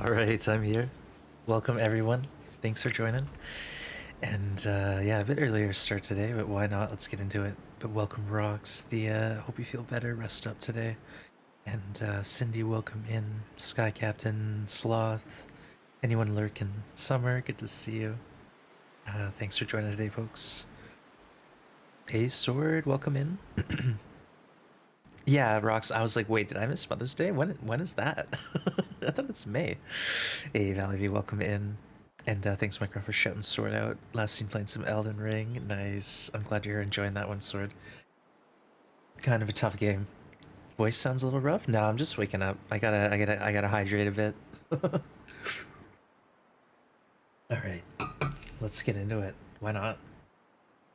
Alright, I'm here. Welcome everyone. Thanks for joining. And yeah, a bit earlier start today, but why not? Let's get into it. But welcome Rocks. Hope you feel better, rest up today. And Cindy, welcome in. Sky Captain, Sloth, anyone lurking. Summer, good to see you. Thanks for joining today, folks. Hey Sword, welcome in. Yeah, Rocks, I was like, wait, did I miss Mother's Day? When is that? I thought it's May. Hey, Valley V, welcome in. And thanks, Minecraft, for shouting Sword out. Last seen playing some Elden Ring. Nice. I'm glad you're enjoying that one, Sword. Kind of a tough game. Voice sounds a little rough. No, I'm just waking up. I gotta hydrate a bit. Alright. Let's get into it. Why not?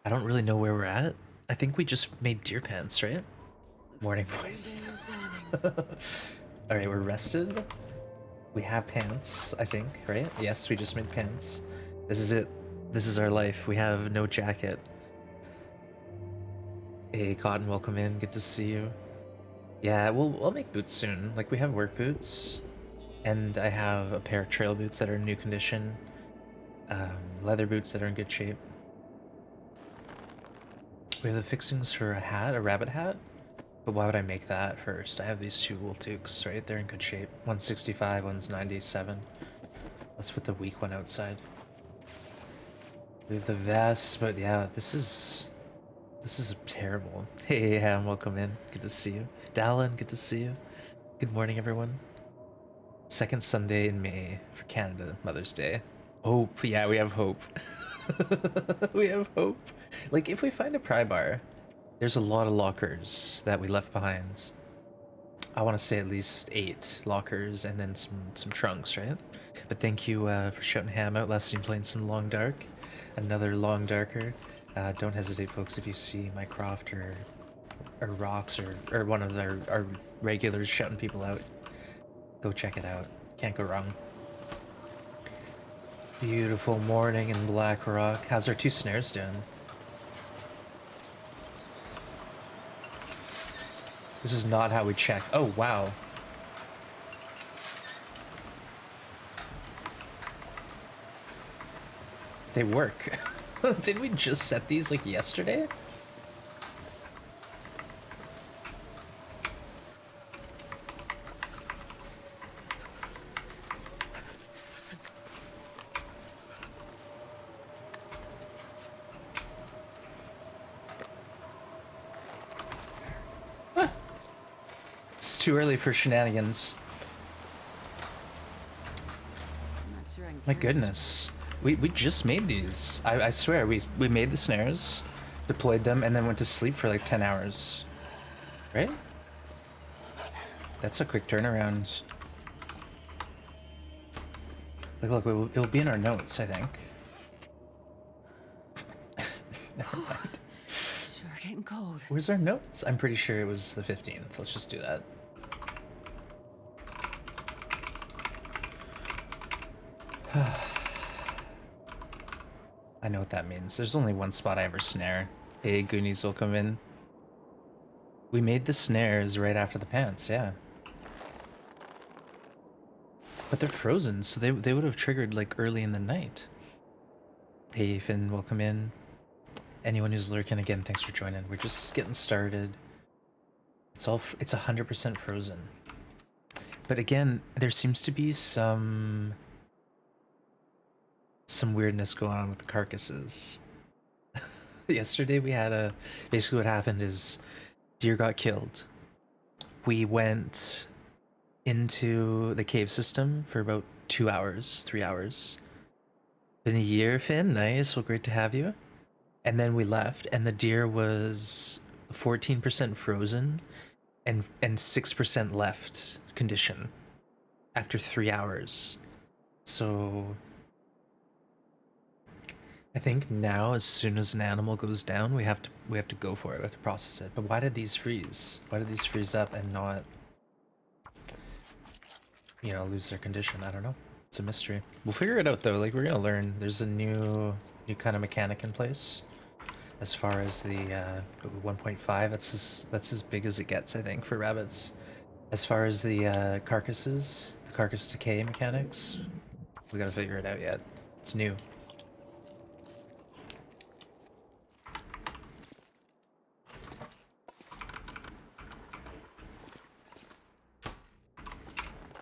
I don't really know where we're at. I think we just made deer pants, right? Morning voice. Alright, we're rested. We have pants, I think, right? Yes, we just made pants. This is it. This is our life. We have no jacket. Hey, Cotton, welcome in. Good to see you. Yeah, we'll make boots soon. Like, we have work boots, and I have a pair of trail boots that are in new condition. Leather boots that are in good shape. We have the fixings for a hat, a rabbit hat. But why would I make that first? I have these two wool toques, right? They're in good shape. One's 65, one's 97. Let's put the weak one outside. We have the vest, but yeah, this is terrible. Hey, Ham, welcome in. Good to see you. Dallin, good to see you. Good morning, everyone. Second Sunday in May for Canada, Mother's Day. Hope, yeah, we have hope. We have hope. Like, if we find a Prybar, there's a lot of lockers that we left behind. I want to say at least 8 lockers and then some trunks, right? But thank you for shouting Ham out. Last time playing some Long Dark. Another Long Darker. Don't hesitate, folks, if you see my Croft or Rocks or one of our regulars shouting people out. Go check it out. Can't go wrong. Beautiful morning in Blackrock. How's our 2 snares doing? This is not how we check. Oh, wow. They work. Did we just set these like yesterday? It's too early for shenanigans. My goodness. We just made these. I swear, we made the snares, deployed them, and then went to sleep for like 10 hours. Right? That's a quick turnaround. Look, it'll be in our notes, I think. Never mind. Sure getting cold. Where's our notes? I'm pretty sure it was the 15th. Let's just do that. I know what that means. There's only one spot I ever snare. Hey, Goonies will come in. We made the snares right after the pants, yeah. But they're frozen, so they would have triggered like early in the night. Hey, Finn, welcome in. Anyone who's lurking, again, thanks for joining. We're just getting started. It's 100% frozen. But again, there seems to be some weirdness going on with the carcasses. Yesterday we had basically what happened is deer got killed. We went into the cave system for about 2 hours, 3 hours. Been a year, Finn. Nice. Well, great to have you. And then we left, and the deer was 14% frozen and 6% left condition after 3 hours. So I think now, as soon as an animal goes down, we have to go for it. We have to process it. But why did these freeze? Why did these freeze up and not, you know, lose their condition? I don't know. It's a mystery. We'll figure it out though. Like, we're gonna learn. There's a new kind of mechanic in place. As far as the 1.5, that's as big as it gets, I think, for rabbits. As far as the carcasses, The carcass decay mechanics. We gotta figure it out yet. It's new.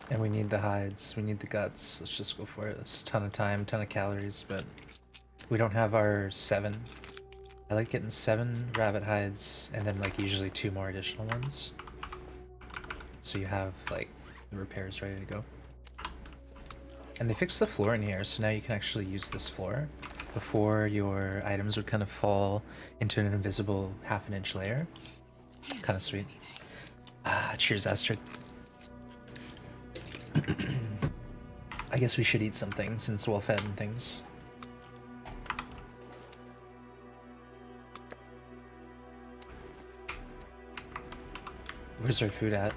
And we need the hides, we need the guts. Let's just go for it. It's a ton of time, ton of calories, but we don't have our 7. I like getting 7 rabbit hides and then like usually 2 more additional ones. So you have like the repairs ready to go. And they fixed the floor in here, so now you can actually use this floor. Before, your items would kind of fall into an invisible half-an-inch layer. Kind of sweet. Ah, cheers, Astrid. I guess we should eat something since we're fed and things. Where's our food at?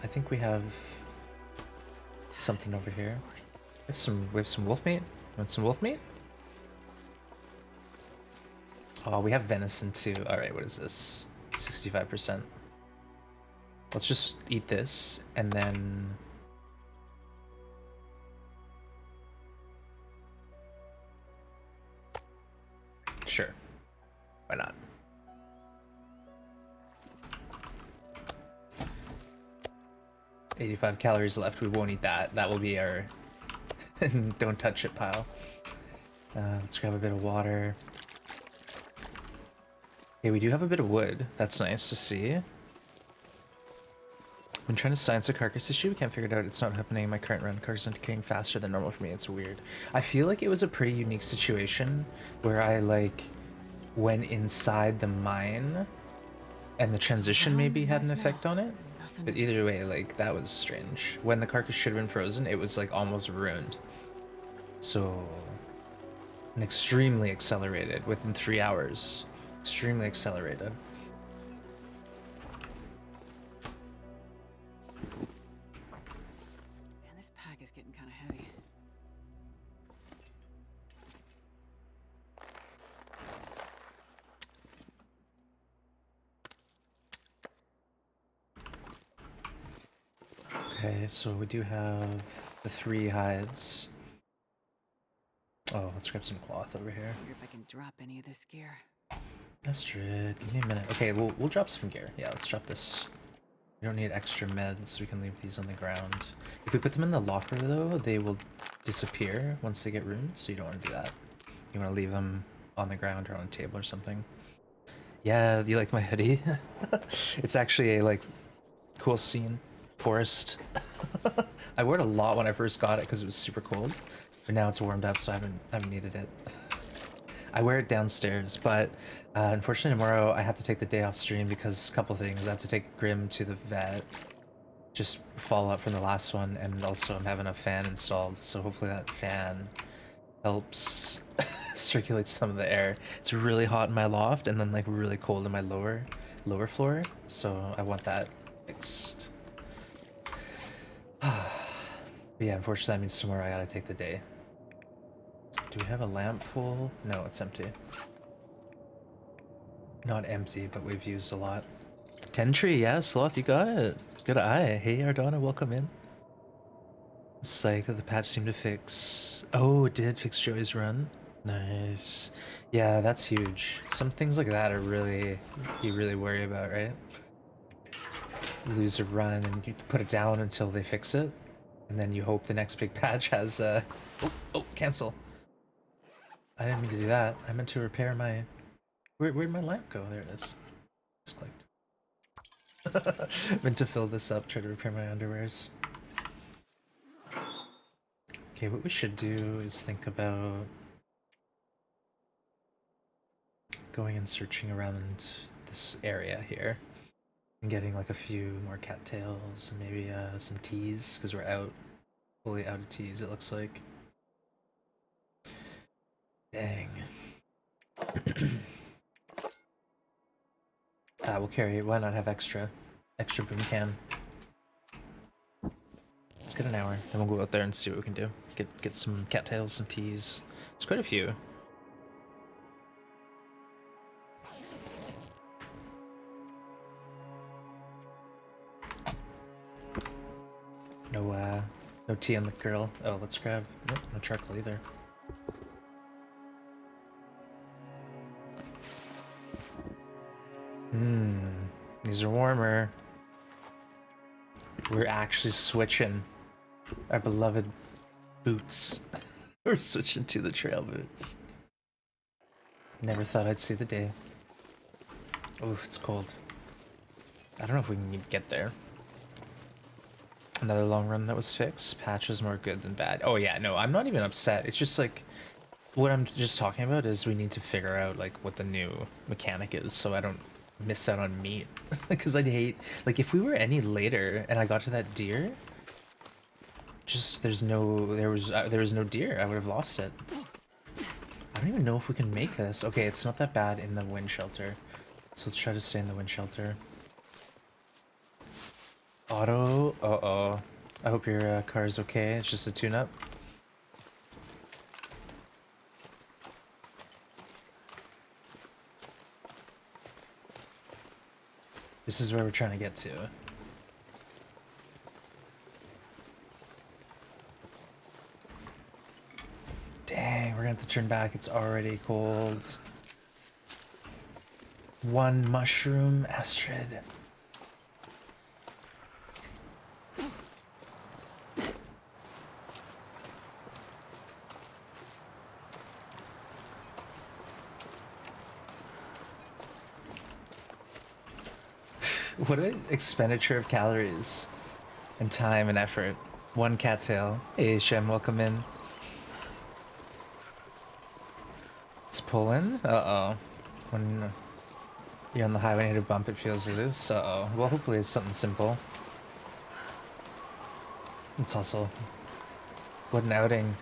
I think we have something over here. We have some wolf meat. Want some wolf meat? Oh, we have venison too. All right, what is this? 65%. Let's just eat this and then. Sure. Why not? $85 calories left. We won't eat that. That will be our don't touch it pile. Let's grab a bit of water. Okay, we do have a bit of wood. That's nice to see. I've been trying to science a carcass issue. Can't figure it out. It's not happening in my current run. Carcass are decaying faster than normal for me. It's weird. I feel like it was a pretty unique situation where I like went inside the mine and the transition maybe had an effect on it. But either way, like, that was strange. When the carcass should have been frozen, it was like almost ruined. So, an extremely accelerated within 3 hours. Extremely accelerated. Man, this pack is getting kind of heavy. Okay, so we do have the 3 hides. Oh, let's grab some cloth over here. I wonder if I can drop any of this gear. Astrid, give me a minute. Okay, we'll drop some gear. Yeah, let's drop this. We don't need extra meds. We can leave these on the ground. If we put them in the locker, though, they will disappear once they get ruined, so you don't want to do that. You want to leave them on the ground or on a table or something. Yeah, you like my hoodie? It's actually a, like, cool scene. Forest. I wore it a lot when I first got it because it was super cold, but now it's warmed up, so I haven't needed it. I wear it downstairs, but unfortunately tomorrow I have to take the day off stream because a couple things. I have to take Grim to the vet, just follow up from the last one, and also I'm having a fan installed, so hopefully that fan helps circulate some of the air. It's really hot in my loft and then like really cold in my lower floor, so I want that fixed. But yeah, unfortunately that means tomorrow I gotta take the day. Do we have a lamp full? No, it's empty. Not empty, but we've used a lot. Tentree, yeah, Sloth, you got it. Good eye. Hey, Ardonna, welcome in. I'm psyched that the patch seemed to fix. Oh, it did fix Joey's run. Nice. Yeah, that's huge. Some things like that are really, you really worry about, right? Lose a run and you put it down until they fix it. And then you hope the next big patch has, oh, cancel. I didn't mean to do that. I meant to repair my... Where'd my lamp go? There it is. Just clicked. Meant to fill this up, try to repair my underwears. Okay, what we should do is think about going and searching around this area here and getting like a few more cattails and maybe some teas, because we're fully out of teas, it looks like. Dang. We'll carry it. Why not have extra boom can? Let's get an hour, then we'll go out there and see what we can do. Get some cattails, some teas. It's quite a few. No tea on the grill. Oh, let's grab. Nope, no charcoal either. These are warmer. We're actually switching our beloved boots. We're switching to the trail boots. Never thought I'd see the day. Oof, it's cold. I don't know if we can get there. Another long run that was fixed. Patch was more good than bad. Oh yeah, no, I'm not even upset. It's just like, what I'm just talking about is we need to figure out like what the new mechanic is so I don't miss out on meat. Because I'd hate, like if we were any later and I got to that deer, just there was no deer. I would have lost it. I don't even know if we can make this. Okay, it's not that bad in the wind shelter. So let's try to stay in the wind shelter. Auto, uh-oh. I hope your car is okay. It's just a tune-up. This is where we're trying to get to. Dang, we're gonna have to turn back. It's already cold. One mushroom, Astrid. What an expenditure of calories and time and effort. One cattail. Hey Shem, welcome in. It's pulling? Uh-oh. When you're on the highway and hit a bump, it feels loose. Uh-oh. Well, hopefully it's something simple. It's also... What an outing.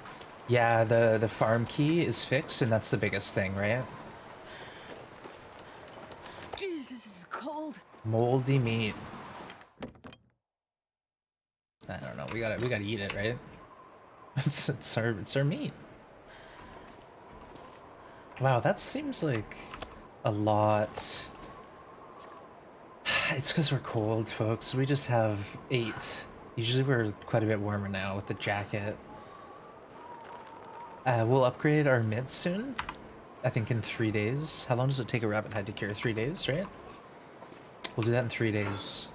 Yeah, the farm key is fixed, and that's the biggest thing, right? Jeez, this is cold. Moldy meat. I don't know. We gotta eat it, right? it's our meat. Wow, that seems like a lot. It's because we're cold, folks. We just have 8. Usually we're quite a bit warmer now with the jacket. We'll upgrade our mitts soon. I think in 3 days. How long does it take a rabbit hide to cure? 3 days, right? We'll do that in 3 days.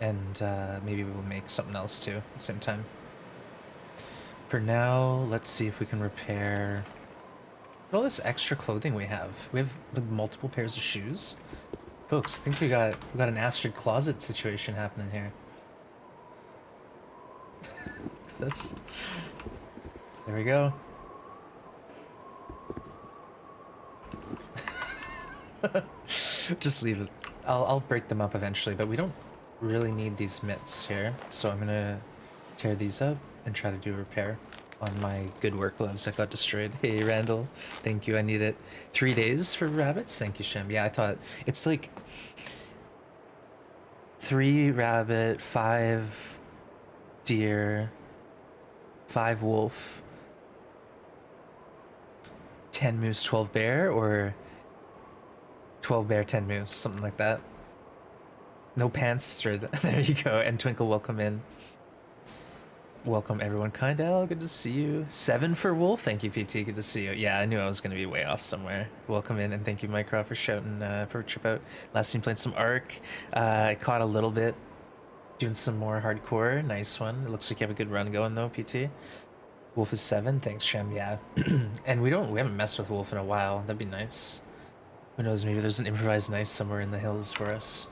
And maybe we'll make something else too at the same time. For now, let's see if we can repair all this extra clothing we have. We have multiple pairs of shoes. Folks, I think we got an Astrid closet situation happening here. There we go. Just leave it. I'll break them up eventually, but we don't really need these mitts here, so I'm gonna tear these up and try to do a repair on my good work gloves that got destroyed. Hey Randall, thank you, I need it. 3 days for rabbits? Thank you, Shem. Yeah, I thought it's like 3 rabbit, 5 deer, 5 wolf, 10 moose, 12 bear, or 12 bear, 10 moose, something like that. No pants, Strid. There you go. And Twinkle, welcome in. Welcome everyone. Kindal, good to see you. 7 for Wolf, thank you PT, good to see you. Yeah, I knew I was going to be way off somewhere. Welcome in, and thank you Mycroft for shouting for trip out. Last team played some Ark. I caught a little bit. Doing some more hardcore, nice one. It looks like you have a good run going though, PT. Wolf is 7, thanks Shem, yeah. And we haven't messed with Wolf in a while, that'd be nice. Who knows, maybe there's an improvised knife somewhere in the hills for us.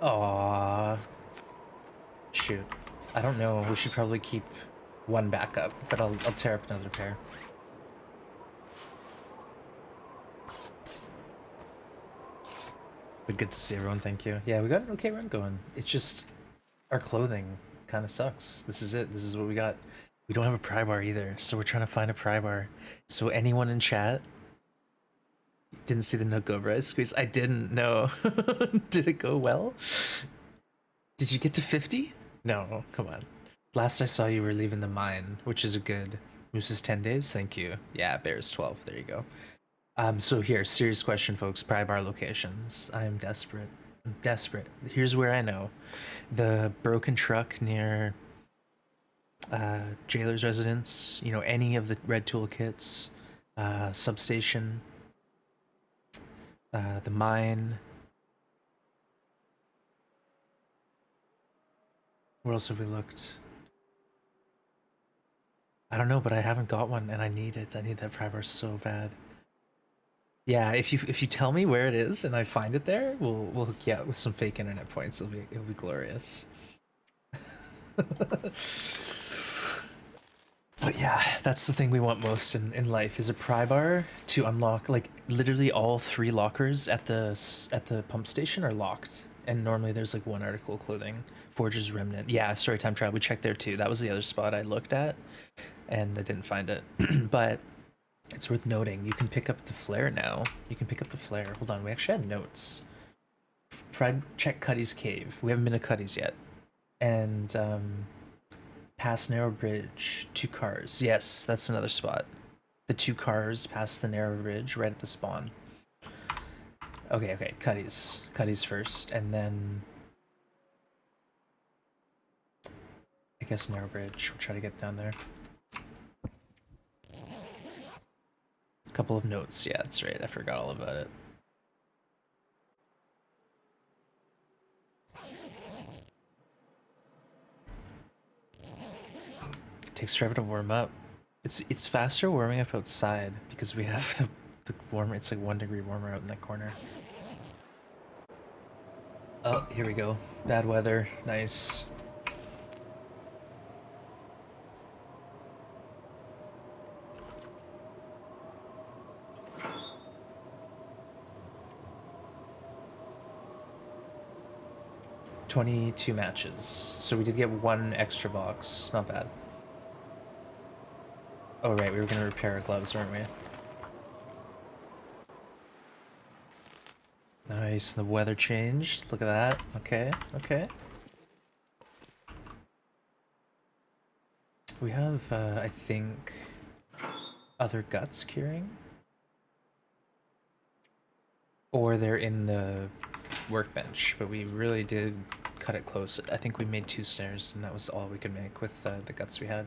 Aww. Shoot. I don't know, we should probably keep one backup, but I'll tear up another pair. But good to see everyone, thank you. Yeah, we got an okay run going. It's just, our clothing kind of sucks. This is it, this is what we got. We don't have a Prybar either, so we're trying to find a Prybar. So anyone in chat didn't see the NoGoBra squeeze? I didn't know. Did it go well? Did you get to 50? No, come on. Last I saw you were leaving the mine, which is a good. Moose is 10 days, thank you. Yeah, Bear's 12, there you go. So here, serious question folks, Prybar locations. I am desperate. I'm desperate. Here's where I know. The broken truck near Jailer's residence, you know, any of the red toolkits, substation, the mine. Where else have we looked? I don't know, but I haven't got one, and I need it. I need that Prybar so bad. Yeah, if you tell me where it is and I find it there, we'll hook you up with some fake internet points. It'll be glorious. But yeah, that's the thing we want most in life is a pry bar to unlock. Like literally all 3 lockers at the pump station are locked, and normally there's like one article of clothing. Forge's Remnant. Yeah, story time trial. We checked there too. That was the other spot I looked at, and I didn't find it. But it's worth noting you can pick up the flare now. You can pick up the flare. Hold on, we actually had notes. Check Cuddy's cave. We haven't been to Cuddy's yet, and past narrow bridge, 2 cars. Yes, that's another spot. The 2 cars past the narrow bridge, right at the spawn. Okay, Cuddy's first, and then I guess narrow bridge. We'll try to get down there. A couple of notes. Yeah, that's right. I forgot all about it. It takes forever to warm up. It's faster warming up outside because we have the warmer. It's like 1 degree warmer out in that corner. Oh, here we go. Bad weather. Nice. $22 matches. So we did get 1 extra box. Not bad. Oh right, we were gonna repair our gloves, weren't we? Nice, the weather changed. Look at that. Okay. We have, I think, other guts curing? Or they're in the workbench, but we really did cut it close. I think we made 2 snares, and that was all we could make with the guts we had.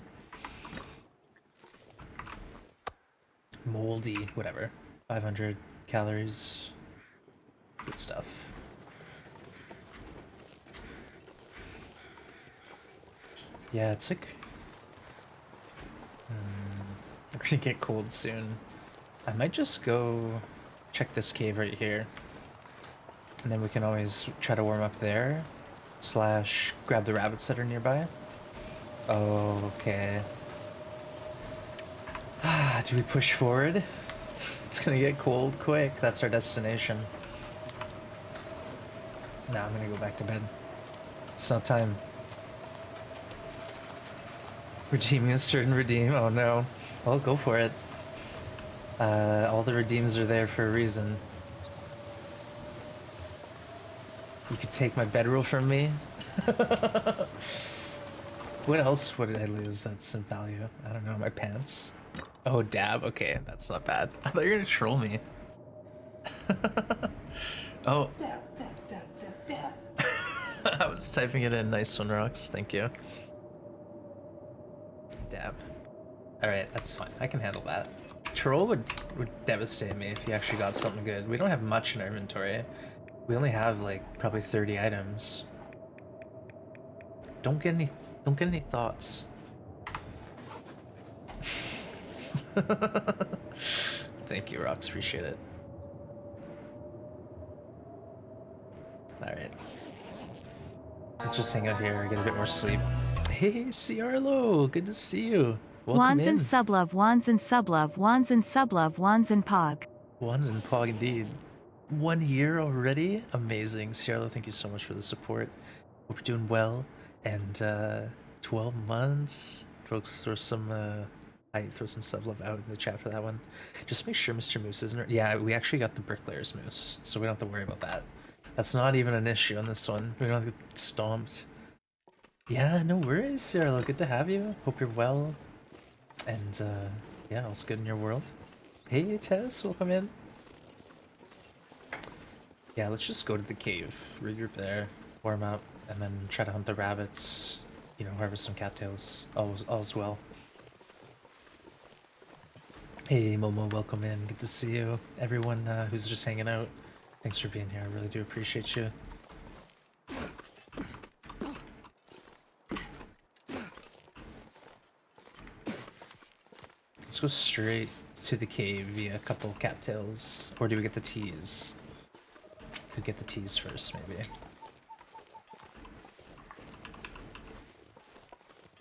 Moldy, whatever. 500 calories. Good stuff. Yeah, it's like... we're gonna get cold soon. I might just go check this cave right here. And then we can always try to warm up there. / grab the rabbits that are nearby. Okay. Do we push forward? It's gonna get cold quick. That's our destination. Now I'm gonna go back to bed. It's not time. Redeeming a certain redeem? Oh no. Well, go for it. All the redeems are there for a reason. You could take my bedroll from me? What else would I lose that's of value? I don't know, my pants? Oh, dab? Okay, that's not bad. I thought you were gonna troll me. Oh. Dab. I was typing it in. Nice one, Rox. Thank you. Dab. Alright, that's fine. I can handle that. Troll would devastate me if he actually got something good. We don't have much in our inventory. We only have like probably 30 items. Don't get any thoughts. Thank you, Rox. Appreciate it. Alright. Let's just hang out here, get a bit more sleep. Hey, Ciarlo! Good to see you. Welcome Wands in. and sublove, wands and sublove, wands and sublove, wands and pog. Wands and pog indeed. 1 year already? Amazing. Ciarlo, thank you so much for the support. Hope you're doing well. And 12 months. Folks, throw some sub love out in the chat for that one. Just make sure Mr. Moose isn't. Yeah, we actually got the Bricklayer's Moose, so we don't have to worry about that. That's not even an issue on this one. We don't have to get stomped. Yeah, no worries, Ciarlo. Good to have you. Hope you're well. And yeah, all's good in your world. Hey, Tess, welcome in. Yeah, let's just go to the cave, regroup there, warm up, and then try to hunt the rabbits. You know, harvest some cattails. All's well. Hey Momo, welcome in. Good to see you. Everyone who's just hanging out, thanks for being here. I really do appreciate you. Let's go straight to the cave via a couple cattails. Or do we get the teas? Could get the teas first, maybe.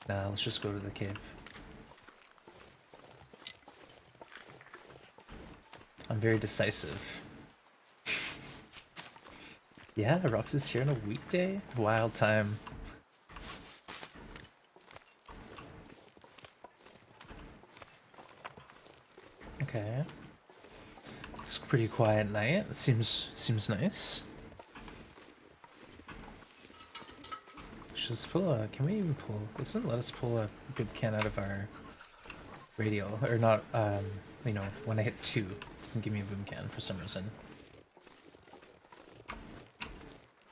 Nah, let's just go to the cave. I'm very decisive. Yeah, Rox is here on a weekday? Wild time. Okay. It's a pretty quiet night. It seems nice. Just pull a, can we even pull, it doesn't let us pull a bibcan out of our radio, or not, you know, when I hit 2, it doesn't give me a bibcan for some reason.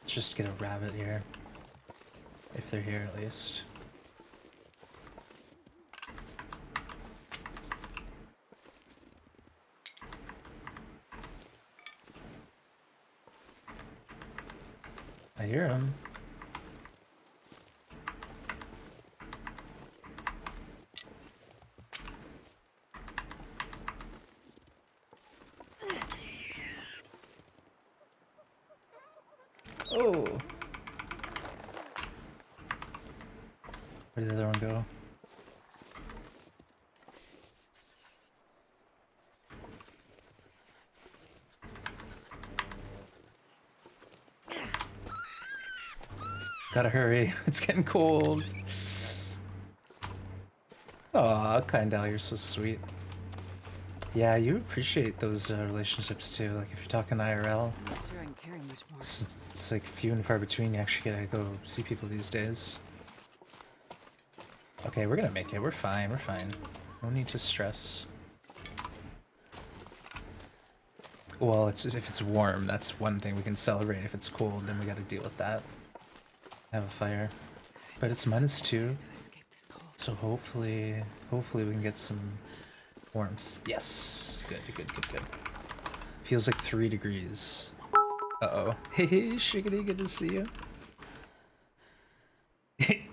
Let's just get a rabbit here, if they're here at least. I hear him. Oh! Where did the other one go? Gotta hurry, it's getting cold. Aw, Kindle, you're so sweet. Yeah, you appreciate those relationships too, like if you're talking IRL. I'm not sure I can carry much more. It's like few and far between you actually gotta go see people these days. Okay, we're gonna make it, we're fine, we're fine. No need to stress. Well, if it's warm, that's one thing we can celebrate. If it's cold, then we gotta deal with that. Have a fire. But it's -2, To escape this cold. so hopefully we can get some warmth. Yes! Good. Feels like 3 degrees. Uh-oh. Hey, Shiggity, good to see you.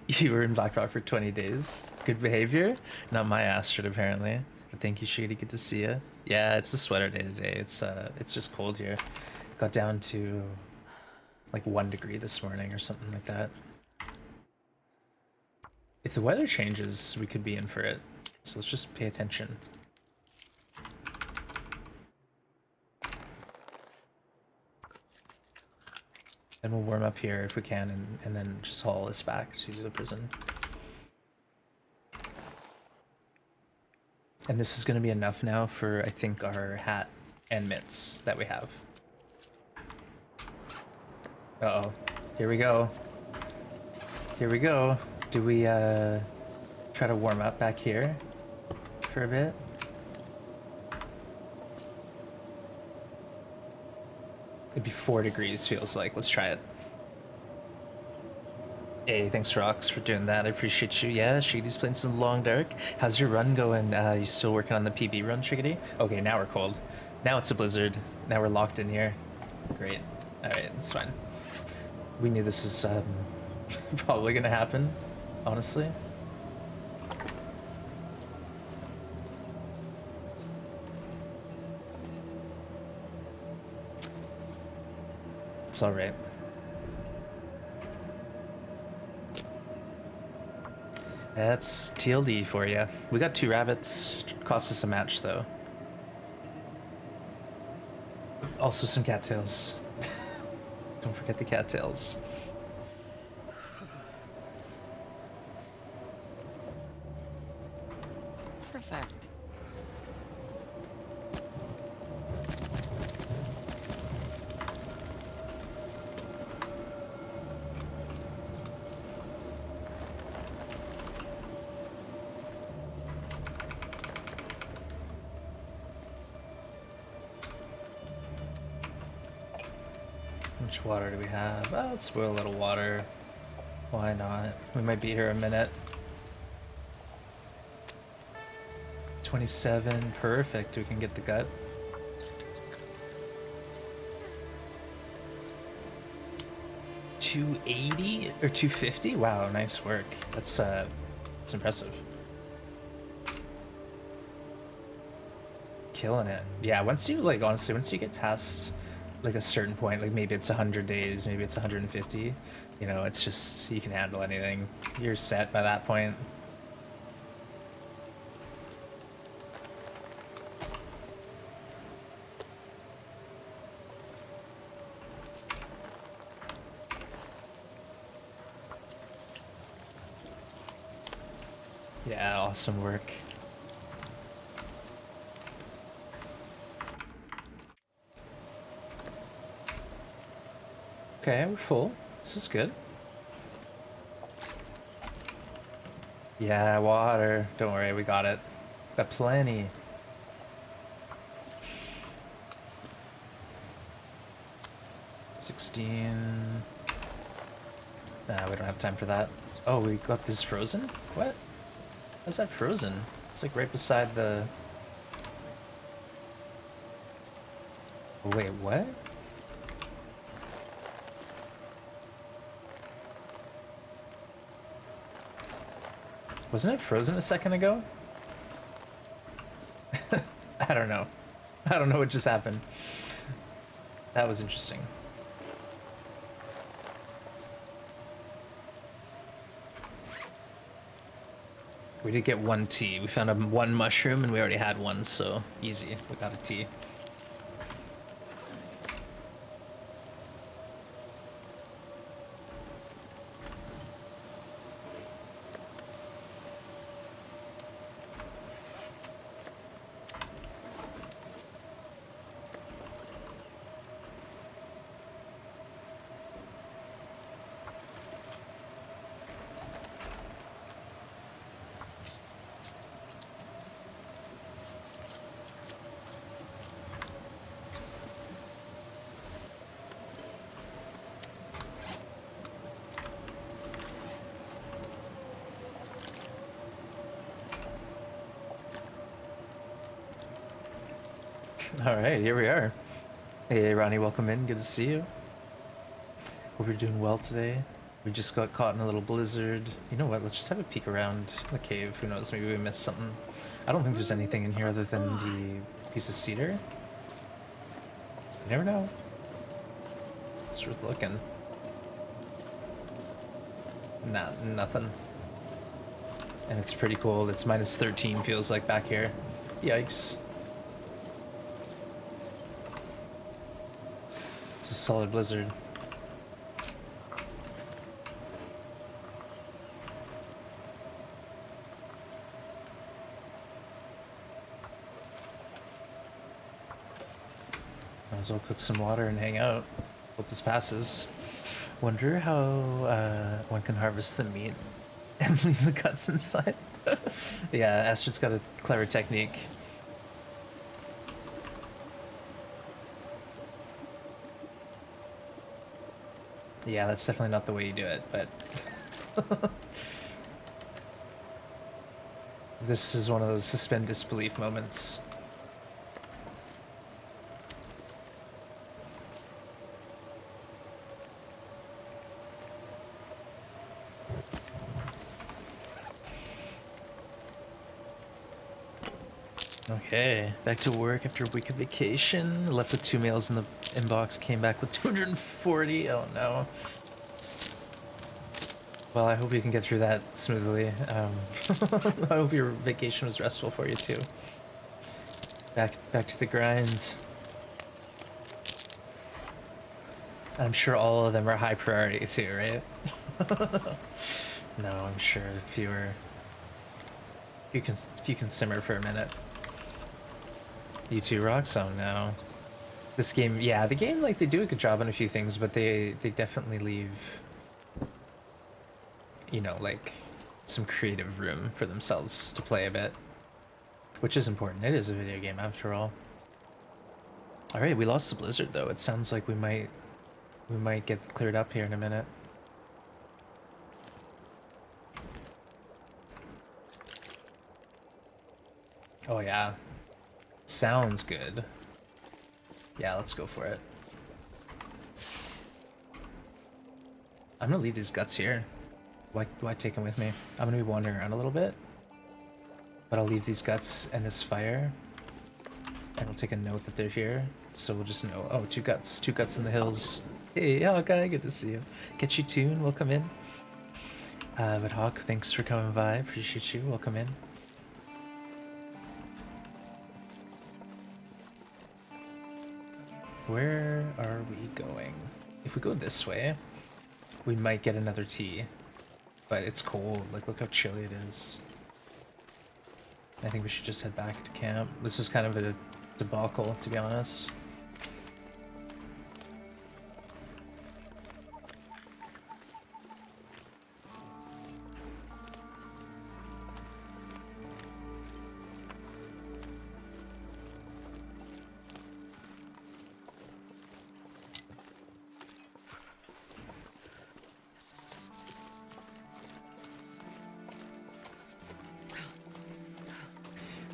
You were in Blackrock for 20 days. Good behavior? Not my Astrid, apparently. But thank you, Shiggity, good to see you. Yeah, it's a sweater day today. It's just cold here. Got down to like 1 degree this morning or something like that. If the weather changes, we could be in for it. So let's just pay attention. And we'll warm up here if we can, and then just haul this back to the prison. And this is going to be enough now for, I think, our hat and mitts that we have. Uh-oh. Here we go. Here we go. Do we, try to warm up back here for a bit? It'd be 4 degrees, feels like. Let's try it. Hey, thanks Rox for doing that. I appreciate you. Yeah, Shiggity's playing some Long Dark. How's your run going? You still working on the PB run, Shiggity? Okay, now we're cold. Now it's a blizzard. Now we're locked in here. Great. Alright, it's fine. We knew this was probably gonna happen, honestly. It's alright. That's TLD for you. We got 2 rabbits. Cost us a match, though. Also some cattails. Don't forget the cattails. Perfect. much water do we have? Oh, let's boil a little water. Why not? We might be here a minute. 27, perfect. We can get the gut. 280 or 250? Wow, nice work. That's impressive. Killing it. Yeah, once you like honestly, once you get past like a certain point, like maybe it's 100 days, maybe it's 150, you know, it's just you can handle anything. You're set by that point. Yeah, awesome work. Okay, we're full. This is good. Yeah, water. Don't worry, we got it. Got plenty. $16. Nah, we don't have time for that. Oh, we got this frozen? What? How's that frozen? It's like right beside the... Oh, wait, what? Wasn't it frozen a second ago? I don't know. I don't know what just happened. That was interesting. We did get one tea. We found one mushroom and we already had one, so easy. We got a tea. Alright, here we are. Hey Ronnie, welcome in. Good to see you. Hope you're doing well today. We just got caught in a little blizzard. You know what, let's just have a peek around the cave. Who knows, maybe we missed something. I don't think there's anything in here other than the piece of cedar. You never know. It's worth looking. Nah, nothing. And it's pretty cold. It's minus 13 feels like back here. Yikes. It's a solid blizzard. Might as well cook some water and hang out. Hope this passes. Wonder how one can harvest the meat and leave the guts inside. Yeah, Astrid's got a clever technique. Yeah, that's definitely not the way you do it, but... This is one of those suspend disbelief moments. Okay, back to work after a week of vacation. Left with 2 meals in the inbox, came back with 240. Oh no. Well, I hope you can get through that smoothly. I hope your vacation was restful for you too. Back to the grind. I'm sure all of them are high priority too, right? No, I'm sure if you can simmer for a minute. You too, Rox? Oh no. This game, yeah, the game, like, they do a good job on a few things, but they definitely leave, you know, like, some creative room for themselves to play a bit. Which is important. It is a video game, after all. Alright, we lost the blizzard, though. It sounds like we might We might get cleared up here in a minute. Oh yeah. Sounds good. Yeah, let's go for it. I'm gonna leave these guts here. Why take them with me? I'm gonna be wandering around a little bit. But I'll leave these guts and this fire. And we'll take a note that they're here. So we'll just know. Oh, two guts. Two guts in the hills. Hey, Hawkeye, good to see you. Get you tuned, welcome in. But Hawk, thanks for coming by. Appreciate you. Welcome in. Where are we going? If we go this way, we might get another tea. But it's cold. Like, look how chilly it is. I think we should just head back to camp. This was kind of a debacle, to be honest.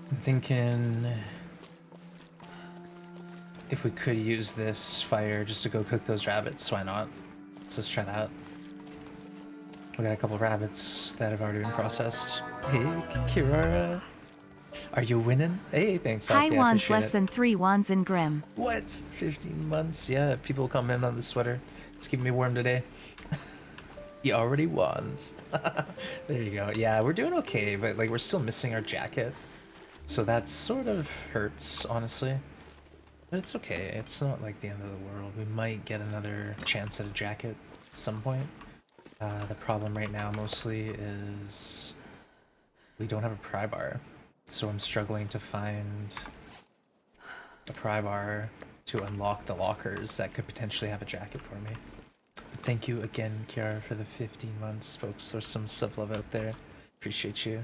I'm thinking if we could use this fire just to go cook those rabbits, why not? So let's try that. We got a couple rabbits that have already been processed. Hey, Kirara. Are you winning? Hey, thanks. High Okay, I wands appreciate less it. than 3 wands in Grim. What? 15 months? Yeah, people comment on the sweater. It's keeping me warm today. He already wants. There you go. Yeah, we're doing okay, but like we're still missing our jacket. So that sort of hurts, honestly. But it's okay. It's not like the end of the world. We might get another chance at a jacket at some point. The problem right now mostly is we don't have a Prybar. So I'm struggling to find a Prybar to unlock the lockers that could potentially have a jacket for me. But thank you again, Kiara, for the 15 months, folks. There's some sub love out there. Appreciate you.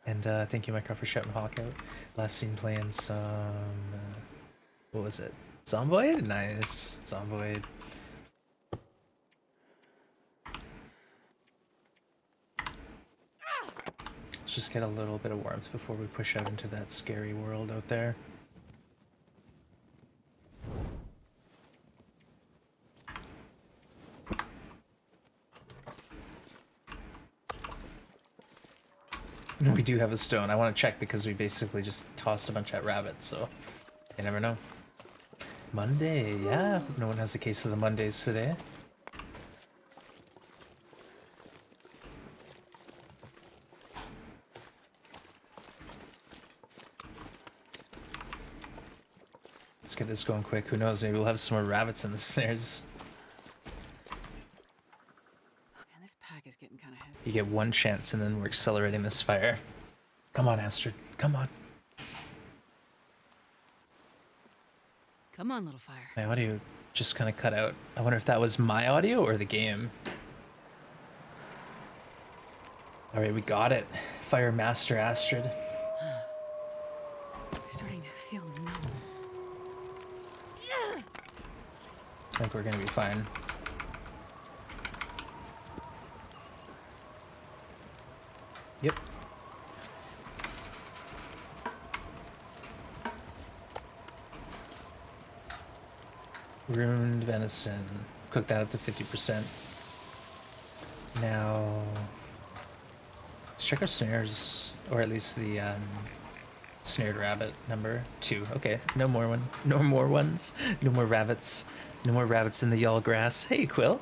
And thank you, Micro, for shouting Hawk out. Last seen playing some... what was it? Zomboid? Nice. Zomboid. Let's just get a little bit of warmth before we push out into that scary world out there. We do have a stone. I want to check because we basically just tossed a bunch at rabbits, so you never know. Monday, yeah. No one has a case of the Mondays today. Let's get this going quick. Who knows? Maybe we'll have some more rabbits in the snares. Man, this pack is getting kind of heavy. You get one chance and then we're accelerating this fire. Come on, Astrid. Come on. Come on, little fire. My audio just kind of cut out. I wonder if that was my audio or the game. Alright, we got it. Fire Master Astrid. Starting to feel numb. I think we're gonna be fine. Yep. Ruined venison. Cook that up to 50%. Now, let's check our snares, or at least the snared rabbit number 2. Okay, no more one. No more ones. No more rabbits. No more rabbits in the y'all grass. Hey, Quill.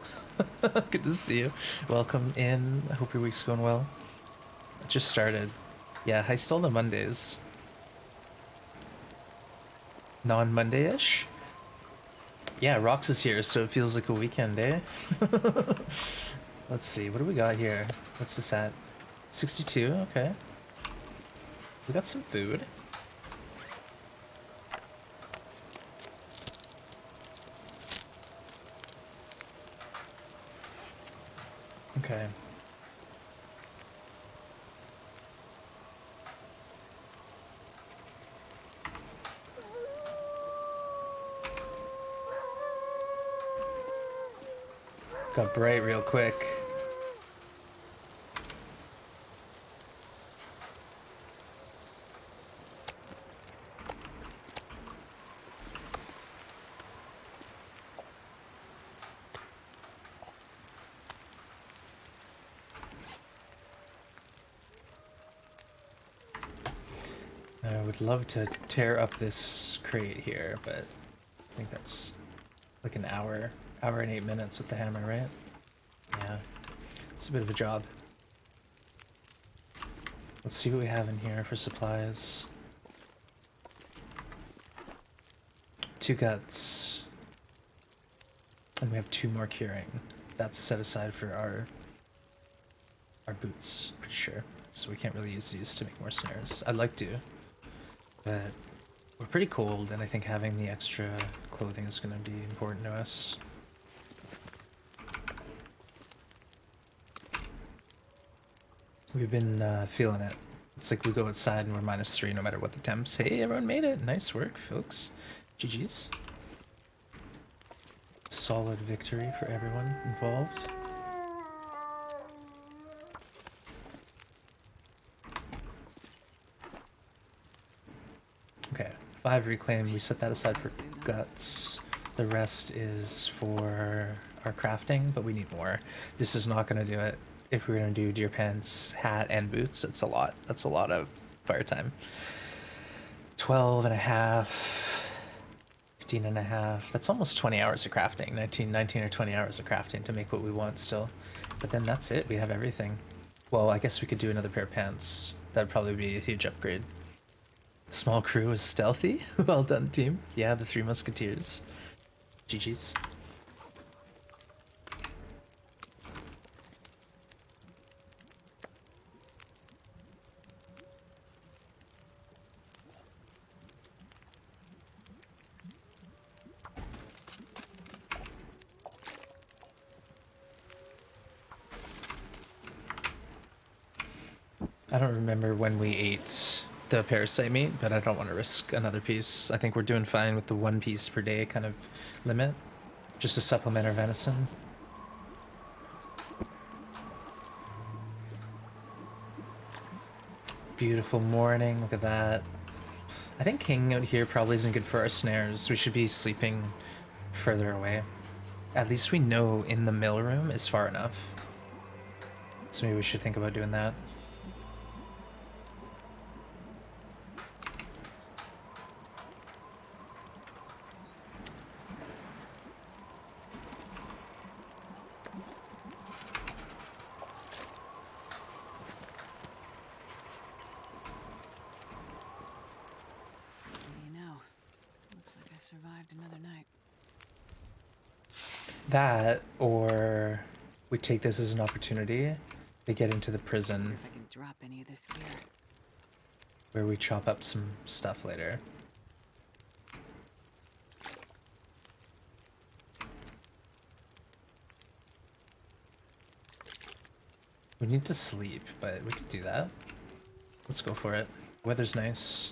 Good to see you. Welcome in. I hope your week's going well. It just started. Yeah, I stole the Mondays. Non-Monday-ish? Yeah, Rox is here, so it feels like a weekend, eh? Let's see, what do we got here? What's this at? 62, okay. We got some food. Okay. Got bright real quick. I would love to tear up this crate here, but I think that's like an hour and 8 minutes with the hammer, right? Yeah, it's a bit of a job. Let's see what we have in here for supplies. 2 guts. And we have 2 more curing. That's set aside for our boots, pretty sure. So we can't really use these to make more snares. I'd like to, but we're pretty cold, and I think having the extra clothing is going to be important to us. We've been feeling it. It's like we go outside and we're -3 no matter what the temps. Hey, everyone made it. Nice work, folks. GG's. Solid victory for everyone involved. Okay, 5 reclaim. We set that aside for guts. The rest is for our crafting, but we need more. This is not going to do it. If we're going to do deer pants, hat, and boots, it's a lot. That's a lot of fire time. 12 and a half, 15 and a half. That's almost 20 hours of crafting. 19 or 20 hours of crafting to make what we want still. But then that's it. We have everything. Well, I guess we could do another pair of pants. That'd probably be a huge upgrade. Small crew is stealthy. Well done, team. Yeah, the 3 musketeers. GG's. I don't remember when we ate the parasite meat, but I don't want to risk another piece. I think we're doing fine with the 1 piece per day kind of limit, just to supplement our venison. Beautiful morning, look at that. I think king out here probably isn't good for our snares. We should be sleeping further away. At least we know in the mill room is far enough. So maybe we should think about doing that. Survived another night. That, or we take this as an opportunity to get into the prison If I can drop any of this gear. where we chop up some stuff later. We need to sleep, but we could do that. Let's go for it. Weather's nice.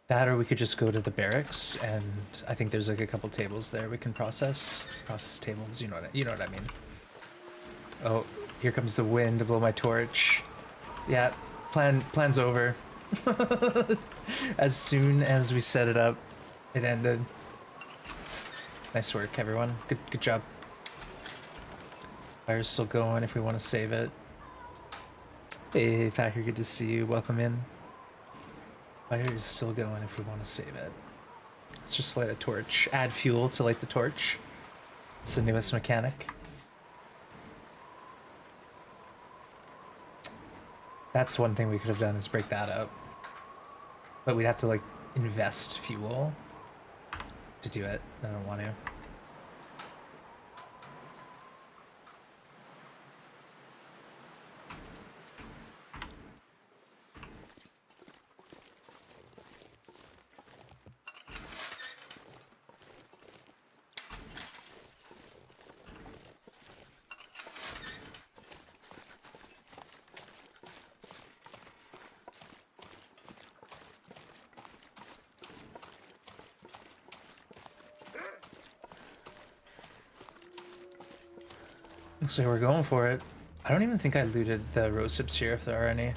That, or we could just go to the barracks, and I think there's like a couple tables there we can process tables. You know what I mean. Oh, here comes the wind to blow my torch. Yeah, plan's over. As soon as we set it up, it ended. Nice work, everyone. Good job. Fire's still going if we want to save it. Hey, Packer, good to see you. Welcome in. Fire is still going if we want to save it. Let's just light a torch. Add fuel to light the torch. It's the newest mechanic. That's one thing we could have done, is break that up. But we'd have to like invest fuel to do it. I don't want to. Looks like we're going for it. I don't even think I looted the rose hips here if there are any.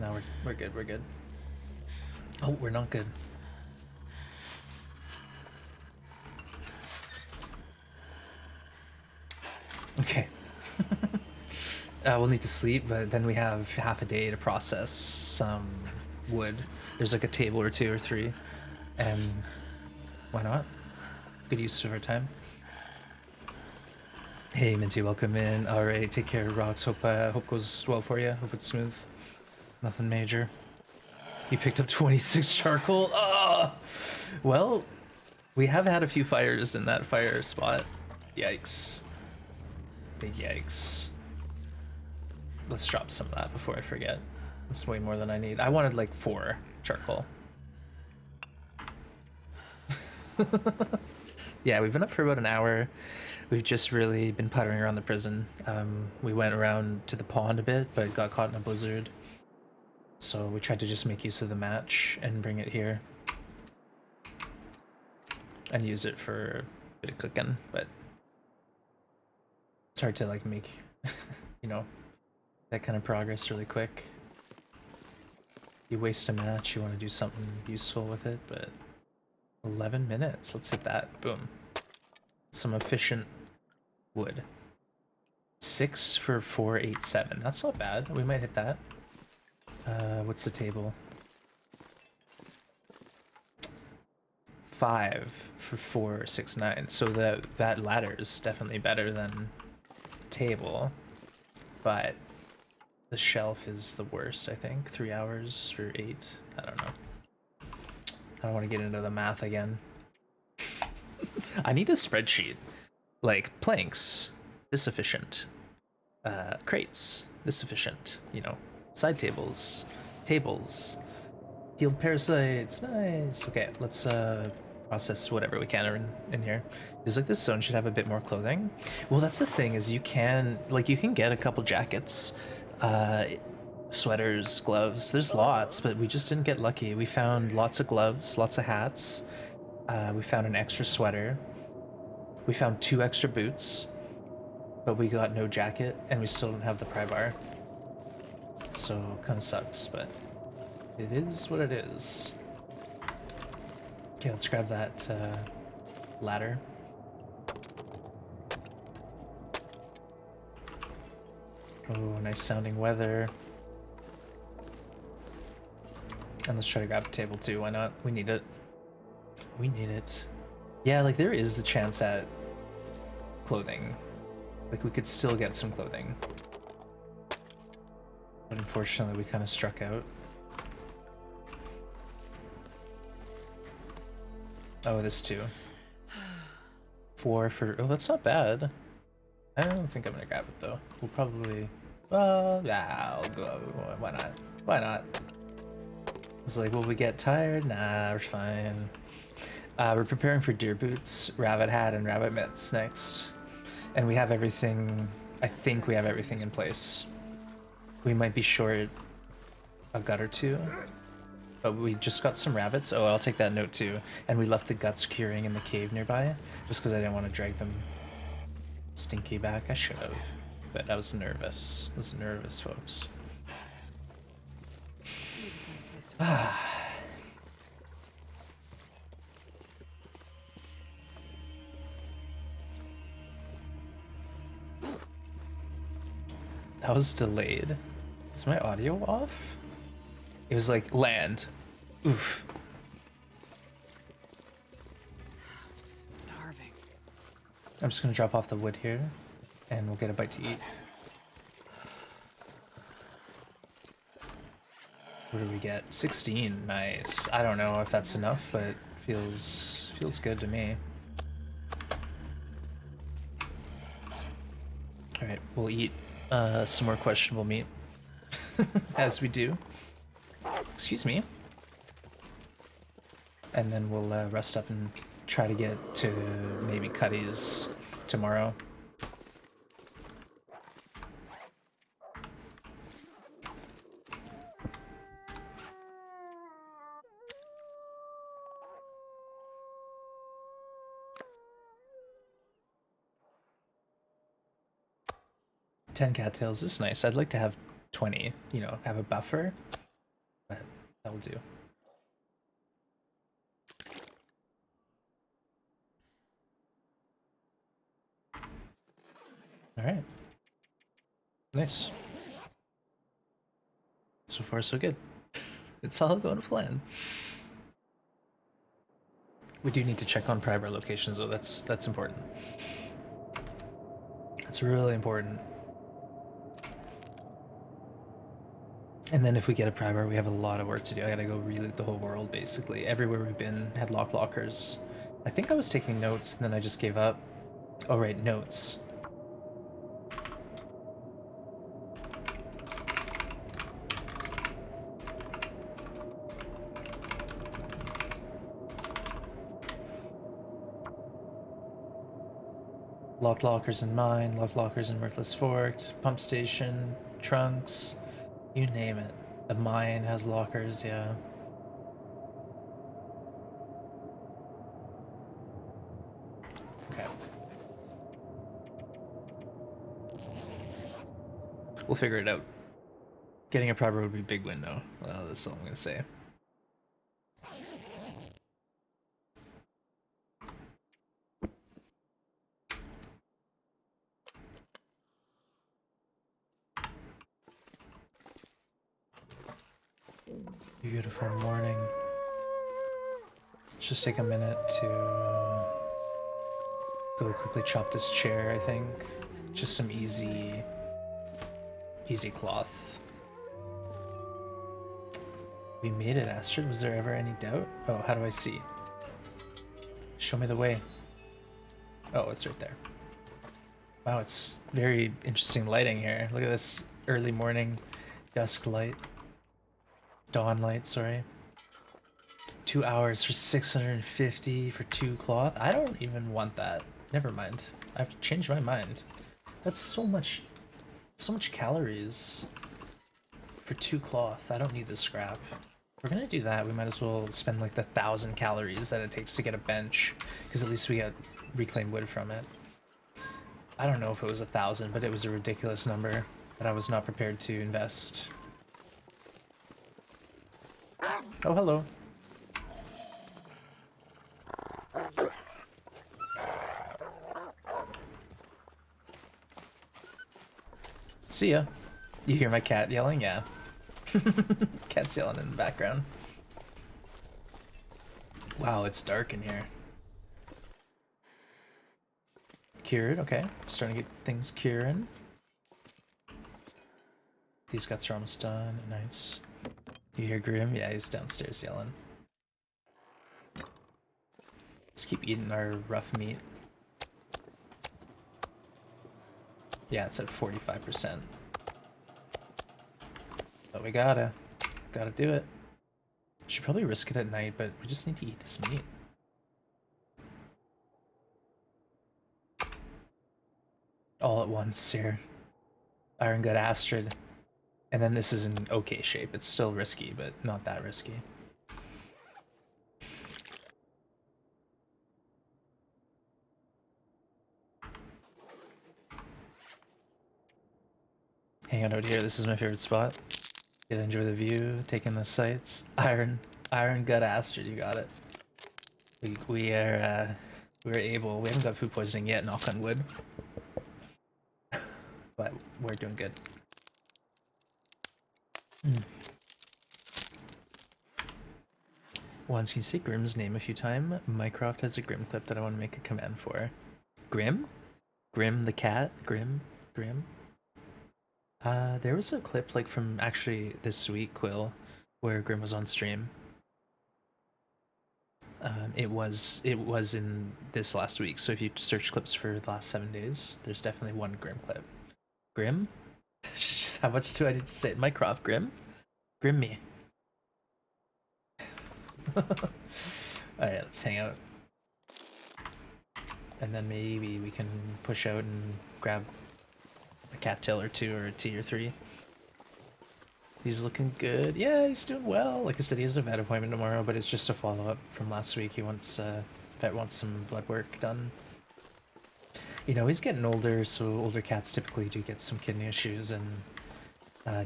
No, we're good, we're good. Oh, we're not good. Okay. We'll need to sleep, but then we have half a day to process some wood. There's like a table or two or three, and why not? Good use of our time. Hey Minty, welcome in. Alright, take care, Rocks. Hope goes well for you. Hope it's smooth. Nothing major. You picked up 26 charcoal? Ah! Well, we have had a few fires in that fire spot. Yikes. Big yikes. Let's drop some of that before I forget. That's way more than I need. I wanted like 4 charcoal. Yeah, we've been up for about an hour. We've just really been puttering around the prison. We went around to the pond a bit, but got caught in a blizzard. So we tried to just make use of the match and bring it here. And use it for a bit of cooking, but it's hard to like make, you know, that kind of progress really quick. You waste a match, you want to do something useful with it, but 11 minutes, let's hit that. Boom. Some efficient wood. 6 for 487. That's not bad. We might hit that. What's the table? 5 for 469. So that ladder is definitely better than table, but the shelf is the worst, I think. 3 hours for 8. I don't know. I don't want to get into the math again. I need a spreadsheet. Like planks, this efficient. Crates, this efficient. You know, side tables, tables, healed parasites. Nice. Okay, let's process whatever we can in here. Feels like this zone should have a bit more clothing. Well, that's the thing, is you can get a couple jackets, sweaters, gloves. There's lots, but we just didn't get lucky. We found lots of gloves, lots of hats. We found an extra sweater. We found 2 extra boots, but we got no jacket, and we still don't have the Prybar. So, kind of sucks, but it is what it is. Okay, let's grab that ladder. Oh, nice sounding weather. And let's try to grab a table too, why not? We need it. We need it. Yeah, like there is the chance at clothing. Like we could still get some clothing. But unfortunately we kind of struck out. Oh, this too. 4 for, oh, that's not bad. I don't think I'm gonna grab it though. We'll probably, well, yeah, I'll go. Why not? Why not? It's like, will we get tired? Nah, we're fine. We're preparing for deer boots, rabbit hat, and rabbit mitts next. And we have everything, I think we have everything in place. We might be short a gut or 2, but we just got some rabbits. Oh, I'll take that note too. And we left the guts curing in the cave nearby, just because I didn't want to drag them stinky back. I should have, but I was nervous. I was nervous, folks. Ah. That was delayed. Is my audio off? It was like land. Oof. I'm starving. I'm just gonna drop off the wood here and we'll get a bite to eat. What do we get? 16. Nice. I don't know if that's enough, but feels good to me. All right, we'll eat some more questionable meat as we do. Excuse me. And then we'll rest up and try to get to maybe Cuddy's tomorrow. 10 cattails is nice. I'd like to have 20, you know, have a buffer, but that will do. Alright. Nice. So far, so good. It's all going to plan. We do need to check on Prybar locations, though. That's important. That's really important. And then if we get a Prybar, we have a lot of work to do. I gotta go reloot the whole world, basically. Everywhere we've been had lockers. I think I was taking notes, and then I just gave up. Oh, right, notes. Locked lockers in mine, locked lockers in Worthless Forked, pump station, trunks, you name it. The mine has lockers, yeah. Okay. We'll figure it out. Getting a Prybar would be a big win, though. Well, that's all I'm gonna say. Beautiful morning. Let's just take a minute to go quickly chop this chair, I think. Just some easy cloth. We made it, Astrid. Was there ever any doubt? Oh, how do I see? Show me the way. Oh, it's right there. Wow, it's very interesting lighting here. Look at this early morning dusk light. Dawn light, sorry. 2 hours for 650 for 2 cloth. I don't even want that. Never mind. I've changed my mind. That's so much calories for 2 cloth. I don't need this scrap. If we're gonna do that, we might as well spend like the 1,000 calories that it takes to get a bench, because at least we get reclaimed wood from it. I don't know if it was 1,000, but it was a ridiculous number that I was not prepared to invest. Oh, hello. See ya. You hear my cat yelling? Yeah. Cat's yelling in the background. Wow, it's dark in here. Cured, okay. Starting to get things curing. These guts are almost done. Nice. You hear Grim? Yeah, he's downstairs yelling. Let's keep eating our rough meat. Yeah, it's at 45%. But we gotta do it. Should probably risk it at night, but we just need to eat this meat. All at once here. Iron Gut Astrid. And then this is in okay shape. It's still risky, but not that risky. Hang out here. This is my favorite spot. Get to enjoy the view, take in the sights. Iron Gut Astrid, you got it. We are able. We haven't got food poisoning yet. Knock on wood. But we're doing good. Once you see Grim's name a few times, Mycroft has a Grim clip that I want to make a command for. Grim? Grim the cat? Grim? There was a clip like from actually this week, Quill, where Grim was on stream. It was in this last week, so if you search clips for the last 7 days, there's definitely one Grim clip. Grim? How much do I need to say? Mycroft, Grim? Grim me. Alright, let's hang out. And then maybe we can push out and grab a cattail or 2 or a T or 3. He's looking good. Yeah, he's doing well. Like I said, he has a vet appointment tomorrow, but it's just a follow-up from last week. He wants, vet wants some blood work done. You know, he's getting older, so older cats typically do get some kidney issues and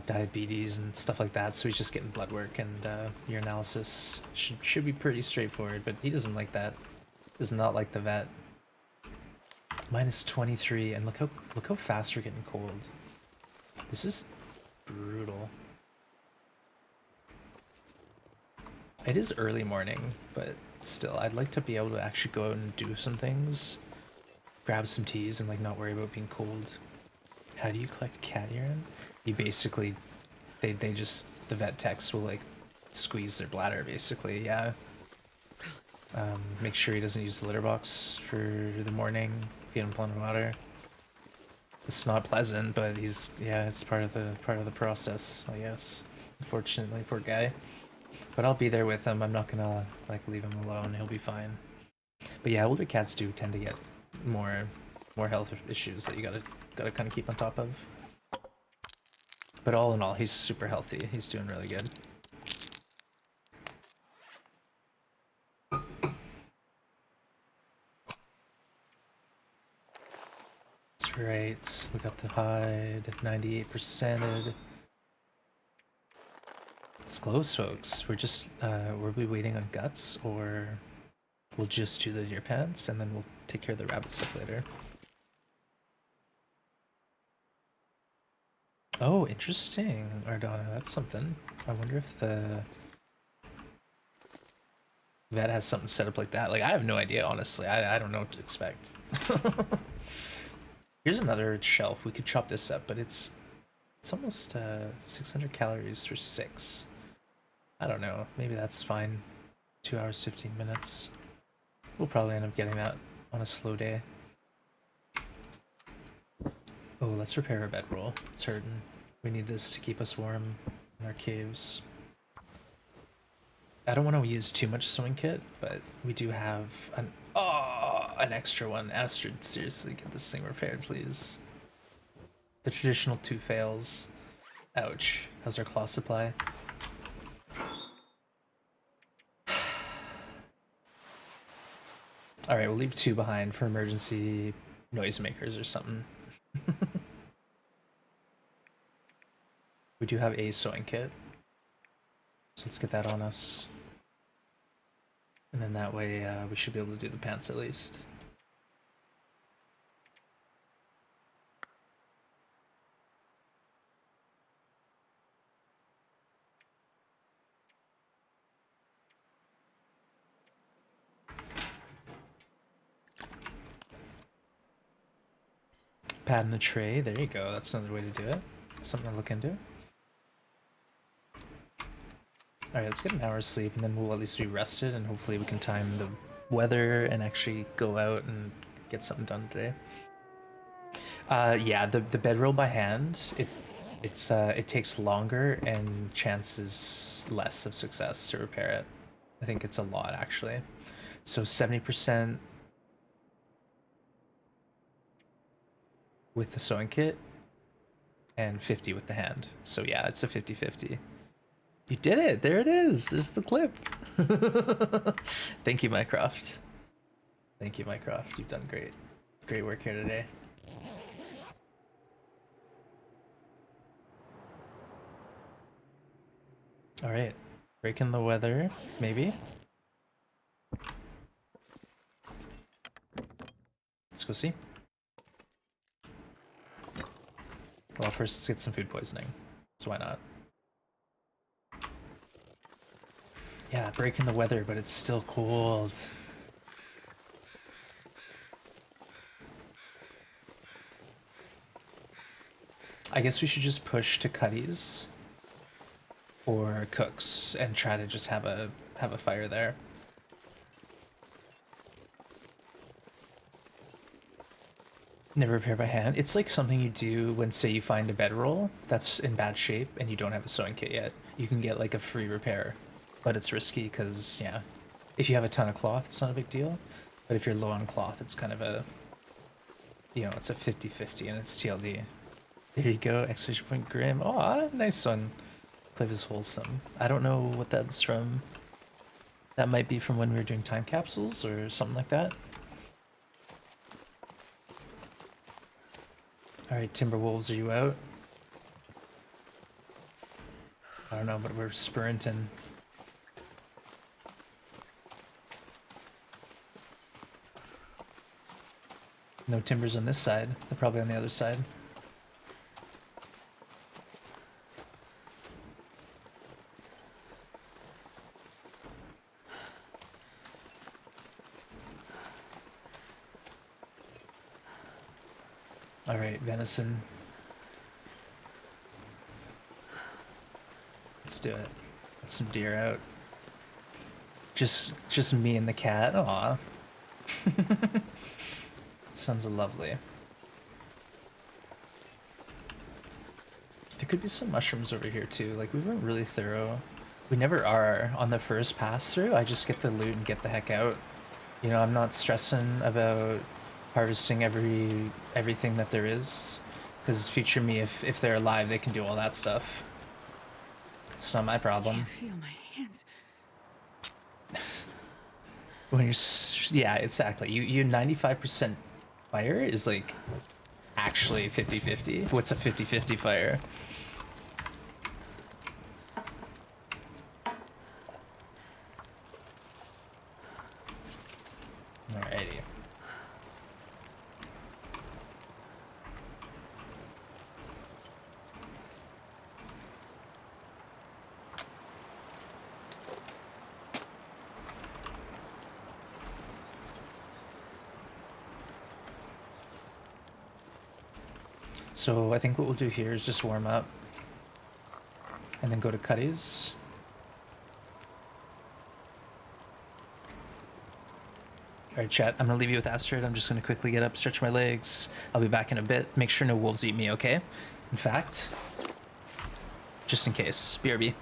diabetes and stuff like that, so he's just getting blood work, and urinalysis should be pretty straightforward, but he doesn't like that. Does not like the vet. Minus 23, and look how fast we're getting cold. This is brutal. It is early morning, but still, I'd like to be able to actually go out and do some things. Grab some teas and like not worry about being cold. How do you collect cat urine? You basically, the vet techs will like squeeze their bladder basically, yeah. Make sure he doesn't use the litter box for the morning, feed him plenty of water. It's not pleasant, but it's part of the process, I guess. Unfortunately, poor guy. But I'll be there with him. I'm not gonna like leave him alone. He'll be fine. But yeah, older cats do tend to get more health issues that you gotta kind of keep on top of. But all in all, he's super healthy. He's doing really good. That's right. We got the hide, 98%. It's close, folks. We'll be waiting on guts, or we'll just do the deer pants, and then we'll take care of the rabbit stuff later. Oh, interesting, Ardana. That's something. I wonder if the vet has something set up like that. Like, I have no idea, honestly. I don't know what to expect. Here's another shelf. We could chop this up, but it's almost 600 calories for 6. I don't know. Maybe that's fine. 2 hours, 15 minutes. We'll probably end up getting that on a slow day. Oh, let's repair our bedroll. It's hurting. We need this to keep us warm in our caves. I don't want to use too much sewing kit, but we do have an extra one. Astrid, seriously, get this thing repaired, please. The traditional 2 fails. Ouch. How's our cloth supply? Alright, we'll leave 2 behind for emergency noisemakers or something. We do have a sewing kit, so let's get that on us. And then that way we should be able to do the pants at least. Pad in a tray, there you go, that's another way to do it. Something to look into. Alright, let's get an hour's sleep and then we'll at least be rested, and hopefully we can time the weather and actually go out and get something done today. Yeah, the bedroll by hand, it takes longer and chances less of success to repair it. I think it's a lot actually. So 70% with the sewing kit and 50 with the hand. So yeah, it's a 50-50. You did it! There it is! There's the clip! Thank you, Mycroft. Thank you, Mycroft. You've done great. Great work here today. Alright. Breaking the weather, maybe? Let's go see. Well, first let's get some food poisoning. So why not? Yeah, breaking the weather, but it's still cold. I guess we should just push to Cuddy's or Cook's and try to just have a fire there. Never repair by hand. It's like something you do when, say, you find a bedroll that's in bad shape and you don't have a sewing kit yet. You can get like a free repair, but it's risky because, yeah, if you have a ton of cloth, it's not a big deal. But if you're low on cloth, it's kind of a, you know, it's a 50-50 and it's TLD. There you go, exclamation point Grim. Oh, nice one. Clip is wholesome. I don't know what that's from. That might be from when we were doing time capsules or something like that. Alright, Timberwolves, are you out? I don't know, but we're sprinting. No timbers on this side. They're probably on the other side. Alright, venison. Let's do it. Get some deer out. Just me and the cat. Aw. Sounds lovely. There could be some mushrooms over here too. Like, we weren't really thorough. We never are on the first pass through. I just get the loot and get the heck out. You know, I'm not stressing about harvesting everything that there is. Because future me, if they're alive, they can do all that stuff. It's not my I problem. can't feel my hands. When you're, yeah, exactly. You 95% fire is like actually 50-50. What's a 50-50 fire? Alrighty. So I think what we'll do here is just warm up and then go to Cuddy's. Alright, chat, I'm gonna leave you with Asteroid. I'm just gonna quickly get up, stretch my legs. I'll be back in a bit. Make sure no wolves eat me, okay? In fact, just in case. BRB.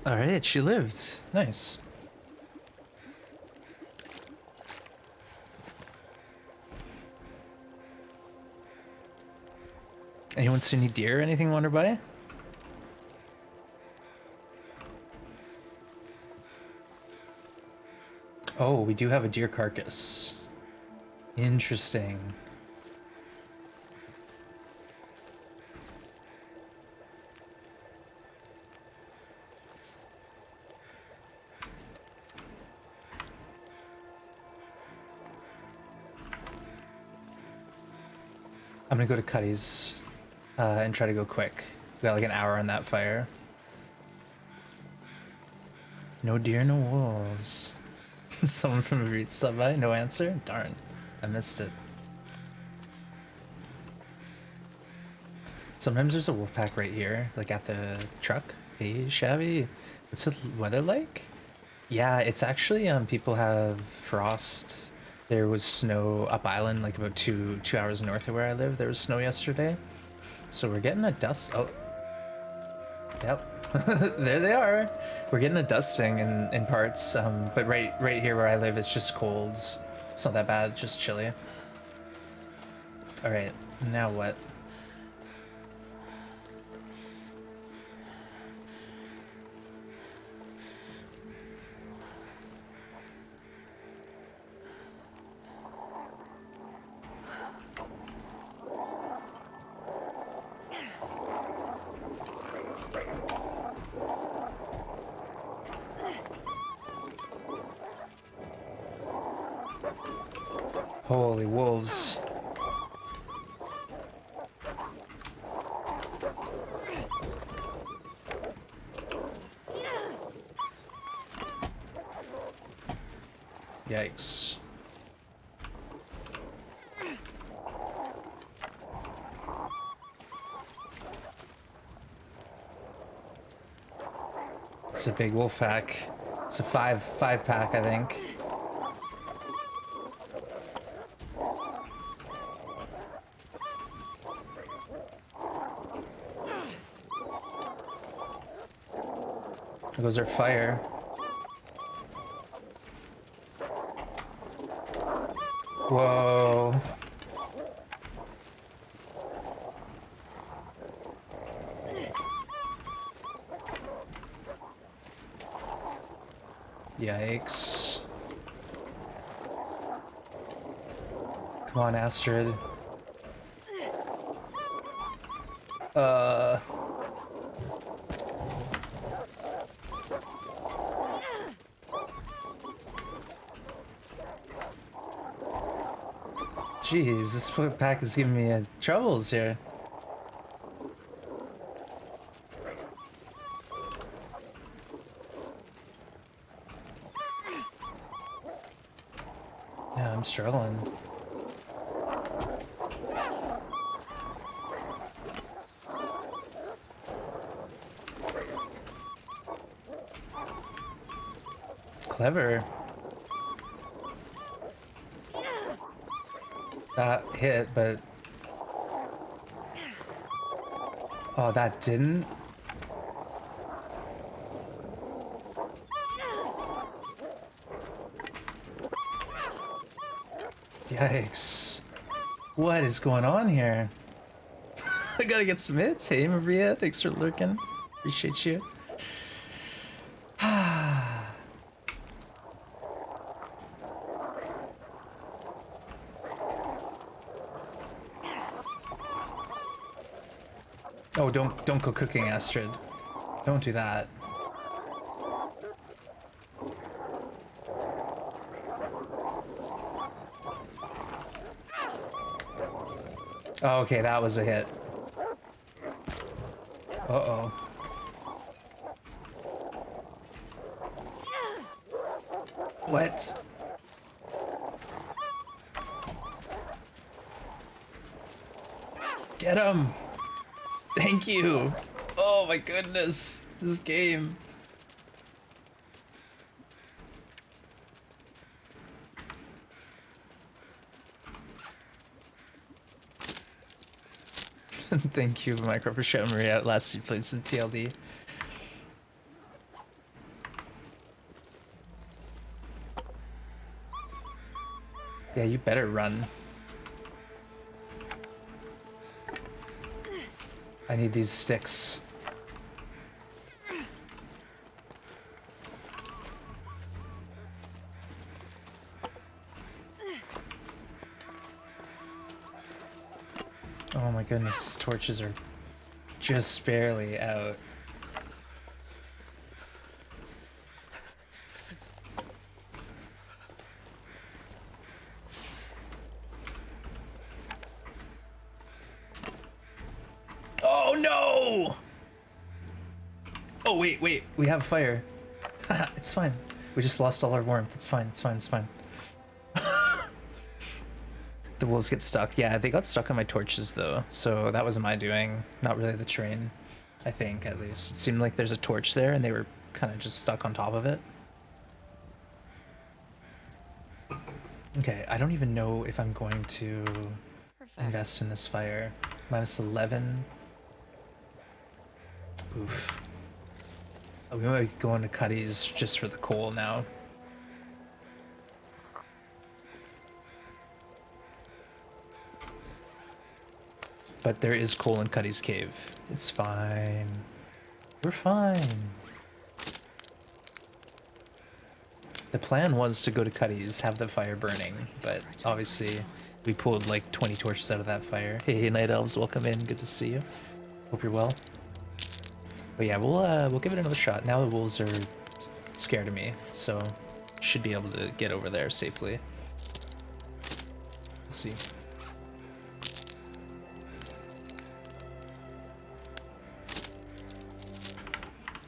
Alright, she lived. Nice. Anyone see any deer or anything wander by? Oh, we do have a deer carcass. Interesting. I'm gonna go to Cuddy's and try to go quick. We got like an hour on that fire. No deer, no wolves. Someone from the Reed stopped by, no answer? Darn, I missed it. Sometimes there's a wolf pack right here, like at the truck. Hey, Shabby, what's the weather like? Yeah, it's actually, people have frost. There was snow up island, like about two hours north of where I live. There was snow yesterday. So we're getting a dust. Oh, yep, there they are. We're getting a dusting in parts, but right here where I live, it's just cold. It's not that bad, just chilly. All right, now what? Holy wolves. Yikes. It's a big wolf pack. It's a five pack, I think. There goes our fire. Whoa. Yikes. Come on, Astrid. Jeez, this pack is giving me troubles here. Yeah, I'm struggling. Clever. That hit, but... Oh, that didn't? Yikes. What is going on here? I gotta get some hits. Hey, Maria, thanks for lurking. Appreciate you. Oh, don't go cooking, Astrid. Don't do that. Oh, okay, that was a hit. Uh-oh. What? Get him! Thank you! Oh my goodness! This game. Thank you, Micro, for showing me at last you played some TLD. Yeah, you better run. I need these sticks. Oh my goodness, these torches are just barely out. Oh no! Oh wait, we have fire. It's fine. We just lost all our warmth. It's fine, it's fine, it's fine. The wolves get stuck. Yeah, they got stuck on my torches though, so that was my doing, not really the terrain. I think, at least. It seemed like there's a torch there and they were kind of just stuck on top of it. Okay, I don't even know if I'm going to invest in this fire. Minus 11. Oof. Oh, we might be going to Cuddy's just for the coal now. But there is coal in Cuddy's cave. It's fine. We're fine. The plan was to go to Cuddy's, have the fire burning, but obviously we pulled like 20 torches out of that fire. Hey, Night Elves, welcome in. Good to see you. Hope you're well. But yeah, we'll give it another shot. Now the wolves are scared of me, so should be able to get over there safely. We'll see.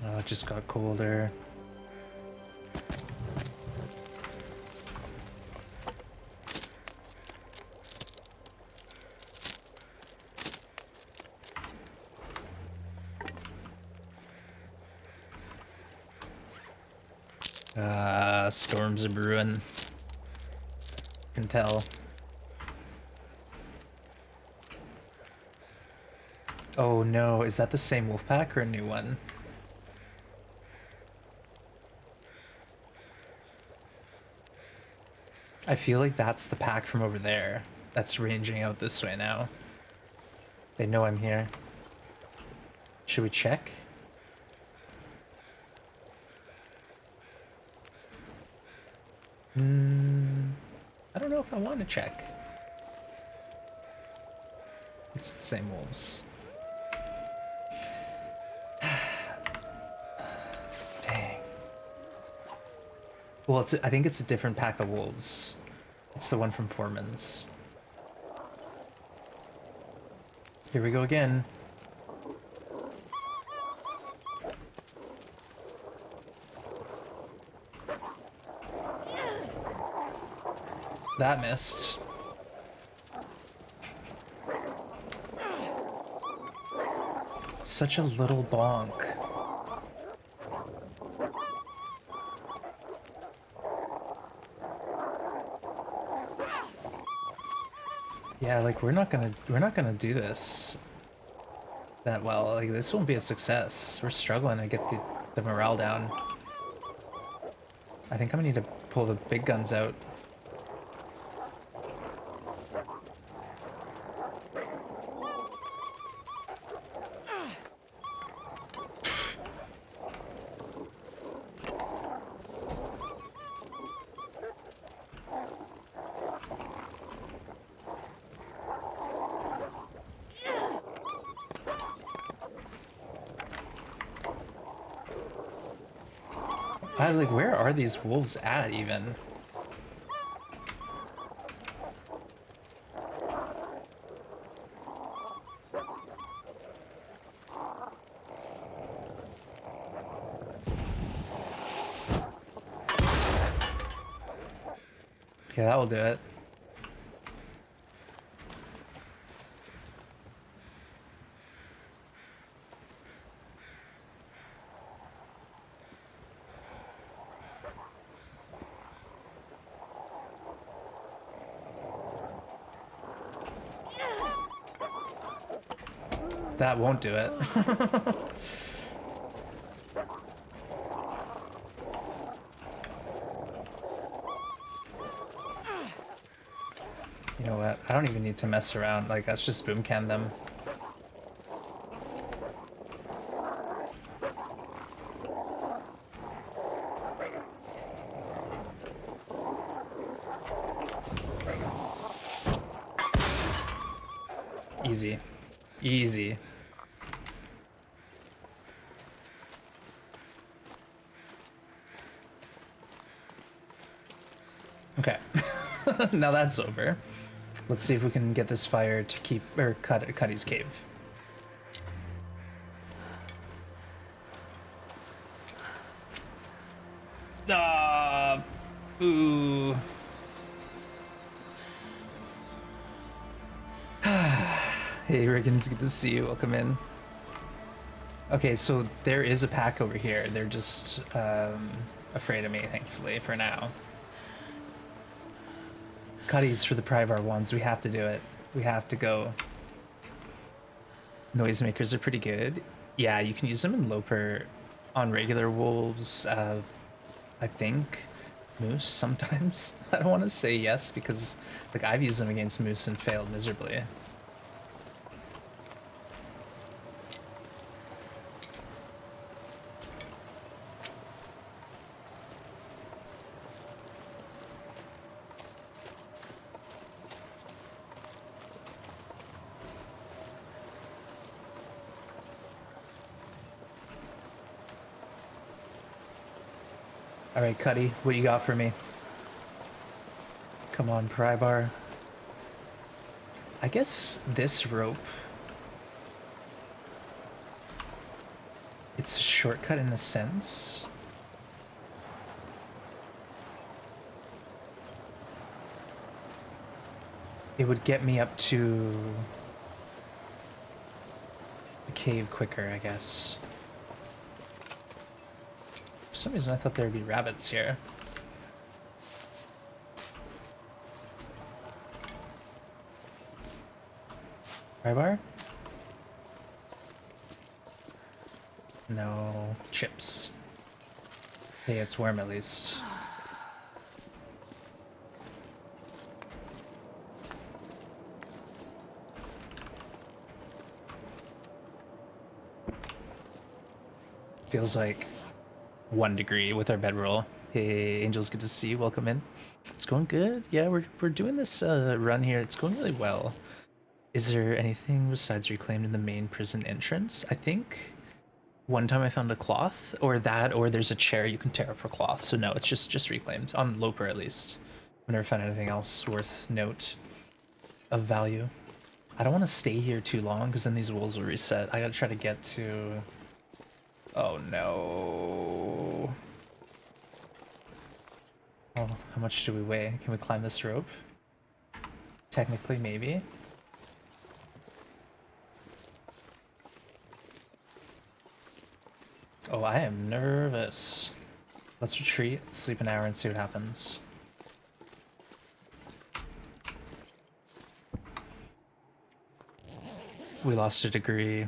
Oh, it just got colder. Storms are brewing. Can tell. Oh no, is that the same wolf pack or a new one? I feel like that's the pack from over there that's ranging out this way now. They know I'm here. Should we check? I don't know if I want to check. It's the same wolves. Dang. Well, I think it's a different pack of wolves. It's the one from Foreman's. Here we go again. That missed. Such a little bonk. Yeah, like we're not gonna do this that well. Like this won't be a success. We're struggling to get the morale down. I think I'm gonna need to pull the big guns out. Like, where are these wolves at, even? Okay, that will do it. That won't do it. You know what? I don't even need to mess around. Like, let's just boom can them. Easy. Easy. Okay. Now that's over. Let's see if we can get this fire to keep or cut Cuddy's cave. Ah, boo. Hey Riggins, good to see you. Welcome in. Okay, so there is a pack over here. They're just afraid of me, thankfully, for now. Cuddies for the Prybar ones. We have to do it. We have to go. Noisemakers are pretty good. Yeah, you can use them in Loper on regular wolves. I think moose sometimes. I don't want to say yes because like I've used them against moose and failed miserably. All right, Cuddy, what you got for me? Come on, Prybar. I guess this rope, it's a shortcut in a sense. It would get me up to the cave quicker, I guess. For some reason I thought there would be rabbits here. Prybar? No. Chips. Hey, it's warm at least. Feels like 1 degree with our bedroll. Hey, Angels, good to see you. Welcome in. It's going good. Yeah, we're doing this run here. It's going really well. Is there anything besides reclaimed in the main prison entrance? I think one time I found a cloth, or that, or there's a chair you can tear up for cloth. So no, it's just reclaimed on Loper at least. I've never found anything else worth note of value. I don't want to stay here too long because then these wolves will reset. I gotta try to get to. Oh no. Oh, how much do we weigh? Can we climb this rope? Technically, maybe. Oh, I am nervous. Let's retreat, sleep an hour, and see what happens. We lost a degree.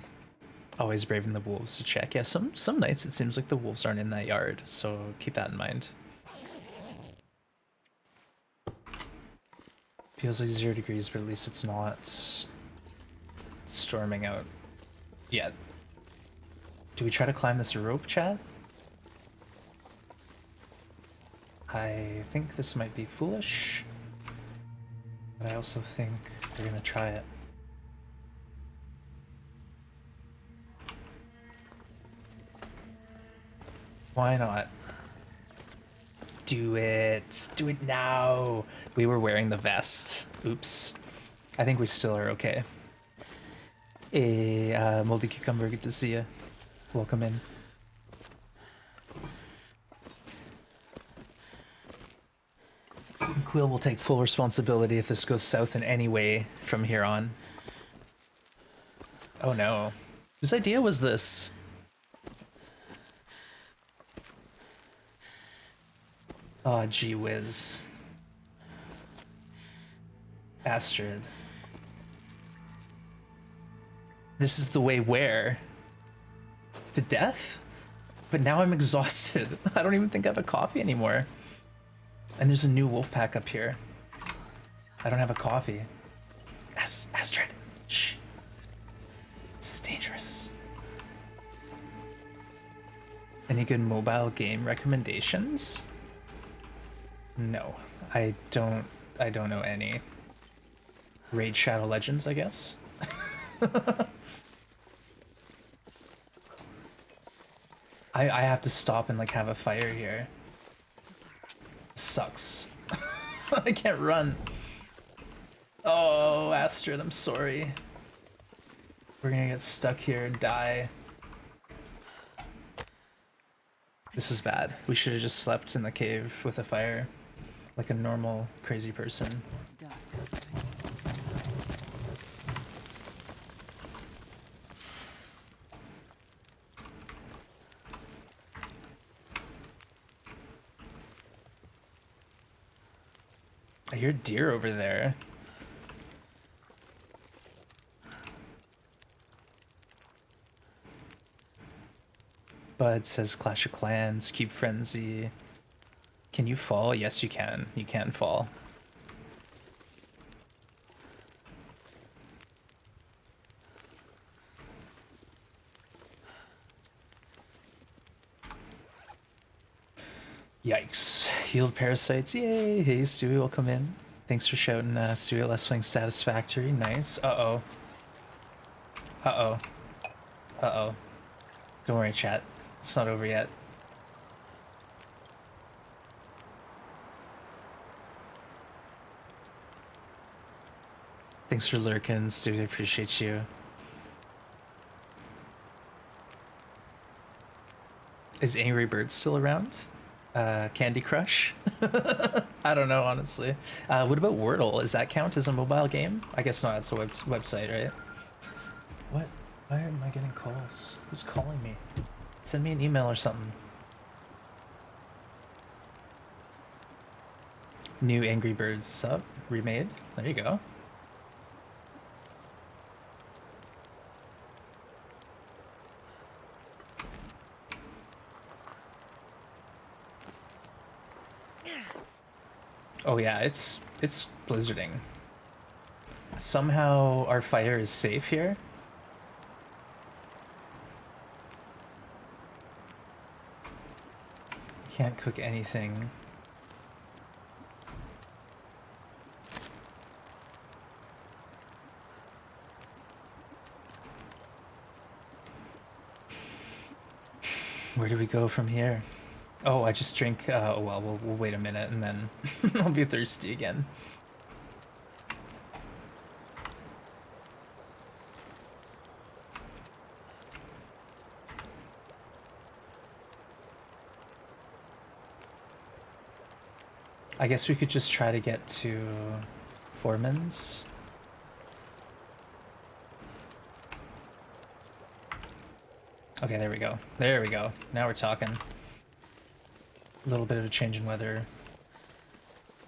Always braving the wolves to check. Yeah, some nights it seems like the wolves aren't in that yard, so keep that in mind. Feels like 0 degrees, but at least it's not storming out yet. Do we try to climb this rope, chat? I think this might be foolish, but I also think we're gonna try it. Why not? Do it! Do it now! We were wearing the vest. Oops. I think we still are okay. Hey, Moldy Cucumber, good to see you. Welcome in. Quill will take full responsibility if this goes south in any way from here on. Oh no. Whose idea was this? Oh, gee whiz. Astrid. This is the way where? To death? But now I'm exhausted. I don't even think I have a coffee anymore. And there's a new wolf pack up here. I don't have a coffee. Astrid, shh. This is dangerous. Any good mobile game recommendations? No, I don't know any. Raid Shadow Legends, I guess. I have to stop and like have a fire here. Sucks. I can't run. Oh, Astrid, I'm sorry. We're gonna get stuck here and die. This is bad. We should have just slept in the cave with a fire. Like a normal, crazy person. It's dusk. I hear deer over there. Bud says Clash of Clans, Cube Frenzy. Can you fall? Yes, you can. You can fall. Yikes. Healed parasites. Yay. Hey, Stewie, welcome in. Thanks for shouting, Stewie. Let's Playing Satisfactory. Nice. Uh-oh. Uh-oh. Uh-oh. Don't worry, chat. It's not over yet. Thanks for lurking, Stewie. I appreciate you. Is Angry Bird still around? Candy Crush? I don't know, honestly. What about Wordle? Does that count as a mobile game? I guess not, it's a website, right? What? Why am I getting calls? Who's calling me? Send me an email or something. New Angry Birds sub, remade. There you go. Oh yeah, it's blizzarding. Somehow our fire is safe here. Can't cook anything. Where do we go from here? Oh, I just drink, oh well, we'll wait a minute and then I'll be thirsty again. I guess we could just try to get to Foreman's. Okay, there we go. There we go. Now we're talking. A little bit of a change in weather.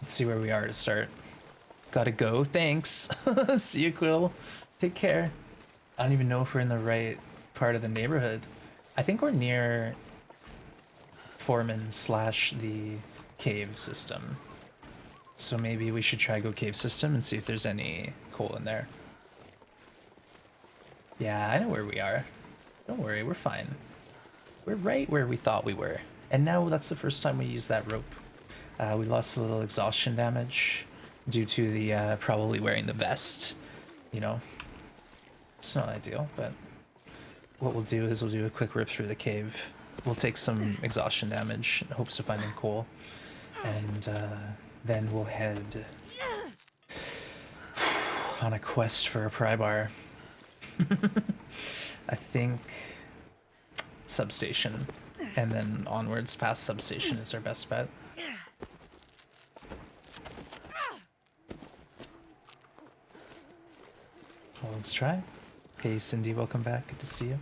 Let's see where we are to start. Gotta go. Thanks. See you, Quill. Take care. I don't even know if we're in the right part of the neighborhood. I think we're near Foreman / the cave system. So maybe we should try go cave system and see if there's any coal in there. Yeah, I know where we are. Don't worry, we're fine. We're right where we thought we were. And now that's the first time we use that rope. We lost a little exhaustion damage due to the probably wearing the vest. You know, it's not ideal, but what we'll do is we'll do a quick rip through the cave. We'll take some exhaustion damage in hopes of finding coal. And then we'll head on a quest for a Prybar. I think substation, and then onwards past substation is our best bet. Well, let's try. Hey Cindy, welcome back. Good to see you.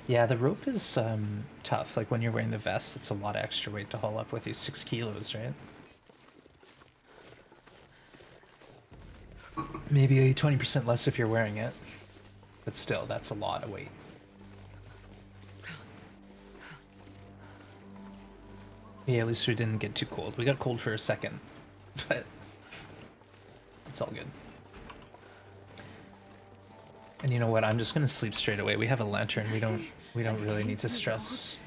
Yeah, the rope is tough. Like when you're wearing the vest, it's a lot of extra weight to haul up with you. 6 kilos, right? Maybe 20% less if you're wearing it. But still, that's a lot of weight. Yeah, at least we didn't get too cold. We got cold for a second. But It's all good. And you know what? I'm just gonna sleep straight away. We have a lantern. We don't really need to stress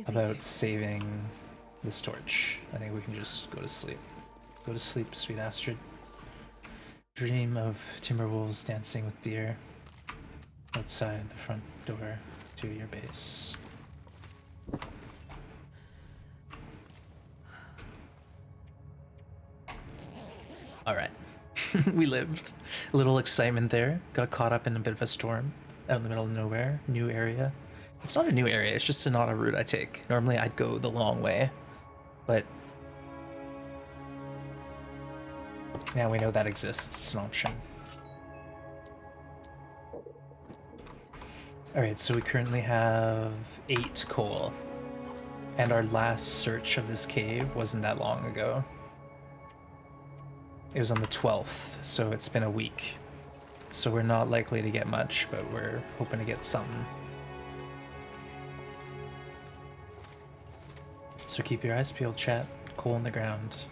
about saving this torch. I think we can just go to sleep. Go to sleep, sweet Astrid. Dream of timberwolves dancing with deer outside the front door to your base. Alright. We lived. A little excitement there. Got caught up in a bit of a storm out in the middle of nowhere. New area. It's not a new area, it's just not a route I take. Normally I'd go the long way, but now we know that exists. It's an option. Alright, so we currently have 8 coal. And our last search of this cave wasn't that long ago. It was on the 12th, so it's been a week. So we're not likely to get much, but we're hoping to get something. So keep your eyes peeled, chat. Coal in the ground.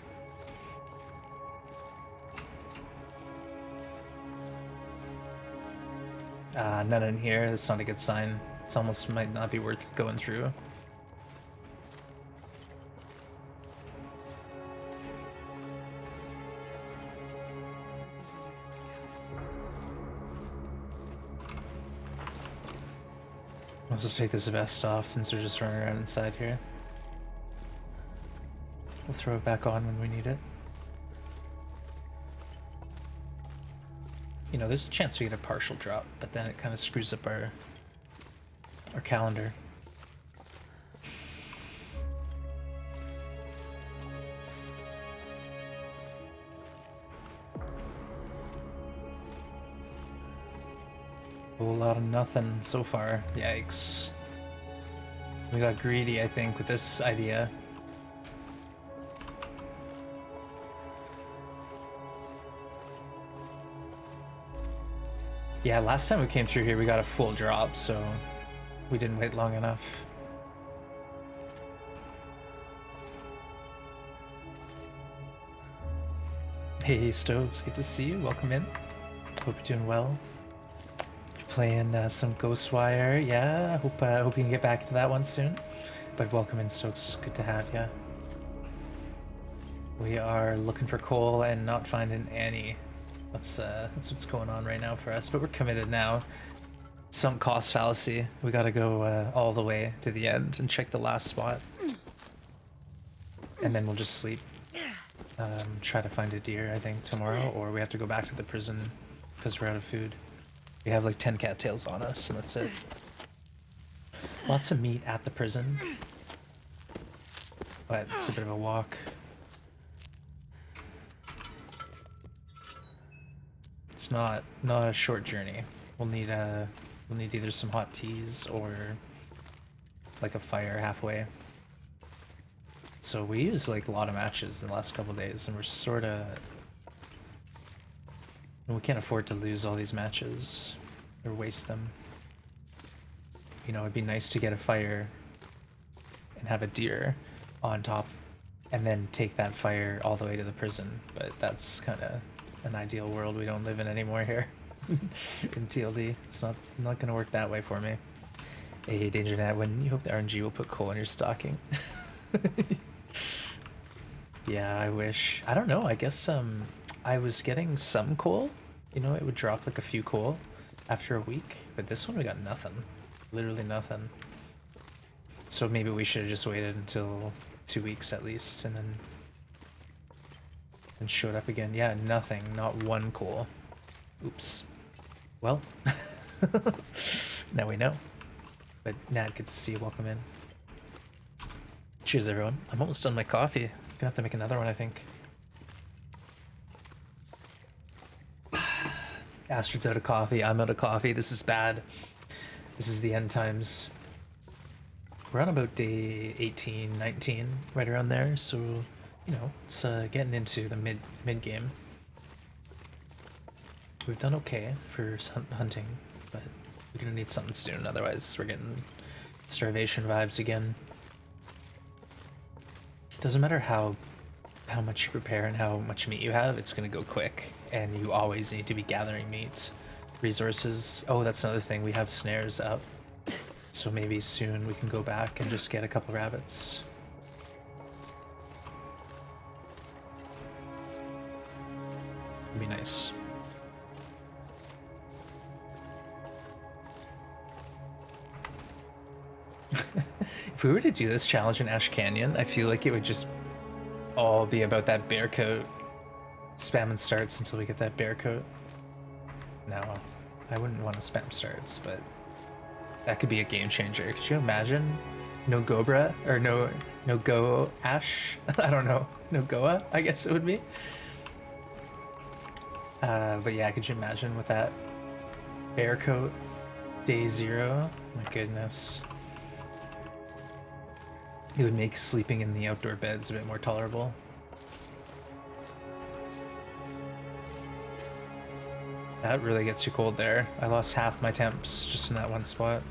None in here. That's not a good sign. It's almost might not be worth going through. I'll also take this vest off since we're just running around inside here. We'll throw it back on when we need it. You know, there's a chance we get a partial drop, but then it kind of screws up our calendar. A whole lot of nothing so far. Yikes. We got greedy, I think, with this idea. Yeah, last time we came through here we got a full drop, so we didn't wait long enough. Hey Stokes, good to see you. Welcome in. Hope you're doing well. You're playing some Ghostwire. Yeah, hope you can get back to that one soon. But welcome in, Stokes. Good to have you. We are looking for coal and not finding any. That's what's going on right now for us, but we're committed now. Some cost fallacy. We gotta go all the way to the end and check the last spot. And then we'll just sleep. Try to find a deer, I think, tomorrow, or we have to go back to the prison because we're out of food. We have like 10 cattails on us, and that's it. Lots of meat at the prison, but it's a bit of a walk. It's not a short journey. We'll need either some hot teas or like a fire halfway. So we used like a lot of matches in the last couple days, and we're sort of, we can't afford to lose all these matches or waste them. You know, it'd be nice to get a fire and have a deer on top and then take that fire all the way to the prison, but that's kind of an ideal world we don't live in anymore here in TLD. It's not gonna work that way for me. Hey DangerNet, when you hope the RNG will put coal in your stocking. Yeah, I wish. I don't know, I guess I was getting some coal. You know, it would drop like a few coal after a week, but this one we got nothing. Literally nothing. So maybe we should have just waited until 2 weeks at least and then showed up again. Yeah, nothing. Not one coal. Oops. Well, now we know. But Nat, good to see you. Welcome in. Cheers, everyone. I'm almost done my coffee. Gonna have to make another one, I think. Astrid's out of coffee. I'm out of coffee. This is bad. This is the end times. We're on about day 18, 19, right around there. So, you know, it's getting into the mid game. We've done okay for hunting, but we're gonna need something soon. Otherwise, we're getting starvation vibes again. Doesn't matter how how much you prepare and how much meat you have, it's gonna go quick, and you always need to be gathering meat. Resources. Oh, that's another thing. We have snares up, so maybe soon we can go back and just get a couple rabbits. It'd be nice. If we were to do this challenge in Ash Canyon, I feel like it would just all be about that bear coat. Spam and starts until we get that bear coat. No, I wouldn't want to spam starts, but that could be a game changer. Could you imagine? NoGoBra or no go Ash? I don't know. NoGoa, I guess it would be. But yeah, could you imagine with that bear coat day 0? My goodness. It would make sleeping in the outdoor beds a bit more tolerable. That really gets you cold there. I lost half my temps just in that one spot.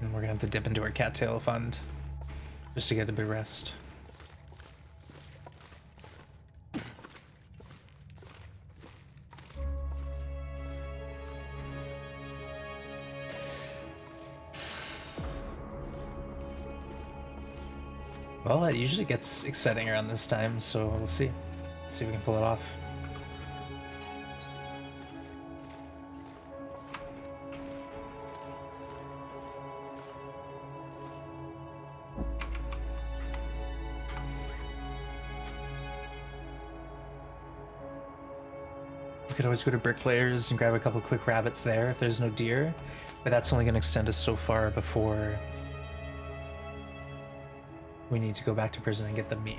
And we're gonna have to dip into our cattail fund just to get a bit of rest. Well, it usually gets exciting around this time, so we'll see. See if we can pull it off. We could always go to Bricklayers and grab a couple quick rabbits there if there's no deer, but that's only going to extend us so far before we need to go back to prison and get the meat.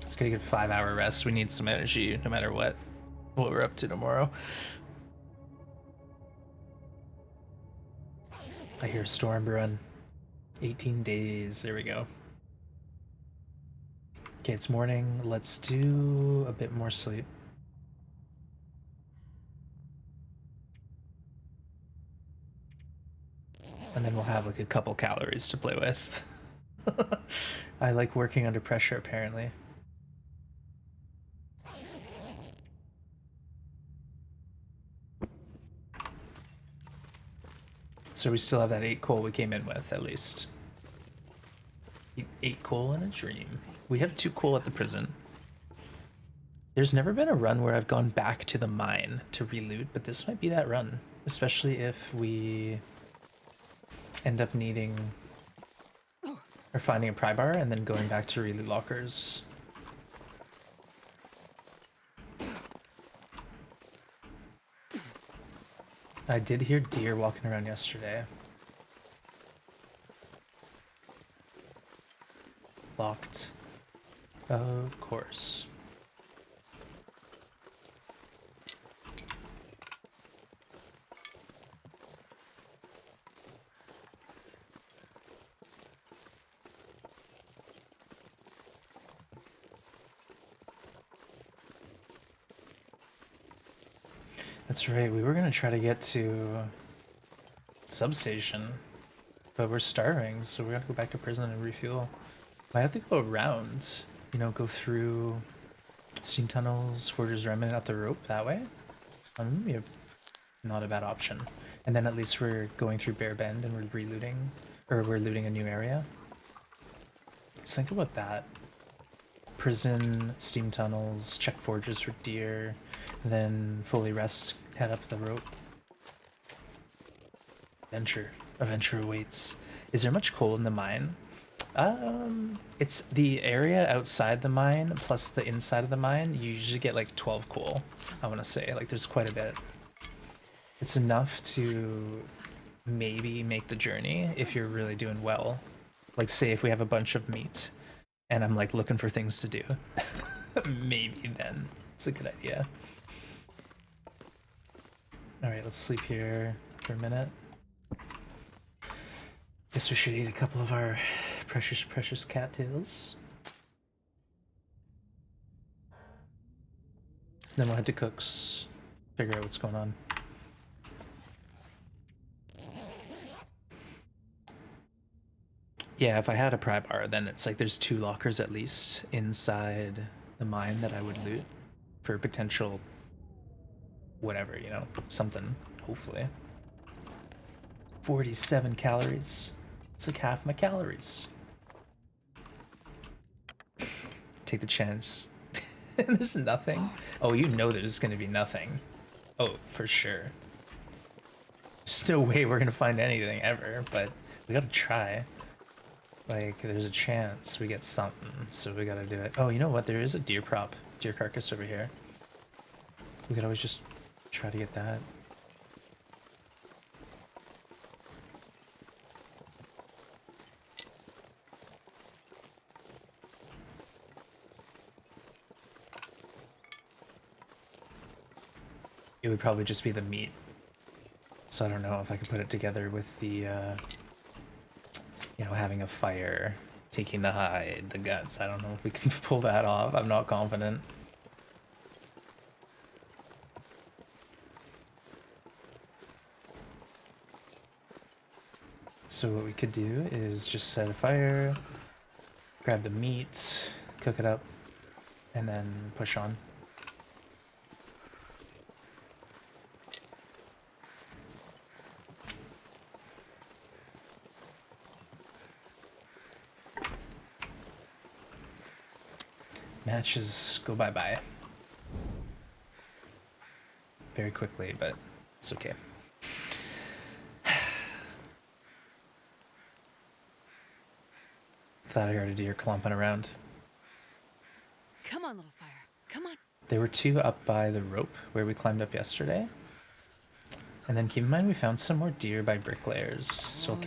Let's get a good 5-hour rest. We need some energy no matter what we're up to tomorrow. I hear storm brewing. 18 days. There we go. Okay, it's morning. Let's do a bit more sleep. And then we'll have like a couple calories to play with. I like working under pressure, apparently. So we still have that 8 coal we came in with, at least. 8 coal in a dream. We have 2 coal at the prison. There's never been a run where I've gone back to the mine to reloot, but this might be that run. Especially if we end up needing or finding a Prybar and then going back to reloot lockers. I did hear deer walking around yesterday. Locked. Of course. That's right, we were gonna try to get to substation, but we're starving, so we're gonna go back to prison and refuel. Might have to go around, you know, go through steam tunnels, Forger's Remnant up the rope that way. Maybe not a bad option. And then at least we're going through Bear Bend and we're relooting, or we're looting a new area. Let's think about that. Prison, steam tunnels, check forges for deer, then fully rest, head up the rope. Adventure awaits. Is there much coal in the mine? It's the area outside the mine plus the inside of the mine. You usually get like 12 coal, I want to say. Like there's quite a bit. It's enough to maybe make the journey if you're really doing well. Like say if we have a bunch of meat and I'm like looking for things to do. Maybe then it's a good idea. Alright, let's sleep here for a minute. Guess we should eat a couple of our precious, precious cattails. Then we'll head to Cook's, figure out what's going on. Yeah, if I had a Prybar, then it's like there's 2 lockers at least inside the mine that I would loot for potential whatever, you know, something, hopefully. 47 calories. It's like half my calories. Take the chance. There's nothing. Oh, you know there's gonna be nothing. Oh, for sure. There's no way we're gonna find anything ever, but we gotta try. Like, there's a chance we get something, so we gotta do it. Oh, you know what? There is a deer carcass over here. We could always just try to get that. It would probably just be the meat. So I don't know if I could put it together with the, you know, having a fire, taking the hide, the guts. I don't know if we can pull that off. I'm not confident. So what we could do is just set a fire, grab the meat, cook it up, and then push on. Matches go bye-bye. Very quickly, but it's okay. Thought I heard a deer clomping around. Come on, little fire. Come on. There were 2 up by the rope where we climbed up yesterday. And then keep in mind we found some more deer by bricklayers, so I'll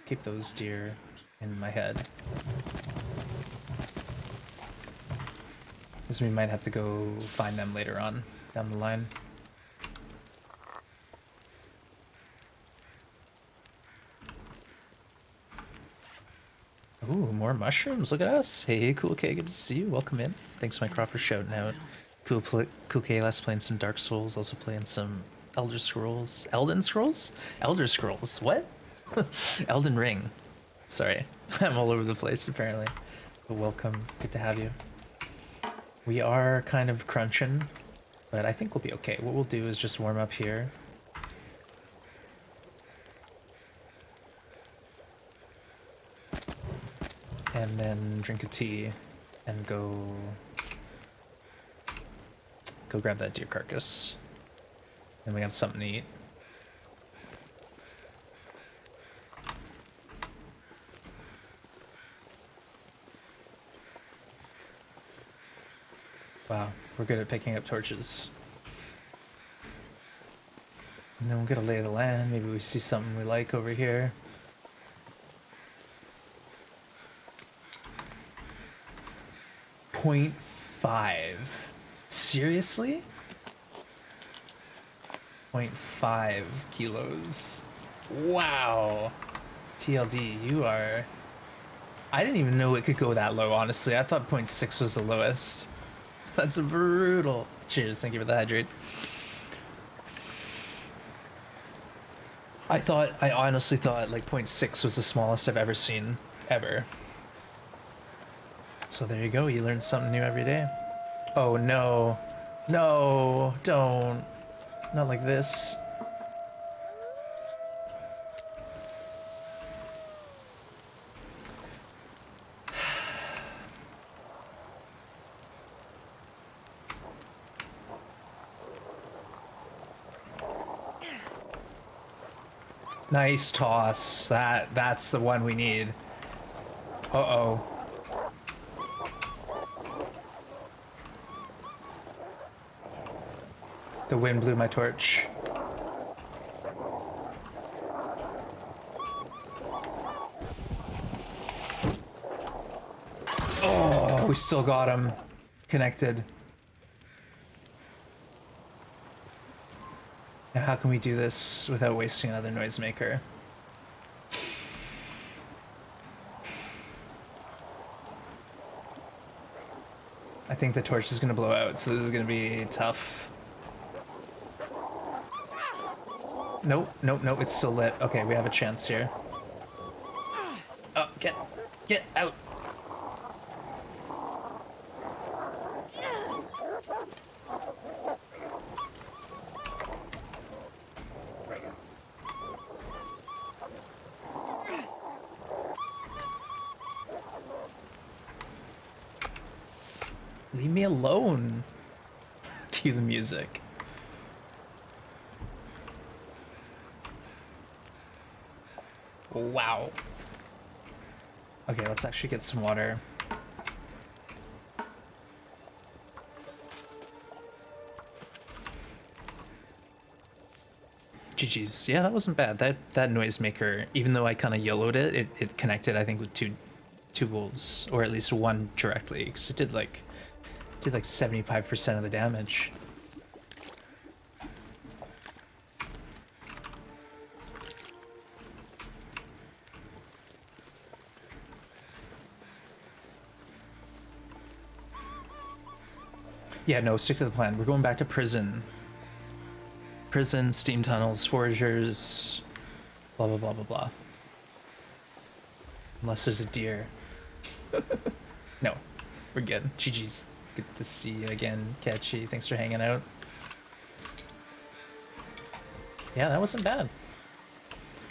keep those deer in my head. Because we might have to go find them later on down the line. Ooh, more mushrooms. Look at us. Hey, Cool K, good to see you. Welcome in. Thanks, Mycroft, for shouting out. Cool K, last playing some Dark Souls, also playing some Elder Scrolls. Elden Scrolls? Elder Scrolls. What? Elden Ring. Sorry. I'm all over the place, apparently. But welcome. Good to have you. We are kind of crunching, but I think we'll be okay. What we'll do is just warm up here. And then drink a tea and go grab that deer carcass. Then we have something to eat. Wow, we're good at picking up torches. And then we'll get a lay of the land. Maybe we see something we like over here. .5. Seriously? 0.5 kilos. Wow. TLD, you are... I didn't even know it could go that low, honestly. I thought 0.6 was the lowest. That's brutal. Cheers, thank you for the hydrate. I honestly thought like 0.6 was the smallest I've ever seen, ever. So there you go, you learn something new every day. Oh no. No, don't. Not like this. Nice toss. That's the one we need. Uh-oh. The wind blew my torch. Oh, we still got him connected. Now how can we do this without wasting another noisemaker? think the torch is gonna blow out, so this is gonna be tough. Nope, nope, nope, it's still lit. Okay, we have a chance here. Oh, get out! Leave me alone. Cue the music. Wow. Okay, let's actually get some water. GG's. Yeah, that wasn't bad. That noisemaker, even though I kind of YOLO'd it, it connected, I think, with two wolves, or at least one directly, because it did like 75% of the damage. Yeah, no, stick to the plan. We're going back to prison. Prison, steam tunnels, foragers, blah, blah, blah, blah, blah. Unless there's a deer. No, we're good. GG's. Good to see you again, Catchy. Thanks for hanging out. Yeah, that wasn't bad.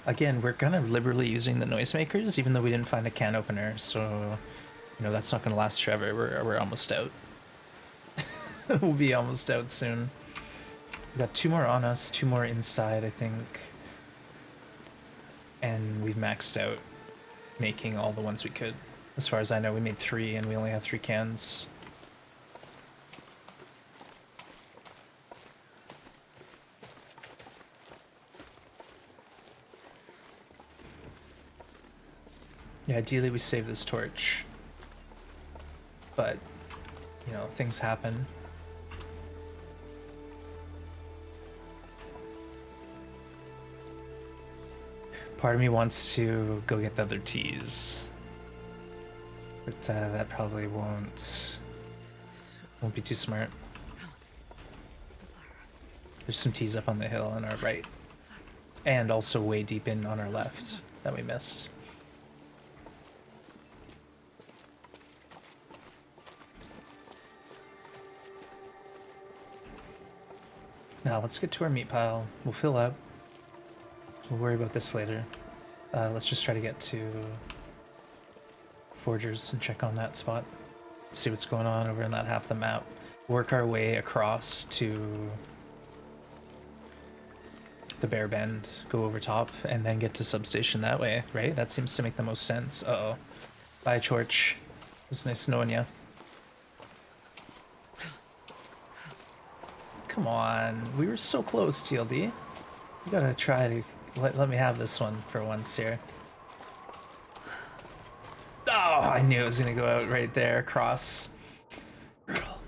Again, we're kind of liberally using the noisemakers, even though we didn't find a can opener, so, you know, that's not going to last forever. We're almost out. We'll be almost out soon. We got 2 more on us, 2 more inside, I think. And we've maxed out making all the ones we could. As far as I know, we made 3 and we only have 3 cans. Yeah, ideally we save this torch. But, you know, things happen. Part of me wants to go get the other teas. But that probably won't be too smart. There's some teas up on the hill on our right. And also way deep in on our left that we missed. Now let's get to our meat pile. We'll fill up. We'll worry about this later. Let's just try to get to Forgers and check on that spot. See what's going on over in that half the map. Work our way across to the Bear Bend, go over top, and then get to substation that way, right? That seems to make the most sense. Uh-oh. Bye, Chorch. It was nice knowing ya. Come on. We were so close, TLD. You gotta try to let me have this one for once here. Oh, I knew it was gonna go out right there, across. Brutal.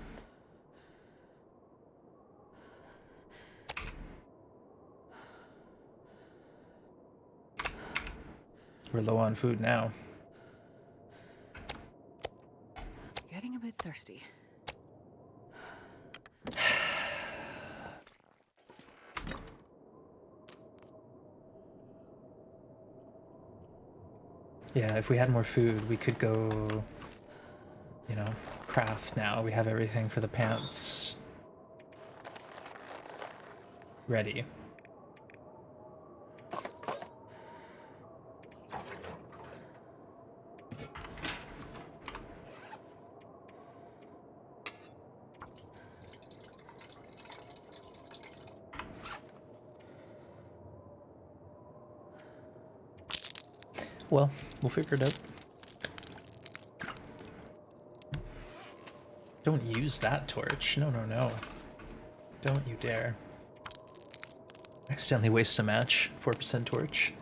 We're low on food now. Getting a bit thirsty. Yeah, if we had more food, we could go, you know, craft now. We have everything for the pants ready. Well, we'll figure it out. Don't use that torch. No, no, no. Don't you dare. Accidentally waste a match. 4% torch.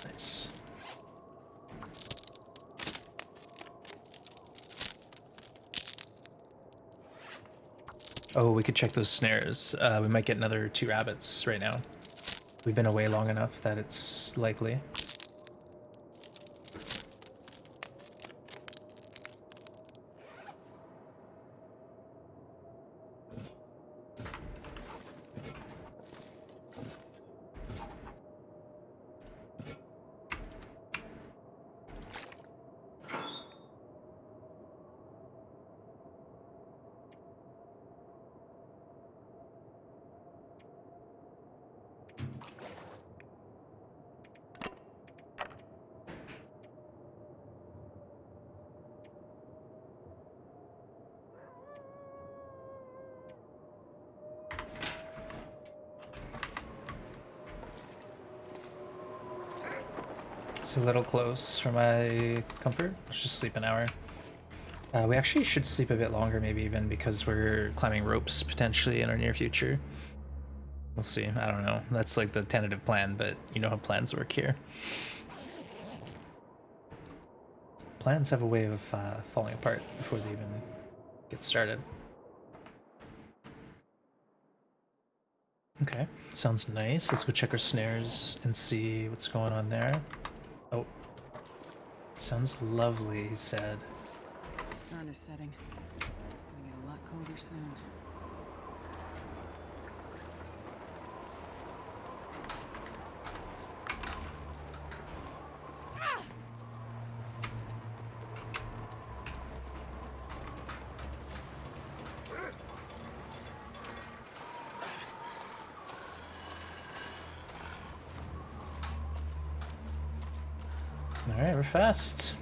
Nice. Oh, we could check those snares. We might get another 2 rabbits right now. We've been away long enough that it's likely. It's a little close for my comfort. Let's just sleep an hour. We actually should sleep a bit longer, maybe even because we're climbing ropes potentially in our near future. We'll see. I don't know. That's like the tentative plan, but you know how plans work here. Plans have a way of falling apart before they even get started. Okay, sounds nice. Let's go check our snares and see what's going on there. Oh, sounds lovely, he said. The sun is setting. It's gonna get a lot colder soon. Alright, we're fast.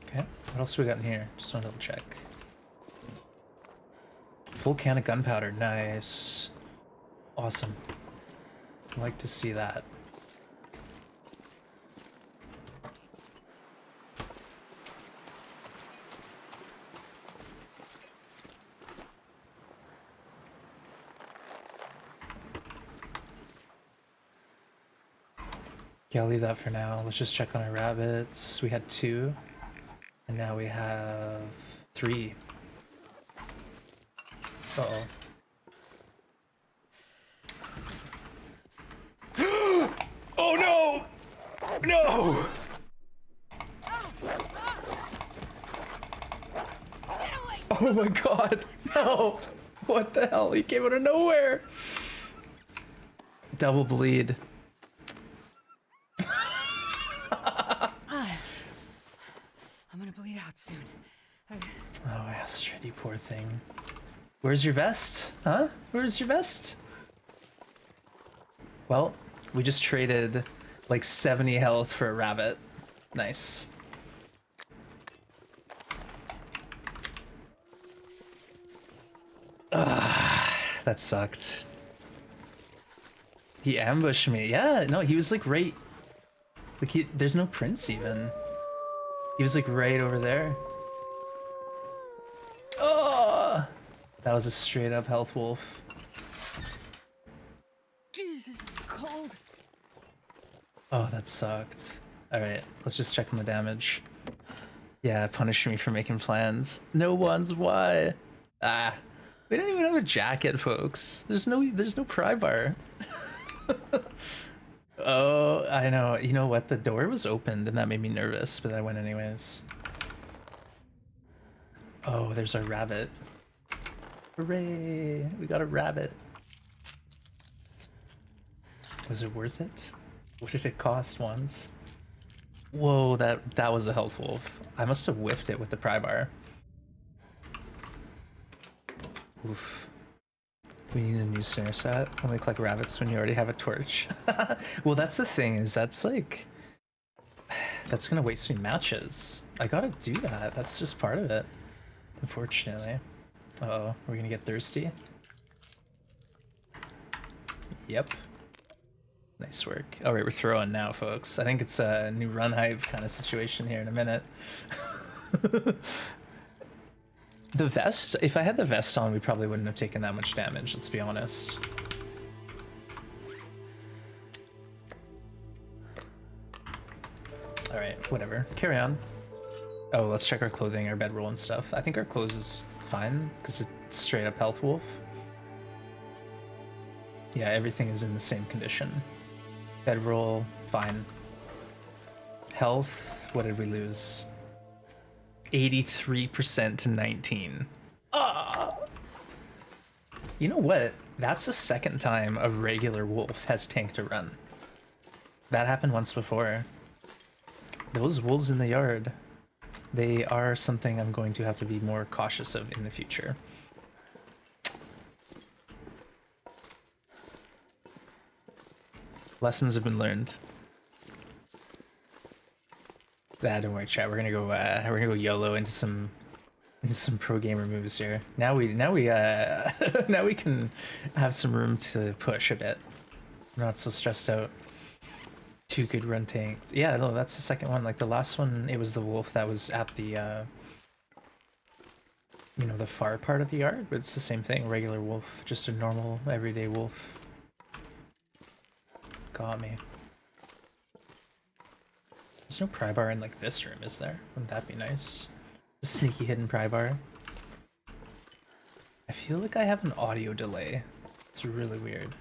Okay, what else do we got in here? Just want to double check. Full can of gunpowder, nice. Awesome. I like to see that. Yeah, I'll leave that for now. Let's just check on our rabbits. We had 2, and now we have 3. Uh-oh. Oh no! No! Oh my god, no! What the hell? He came out of nowhere! Double bleed. I'm gonna bleed out soon. Oh, Astrid, you poor thing. Where's your vest? Huh? Where's your vest? Well, we just traded like 70 health for a rabbit. Nice. That sucked. He ambushed me. Yeah, no, he was like right. Like there's no prints even. He was like right over there. Oh, that was a straight up health wolf. Jesus, it's cold. Oh, that sucked. All right, let's just check on the damage. Yeah, punish me for making plans. No one's why. Ah, we don't even have a jacket, folks. There's no Prybar. Oh, I know. You know what? The door was opened and that made me nervous, but I went anyways. Oh, there's our rabbit. Hooray! We got a rabbit. Was it worth it? What did it cost once? Whoa, that was a health wolf. I must have whiffed it with the prybar. Oof. We need a new snare set. Only collect rabbits when you already have a torch. Well, that's the thing, is that's gonna waste me matches. I gotta do that. That's just part of it. Unfortunately. Uh-oh, we're gonna get thirsty. Yep. Nice work. All right, we're throwing now, folks. I think it's a new run hype kind of situation here in a minute. The vest, if I had the vest on, we probably wouldn't have taken that much damage, let's be honest. All right, whatever. Carry on. Oh, let's check our clothing, our bedroll and stuff. I think our clothes is fine, because it's straight up health wolf. Yeah, everything is in the same condition. Bedroll, fine. Health, what did we lose? 83% to 19. You know what? That's the second time a regular wolf has tanked a run. That happened once before. Those wolves in the yard, they are something I'm going to have to be more cautious of in the future. Lessons have been learned. Don't worry, chat. We're gonna go YOLO into some Some pro gamer moves here. Now we now we can have some room to push a bit. Not so stressed out. Two good run tanks. Yeah, no, that's the second one. Like the last one, it was the wolf that was at the you know, the far part of the yard, but it's the same thing. Regular wolf, just a normal everyday wolf. Got me. There's no Prybar in like this room, is there? Wouldn't that be nice? A sneaky hidden Prybar. I feel like I have an audio delay. It's really weird.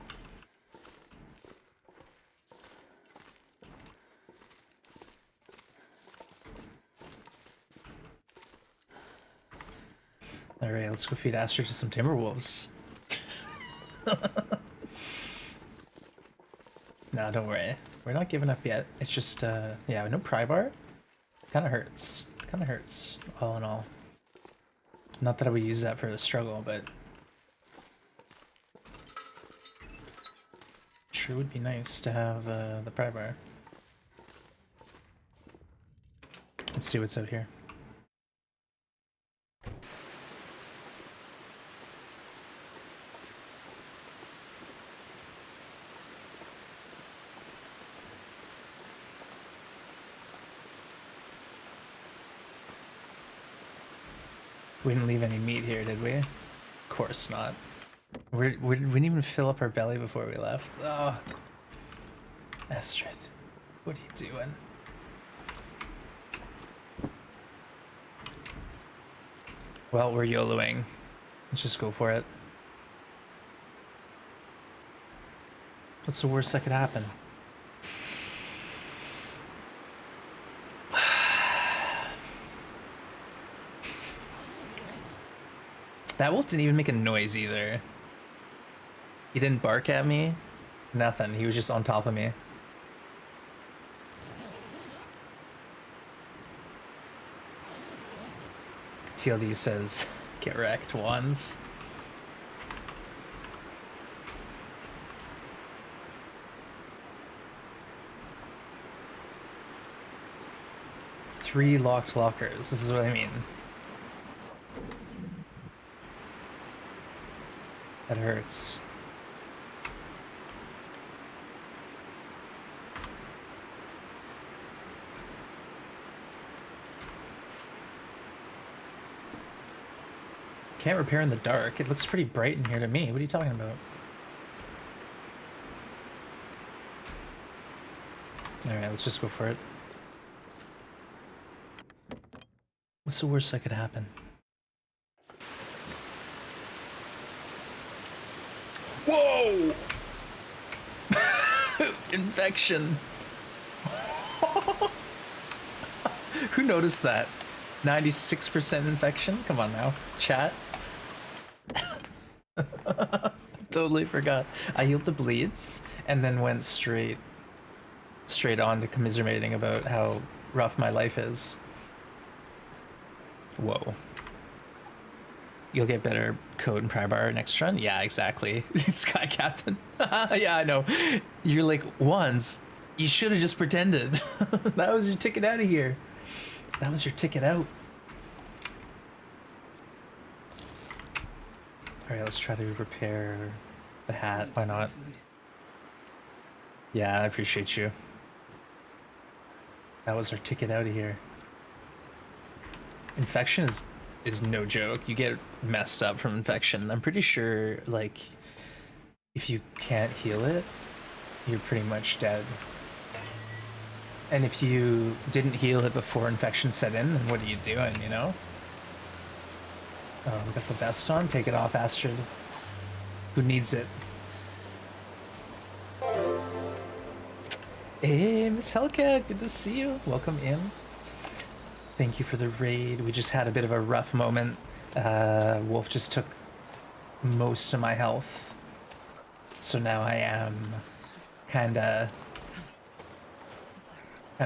Alright, let's go feed Aster to some Timberwolves. Nah, don't worry. We're not giving up yet. It's just, yeah, no Prybar. Kinda hurts. Kinda hurts, all in all. Not that I would use that for the struggle, but... sure would be nice to have, the Prybar. Let's see what's out here. We didn't leave any meat here, did we? Of course not. We didn't even fill up our belly before we left. Oh, Astrid, what are you doing? Well, we're YOLOing. Let's just go for it. What's the worst that could happen? That wolf didn't even make a noise either. He didn't bark at me. Nothing. He was just on top of me. TLD says, get wrecked, ones. Three locked lockers. This is what I mean. That hurts. Can't repair in the dark. It looks pretty bright in here to me. What are you talking about? Alright, let's just go for it. What's the worst that could happen? Whoa! Infection. Who noticed that? 96% infection? Come on now, chat. Totally forgot. I healed the bleeds and then went straight on to commiserating about how rough my life is. Whoa. You'll get better code and Prybar next run? Yeah, exactly. Sky Captain. Yeah, I know. You're like, ones, you should have just pretended. That was your ticket out of here. That was your ticket out. Alright, let's try to repair the hat. Why not? Yeah, I appreciate you. That was our ticket out of here. Infection is no joke. You get messed up from infection. I'm pretty sure, like, if you can't heal it, you're pretty much dead. And if you didn't heal it before infection set in, then what are you doing, you know? We got the vest on. Take it off, Astrid. Who needs it? Hey, Miss Hellcat, good to see you. Welcome in. Thank you for the raid. We just had a bit of a rough moment. Wolf just took most of my health. So now I am kinda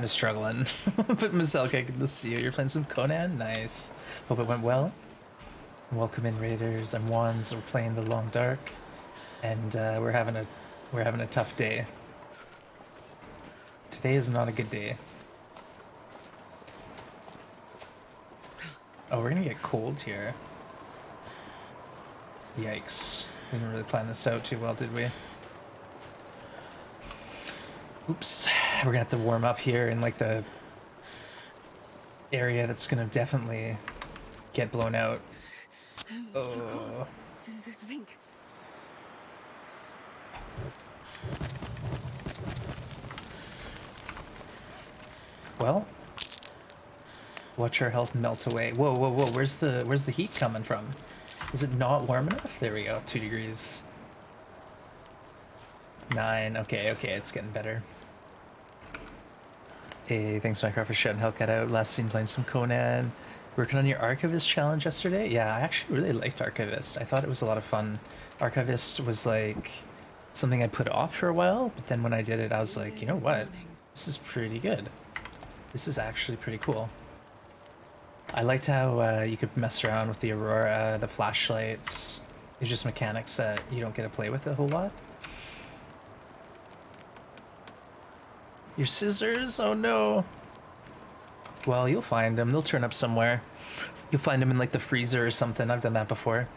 struggling. But Miss Hellcat, good to see you. You're playing some Conan? Nice. Hope it went well. Welcome in, Raiders. I'm Wands. We're playing the Long Dark, and we're having a tough day. Today is not a good day. Oh, we're gonna get cold here. Yikes. We didn't really plan this out too well, did we? Oops. We're gonna have to warm up here in like the area that's gonna definitely get blown out. Oh. Think. Well, watch our health melt away. Whoa, whoa, whoa! Where's the heat coming from? Is it not warm enough? There we go. 2 degrees. 9. Okay, okay, it's getting better. Hey, thanks Minecraft for shouting Hellcat out. Last seen playing some Conan. Working on your Archivist challenge yesterday? Yeah, I actually really liked Archivist. I thought it was a lot of fun. Archivist was like something I put off for a while, but then when I did it, I was like, you know what? This is pretty good. This is actually pretty cool. I liked how you could mess around with the Aurora, the flashlights. It's just mechanics that you don't get to play with a whole lot. Your scissors? Oh no. Well, you'll find them. They'll turn up somewhere. You'll find them in like the freezer or something. I've done that before.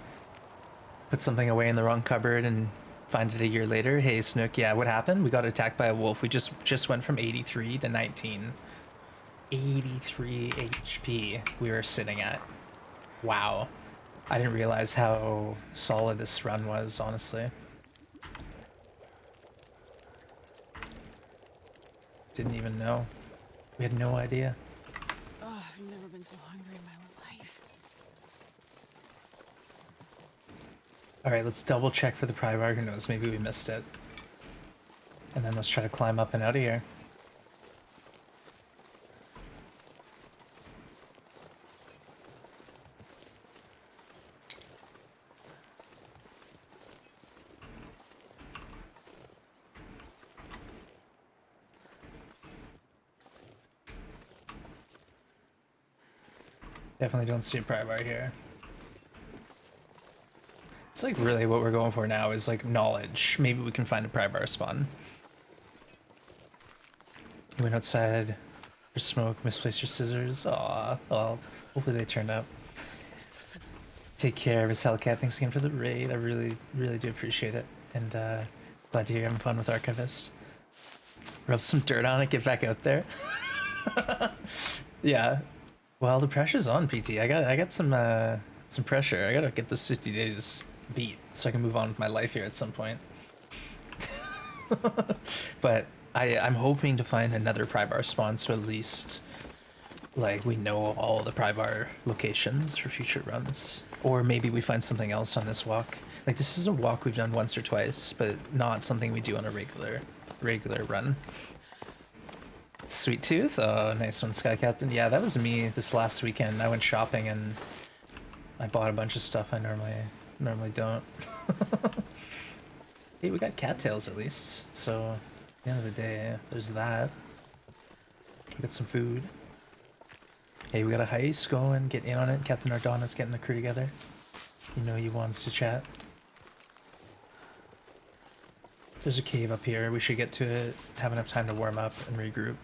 Put something away in the wrong cupboard and find it a year later. Hey, Snook. Yeah, what happened? We got attacked by a wolf. We just went from 83 to 19. 83 HP we were sitting at. Wow. I didn't realize how solid this run was, honestly. Didn't even know. We had no idea. Oh, I've never been so hungry in my life. Alright, let's double check for the Prybar. Who knows, maybe we missed it. And then let's try to climb up and out of here. Definitely don't see a Prybar here. It's like really what we're going for now is like knowledge. Maybe we can find a Prybar spawn. You went outside for smoke, misplaced your scissors. Aw, well, hopefully they turned up. Take care, Miss Hellcat. Thanks again for the raid. I really, really do appreciate it. And glad to hear you're having fun with Archivist. Rub some dirt on it, get back out there. Yeah. Well, the pressure's on, PT. I got some pressure. I gotta get this 50 days beat so I can move on with my life here at some point. But I'm hoping to find another Prybar spawn, so at least like we know all the Prybar locations for future runs. Or maybe we find something else on this walk. Like this is a walk we've done once or twice, but not something we do on a regular run. Sweet Tooth? Oh, nice one, Sky Captain. Yeah, that was me this last weekend. I went shopping and I bought a bunch of stuff I normally don't. Hey, we got cattails at least. So, at the end of the day, there's that. We got some food. Hey, we got a heist going. Get in on it. Captain Ardonna's getting the crew together. You know he wants to chat. There's a cave up here. We should get to it. Have enough time to warm up and regroup.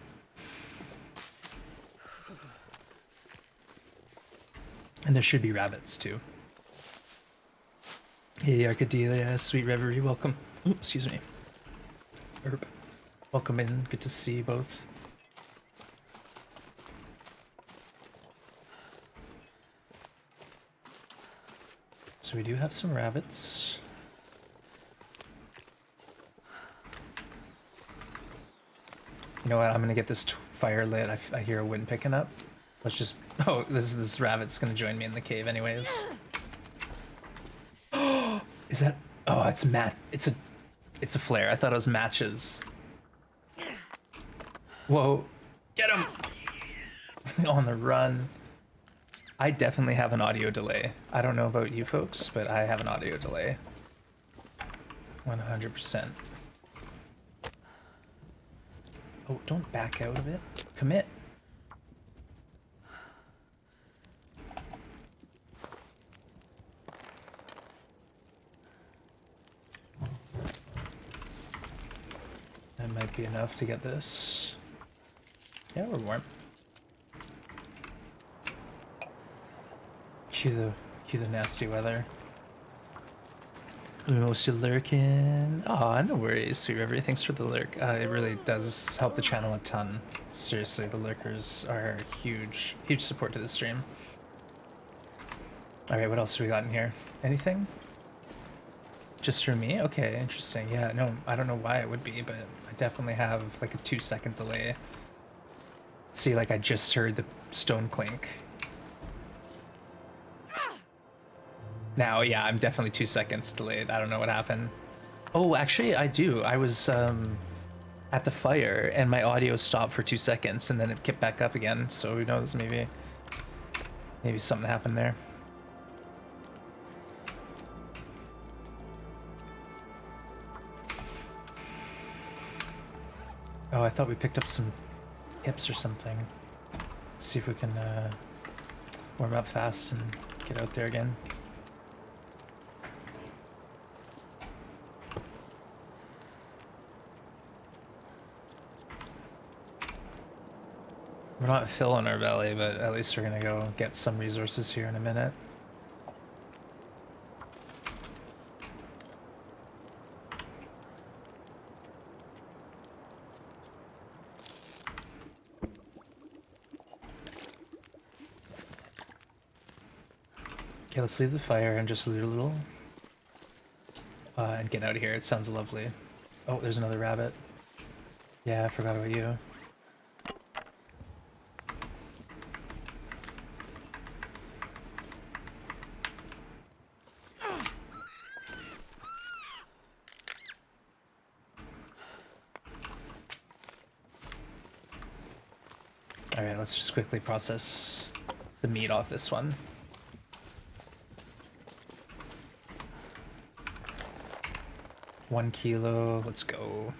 And there should be rabbits too. Hey, Arcadelia, Sweet Reverie, welcome. Ooh, excuse me. Herb. Welcome in. Good to see you both. So we do have some rabbits. You know what? I'm gonna get this fire lit. I hear a wind picking up. Let's just. Oh, this rabbit's gonna join me in the cave, anyways. Oh, is that? Oh, it's It's a flare. I thought it was matches. Whoa! Get him! On the run. I definitely have an audio delay. I don't know about you folks, but I have an audio delay. 100%. Oh, don't back out of it. Commit. That might be enough to get this. Yeah, we're warm. cue the nasty weather. We mostly lurking. Aw, no worries, Sweet River. Thanks for the lurk. It really does help the channel a ton. Seriously, the lurkers are huge support to the stream. Alright, what else do we got in here? Anything? Just for me? Okay, interesting. Yeah, no, I don't know why it would be, but I definitely have like a 2-second delay. See, like I just heard the stone clink. Now, yeah, I'm definitely 2 seconds delayed. I don't know what happened. Oh, actually, I do. I was at the fire and my audio stopped for 2 seconds and then it kicked back up again. So who knows? Maybe something happened there. Oh, I thought we picked up some hips or something. Let's see if we can warm up fast and get out there again. We're not filling our belly, but at least we're gonna go get some resources here in a minute. Okay, let's leave the fire and just loot a little. And get out of here. It sounds lovely. Oh, there's another rabbit. Yeah, I forgot about you. Alright, let's just quickly process the meat off this one. One kilo, let's go.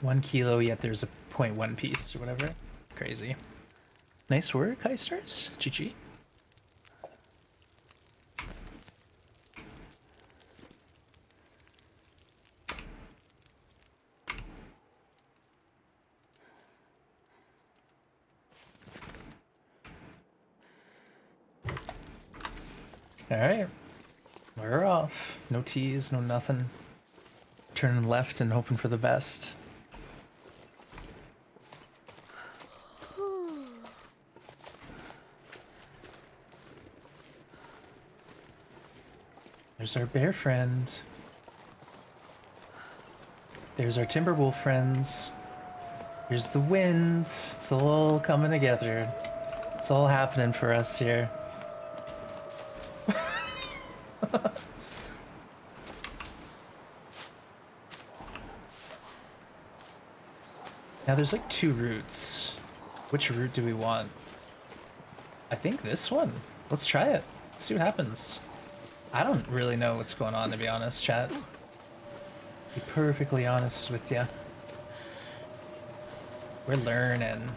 One kilo, yet there's a 0.1 piece or whatever. Crazy. Nice work, Heisters. GG. Alright. We're off. No teas, no nothing. Turning left and hoping for the best. There's our bear friend. There's our timber wolf friends. Here's the winds. It's all coming together. It's all happening for us here. Now there's like 2 routes. Which route do we want? I think this one. Let's try it. Let's see what happens. I don't really know what's going on, to be honest, chat. Be perfectly honest with ya. We're learning.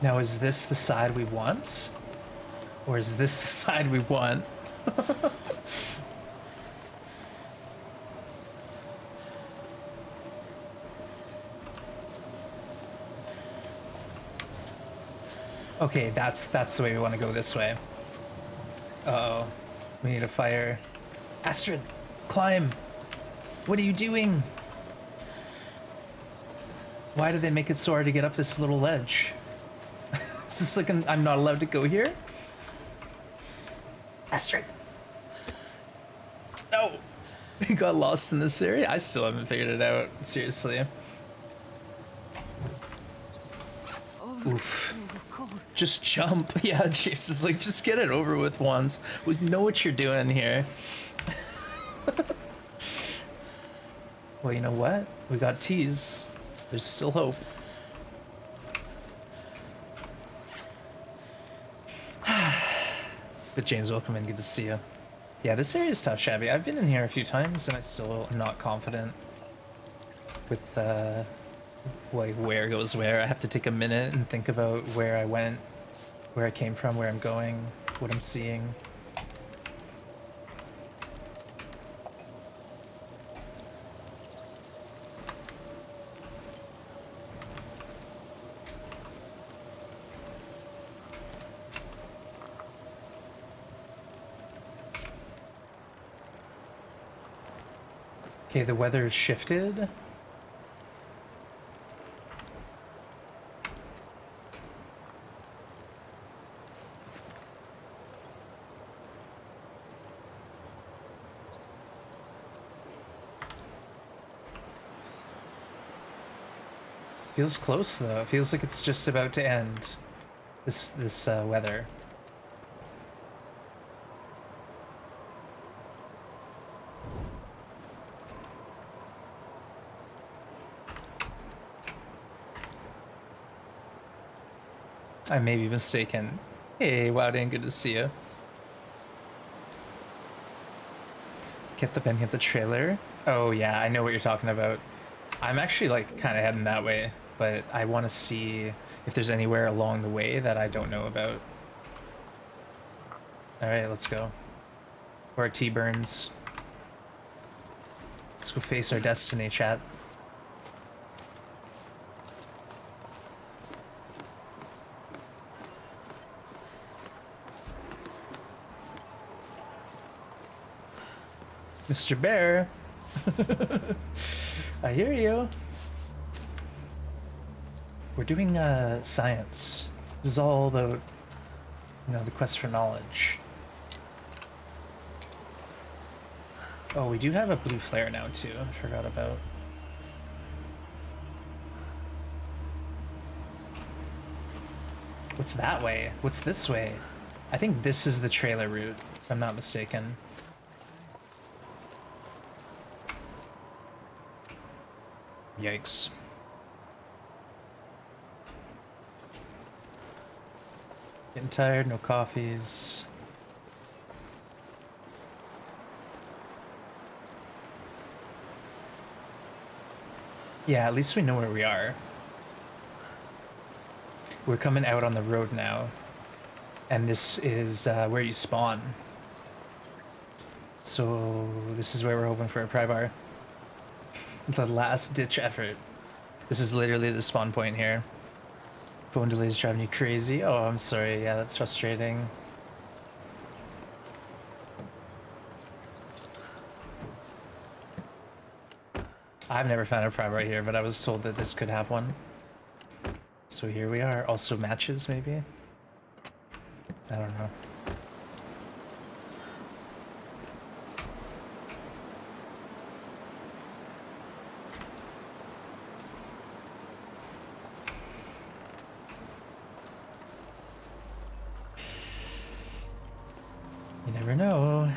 Now, is this the side we want? Or is this the side we want? Okay, that's the way we want to go, this way. Uh-oh. We need a fire. Astrid, climb! What are you doing? Why did they make it so hard to get up this little ledge? Is this like I'm not allowed to go here? Astrid! No! We got lost in this area? I still haven't figured it out, seriously. Oof. Just jump. Yeah, James is like, just get it over with once. We know what you're doing here. Well, you know what? We got teas. There's still hope. But James, welcome in. Good to see you. Yeah, this area is tough, Shabby. I've been in here a few times, and I still am not confident with like where goes where. I have to take a minute and think about where I went where I came from, where I'm going, what I'm seeing. Okay, the weather shifted. Feels close though. It feels like it's just about to end. This weather. I may be mistaken. Hey, Wowding, good to see you. Get the pen, get the trailer. Oh yeah, I know what you're talking about. I'm actually like kind of heading that way, but I want to see if there's anywhere along the way that I don't know about. All right, let's go. Where our tea burns. Let's go face our destiny, chat. Mr. Bear. I hear you. We're doing science. This is all about, you know, the quest for knowledge. Oh, we do have a blue flare now too. I forgot about. What's that way? What's this way? I think this is the trailer route, if I'm not mistaken. Yikes. Getting tired, no coffees. Yeah, at least we know where we are. We're coming out on the road now. And this is where you spawn. So this is where we're hoping for a Prybar. The last ditch effort. This is literally the spawn point here. Phone delays driving you crazy. Oh, I'm sorry. Yeah, that's frustrating. I've never found a Prybar here, but I was told that this could have one. So here we are. Also matches, maybe? I don't know. You never know.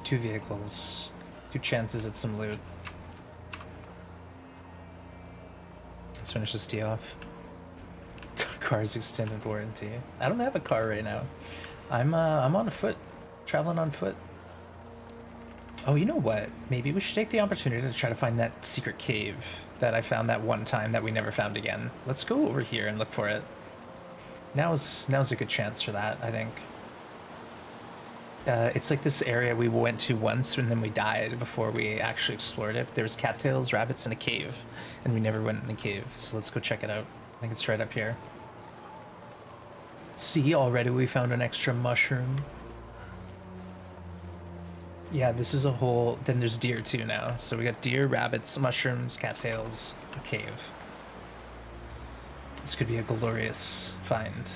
2 vehicles. 2 chances at some loot. Let's finish this tea off. Car's extended warranty. I don't have a car right now. I'm on foot. Traveling on foot. Oh, you know what? Maybe we should take the opportunity to try to find that secret cave that I found that one time that we never found again. Let's go over here and look for it. Now's a good chance for that, I think. It's like this area we went to once and then we died before we actually explored it. There was cattails, rabbits, and a cave, and we never went in the cave. So let's go check it out. I think it's right up here. See, already we found an extra mushroom. Yeah, this is a whole... Then there's deer too now. So we got deer, rabbits, mushrooms, cattails, a cave. This could be a glorious find.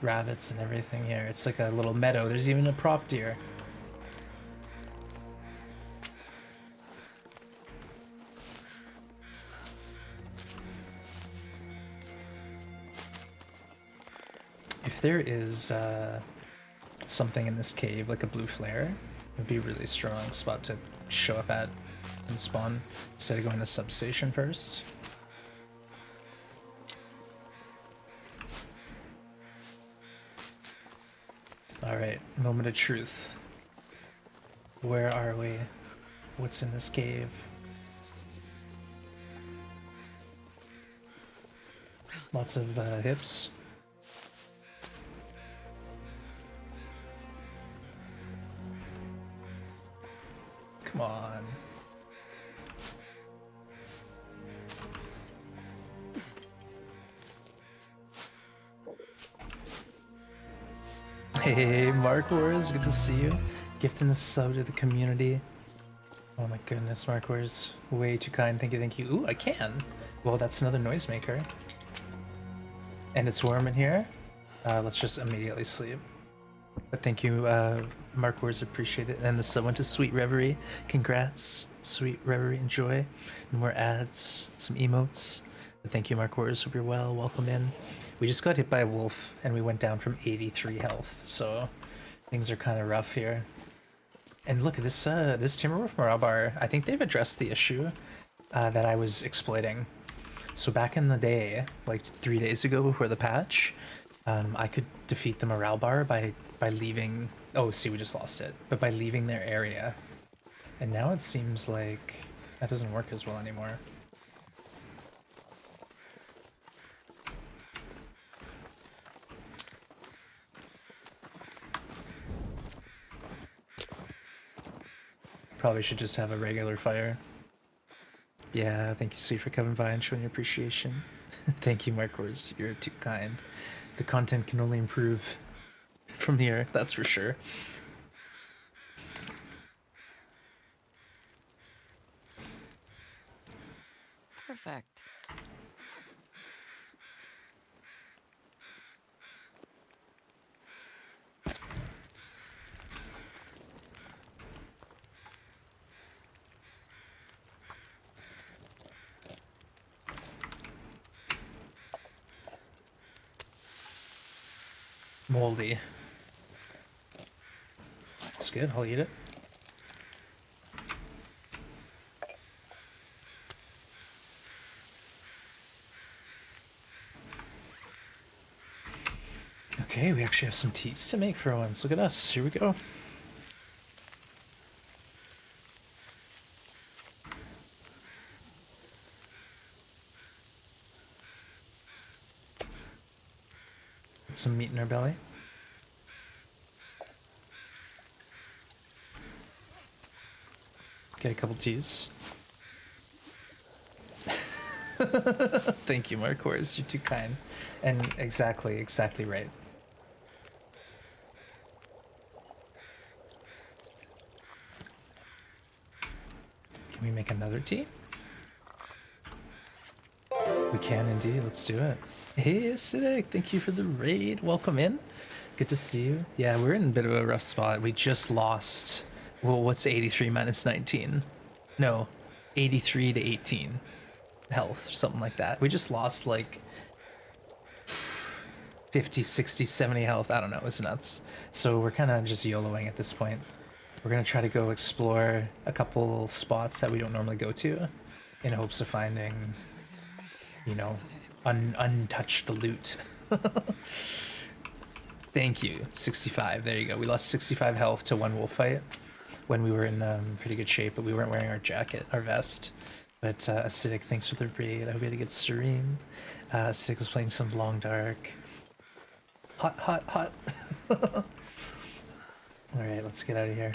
Rabbits and everything here. It's like a little meadow. There's even a prop deer. If there is something in this cave, like a blue flare, it would be a really strong spot to show up at and spawn instead of going to substation first. Alright, moment of truth. Where are we? What's in this cave? Lots of hips. Come on. Hey, Mark Wars, good to see you. Gifting a sub to the community. Oh my goodness, Mark Wars, way too kind. Thank you, thank you. Ooh, I can. Well, that's another noisemaker. And it's warm in here. Let's just immediately sleep. But thank you, Mark Wars, appreciate it. And the sub went to Sweet Reverie. Congrats, Sweet Reverie, enjoy. No more ads, some emotes. But thank you, Mark Wars, hope you're well, welcome in. We just got hit by a wolf and we went down from 83 health, so things are kind of rough here. And look at this, this Timberwolf Morale bar, I think they've addressed the issue that I was exploiting. So back in the day, like 3 days ago before the patch, I could defeat the morale bar by leaving, oh see we just lost it, but by leaving their area. And now it seems like that doesn't work as well anymore. Probably should just have a regular fire. Yeah, thank you, Sweet, for coming by and showing your appreciation. Thank you, Mark Wars, you're too kind. The content can only improve from here, that's for sure. Perfect. Moldy. It's good, I'll eat it. Okay, we actually have some teas to make for once. Look at us, here we go. Get some meat in our belly. Get a couple teas. Thank you, Mark Wars, you're too kind. And exactly right. Can we make another tea? We can indeed, let's do it. Hey Acidic, thank you for the raid, welcome in. Good to see you. Yeah, we're in a bit of a rough spot. We just lost, well, what's 83 minus 19? No, 83 to 18 health, or something like that. We just lost like 50, 60, 70 health, I don't know, it's nuts. So we're kind of just YOLOing at this point. We're gonna try to go explore a couple spots that we don't normally go to in hopes of finding, you know, untouched loot. Thank you, 65, there you go. We lost 65 health to one wolf fight when we were in pretty good shape, but we weren't wearing our jacket, our vest. But Acidic, thanks for the raid. I hope you had a good stream. Acidic was playing some Long Dark. Hot, hot, hot. Alright, let's get out of here.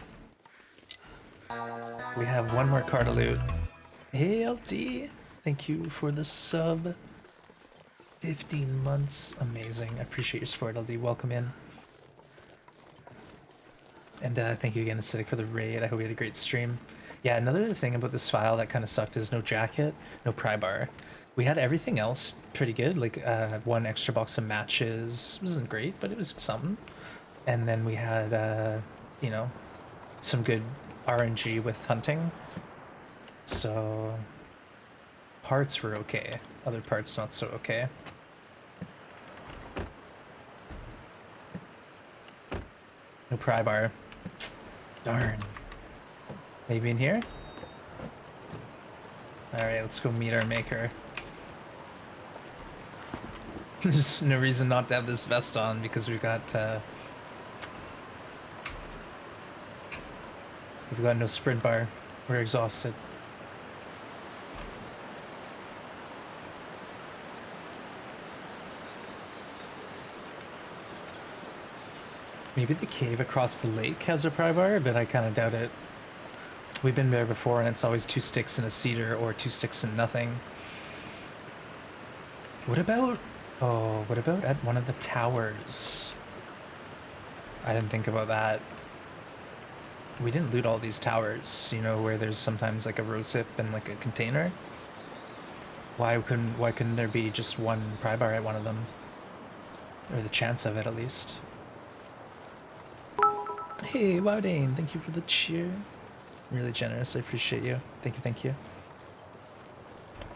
We have one more card to loot. Hey LD, thank you for the sub. 15 months, amazing. I appreciate your support, LD. Welcome in. And thank you again, Acidic, for the raid. I hope you had a great stream. Yeah, another thing about this file that kind of sucked is no jacket, no Prybar. We had everything else pretty good, like one extra box of matches. It wasn't great, but it was something. And then we had, you know, some good RNG with hunting. So parts were okay, other parts not so okay. No Prybar. Darn. Maybe in here? Alright, let's go meet our maker. There's no reason not to have this vest on because we've got no sprint bar. We're exhausted. Maybe the cave across the lake has a prybar, but I kind of doubt it. We've been there before and it's always 2 sticks and a cedar or 2 sticks and nothing. What about... Oh, what about at one of the towers? I didn't think about that. We didn't loot all these towers, you know, where there's sometimes like a rose hip and like a container. Why couldn't there be just one prybar at one of them? Or the chance of it, at least. Hey, Wowdane, thank you for the cheer. Really generous, I appreciate you. Thank you, thank you.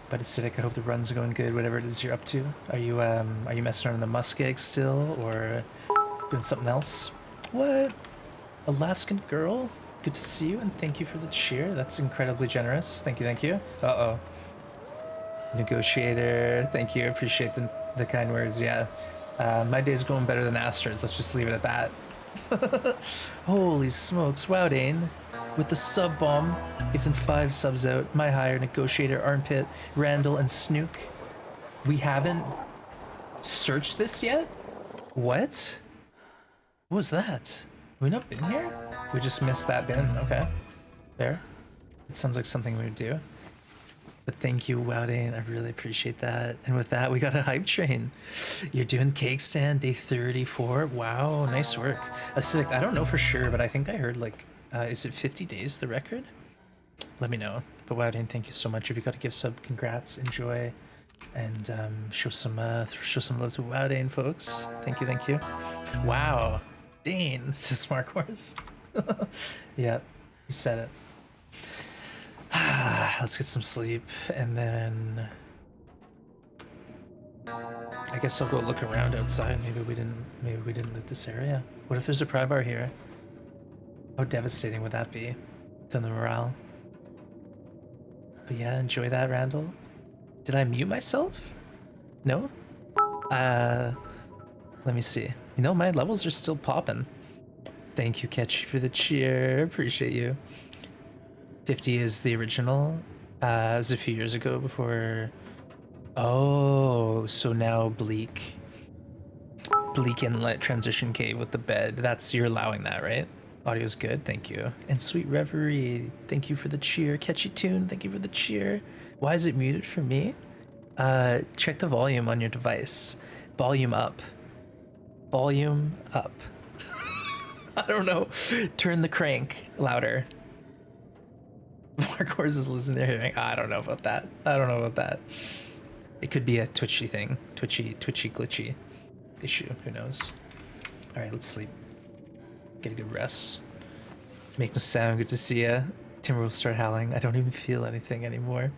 But acidic, I hope the run's going good, whatever it is you're up to. Are you messing around in the muskeg still, or doing something else? What? Alaskan girl? Good to see you, and thank you for the cheer. That's incredibly generous. Thank you, thank you. Uh-oh. Negotiator, thank you, appreciate the kind words, yeah. My day's going better than Astrid's, let's just leave it at that. Holy smokes, Wowdane with the sub bomb, giving 5 subs out. My hire, Negotiator, Armpit, Randall, and Snook. We haven't searched this yet? What? What was that? Have we not been here? We just missed that bin, okay. There. It sounds like something we would do. But thank you, Wowdane, I really appreciate that. And with that, we got a hype train. You're doing cake stand, day 34. Wow, nice work. Acidic, I don't know for sure, but I think I heard like, is it 50 days, the record? Let me know. But Wowdane, thank you so much. If you got a gift sub, congrats, enjoy, and show some love to Wowdane, folks. Thank you, thank you. Wow, Dane, says Mark Horse. Yeah, you said it. Let's get some sleep, and then I guess I'll go look around outside. Maybe we didn't loot this area. What if there's a prybar here? How devastating would that be to the morale? But yeah, enjoy that, Randall. Did I mute myself? No? Let me see. You know, my levels are still popping. Thank you, Ketchy, for the cheer. Appreciate you. 50 is the original. It was a few years ago before. Oh, so now Bleak Inlet Transition Cave with the bed. That's, you're allowing that, right? Audio's good, thank you. And Sweet Reverie, thank you for the cheer. Catchy Tune, thank you for the cheer. Why is it muted for me? Check the volume on your device. Volume up. Volume up. I don't know. Turn the crank louder. Mark Horse is losing their hearing. I don't know about that. I don't know about that. It could be a twitchy thing. Twitchy, glitchy issue. Who knows? Alright, let's sleep. Get a good rest. Make no sound. Good to see ya. Timber will start howling. I don't even feel anything anymore.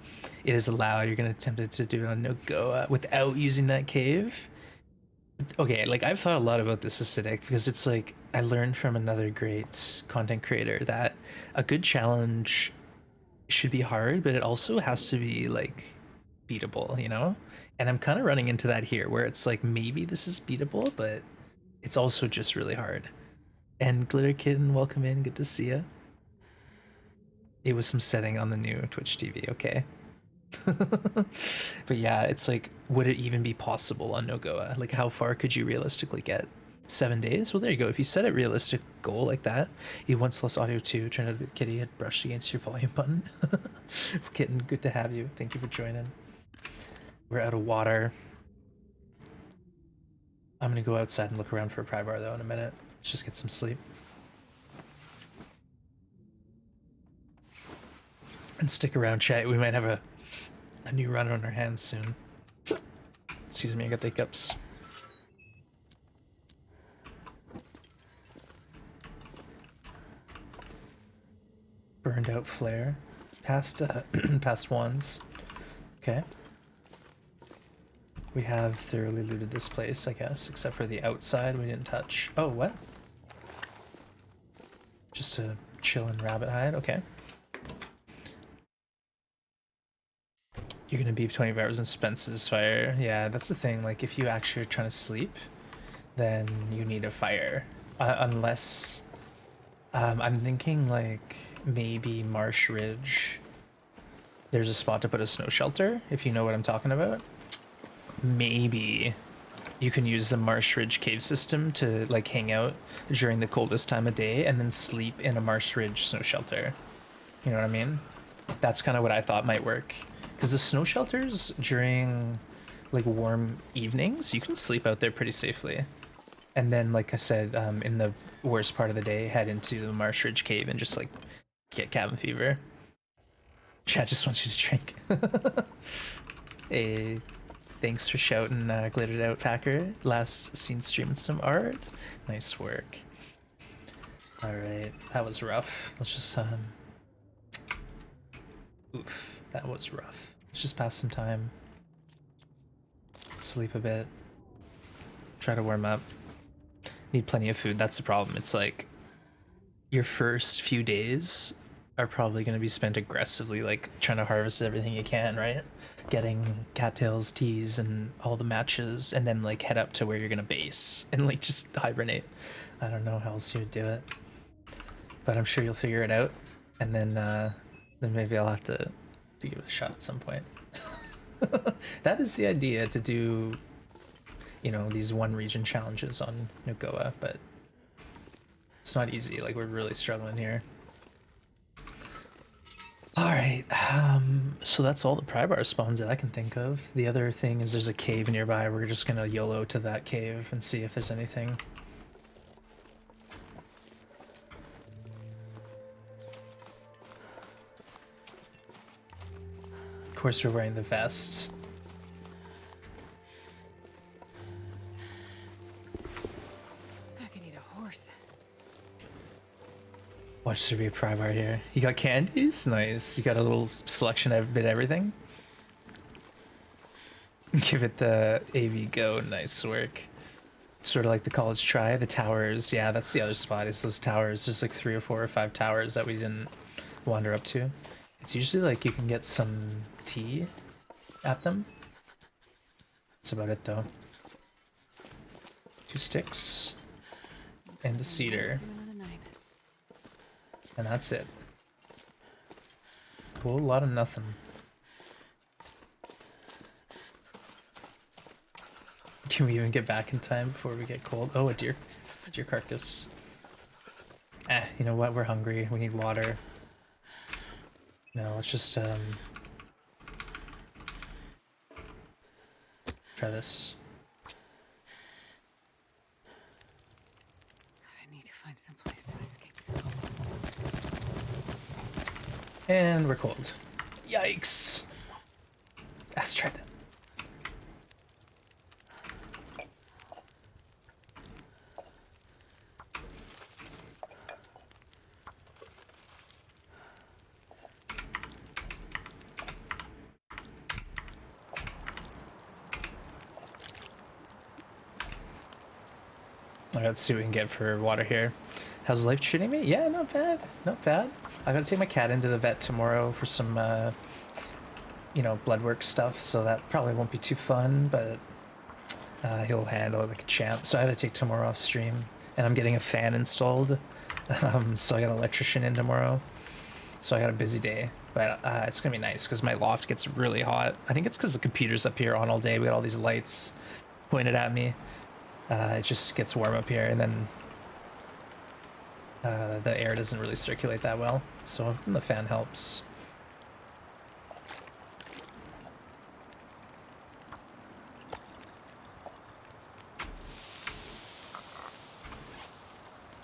It is allowed. You're gonna attempt to do it on NoGoBra without using that cave? Okay, like I've thought a lot about this acidic because it's like I learned from another great content creator that a good challenge should be hard, but it also has to be like beatable, you know? And I'm kind of running into that here where it's like maybe this is beatable, but it's also just really hard. And Glitter Kitten, welcome in, good to see ya. It was some setting on the new Twitch TV, okay. But yeah, it's like, would it even be possible on NoGoBra? Like, how far could you realistically get? 7 days? Well, there you go. If you set a realistic goal like that, you once lost audio too. Turned out the kitty had brushed against your volume button. Kitten, good to have you. Thank you for joining. We're out of water. I'm gonna go outside and look around for a prybar though in a minute. Let's just get some sleep. And stick around, chat. We might have a new run on our hands soon. Excuse me, I got the hiccups. Burned out flare. Past past ones. Okay. We have thoroughly looted this place, I guess, except for the outside we didn't touch. Oh, what? Just a chill and rabbit hide, okay. You're gonna be 24 hours in Spence's fire. Yeah, that's the thing, like if you actually are trying to sleep, then you need a fire. Unless, I'm thinking like maybe Marsh Ridge. There's a spot to put a snow shelter, if you know what I'm talking about. Maybe you can use the Marsh Ridge cave system to like hang out during the coldest time of day and then sleep in a Marsh Ridge snow shelter. You know what I mean? That's kind of what I thought might work. Because the snow shelters during like warm evenings, you can sleep out there pretty safely. And then, like I said, in the worst part of the day, head into the Marsh Ridge cave and just like get cabin fever. Chad just wants you to drink. Hey, thanks for shouting, glittered out Packer. Last seen streaming some art. Nice work. All right, that was rough. Let's just oof, that was rough. Let's just pass some time. Sleep a bit. Try to warm up. Need plenty of food. That's the problem. It's like your first few days are probably going to be spent aggressively, like trying to harvest everything you can, right? Getting cattails, teas, and all the matches, and then like head up to where you're going to base and like just hibernate. I don't know how else you would do it, but I'm sure you'll figure it out. And then maybe I'll have to give it a shot at some point. That is the idea, to do, you know, these one region challenges on NoGoBra, but it's not easy. Like, we're really struggling here. All right, so that's all the Prybar spawns that I can think of. The other thing is there's a cave nearby. We're just gonna YOLO to that cave and see if there's anything. Of course, we're wearing the vest. Watch there be a Prybar here. You got candies? Nice. You got a little selection of a bit of everything. Give it the AV go. Nice work. Sort of like the college try. The towers. Yeah, that's the other spot, is those towers. There's like 3 or 4 or 5 towers that we didn't wander up to. It's usually like you can get some tea at them. That's about it though. 2 sticks. And a cedar. And that's it. A whole lot of nothing. Can we even get back in time before we get cold? Oh, a deer carcass. You know what? We're hungry. We need water. No, let's just try this. I need to find some place to escape this cold. And we're cold. Yikes. Astrid. Alright, let's see what we can get for water here. How's life treating me? Yeah, not bad. Not bad. I gotta take my cat into the vet tomorrow for some, you know, blood work stuff, so that probably won't be too fun, but he'll handle it like a champ. So I had to take tomorrow off stream, and I'm getting a fan installed, so I got an electrician in tomorrow. So I got a busy day, but it's gonna be nice because my loft gets really hot. I think it's because the computer's up here on all day. We got all these lights pointed at me. It just gets warm up here, and then the air doesn't really circulate that well, so the fan helps.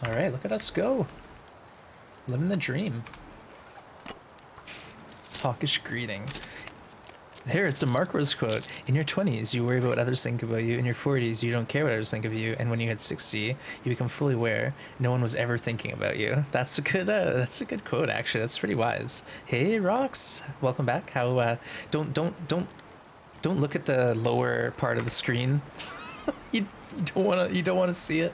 All right, look at us go. Living the dream. Hawkish greeting. There, it's a Mark Rose quote. In your 20s, you worry about what others think about you. In your 40s, you don't care what others think of you. And when you hit 60, you become fully aware no one was ever thinking about you. That's a good quote, actually. That's pretty wise. Hey, Rox, welcome back. How? Don't look at the lower part of the screen. you don't wanna see it.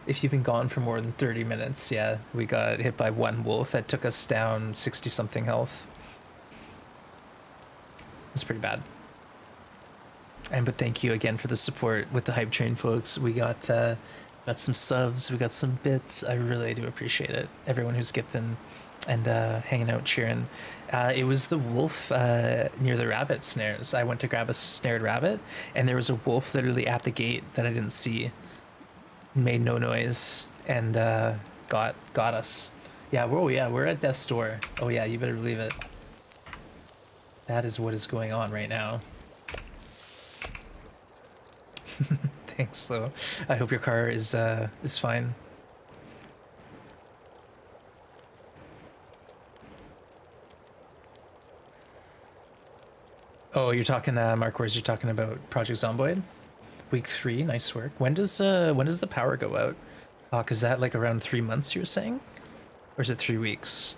If you've been gone for more than 30 minutes, yeah, we got hit by one wolf that took us down 60 something health. It's pretty bad. But thank you again for the support with the hype train, folks. We got some subs, we got some bits. I really do appreciate it. Everyone who's gifting and hanging out, cheering. It was the wolf near the rabbit snares. I went to grab a snared rabbit, and there was a wolf literally at the gate that I didn't see. Made no noise and got us. Yeah, we're at death's door. Oh yeah, you better believe it. That is what is going on right now. Thanks, though. I hope your car is fine. Oh, you're talking, Mark Wars, you're talking about Project Zomboid? Week 3, nice work. When does the power go out? Is that like around 3 months you were saying? Or is it 3 weeks?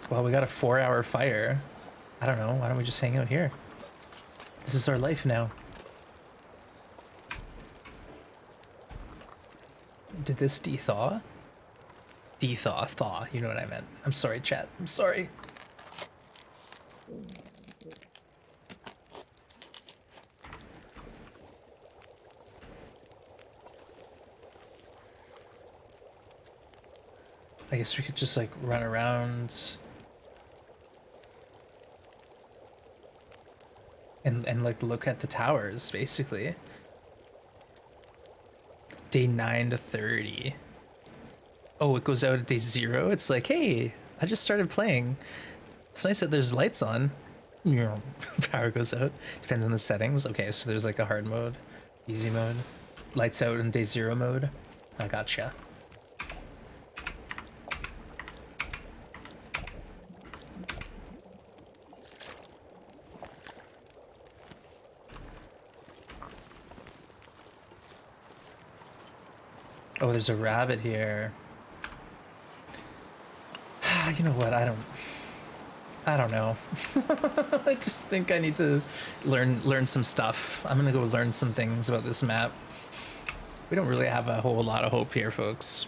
Well, we got a 4-hour fire. I don't know, why don't we just hang out here? This is our life now. Did this de-thaw? De-thaw, thaw, you know what I meant. I'm sorry, chat, I'm sorry. I guess we could just like run around and like look at the towers basically. Day 9 to 30. Oh, it goes out at day 0. It's like, hey, I just started playing. It's nice that there's lights on. Power goes out. Depends on the settings. Okay, so there's like a hard mode, easy mode, lights out in day 0 mode. I gotcha. Oh, there's a rabbit here. You know what? I don't know. I just think I need to learn some stuff. I'm gonna go learn some things about this map. We don't really have a whole lot of hope here, folks.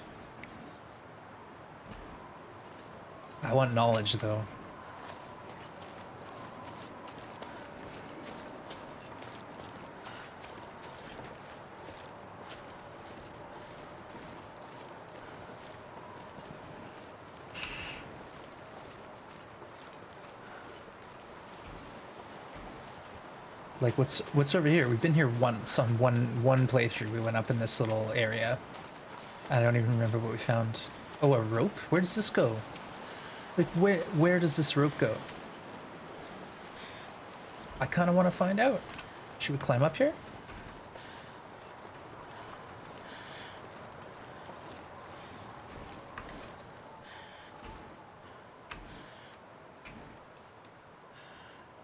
I want knowledge, though. Like, what's over here? We've been here once on one playthrough. We went up in this little area. I don't even remember what we found. Oh, a rope? Where does this go? Like, where does this rope go? I kind of want to find out. Should we climb up here?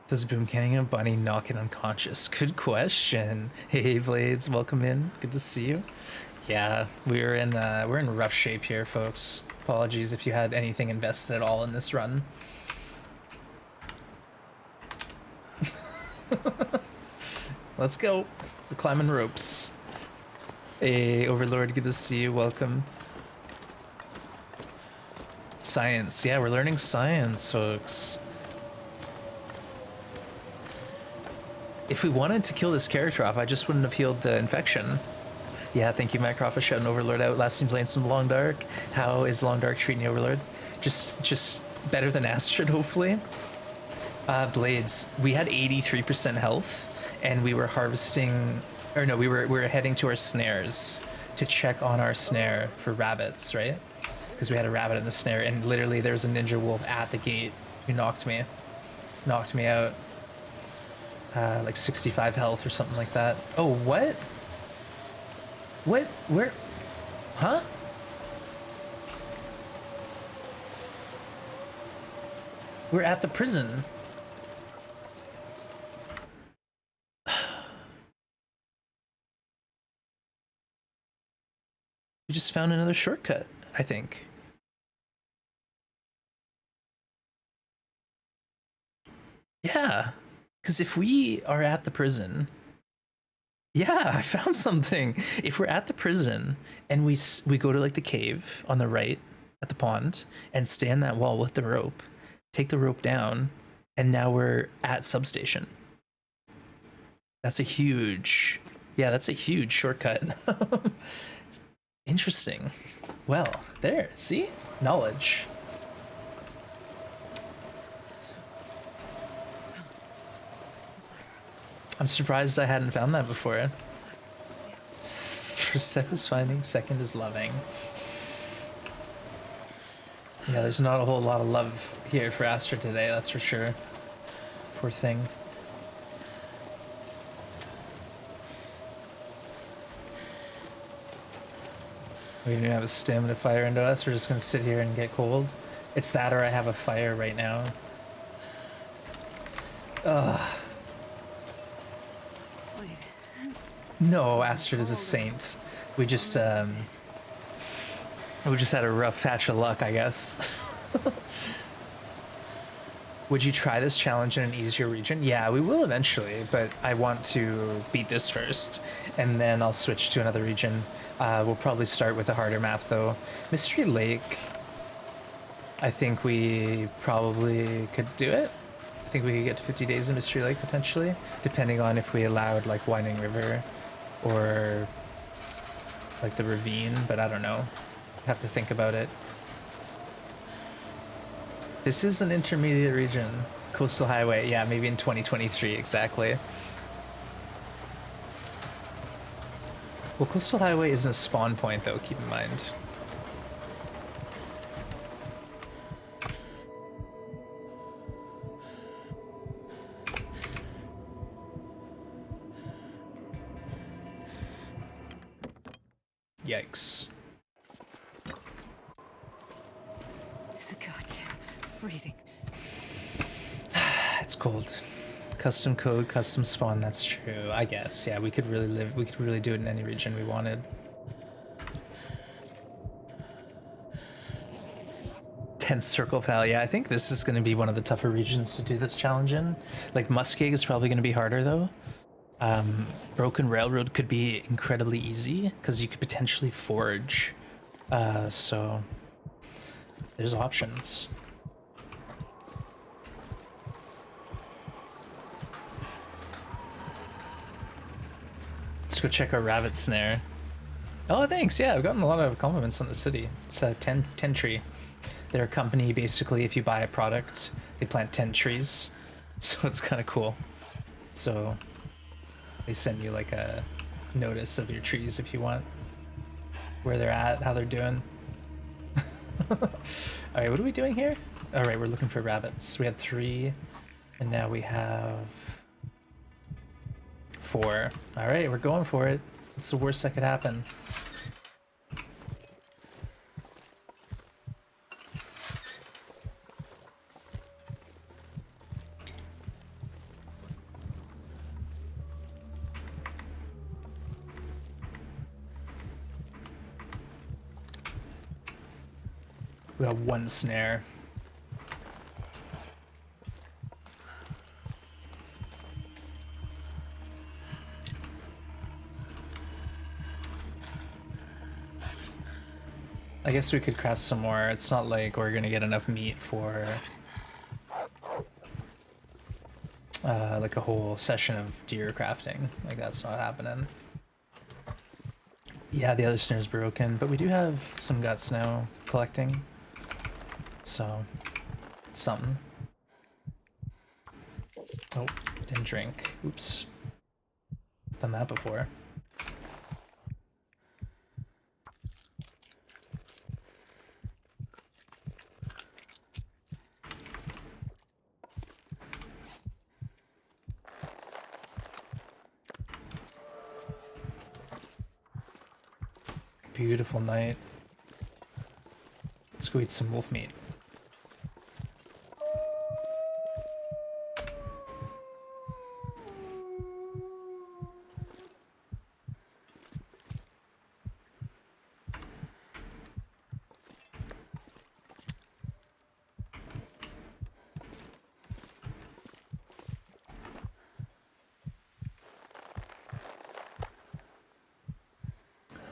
Does Boom Canning a bunny knocking unconscious? Good question. Hey Blades, welcome in. Good to see you. Yeah, we're in rough shape here, folks. Apologies if you had anything invested at all in this run. Let's go. We're climbing ropes. Hey Overlord, good to see you. Welcome. Science. Yeah, we're learning science, folks. If we wanted to kill this character off, I just wouldn't have healed the infection. Yeah, thank you, Macroft, for shouting Overlord out. Last team playing some Long Dark. How is Long Dark treating you, Overlord? Just better than Astrid, hopefully. Blades. We had 83% health, and we were harvesting, or no, we were heading to our snares to check on our snare for rabbits, right? Because we had a rabbit in the snare, and literally there was a ninja wolf at the gate who knocked me out. Like 65 health or something like that. Oh, what? What? Where? Huh? We're at the prison. We just found another shortcut, I think. Yeah. Because if we are at the prison, yeah, I found something. If we're at the prison and we go to like the cave on the right at the pond and stay in that wall with the rope, take the rope down, and now we're at substation. That's a huge shortcut. Interesting. Well, there, see? Knowledge. I'm surprised I hadn't found that before. First step is finding, second is loving. Yeah, there's not a whole lot of love here for Astrid today, that's for sure. Poor thing. We don't even have a stim to fire into us, we're just gonna sit here and get cold. It's that or I have a fire right now. Ugh. Wait. No, Astrid is a saint. We just had a rough patch of luck, I guess. Would you try this challenge in an easier region? Yeah, we will eventually, but I want to beat this first, and then I'll switch to another region. We'll probably start with a harder map, though. Mystery Lake, I think we probably could do it. I think we could get to 50 days in Mystery Lake, potentially, depending on if we allowed, like, Winding River or, like, the Ravine, but I don't know. Have to think about it. This is an intermediate region. Coastal Highway, yeah, maybe in 2023, exactly. Well, Coastal Highway isn't a spawn point, though, keep in mind. Yikes. God, yeah. Freezing. It's cold. Custom code, custom spawn, that's true, I guess. Yeah, we could really do it in any region we wanted. 10th Circle Valley, yeah, I think this is going to be one of the tougher regions to do this challenge in. Like, Muskeg is probably going to be harder, though. Broken Railroad could be incredibly easy, because you could potentially forage. So, there's options. Let's go check our rabbit snare. Oh, thanks. Yeah, I've gotten a lot of compliments on the city. It's a 10 tree. They're a company, basically, if you buy a product, they plant 10 trees. So it's kind of cool. So they send you like a notice of your trees if you want, where they're at, how they're doing. All right, what are we doing here? All right, we're looking for rabbits. We had 3, and now we have 4. All right, we're going for it. What's the worst that could happen? We got 1 snare. I guess we could craft some more. It's not like we're gonna get enough meat for like a whole session of deer crafting. Like, that's not happening. Yeah, the other snare's broken, but we do have some guts now collecting. So, it's something. Oh, didn't drink. Oops. Done that before. Beautiful night. Let's go eat some wolf meat.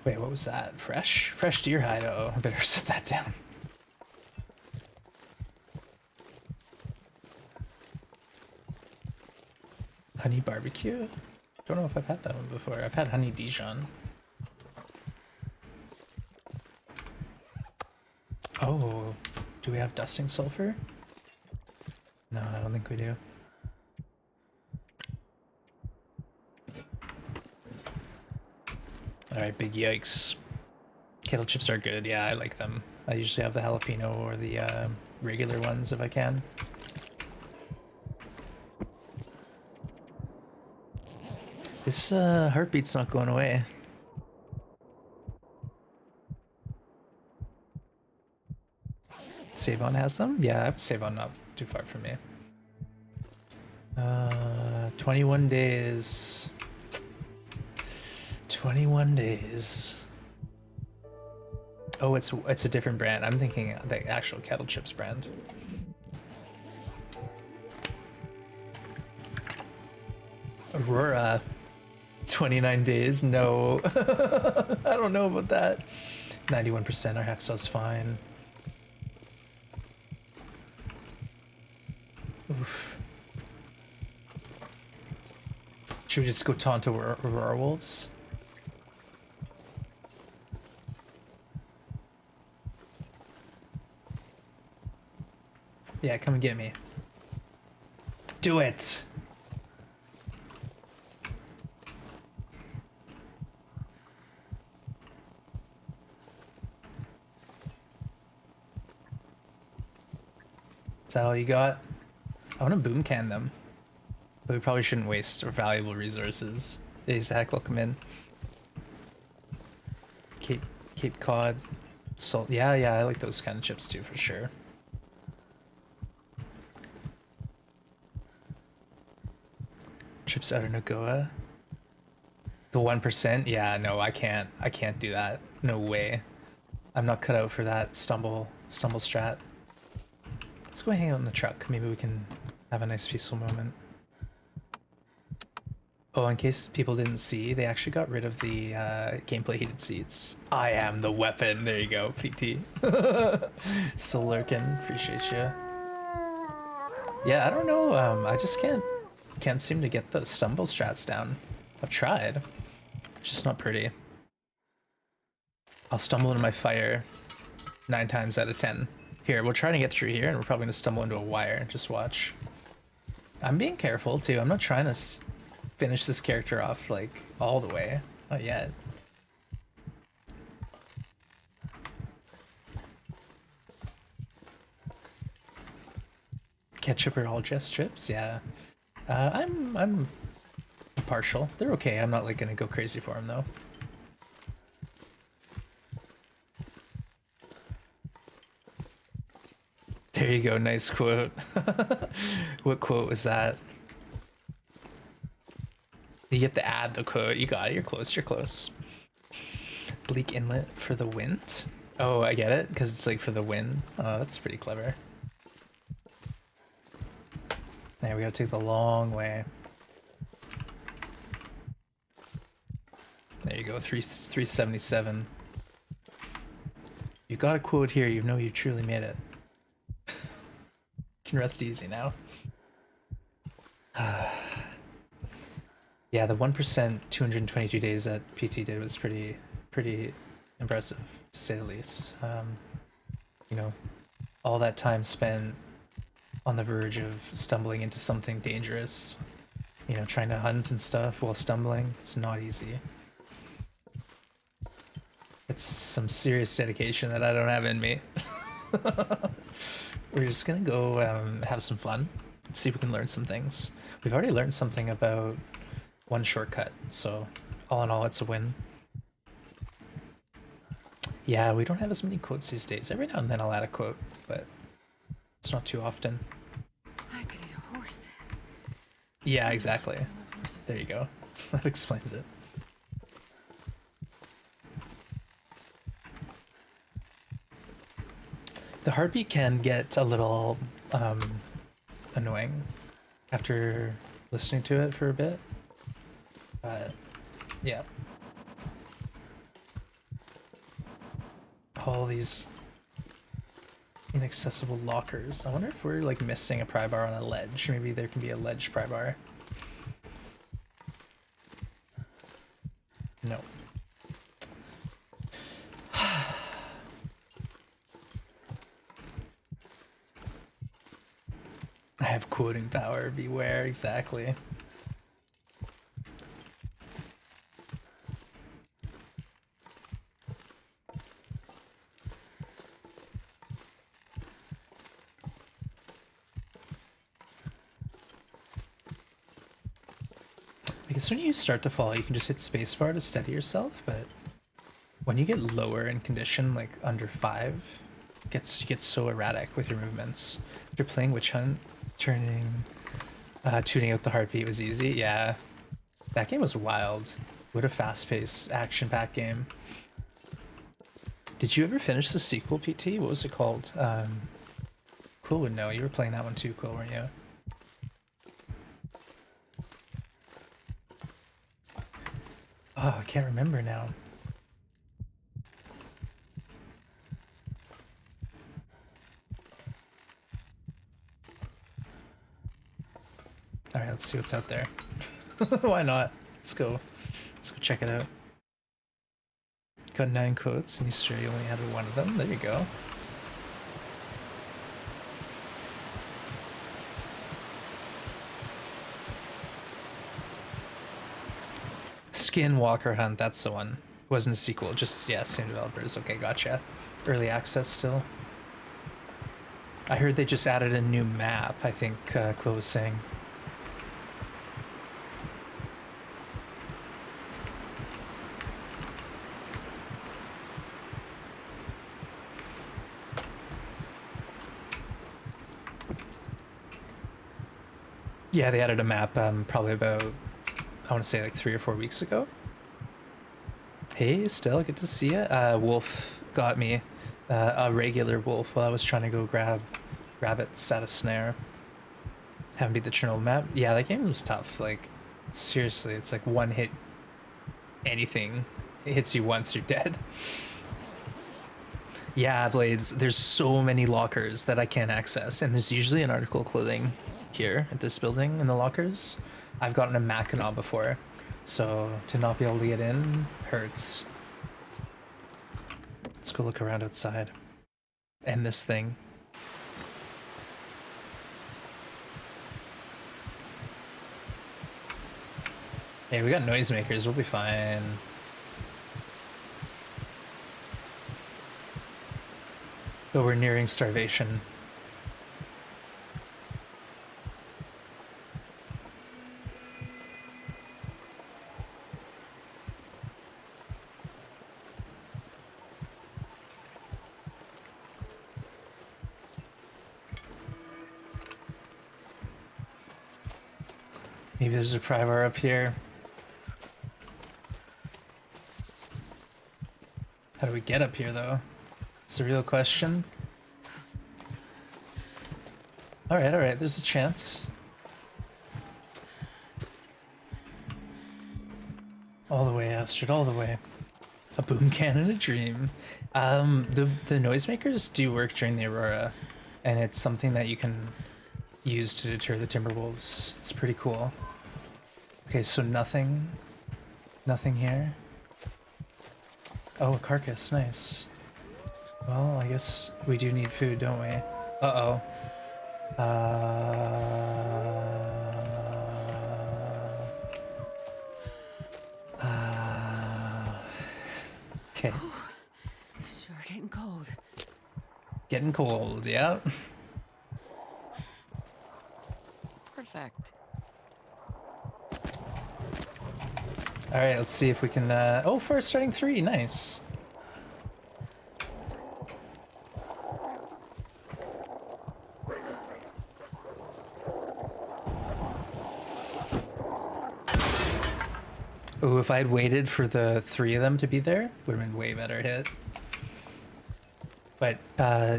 Wait, what was that? Fresh? Fresh deer hide. Oh, I better set that down. Honey barbecue? Don't know if I've had that one before. I've had honey Dijon. Oh, do we have dusting sulfur? No, I don't think we do. Alright, big yikes. Kettle chips are good, yeah, I like them. I usually have the jalapeno or the regular ones if I can. This heartbeat's not going away. Save On has them? Yeah, I have Save On not too far from me. 21 days. 21 days. Oh, it's a different brand. I'm thinking the actual kettle chips brand. Aurora. 29 days? No. I don't know about that. 91%, our hexel's fine. Oof. Should we just go taunt Aurora Wolves? Yeah, come and get me. Do it! Is that all you got? I want to boom can them. But we probably shouldn't waste our valuable resources. Hey, Zach, welcome in. Cape Cod. Salt. Yeah, I like those kind of chips too, for sure. Chips out of NoGoBra. The 1%? Yeah, no, I can't do that. No way. I'm not cut out for that stumble strat. Let's go hang out in the truck. Maybe we can have a nice peaceful moment. Oh, in case people didn't see, they actually got rid of the gameplay heated seats. I am the weapon. There you go, PT. Still lurking. Appreciate you. Yeah, I don't know. I just can't seem to get those stumble strats down. I've tried. It's just not pretty. I'll stumble into my fire 9 times out of 10. Here, we're trying to get through here, and we're probably gonna stumble into a wire. Just watch. I'm being careful too. I'm not trying to finish this character off like all the way. Not yet. Ketchup or all just chips? Yeah. I'm partial. They're okay. I'm not like gonna go crazy for them though. There you go. Nice quote. What quote was that? You get to add the quote. You got it. You're close. You're close. Bleak Inlet for the wind. Oh, I get it. Because it's like for the wind. Oh, that's pretty clever. There, we gotta take the long way. There you go. 377. You got a quote here. You know you truly made it. Can rest easy now. Yeah, the 1% 222 days that PT did was pretty impressive, to say the least. You know, all that time spent on the verge of stumbling into something dangerous, you know, trying to hunt and stuff while stumbling, it's not easy. It's some serious dedication that I don't have in me. We're just gonna go have some fun, see if we can learn some things. We've already learned something about one shortcut, so all in all, it's a win. Yeah, we don't have as many quotes these days. Every now and then I'll add a quote, but it's not too often. I could eat a horse. Yeah, exactly. There you go. That explains it. The heartbeat can get a little annoying after listening to it for a bit. But yeah. All these inaccessible lockers. I wonder if we're like missing a Prybar on a ledge. Maybe there can be a ledge Prybar. No. I have quoting power, beware, exactly. I guess when you start to fall, you can just hit spacebar to steady yourself, but when you get lower in condition, like under 5, you get so erratic with your movements. If you're playing Witch Hunt, tuning out the heartbeat was easy. Yeah, that game was wild. What a fast-paced, action-packed game. Did you ever finish the sequel, PT? What was it called? Quill would know. You were playing that one too, Quill, weren't you? Oh, I can't remember now. Alright, let's see what's out there. Why not? Let's go. Let's go check it out. Got 9 quotes, and you sure you only had one of them? There you go. Skinwalker Hunt, that's the one. It wasn't a sequel, just, yeah, same developers. Okay, gotcha. Early access still. I heard they just added a new map, I think Quill was saying. Yeah, they added a map probably about, I want to say like 3 or 4 weeks ago. Hey, still good to see you. Wolf got me, a regular wolf, while I was trying to go grab rabbits at a snare. Haven't beat the Chernobyl map. Yeah, that game was tough. Like, seriously, it's like one hit, anything. It hits you once, you're dead. Yeah, Blades, there's so many lockers that I can't access, and there's usually an article of clothing here at this building in the lockers. I've gotten a Mackinac before, so to not be able to get in hurts. Let's go look around outside. And this thing. Hey, we got noisemakers, we'll be fine. But we're nearing starvation. Maybe there's a Prybar up here. How do we get up here, though? It's the real question. Alright, there's a chance. All the way, Astrid, all the way. A boom can and a dream. The noisemakers do work during the Aurora, and it's something that you can use to deter the Timberwolves. It's pretty cool. Okay, so nothing here. Oh, a carcass, nice. Well, I guess we do need food, don't we? Uh-oh. Okay. Sure getting cold. Getting cold, yeah. Perfect. Alright, let's see if we can, oh, first starting 3, nice. Ooh, if I had waited for the 3 of them to be there, would have been way better hit. But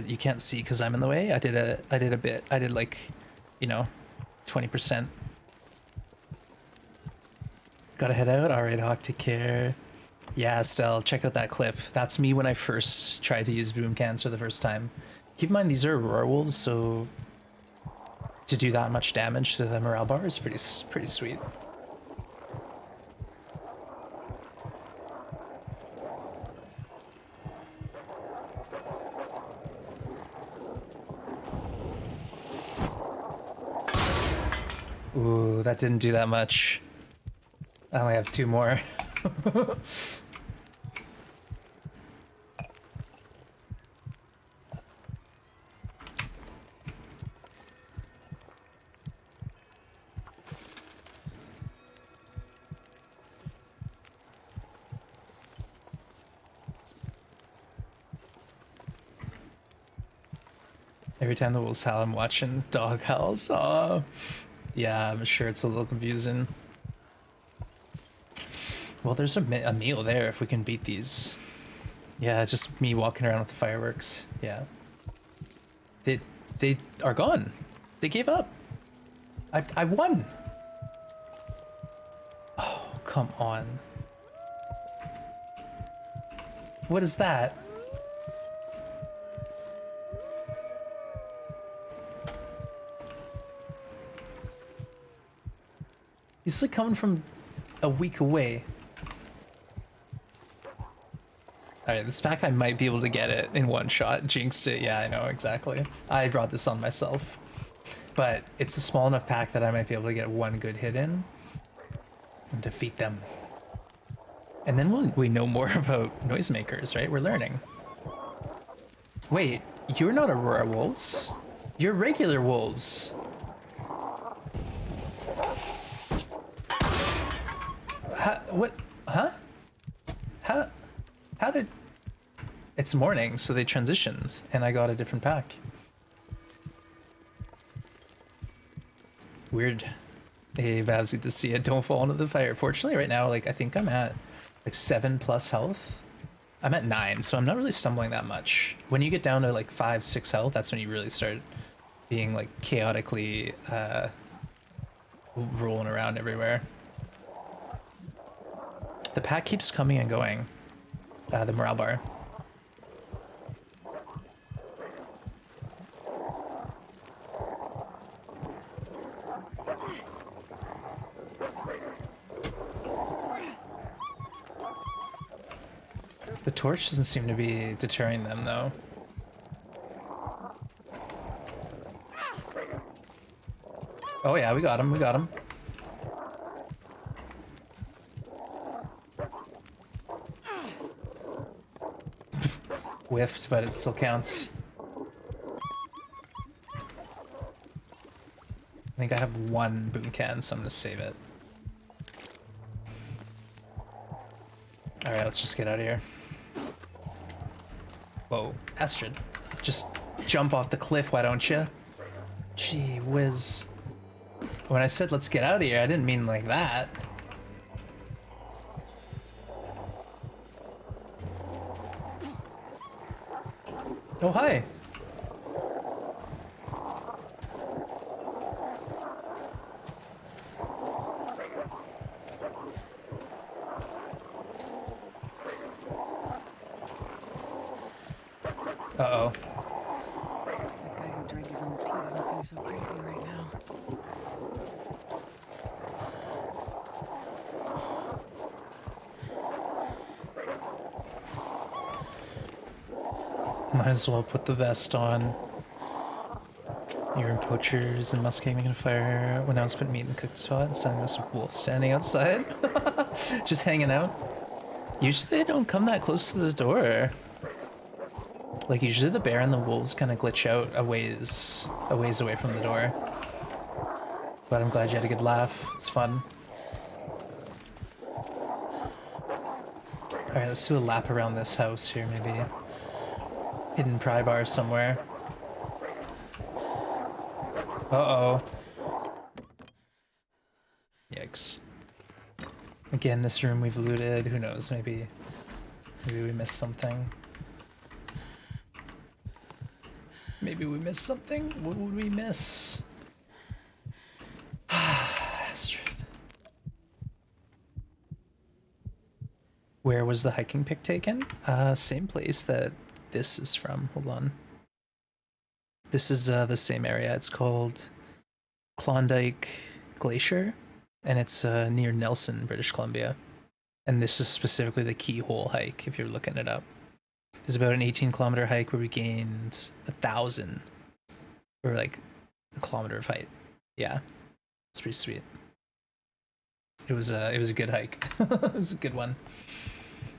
you can't see because I'm in the way. I did a bit. I did like, you know, 20%. Gotta head out. All right, Hawk, take care. Yeah, Stell, check out that clip. That's me when I first tried to use boom cans for the first time. Keep in mind these are Aurora Wolves, so to do that much damage to the morale bar is pretty sweet. Ooh, that didn't do that much. I only have 2 more. Every time the wolves howl, I'm watching dog howls. Oh, yeah, I'm sure it's a little confusing. Well, there's a meal there if we can beat these. Yeah, just me walking around with the fireworks. Yeah. They are gone. They gave up. I won. Oh, come on. What is that? He's like coming from a week away. Alright, this pack I might be able to get it in one shot. Jinxed it, yeah, I know, exactly. I brought this on myself. But it's a small enough pack that I might be able to get one good hit in and defeat them. And then we know more about noisemakers, right? We're learning. Wait, you're not Aurora wolves. You're regular wolves. What? Huh? How did... It's morning, so they transitioned, and I got a different pack. Weird. Hey, Vavs, good to see it. Don't fall into the fire. Fortunately, right now, like, I think I'm at, like, 7+ health. I'm at 9, so I'm not really stumbling that much. When you get down to, like, 5, 6 health, that's when you really start being, like, chaotically, rolling around everywhere. The pack keeps coming and going. The morale bar. The torch doesn't seem to be deterring them, though. Oh yeah, we got him, we got him. Whiffed, but it still counts. I think I have 1 boom can, so I'm gonna save it. Alright, let's just get out of here. Whoa, Astrid, just jump off the cliff, why don't you? Gee whiz. When I said let's get out of here, I didn't mean like that. Oh, hi. Uh-oh. That guy who drank his own pee doesn't seem so crazy right now. Might as well put the vest on. You're in poachers and muskeg making a fire. When I was putting meat in the cooked spot and standing this wolf standing outside. Just hanging out. Usually they don't come that close to the door. Like usually the bear and the wolves kind of glitch out a ways away from the door. But I'm glad you had a good laugh. It's fun. Alright, let's do a lap around this house here, maybe. Hidden Prybar somewhere. Uh-oh. Yikes. Again, this room we've looted. Who knows, maybe we missed something. Maybe we missed something? What would we miss? Astrid. Where was the hiking pic taken? Same place that this is from. Hold on. This is the same area. It's called Klondike Glacier, and it's near Nelson, British Columbia. And this is specifically the keyhole hike, if you're looking it up. It's about an 18-kilometer hike where we gained 1,000, or like a kilometer of height. Yeah. It's pretty sweet. It was a good hike. It was a good one.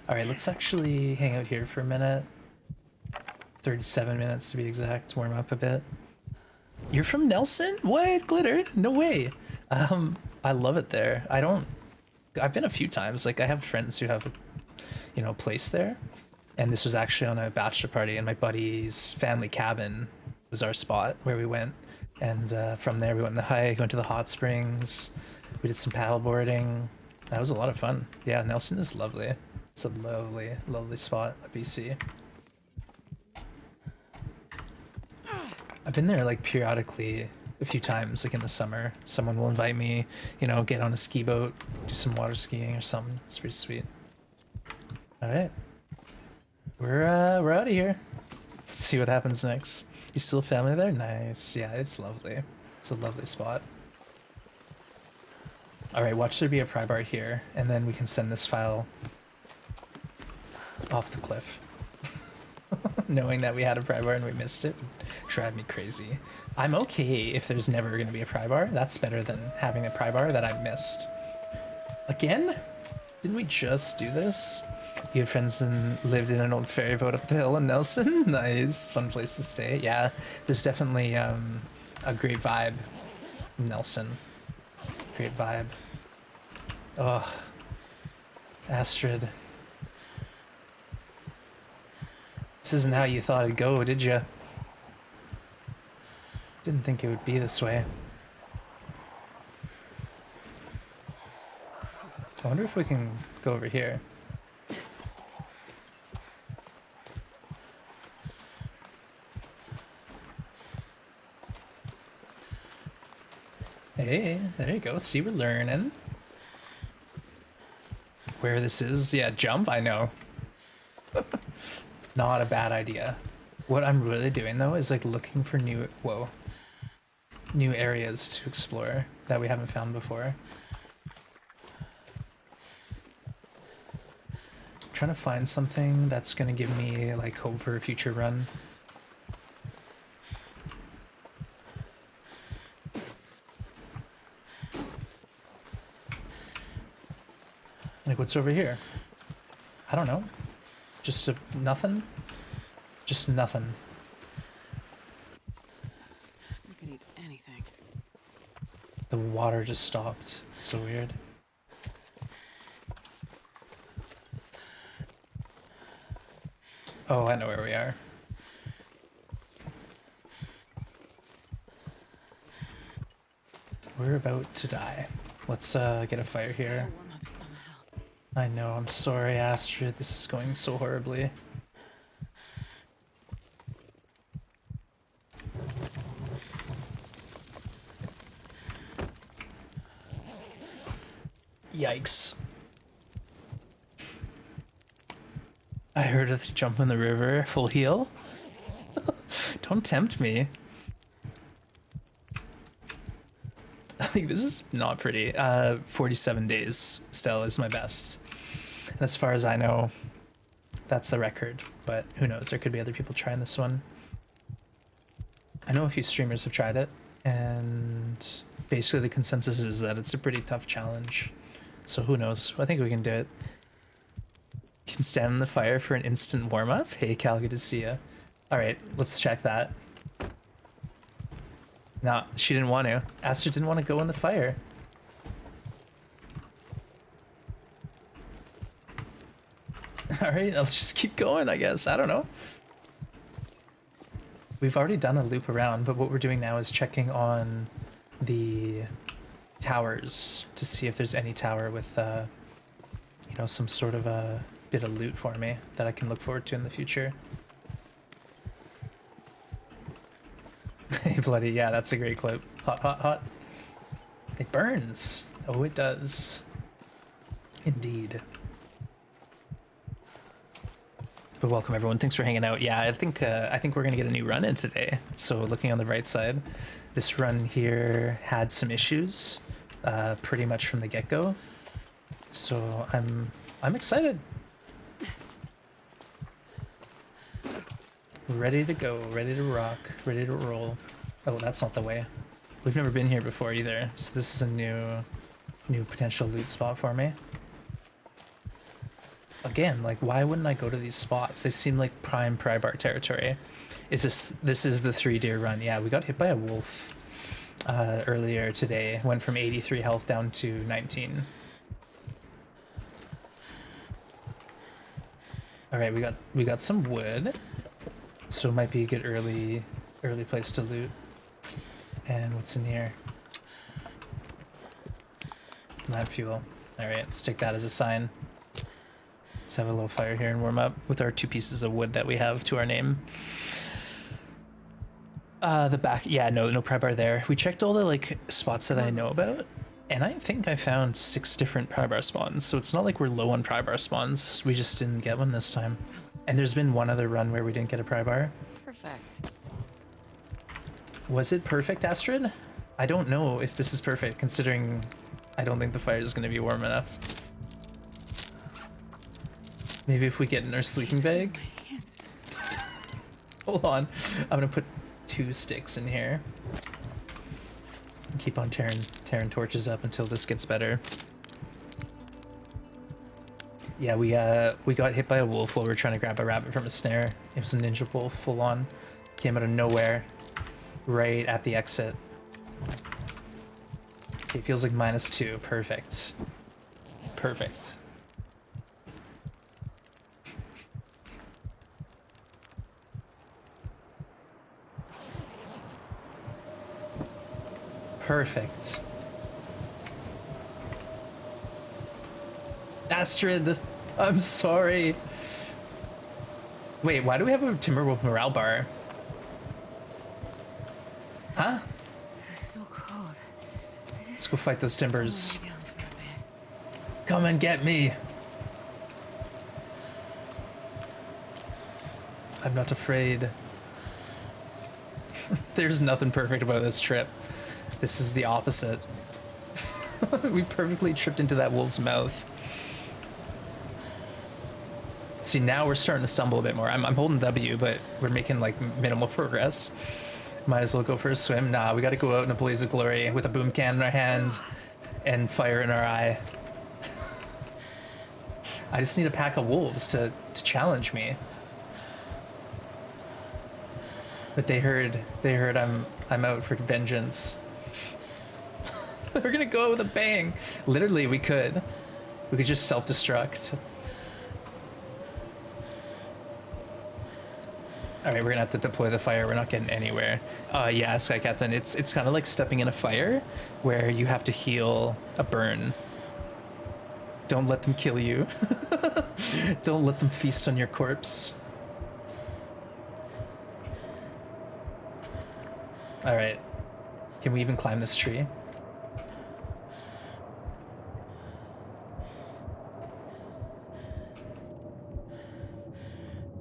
All right, let's actually hang out here for a minute. 37 minutes to be exact. Warm up a bit. You're from Nelson? What? Glitter? No way. I love it there. I've been a few times. Like I have friends who have, a place there, and this was actually on a bachelor party, and my buddy's family cabin was our spot where we went, and from there we went on the hike, went to the hot springs, we did some paddle boarding. That was a lot of fun. Yeah, Nelson is lovely. It's a lovely, lovely spot, BC. I've been there like periodically a few times, like in the summer. Someone will invite me, get on a ski boat, do some water skiing or something. It's pretty sweet. All right, we're out of here. Let's see what happens next. You still family there? Nice. Yeah, it's lovely. It's a lovely spot. All right, watch there be a Prybar here, and then we can send this file off the cliff. Knowing that we had a Prybar and we missed it would drive me crazy. I'm okay if there's never going to be a Prybar. That's better than having a Prybar that I missed. Again? Didn't we just do this? You had friends and lived in an old ferry boat up the hill in Nelson? Nice. Fun place to stay. Yeah, there's definitely a great vibe in Nelson. Great vibe. Oh, Astrid. This isn't how you thought it'd go, did ya? Didn't think it would be this way. I wonder if we can go over here. Hey, there you go. See, we're learning. Where this is, yeah, jump, I know. Not a bad idea. What I'm really doing though is like looking for new areas to explore that we haven't found before. Trying to find something that's gonna give me like hope for a future run. Like what's over here? I don't know. Just nothing? Just nothing. You could eat anything. The water just stopped. It's so weird. Oh, I know where we are. We're about to die. Let's get a fire here. Warm up somehow. I know, I'm sorry, Astrid. This is going so horribly. Yikes. I heard of the jump in the river, full heal. Don't tempt me. I think this is not pretty. 47 days still is my best. And as far as I know, that's the record, but who knows? There could be other people trying this one. I know a few streamers have tried it, and basically the consensus is that it's a pretty tough challenge. So who knows? I think we can do it. You can stand in the fire for an instant warm-up. Hey Cal, good to see ya. Alright, let's check that. No, she didn't want to. Astrid didn't want to go in the fire. Alright, let's just keep going, I guess. I don't know. We've already done a loop around, but what we're doing now is checking on the towers to see if there's any tower with, some sort of a bit of loot for me that I can look forward to in the future. Hey, bloody, yeah, that's a great clip. Hot, hot, hot. It burns. Oh, it does. Indeed. But welcome everyone. Thanks for hanging out. Yeah, I think we're gonna get a new run in today. So looking on the right side, this run here had some issues, pretty much from the get-go. So I'm excited. Ready to go, ready to rock, ready to roll. Oh, that's not the way. We've never been here before either, so this is a new potential loot spot for me. Again, like, why wouldn't I go to these spots? They seem like prime Prybar territory. This is the 3 deer run. Yeah, we got hit by a wolf earlier today. Went from 83 health down to 19. All right, we got some wood, so it might be a good early place to loot. And what's in here? Lamp fuel. All right, let's take that as a sign. Let's have a little fire here and warm up with our 2 pieces of wood that we have to our name. The back, yeah, no Prybar there. We checked all the like spots that I know about, and I think I found 6 different Prybar spawns. So it's not like we're low on Prybar spawns. We just didn't get one this time. And there's been one other run where we didn't get a Prybar. Perfect. Was it perfect, Astrid? I don't know if this is perfect, considering I don't think the fire is going to be warm enough. Maybe if we get in our sleeping bag. Hold on, I'm gonna put 2 sticks in here. Keep on tearing torches up until this gets better. Yeah, we got hit by a wolf while we were trying to grab a rabbit from a snare. It was a ninja wolf, full on. Came out of nowhere, right at the exit. Okay, it feels like -2. Perfect. Perfect. Perfect. Astrid, I'm sorry. Wait, why do we have a Timberwolf morale bar? Huh? It's so cold. Let's go fight those timbers. Lay down for a bit. Come and get me. I'm not afraid. There's nothing perfect about this trip. This is the opposite. We perfectly tripped into that wolf's mouth. See, now we're starting to stumble a bit more. I'm holding W, but we're making like minimal progress. Might as well go for a swim. Nah, we gotta go out in a blaze of glory with a boom can in our hand and fire in our eye. I just need a pack of wolves to challenge me. But they heard I'm out for vengeance. We're gonna go out with a bang. Literally, we could just self-destruct. All right, we're gonna have to deploy the fire. We're not getting anywhere. Yeah, Sky Captain. It's kind of like stepping in a fire, where you have to heal a burn. Don't let them kill you. Don't let them feast on your corpse. All right, can we even climb this tree?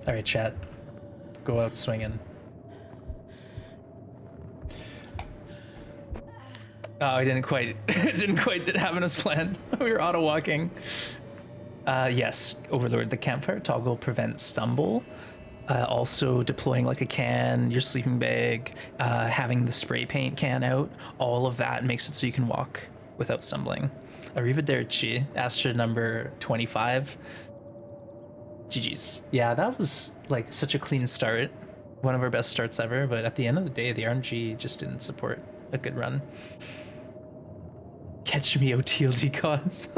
All right, chat. Go out swinging. Oh, I didn't quite happen as planned. We were auto walking. Yes, Overlord. The campfire toggle prevents stumble. Also deploying like a can, your sleeping bag, having the spray paint can out. All of that makes it so you can walk without stumbling. Arrivederci. Astra number 25. GG's. Yeah, that was like such a clean start. One of our best starts ever, but at the end of the day, the RNG just didn't support a good run. Catch me, OTLD gods.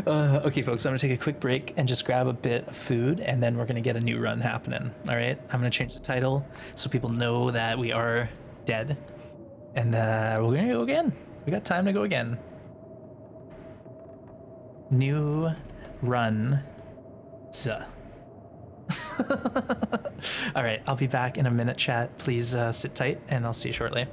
Okay, folks, I'm gonna take a quick break and just grab a bit of food, and then we're gonna get a new run happening. All right, I'm gonna change the title so people know that we are dead, and we're gonna go again. We got time to go again. New run. All right, I'll be back in a minute, chat. Please sit tight, and I'll see you shortly.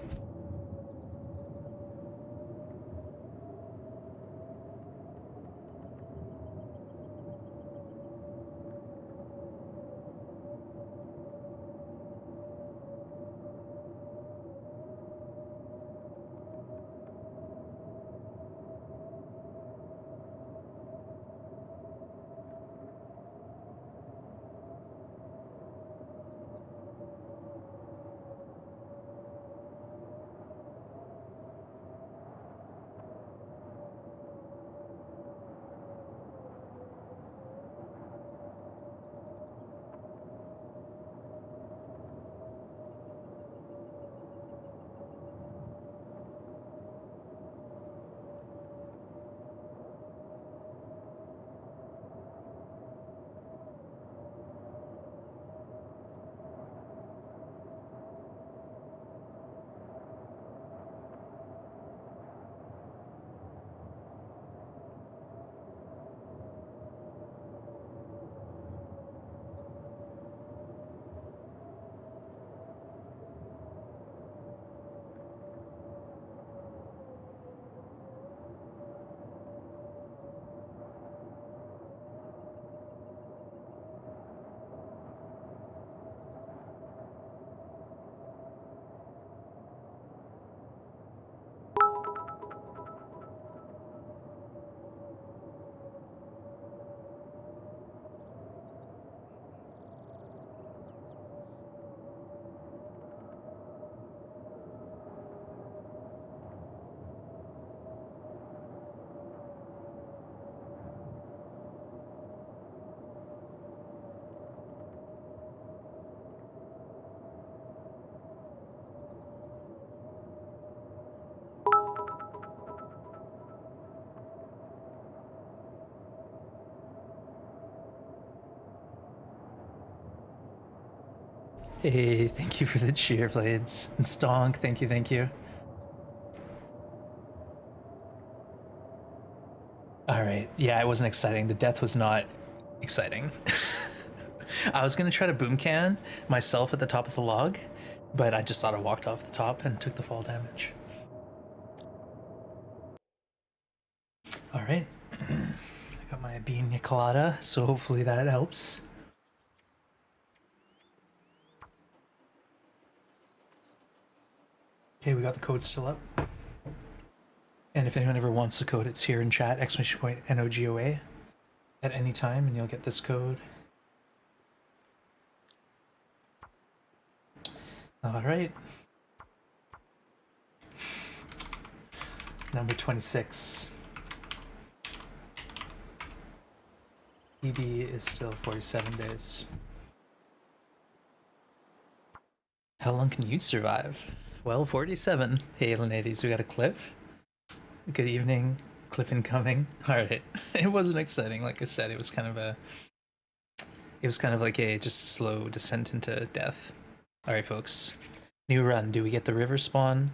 Hey, thank you for the cheer blades. And Stonk, thank you, thank you. Alright, yeah, it wasn't exciting. The death was not exciting. I was gonna try to boom can myself at the top of the log, but I just thought I walked off the top and took the fall damage. Alright. I got my bean colada, so hopefully that helps. Okay, we got the code still up. And if anyone ever wants the code, it's here in chat, !NOGOA at any time, and you'll get this code. Alright. Number 26. EB is still 47 days. How long can you survive? Well, 47. Hey, Lenades, we got a clip. Good evening. Clip incoming. Alright. It wasn't exciting, like I said, it was kind of like a just slow descent into death. Alright, folks. New run. Do we get the river spawn?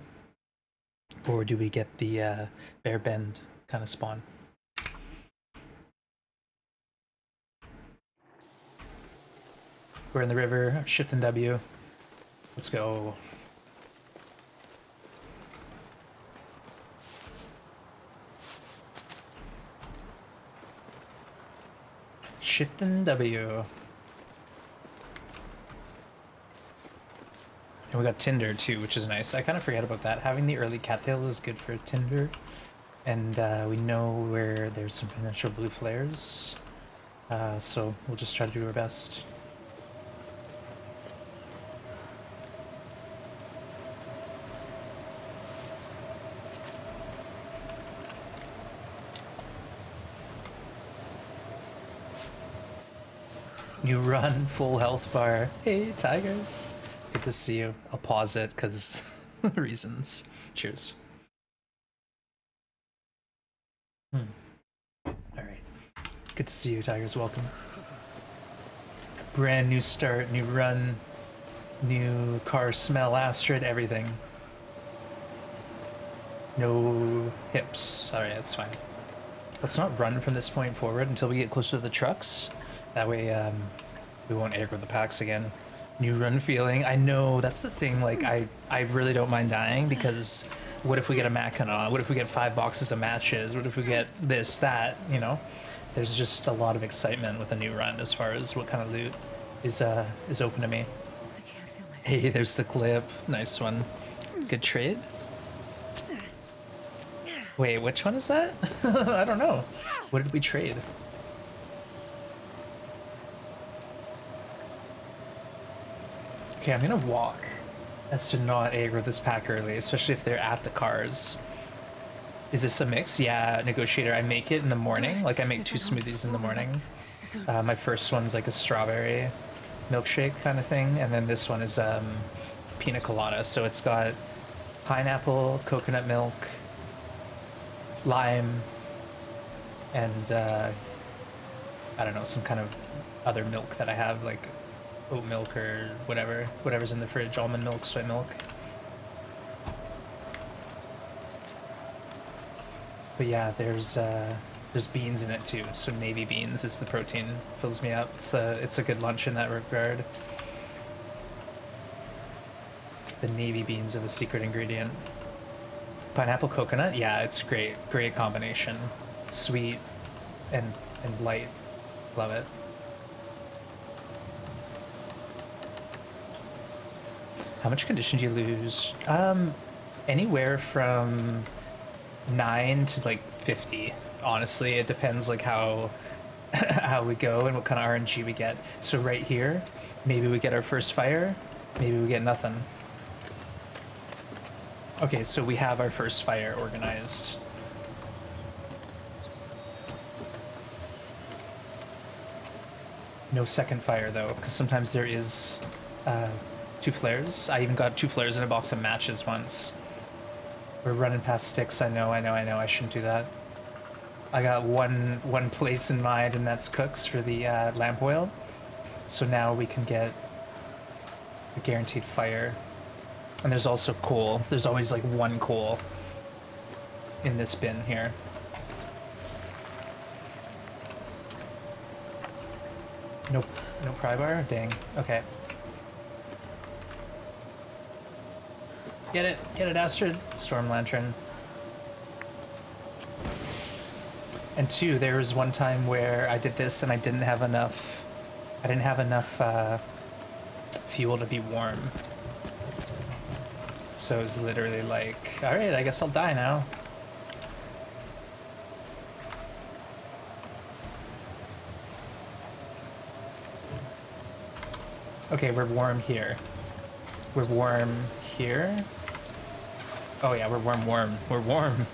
Or do we get the Bear Bend kind of spawn? We're in the river. Shift and W. Let's go. Shift and W. And we got Tinder too, which is nice. I kind of forget about that. Having the early cattails is good for Tinder. And we know where there's some potential blue flares. So we'll just try to do our best. You run full health bar. Hey, tigers. Good to see you. I'll pause it because reasons. Cheers. Alright. Good to see you, tigers. Welcome. Brand new start, new run, new car smell, Astrid, everything. No hips. Alright, that's fine. Let's not run from this point forward until we get closer to the trucks. That way, we won't aggro the packs again. New run feeling. I know, that's the thing, like, I really don't mind dying, because what if we get a Mackinac? What if we get 5 boxes of matches? What if we get this, that, you know? There's just a lot of excitement with a new run as far as what kind of loot is open to me. I can't feel my Hey, there's the clip. Nice one. Good trade. Wait, which one is that? I don't know. What did we trade? Okay, I'm gonna walk as to not aggro this pack early, especially if they're at the cars. Is this a mix? Yeah, negotiator. I make it in the morning. Like, I make 2 smoothies in the morning. My first one's like a strawberry milkshake kind of thing, and then this one is pina colada. So it's got pineapple, coconut milk, lime, and I don't know, some kind of other milk that I have, like oat milk or whatever's in the fridge, almond milk, soy milk. But yeah, there's beans in it too, so navy beans is the protein, fills me up. It's a good lunch in that regard. The navy beans are the secret ingredient. Pineapple coconut, yeah, it's great combination. Sweet and light, love it. How much condition do you lose? Anywhere from 9 to like 50. Honestly, it depends like how we go and what kind of RNG we get. So right here, maybe we get our first fire, maybe we get nothing. Okay, so we have our first fire organized. No second fire though, because sometimes there is 2 flares. I even got 2 flares in a box of matches once. We're running past sticks. I know. I shouldn't do that. I got one place in mind, and that's Cooks for the lamp oil. So now we can get a guaranteed fire. And there's also coal. There's always like one coal in this bin here. Nope, no prybar? Dang. Okay. Get it, Astrid. Storm Lantern. And two, there was one time where I did this and I didn't have enough fuel to be warm. So it was literally like, alright, I guess I'll die now. Okay, we're warm here. We're warm here. Oh yeah, we're warm. We're warm.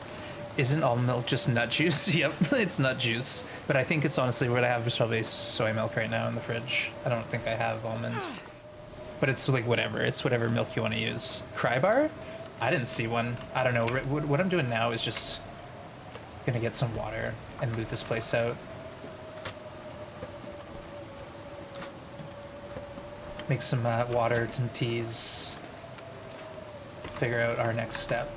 Isn't all milk just nut juice? Yep, it's nut juice. But I think it's honestly what I have is probably soy milk right now in the fridge. I don't think I have almond. But it's like whatever. It's whatever milk you want to use. Prybar? I didn't see one. I don't know. What I'm doing now is just gonna get some water and loot this place out. Make some water, some teas. Figure out our next step.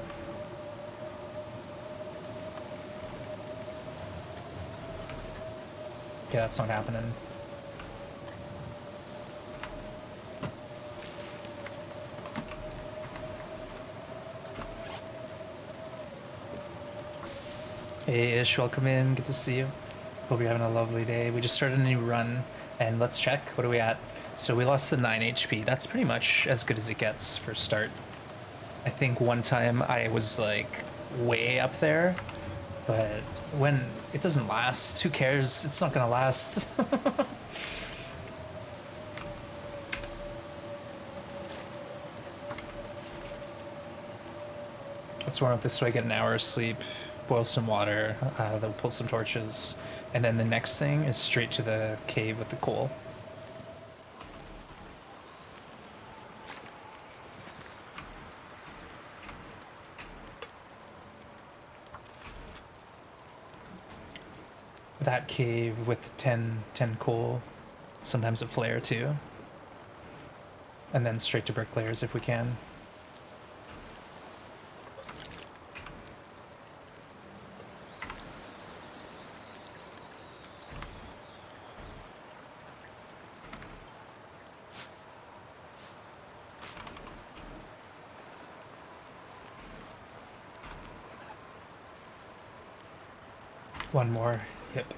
Yeah, that's not happening. Hey Ish, welcome in. Good to see you. Hope you're having a lovely day. We just started a new run, and let's check. What are we at? So we lost the 9 HP. That's pretty much as good as it gets for start. I think one time I was like way up there, but when it doesn't last, who cares? It's not gonna last. Let's warm up this way, get an hour of sleep, boil some water, then pull some torches, and then the next thing is straight to the cave with the coal. That cave with the 10 coal, sometimes a flare too, and then straight to bricklayers if we can. One more. Yep.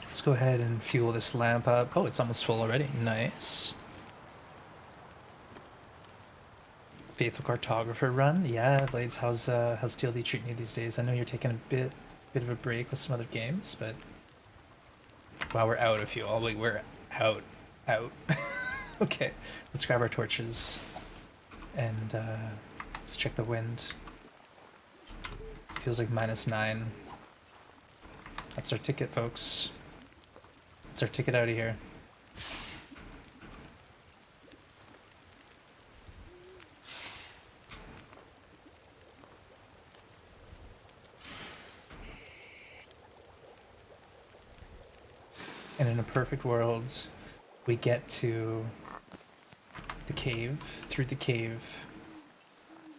Let's go ahead and fuel this lamp up. Oh, it's almost full already. Nice. Faithful cartographer run. Yeah, Blades, how's TLD treating you these days? I know you're taking a bit of a break with some other games, but wow, we're out of fuel. Wait, we're out. Okay, let's grab our torches and let's check the wind. Feels like -9. That's our ticket, folks. That's our ticket out of here. And in a perfect world, we get to the cave, through the cave,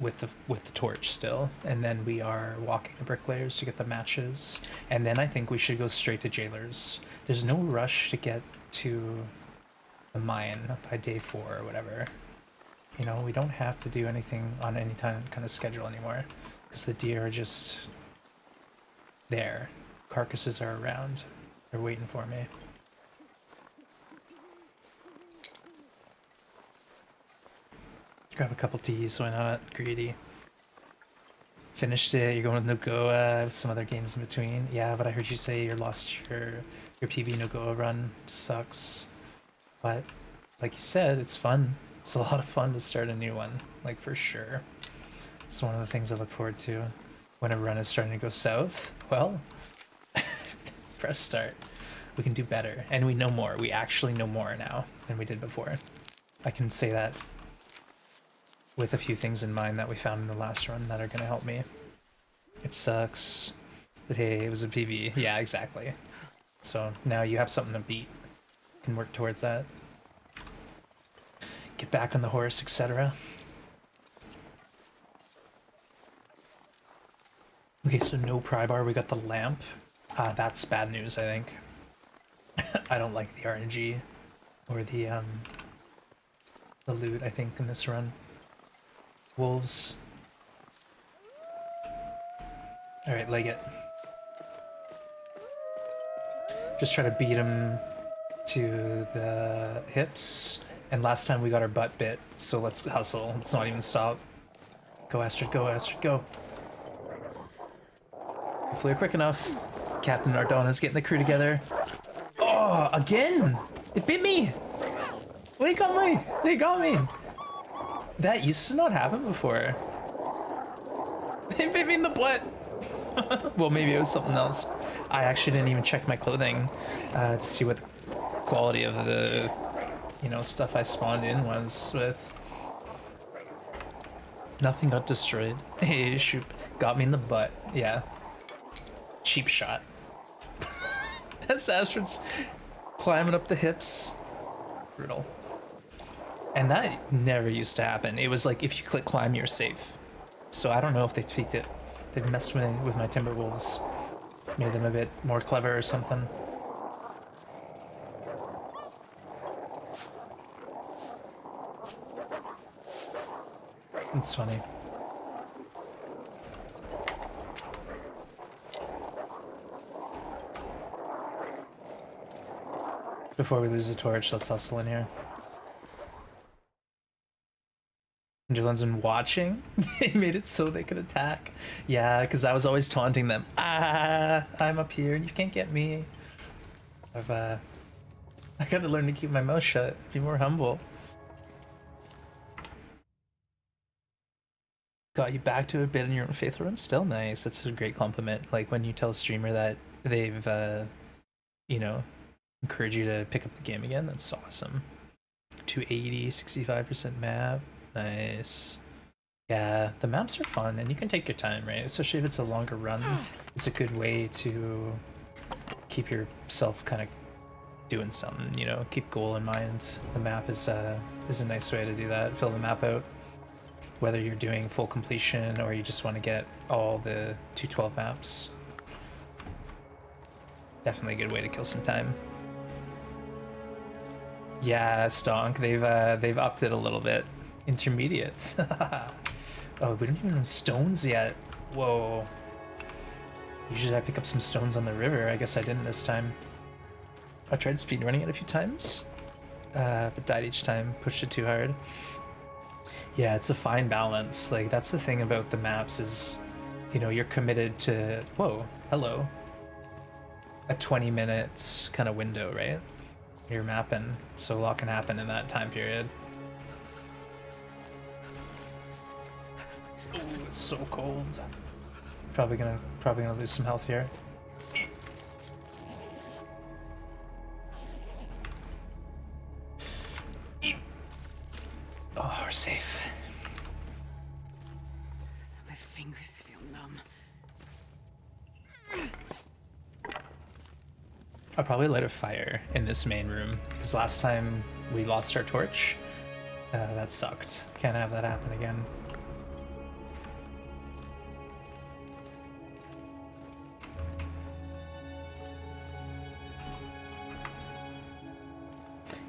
with the torch still, and then we are walking the bricklayers to get the matches, and then I think we should go straight to Jailers. There's no rush to get to the mine by day 4 or whatever. You know, we don't have to do anything on any kind of schedule anymore, because the deer are just there. Carcasses are around. They're waiting for me. Grab a couple teas, why not? Greedy. Finished it, you're going with NoGoBra, some other games in between. Yeah, but I heard you say you lost your PB NoGoBra run. Sucks. But, like you said, it's fun. It's a lot of fun to start a new one, like for sure. It's one of the things I look forward to. When a run is starting to go south, well, press start. We can do better, and we know more. We actually know more now than we did before. I can say that with a few things in mind that we found in the last run that are going to help me. It sucks, but hey, it was a PB. Yeah, exactly. So now you have something to beat. You can work towards that. get back on the horse, etc. Okay, so no Prybar. We got the lamp. That's bad news, I think. I don't like the RNG or the loot, I think, in this run. Wolves. Alright, leg it. Just try to beat him to the hips. And last time we got our butt bit, so let's hustle. Let's not even stop. Go, Astrid, go, Astrid, go. Hopefully we're quick enough. Captain Ardona's getting the crew together. Oh, again! It bit me! They got me! They got me! That used to not happen before. They bit me in the butt! Well, maybe it was something else. I actually didn't even check my clothing to see what the quality of the, you know, stuff I spawned in was with. Nothing got destroyed. Hey, shoot. Got me in the butt. Yeah. Cheap shot. As Astrid's climbing up the hips. Brutal. And that never used to happen. It was like if you click climb, you're safe. So I don't know if they tweaked it. They've messed with my Timberwolves. Made them a bit more clever or something. It's funny. Before we lose the torch, let's hustle in here. Angelin's been watching. They made it so they could attack. Yeah, because I was always taunting them. Ah, I'm up here and you can't get me. I gotta learn to keep my mouth shut. Be more humble. Got you back to a bit in your own faithful run. Still nice. That's a great compliment. Like when you tell a streamer that they've, you know, encourage you to pick up the game again. That's awesome. 280, 65% map. Nice. Yeah, the maps are fun and you can take your time, right? Especially if it's a longer run. It's a good way to keep yourself kind of doing something, you know, keep goal in mind. The map is a nice way to do that. Fill the map out. Whether you're doing full completion or you just want to get all the 212 maps. Definitely a good way to kill some time. Yeah, Stonk, they've upped it a little bit. Intermediate. Oh, we don't even have stones yet. Whoa. Usually I pick up some stones on the river. I guess I didn't this time. I tried speedrunning it a few times, but died each time. Pushed it too hard. Yeah, it's a fine balance. Like, that's the thing about the maps is, you know, you're committed to, whoa, hello, a 20-minute kind of window, right? You're mapping, so a lot can happen in that time period. Oh, it's so cold. Probably gonna lose some health here. Oh, we're safe. My fingers feel numb. I'll probably light a fire in this main room because last time we lost our torch. That sucked. Can't have that happen again.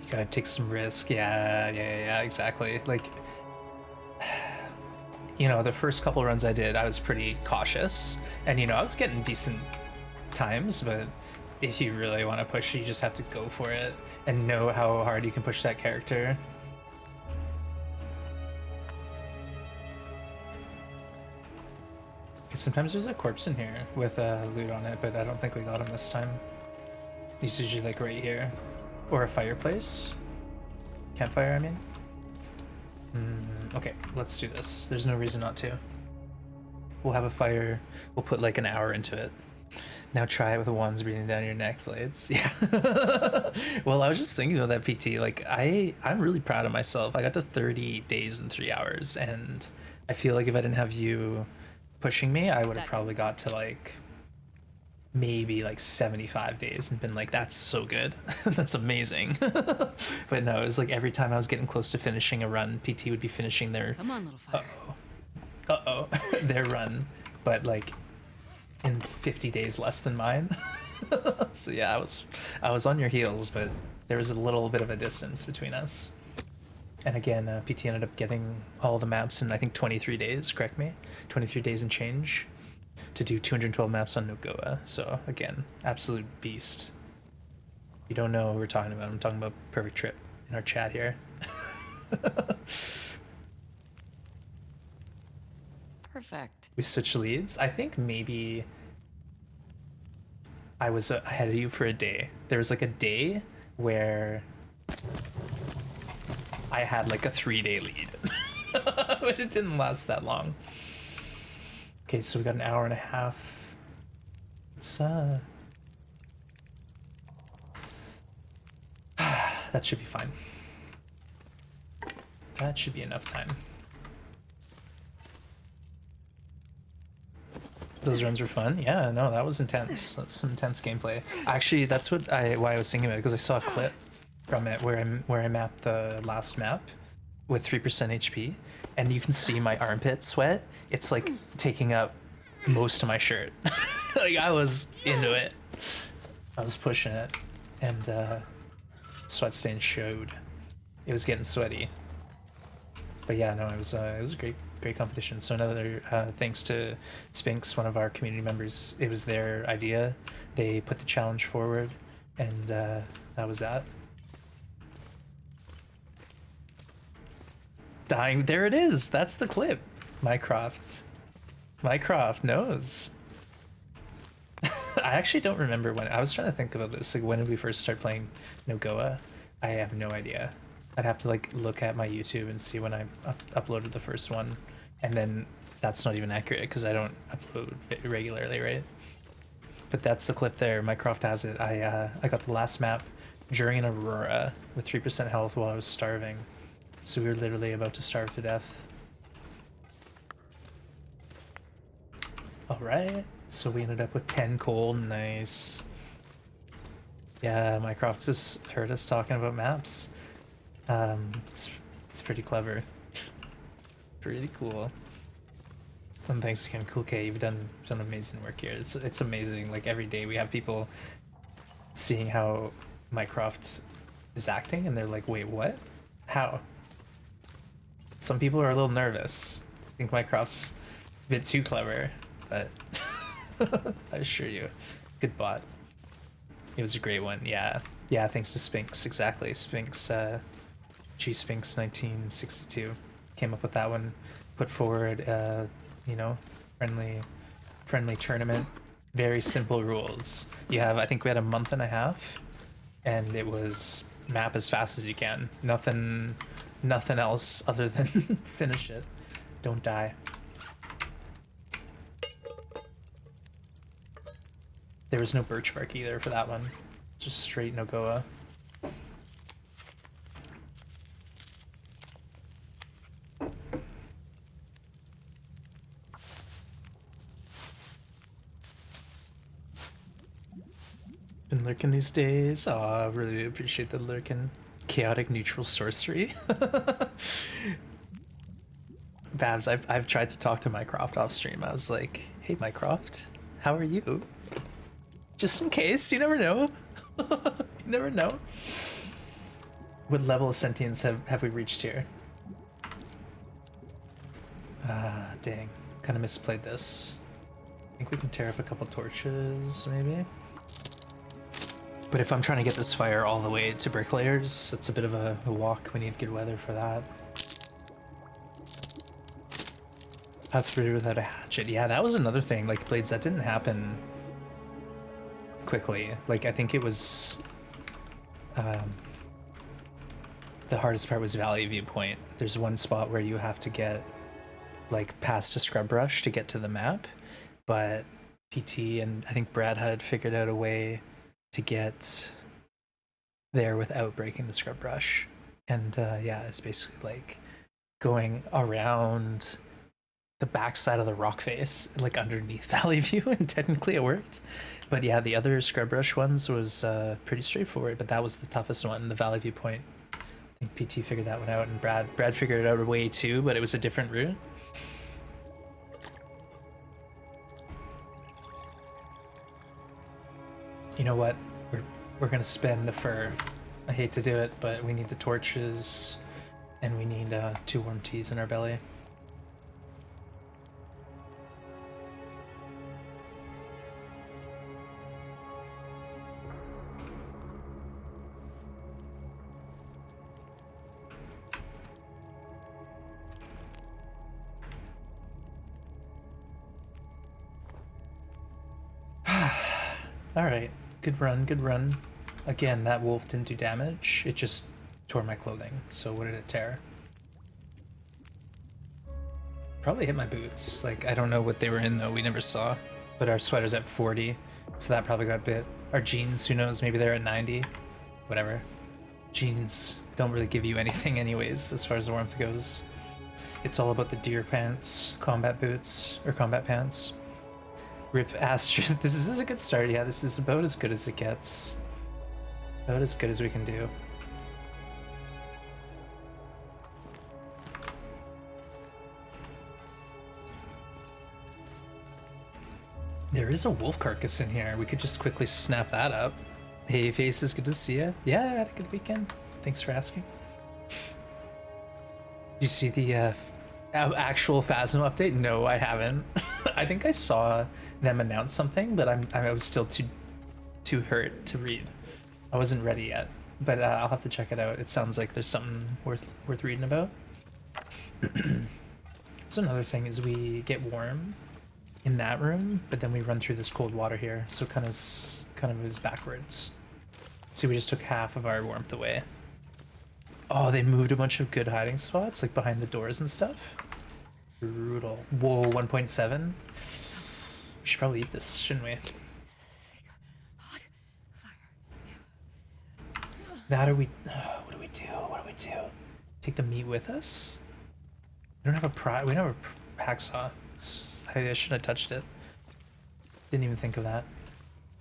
You gotta take some risk. Yeah, exactly. Like, you know, the first couple runs I did, I was pretty cautious. And, you know, I was getting decent times, but if you really want to push it, you just have to go for it and know how hard you can push that character. Sometimes there's a corpse in here with loot on it, but I don't think we got him this time. He's usually like right here. Or a fireplace. Campfire, I mean. Okay, let's do this. There's no reason not to. We'll have a fire. We'll put like an hour into it. Now try it with the wands breathing down your neck blades. Yeah. Well, I was just thinking about that, PT. Like, I'm really proud of myself. I got to 30 days and 3 hours, and I feel like if I didn't have you pushing me, I would have probably got to like maybe like 75 days and been like, that's so good. That's amazing. But no, it was like every time I was getting close to finishing a run, PT would be finishing their Come on, little fire. their run, but like in 50 days less than mine. So yeah, I was on your heels, but there was a little bit of a distance between us. And again, PT ended up getting all the maps in I think 23 days. Correct me, 23 days and change to do 212 maps on NoGoBra. So again, absolute beast. You don't know what we're talking about. I'm talking about Perfect Trip in our chat here. Perfect. We switched leads. I think maybe I was ahead of you for a day. There was like a day where I had like a 3-day lead, but it didn't last that long. Okay, so we got an hour and a half. It's that should be fine. That should be enough time. Those runs were fun. Yeah, no, that was intense. That's some intense gameplay. Actually, that's why I was thinking about it, because I saw a clip from it where I mapped the last map with 3% HP, and you can see my armpit sweat. It's like taking up most of my shirt. Like I was into it. I was pushing it, and sweat stain showed. It was getting sweaty. But yeah, no, it was a great competition. So another thanks to Spinks, one of our community members. It was their idea. They put the challenge forward, and that was that. Dying, there it is. That's the clip. Mycroft knows. I actually don't remember when. I was trying to think about this. Like, when did we first start playing NoGoBra? I have no idea. I'd have to like look at my YouTube and see when I uploaded the first one, and then that's not even accurate because I don't upload it regularly, right? But that's the clip there. Mycroft has it. I got the last map during an Aurora with 3% health while I was starving, so we were literally about to starve to death. All right, so we ended up with 10 coal. Nice. Yeah, Mycroft just heard us talking about maps. It's pretty clever. Pretty cool. And thanks again, Cool K. You've done amazing work here. It's amazing. Like every day we have people seeing how Mycroft is acting, and they're like, "Wait, what? How?" Some people are a little nervous. I think Mycroft's a bit too clever, but I assure you, good bot. It was a great one. Yeah, yeah. Thanks to Spinks. Exactly, Spinks. G Spinks 1962 came up with that one. Put forward, you know, friendly tournament. Very simple rules. You have, I think we had a month and a half, and it was map as fast as you can. Nothing else other than finish it. Don't die. There was no birch bark either for that one. Just straight NoGoBra. Been lurking these days. Oh, I really appreciate the lurking. Chaotic neutral sorcery. Babs, I've tried to talk to Mycroft off stream. I was like, hey Mycroft, how are you? Just in case, you never know. You never know. What level of sentience have we reached here? Ah, dang. Kind of misplayed this. I think we can tear up a couple torches, maybe? But if I'm trying to get this fire all the way to bricklayers, it's a bit of a walk. We need good weather for that. Path through without a hatchet. Yeah, that was another thing. Like, Blades, that didn't happen quickly. Like, I think it was... the hardest part was Valley Viewpoint. There's one spot where you have to get, like, past a scrub brush to get to the map. But PT and I think Brad had figured out a way to get there without breaking the scrub brush. And yeah, it's basically like going around the backside of the rock face, like underneath Valley View, and technically it worked. But yeah, the other scrub brush ones was pretty straightforward, but that was the toughest one, the Valley View point. I think PT figured that one out, and Brad figured it out a way too, but it was a different route. You know what? We're gonna spend the fur. I hate to do it, but we need the torches, and we need 2 warm teas in our belly. Alright, good run, good run. Again, that wolf didn't do damage, it just tore my clothing. So what did it tear? Probably hit my boots. Like, I don't know what they were in though, we never saw. But our sweater's at 40, so that probably got bit. Our jeans, who knows, maybe they're at 90. Whatever. Jeans don't really give you anything anyways, as far as the warmth goes. It's all about the deer pants, combat boots, or combat pants. Rip Astrid. This is a good start. Yeah, this is about as good as it gets. About as good as we can do. There is a wolf carcass in here. We could just quickly snap that up. Hey, Faces, good to see you. Yeah, I had a good weekend. Thanks for asking. You see the actual Phasmo update? No, I haven't. I think I saw them announce something, but I was still too hurt to read. I wasn't ready yet, but I'll have to check it out. It sounds like there's something worth reading about. So another thing is we get warm in that room, but then we run through this cold water here, so kind of is backwards. See, we just took half of our warmth away. Oh, they moved a bunch of good hiding spots, like behind the doors and stuff. Brutal. Whoa, 1.7. We should probably eat this, shouldn't we? That or we... what do we do? What do we do? Take the meat with us? We don't have a we don't have a hacksaw. I shouldn't have touched it. Didn't even think of that.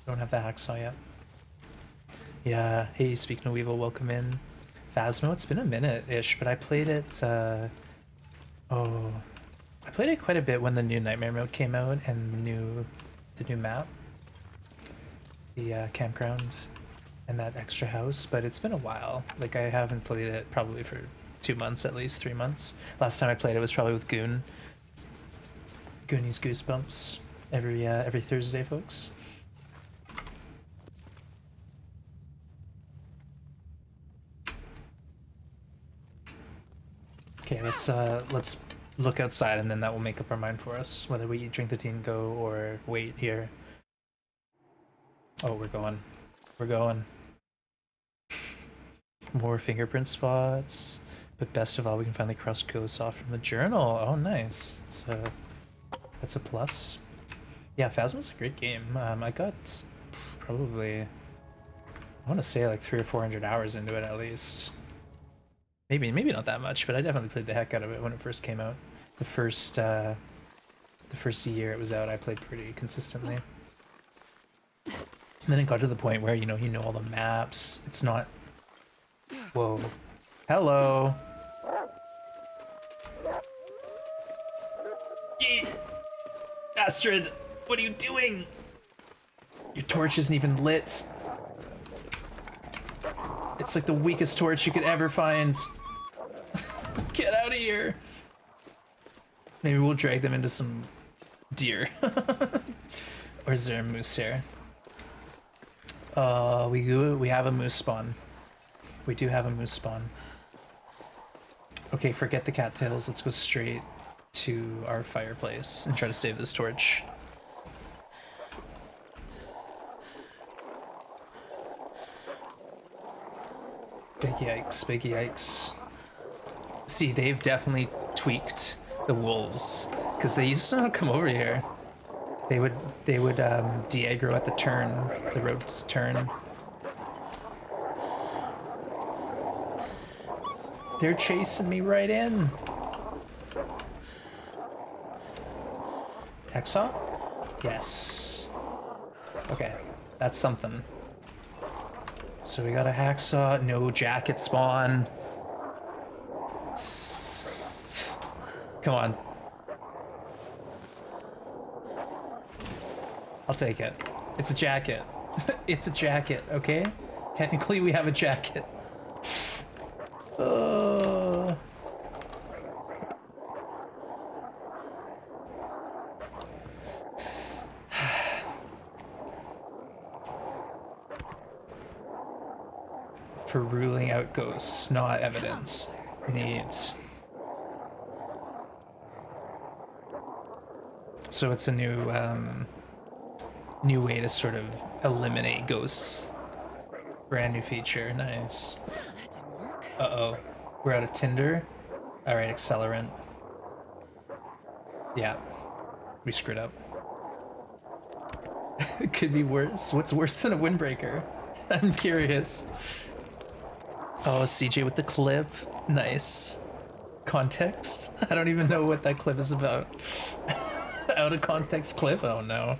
Don't have the hacksaw yet. Yeah, hey, speaking of Weevil, welcome in. Phasmo, it's been a minute-ish, but I played it, I played it quite a bit when the new Nightmare mode came out and the new map. The campground and that extra house, but it's been a while. Like, I haven't played it probably for 2 months at least, 3 months. Last time I played it was probably with Goon. Goonies Goosebumps every Thursday, folks. Okay, let's look outside, and then that will make up our mind for us whether we drink the tea and go or wait here. Oh, we're going. We're going. More fingerprint spots, but best of all, we can finally cross ghosts off from the journal. Oh, nice. That's a plus. Yeah, Phasmo's a great game. I got probably, I want to say like 300 or 400 hours into it at least. Maybe not that much, but I definitely played the heck out of it when it first came out. The first year it was out, I played pretty consistently. And then it got to the point where you know all the maps. It's not. Whoa. Hello. Astrid, what are you doing? Your torch isn't even lit. It's like the weakest torch you could ever find. Get out of here. Maybe we'll drag them into some deer. Or is there a moose here? We have a moose spawn. We do have a moose spawn. Okay, forget the cattails. Let's go straight to our fireplace and try to save this torch. Big yikes, big yikes. See, they've definitely tweaked the wolves, because they used to not come over here. They would de-aggro at the turn, the road's turn. They're chasing me right in. Hacksaw? Yes. Okay, that's something. So we got a hacksaw, no jacket spawn. Come on. I'll take it. It's a jacket. It's a jacket, okay? Technically we have a jacket. For ruling out ghosts, not evidence. Needs. So it's a new way to sort of eliminate ghosts. Brand new feature, nice. That didn't work. Uh-oh, we're out of tinder. All right, accelerant. Yeah, we screwed up. It could be worse. What's worse than a windbreaker? I'm curious. Oh, CJ with the clip. Nice. Context? I don't even know what that clip is about. Out of context clip? Oh no.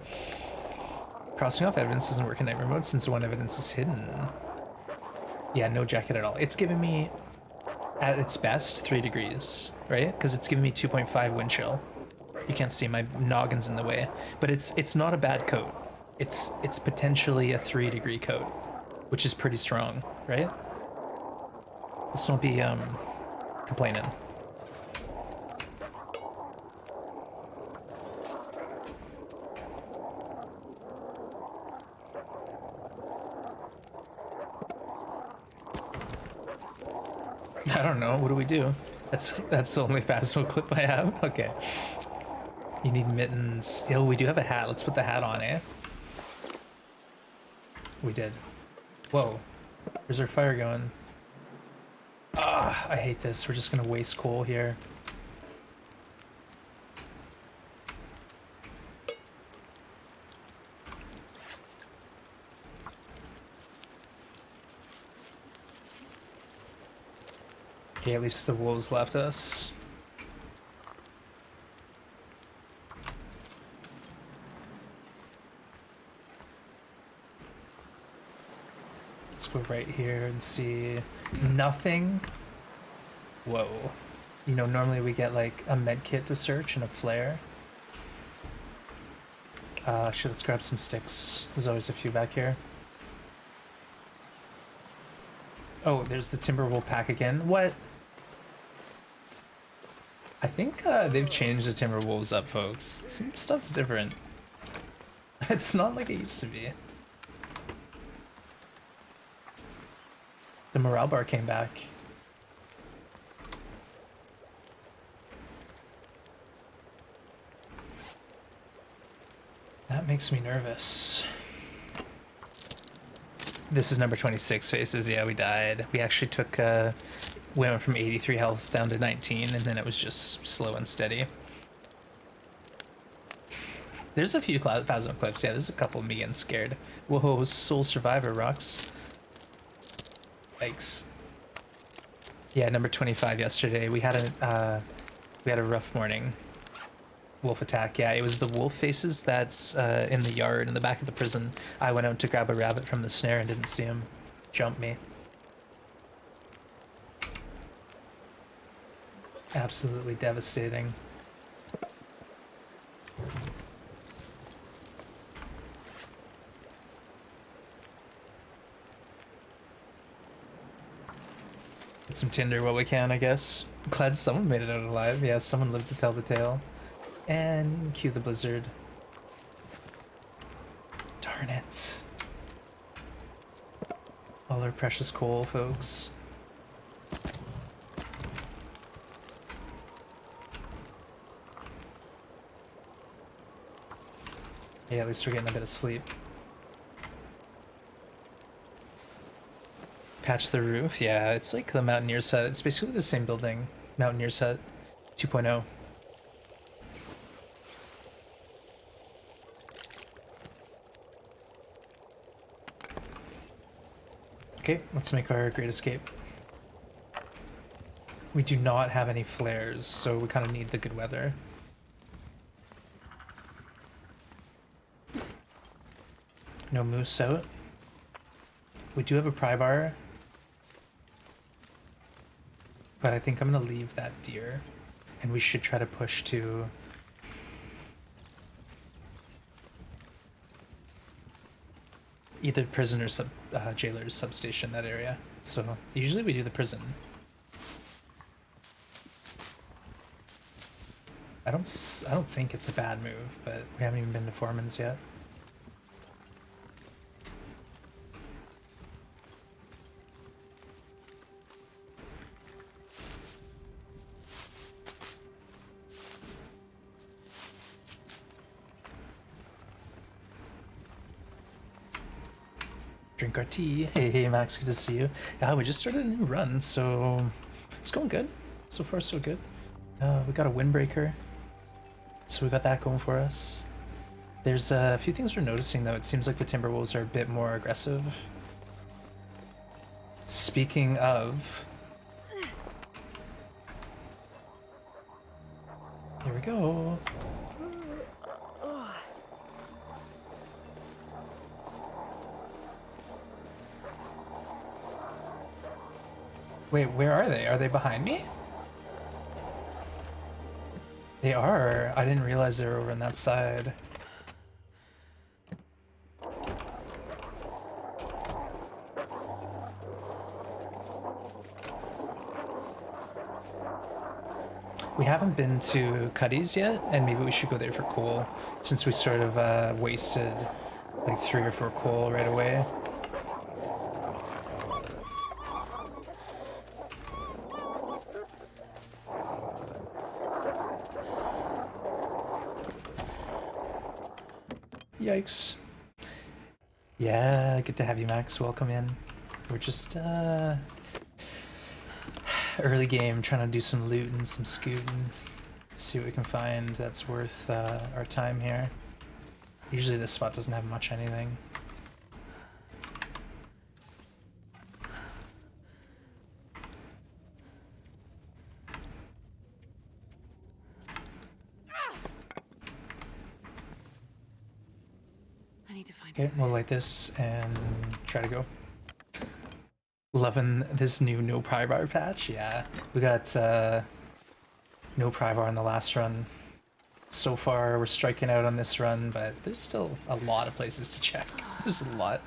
Crossing off evidence doesn't work in night remote since one evidence is hidden. Yeah, no jacket at all. It's giving me, at its best, 3 degrees, right? Because it's giving me 2.5 wind chill. You can't see, my noggin's in the way. But it's not a bad coat. It's potentially a 3-degree coat, which is pretty strong, right? Let's not be complaining. I don't know. What do we do? That's the only Phasmo clip I have. Okay. You need mittens. Yo, we do have a hat. Let's put the hat on, eh? We did. Whoa. Where's our fire going? Ah, I hate this. We're just gonna waste coal here. Okay, at least the wolves left us. Let's go right here and see nothing. Whoa. You know, normally we get like a med kit to search and a flare. Shit, let's grab some sticks. There's always a few back here. Oh, there's the Timberwolf pack again. What? I think they've changed the Timberwolves up, folks. Some stuff's different. It's not like it used to be. The morale bar came back. That makes me nervous. This is number 26 faces. Yeah, we died. We actually took, we went from 83 health down to 19, and then it was just slow and steady. There's a few Phasmo clips. Yeah, there's a couple of me getting scared. Whoa, Soul Survivor rocks. Yikes. Yeah, number 25 yesterday. We had a rough morning. Wolf attack. Yeah, it was the wolf faces that's in the yard in the back of the prison. I went out to grab a rabbit from the snare and didn't see him jump me. Absolutely devastating. Get some tinder while we can, I guess. Glad someone made it out alive. Yeah, someone lived to tell the tale. And cue the blizzard. Darn it. All our precious coal, folks. Yeah, at least we're getting a bit of sleep. Patch the roof? Yeah, it's like the Mountaineer's hut. It's basically the same building. Mountaineer's hut 2.0. Okay, let's make our great escape. We do not have any flares, so we kind of need the good weather. No moose out. We do have a Prybar, but I think I'm gonna leave that deer, and we should try to push to either prison or jailer's substation, that area. So usually we do the prison. I don't think it's a bad move, but we haven't even been to Foreman's yet. Drink our tea. Hey, Max, good to see you. Yeah, we just started a new run, so it's going good. So far, so good. We got a windbreaker, so we got that going for us. There's a few things we're noticing, though. It seems like the Timberwolves are a bit more aggressive. Speaking of... Here we go. Wait, where are they? Are they behind me? They are. I didn't realize they were over on that side. We haven't been to Cuddy's yet, and maybe we should go there for coal, since we sort of wasted like 3 or 4 coal right away. Yikes. Yeah, good to have you, Max. Welcome in. We're just early game, trying to do some looting, some scooting, see what we can find that's worth our time here. Usually this spot doesn't have much anything. Okay, we'll light this and try to go. Loving this new no Prybar patch. Yeah, we got no Prybar in the last run. So far, we're striking out on this run, but there's still a lot of places to check. There's a lot.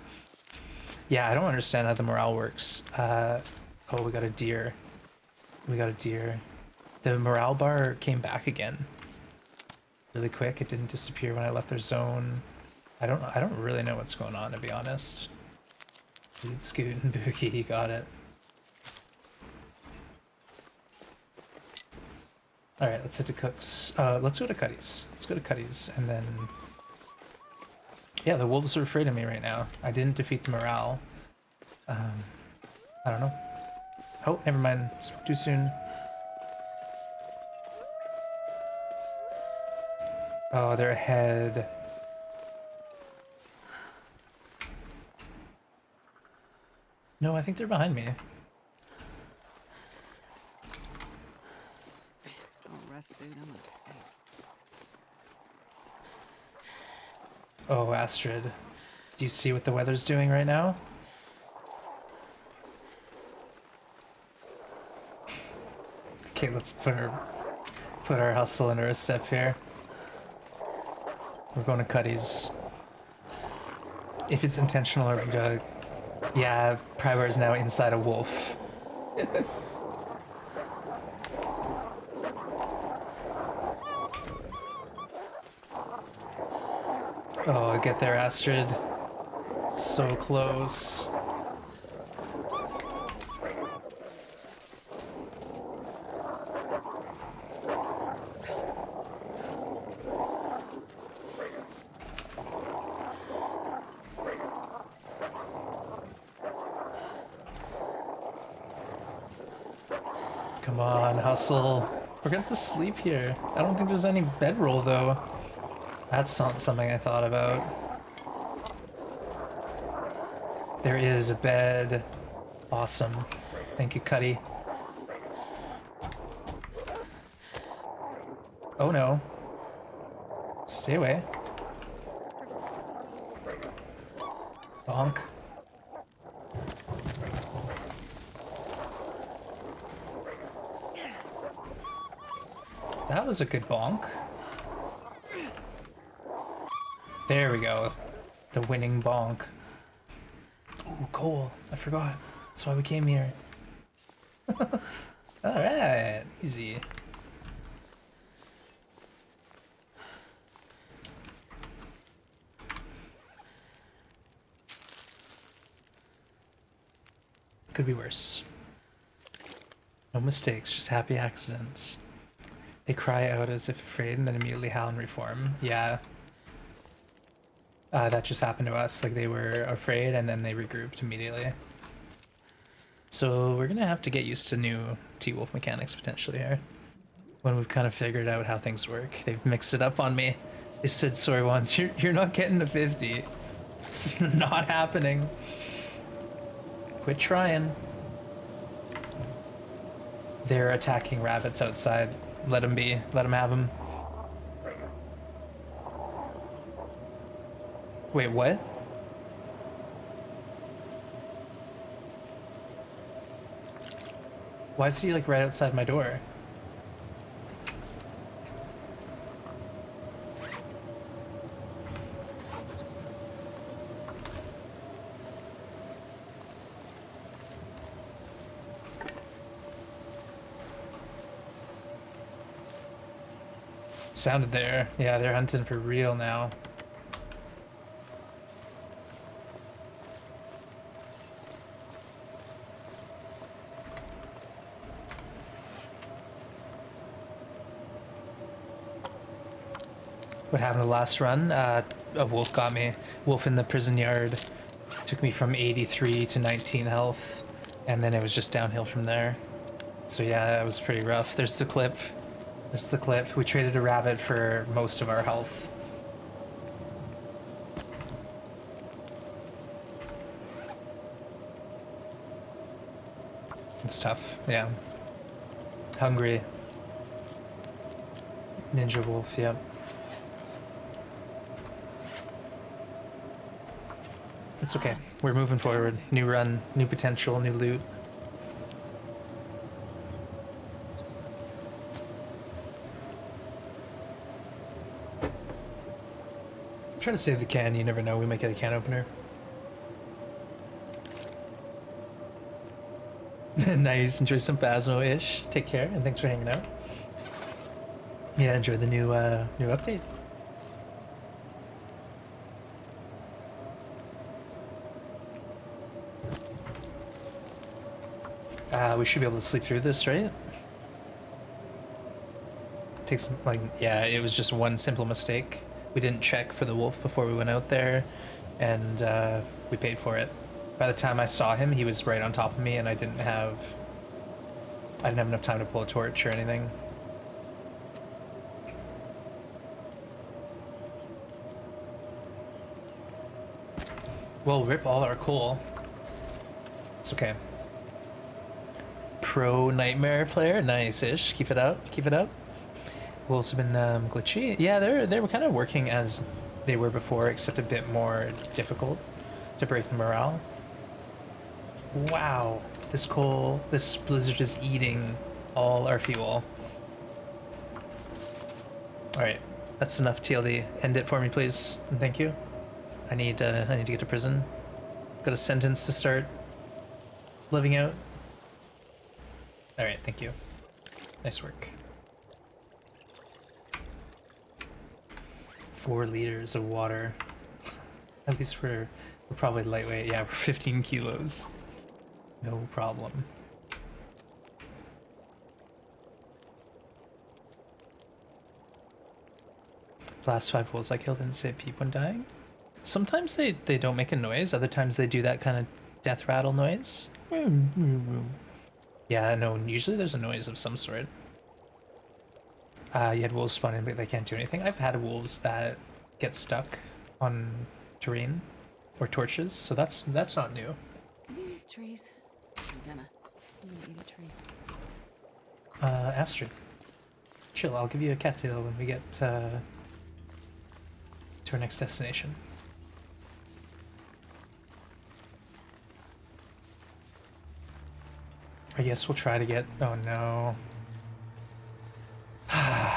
Yeah, I don't understand how the morale works. Oh, we got a deer. We got a deer. The morale bar came back again really quick. It didn't disappear when I left their zone. I don't really know what's going on, to be honest. Dude, Scoot and Boogie, you got it. Alright, let's head to Cook's. Let's go to Cuddy's. Let's go to Cuddy's, and then... Yeah, the wolves are afraid of me right now. I didn't defeat the morale. I don't know. Oh, never mind. Spoke too soon. Oh, they're ahead. No, I think they're behind me. Oh, Astrid. Do you see what the weather's doing right now? Okay, let's put our hustle into a step here. We're going to Cuddy's. If it's intentional or yeah, Prybar is now inside a wolf. Oh, get there, Astrid. So close. Come on, hustle. We're gonna have to sleep here. I don't think there's any bedroll, though. That's not something I thought about. There is a bed. Awesome. Thank you, Cuddy. Oh no. Stay away. Bonk. That was a good bonk. There we go. The winning bonk. Ooh, coal. I forgot. That's why we came here. Alright, easy. Could be worse. No mistakes, just happy accidents. They cry out as if afraid and then immediately howl and reform. Yeah. That just happened to us. Like, they were afraid and then they regrouped immediately. So we're gonna have to get used to new T-Wolf mechanics potentially here. When we've kind of figured out how things work. They've mixed it up on me. They said, sorry once, you're not getting to 50. It's not happening. Quit trying. They're attacking rabbits outside. Let them be. Let them have them. Wait, what? Why is he like right outside my door? Sounded there. Yeah, they're hunting for real now. What happened the last run? A wolf got me. Wolf in the prison yard. Took me from 83 to 19 health. And then it was just downhill from there. So yeah, it was pretty rough. There's the clip. There's the clip. We traded a rabbit for most of our health. It's tough, yeah. Hungry. Ninja wolf, yep. It's okay. We're moving forward. New run, new potential, new loot. Try to save the can, you never know, we might get a can opener. Nice, enjoy some Phasmo-ish. Take care, and thanks for hanging out. Yeah, enjoy the new update. We should be able to sleep through this, right? Takes, like, yeah, it was just one simple mistake. We didn't check for the wolf before we went out there, and we paid for it. By the time I saw him, he was right on top of me, and I didn't have enough time to pull a torch or anything. We'll rip all our coal. It's okay. Pro Nightmare player, nice-ish. Keep it up, keep it up. Wolves have been glitchy. Yeah, they were kind of working as they were before, except a bit more difficult to break the morale. Wow, this blizzard is eating all our fuel. All right, that's enough TLD. End it for me, please, and thank you. I need to get to prison. Got a sentence to start living out. All right, thank you. Nice work. 4 liters of water. At least we're probably lightweight. Yeah, we're 15 kilos. No problem. Last 5 wolves I killed didn't say peep when dying. Sometimes they don't make a noise. Other times they do that kind of death rattle noise. Yeah, no, usually there's a noise of some sort. You had wolves spawn in, but they can't do anything. I've had wolves that get stuck on terrain or torches, so that's not new. Trees. I'm gonna eat a tree. Astrid. Chill, I'll give you a cattail when we get to our next destination. I guess we'll try to get... Oh no.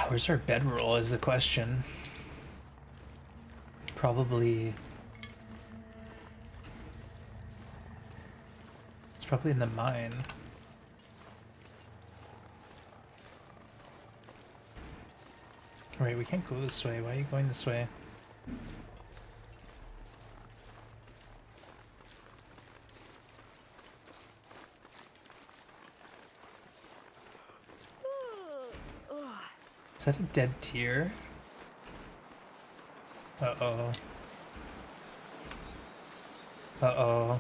Where's our bedroll is the question. Probably... It's probably in the mine. Right, we can't go this way. Why are you going this way? Is that a dead deer? Uh-oh. Uh-oh.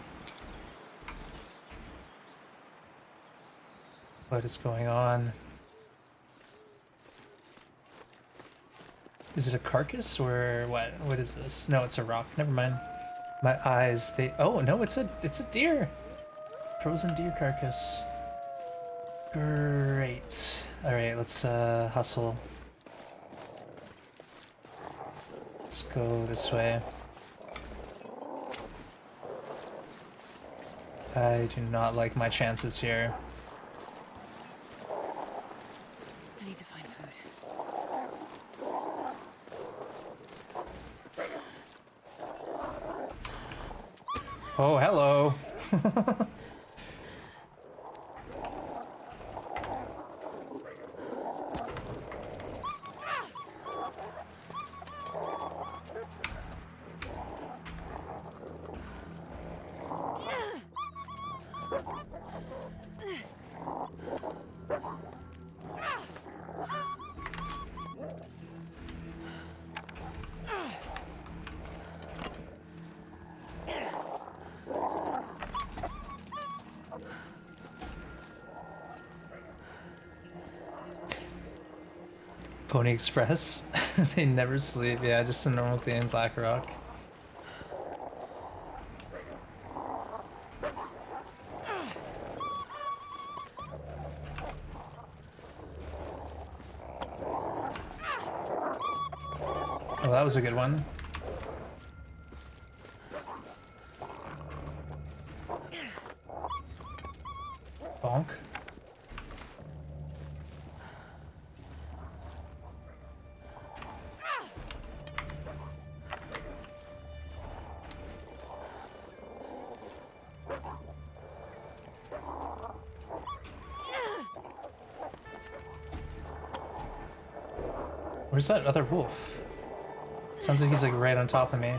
What is going on? Is it a carcass or what? What is this? No, it's a rock. Never mind. My eyes, they... Oh, no, it's a deer. Frozen deer carcass. Great. All right, let's hustle. Let's go this way. I do not like my chances here. I need to find food. Oh, hello. Pony Express. They never sleep. Yeah, just a normal thing in Blackrock. Oh, that was a good one. Bonk. Where's that other wolf? Sounds like he's like right on top of me.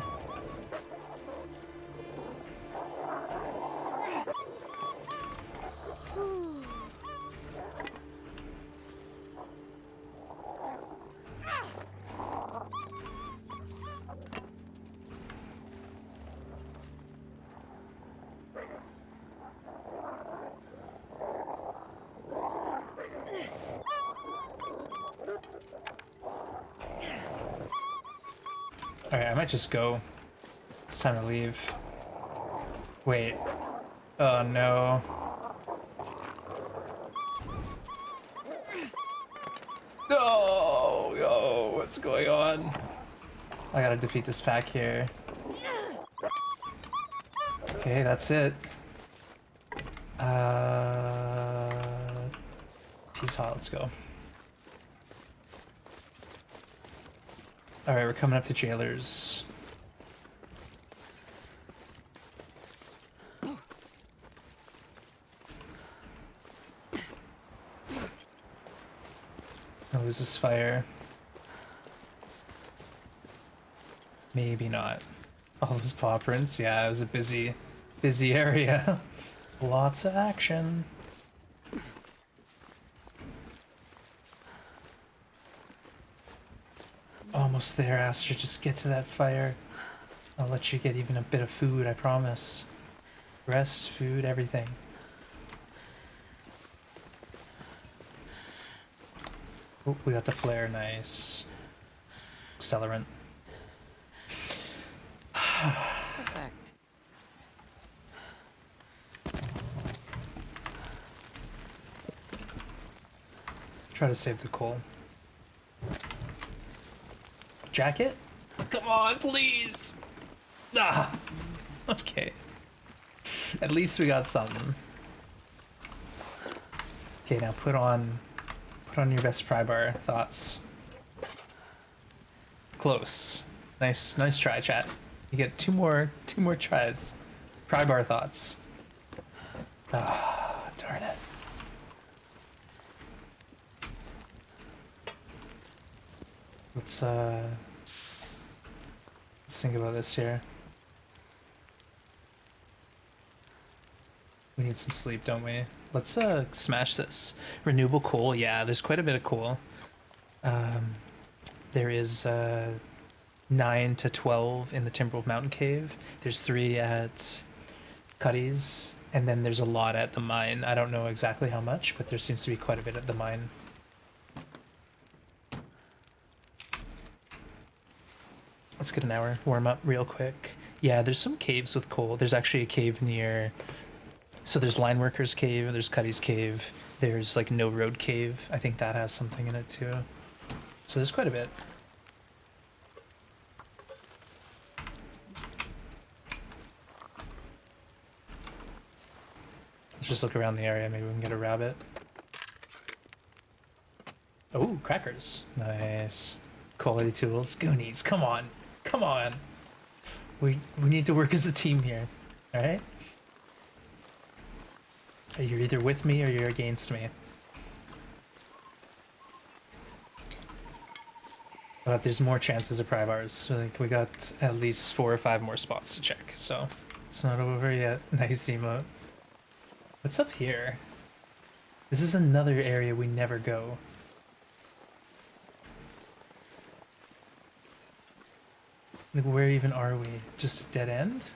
Alright, I might just go. It's time to leave. Wait. Oh no. No! Oh, what's going on? I gotta defeat this pack here. Okay, that's it. Tea's hot, let's go. Alright, we're coming up to Jailers. I'll lose this fire. Maybe not. All those paw prints, yeah, it was a busy area. Lots of action. Almost there, Aster. Just get to that fire. I'll let you get even a bit of food, I promise. Rest, food, everything. Oh, we got the flare, nice. Accelerant. Perfect. Try to save the coal. Jacket? Come on, please! Ah! Okay. At least we got something. Okay, now put on your best Prybar thoughts. Close. Nice try, chat. You get two more tries. Prybar thoughts. Ah, darn it. Let's think about this here. We need some sleep, don't we? Let's smash this. Renewable coal, yeah, there's quite a bit of coal. There is 9 to 12 in the Timberwolf Mountain Cave. There's 3 at Cuddy's, and then there's a lot at the mine. I don't know exactly how much, but there seems to be quite a bit at the mine. Let's get an hour warm up real quick. Yeah, there's some caves with coal. There's actually a cave near... So there's Lineworkers Cave, there's Cuddy's Cave, there's like No Road Cave. I think that has something in it too. So there's quite a bit. Let's just look around the area, maybe we can get a rabbit. Oh, crackers. Nice. Quality tools. Goonies, come on. Come on. We need to work as a team here. Alright? You're either with me or you're against me. But there's more chances of Prybars. So, like, we got at least 4 or 5 more spots to check, so it's not over yet. Nice emote. What's up here? This is another area we never go. Like, where even are we? Just a dead end?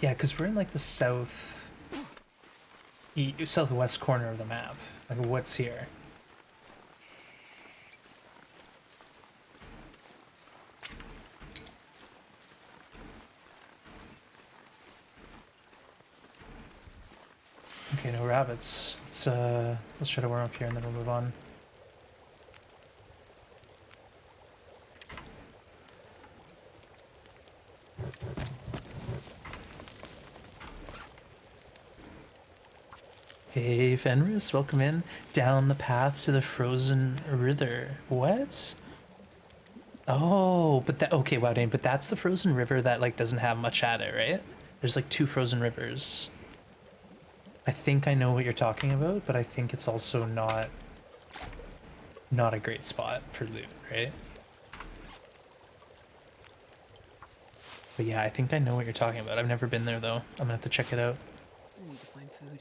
Yeah, because we're in like the southwest corner of the map. Like, what's here? Okay, no rabbits. Let's try to warm up here and then we'll move on. Hey Fenris, welcome in. Down the path to the frozen river. What? Oh, but that, okay, wow, Dane, but that's the frozen river that like doesn't have much at it, right? There's like 2 frozen rivers. I think I know what you're talking about, but I think it's also not a great spot for loot, right? But yeah, I think I know what you're talking about. I've never been there though. I'm gonna have to check it out. I need to find food.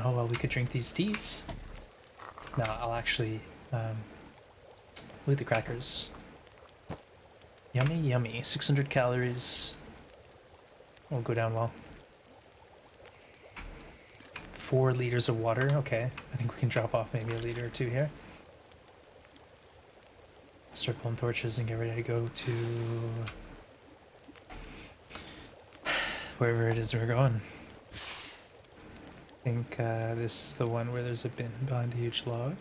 Oh, well, we could drink these teas. No, I'll actually, look at the crackers. Yummy, yummy. 600 calories. Will go down well. 4 liters of water. Okay, I think we can drop off maybe a liter or 2 here. Start pulling torches and get ready to go to wherever it is we're going. I think this is the one where there's a bin behind a huge log.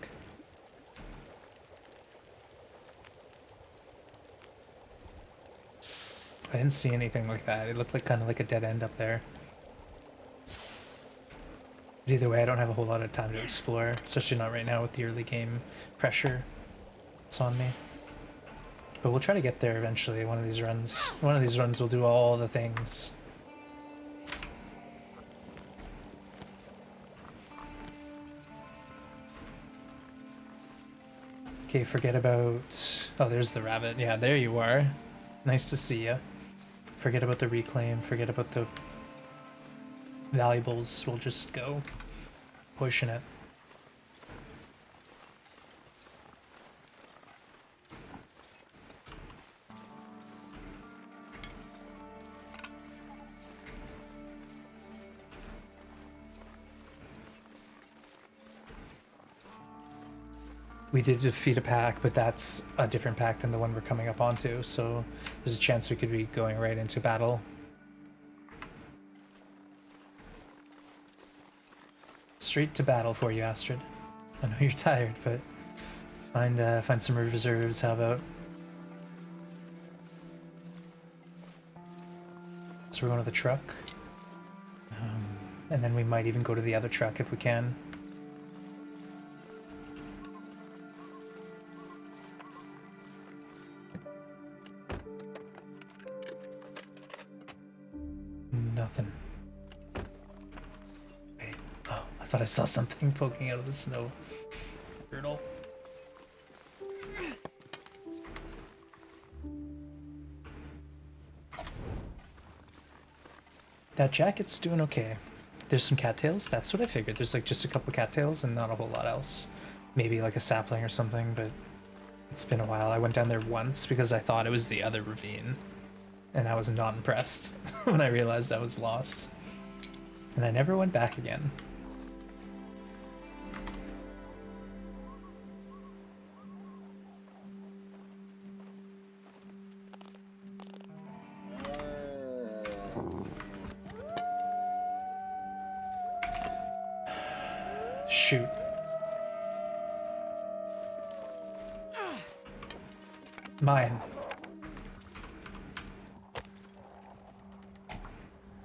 I didn't see anything like that. It looked like kind of like a dead end up there. But either way, I don't have a whole lot of time to explore, especially not right now with the early game pressure that's on me. But we'll try to get there eventually, one of these runs. One of these runs will do all the things. Okay, forget about... Oh, there's the rabbit. Yeah, there you are. Nice to see ya. Forget about the reclaim, forget about the valuables. We'll just go pushing it. We did defeat a pack, but that's a different pack than the one we're coming up onto, so there's a chance we could be going right into battle. Straight to battle for you, Astrid. I know you're tired, but find some reserves, how about? So we're going to the truck. And then we might even go to the other truck if we can. Nothing. Wait. Oh, I thought I saw something poking out of the snow. Turtle. That jacket's doing okay. There's some cattails. That's what I figured. There's like just a couple cattails and not a whole lot else. Maybe like a sapling or something, but it's been a while. I went down there once because I thought it was the other ravine. And I was not impressed when I realized I was lost. And I never went back again. Shoot. Mine.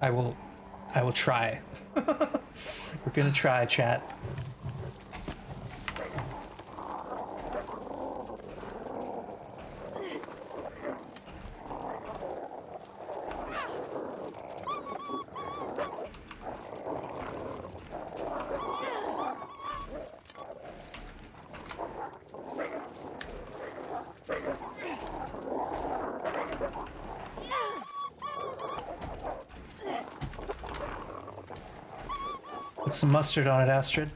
I will try. We're gonna try, chat. Put some mustard on it, Astrid.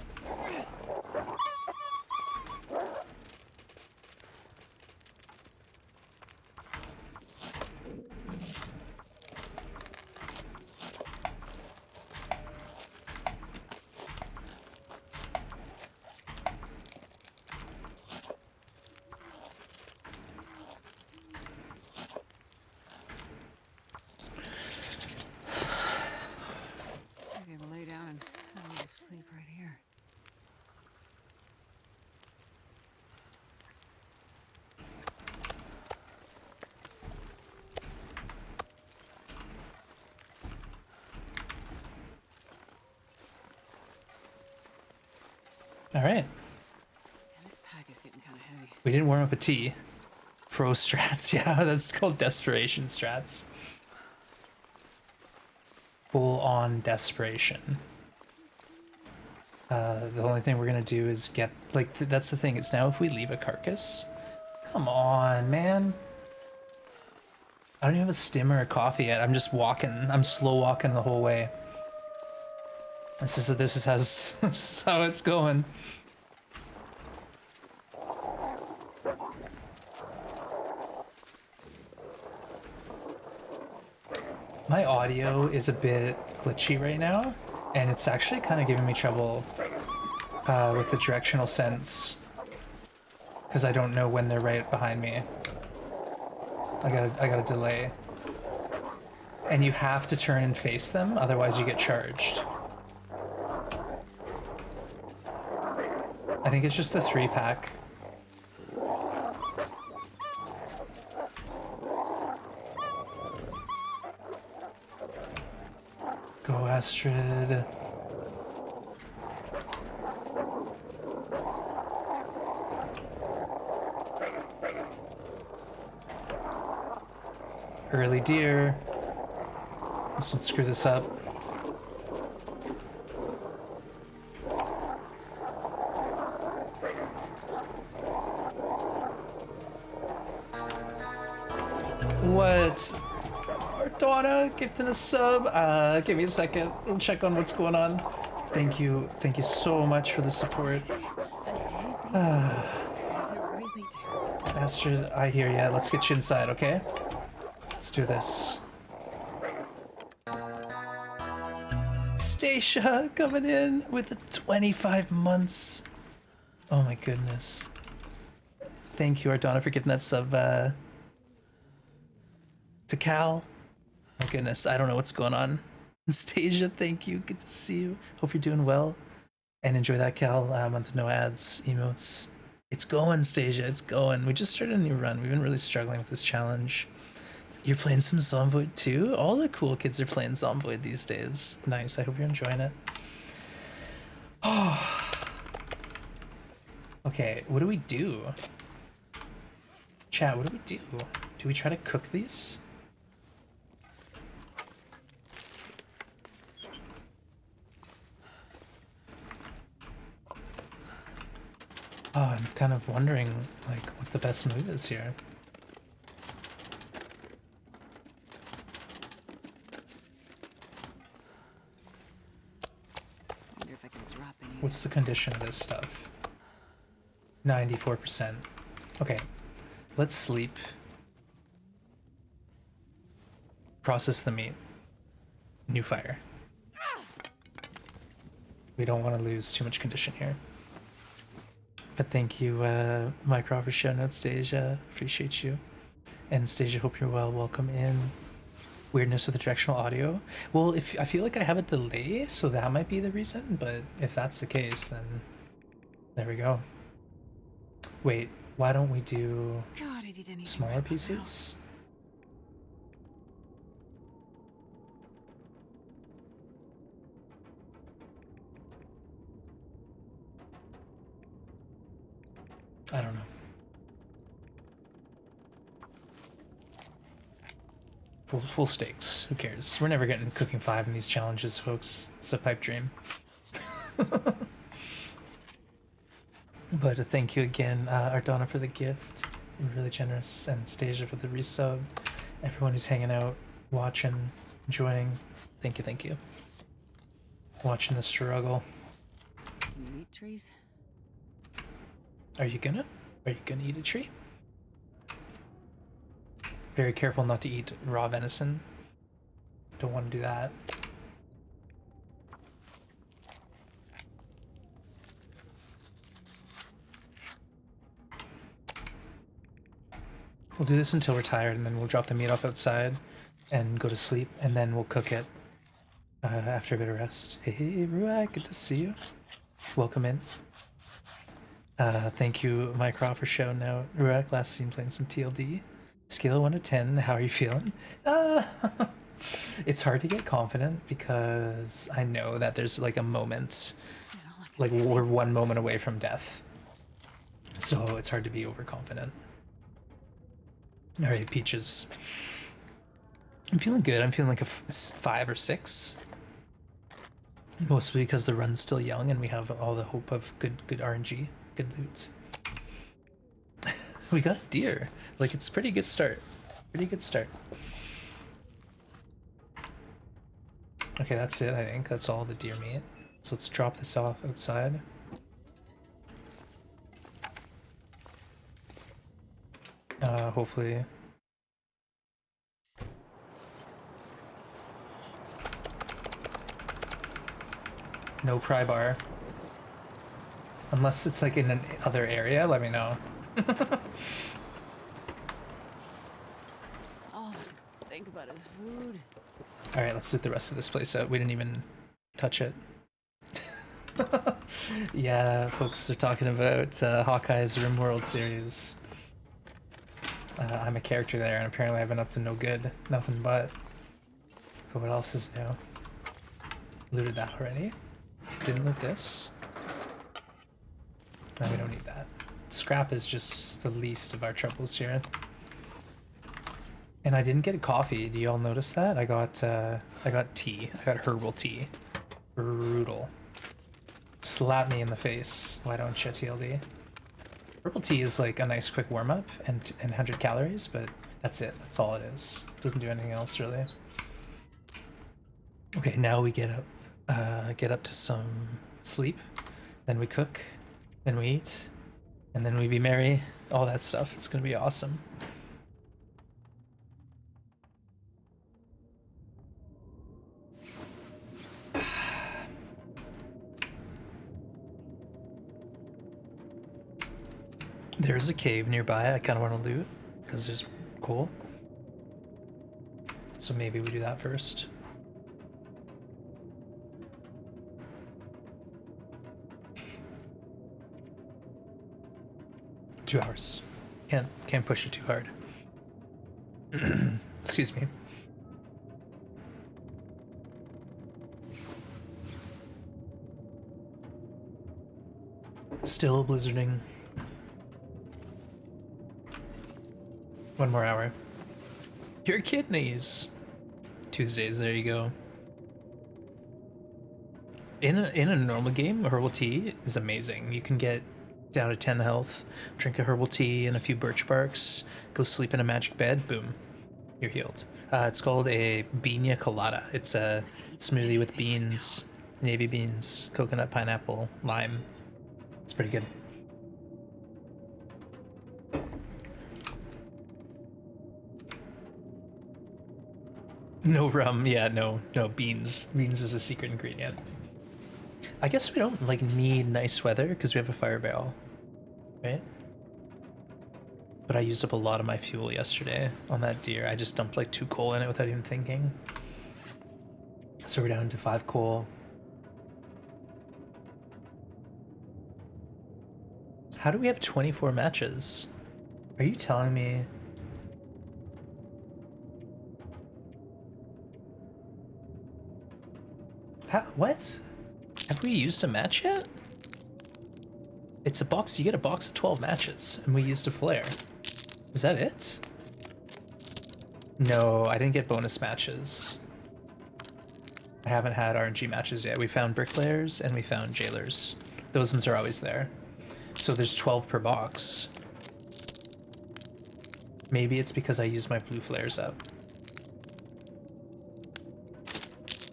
Okay, we'll lay down and have a little sleep right here. All right. Man, this pack is getting kind of heavy. We didn't warm up a tea. Pro strats, yeah, that's called desperation strats. Full on desperation. The only thing we're gonna do is get, like, that's the thing, it's now if we leave a carcass. Come on, man. I don't even have a stim or a coffee yet. I'm just walking. I'm slow walking the whole way. This is how, this is how it's going. My audio is a bit glitchy right now, and it's actually kind of giving me trouble with the directional sense, because I don't know when they're right behind me. I got a delay. And you have to turn and face them, otherwise you get charged. I think it's just the 3-pack. Go, Astrid. Early deer. Let's not screw this up. What? Donna gifting a sub. Give me a second. We'll check on what's going on. Thank you so much for the support. Astrid, I hear ya. Let's get you inside, okay? Let's do this. Stacia coming in with the 25 months. Oh my goodness. Thank you, Ardonna, for giving that sub to Cal. My goodness, I don't know what's going on. Stacia, thank you. Good to see you. Hope you're doing well. And enjoy that Cal month no ads emotes. It's going, Stacia. It's going. We just started a new run. We've been really struggling with this challenge. You're playing some Zomboid too? All the cool kids are playing Zomboid these days. Nice, I hope you're enjoying it. Oh. Okay, what do we do? Chat, what do we do? Do we try to cook these? Oh, I'm kind of wondering, like, what the best move is here. Wonder if I can drop any. What's the condition of this stuff? 94%. Okay, let's sleep. Process the meat. New fire. We don't want to lose too much condition here. But thank you, Micro, for showing out, Stasia. Appreciate you. And Stasia, hope you're well. Welcome in. Weirdness with the directional audio. Well, if I feel like I have a delay, so that might be the reason. But if that's the case, then there we go. Wait, why don't we do God, I did anything smaller right pieces? I don't know. Full steaks. Who cares? We're never getting cooking 5 in these challenges, folks. It's a pipe dream. But thank you again, Ardonna, for the gift. You're really generous. And Stasia for the resub. Everyone who's hanging out, watching, enjoying. Thank you, thank you. Watching the struggle. Can you eat trees? Are you gonna eat a tree? Very careful not to eat raw venison. Don't want to do that. We'll do this until we're tired, and then we'll drop the meat off outside and go to sleep, and then we'll cook it after a bit of rest. Hey, Ruak, good to see you. Welcome in. Thank you, Mycroft, for showing out. Ruak, last seen playing some TLD. Scale of 1 to 10, how are you feeling? It's hard to get confident because I know that there's like a moment, like we're one moment away from death. So it's hard to be overconfident. Alright, Peaches. I'm feeling good. I'm feeling like a 5 or 6. Mostly because the run's still young and we have all the hope of good RNG, good loot. We got a deer. Like, it's pretty good start. Pretty good start. Okay, that's it, I think. That's all the deer meat. So let's drop this off outside. Hopefully. No Prybar. Unless it's like in another area, let me know. Oh, think about his food. Alright, let's loot the rest of this place out. We didn't even touch it. Yeah, folks are talking about Hawkeye's RimWorld series. I'm a character there, and apparently I've been up to no good. Nothing but. But what else is new? Looted that already. Didn't loot this. No, we don't need that. Scrap is just the least of our troubles here. And I didn't get a coffee. Do you all notice that? I got tea. I got herbal tea. Brutal. Slap me in the face. Why don't you, TLD? Herbal tea is like a nice quick warm-up and 100 calories, but that's it. That's all it is. Doesn't do anything else really. Okay, now we get up to some sleep, then we cook, then we eat, and then we be merry. All that stuff. It's gonna be awesome. There's a cave nearby I kind of want to loot because there's coal. So maybe we do that first. Two hours. Can't push it too hard. Excuse me. Still blizzarding. 1 more hour. Your kidneys. Tuesdays, there you go. In a normal game, a herbal tea is amazing. You can get down to 10 health, drink a herbal tea and a few birch barks, go sleep in a magic bed, boom, you're healed. It's called a piña colada. It's a smoothie with beans, navy beans, coconut, pineapple, lime. It's pretty good. No rum, yeah, no beans. Beans is a secret ingredient. I guess we don't like need nice weather because we have a fire barrel, right? But I used up a lot of my fuel yesterday on that deer. I just dumped like 2 coal in it without even thinking. So we're down to 5 coal. How do we have 24 matches? Are you telling me? What? Have we used a match yet? It's a box, you get a box of 12 matches, and we used a flare. Is that it? No, I didn't get bonus matches. I haven't had RNG matches yet. We found bricklayers and we found jailers. Those ones are always there. So there's 12 per box. Maybe it's because I used my blue flares up.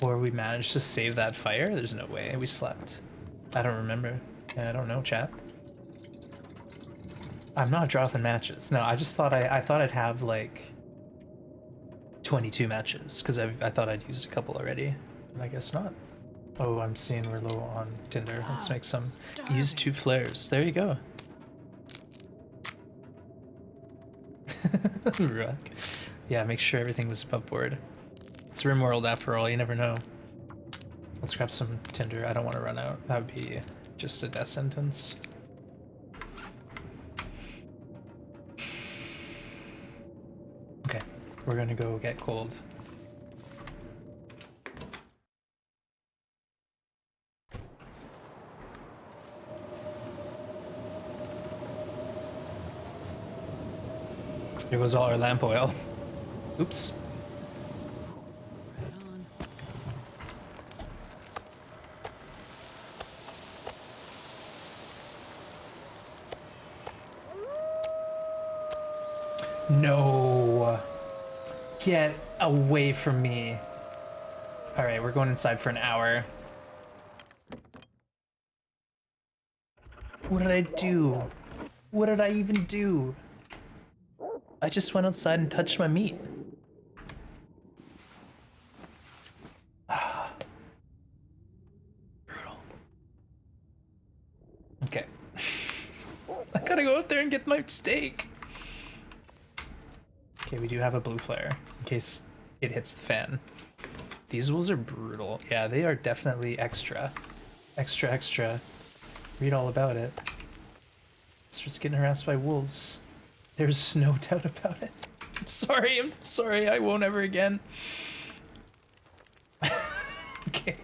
Or we managed to save that fire? There's no way. We slept. I don't remember. I don't know, chat. I'm not dropping matches. No, I just thought I thought I'd have like 22 matches because I thought I'd used a couple already. And I guess not. Oh, I'm seeing we're low on Tinder. Let's make some. Use 2 flares. There you go. Rock. Yeah, make sure everything was above board. It's RimWorld after all, you never know. Let's grab some Tinder. I don't want to run out. That would be just a death sentence. Okay, we're gonna go get cold. Here goes all our lamp oil. Oops. Right on. No. Get away from me. All right, we're going inside for an hour. What did I do? What did I even do? I just went outside and touched my meat. Brutal. Okay. I gotta go out there and get my steak. Okay, we do have a blue flare in case it hits the fan. These wolves are brutal. Yeah, they are definitely extra. Extra. Read all about it. Starts getting harassed by wolves. There's no doubt about it. I'm sorry, I won't ever again. Okay.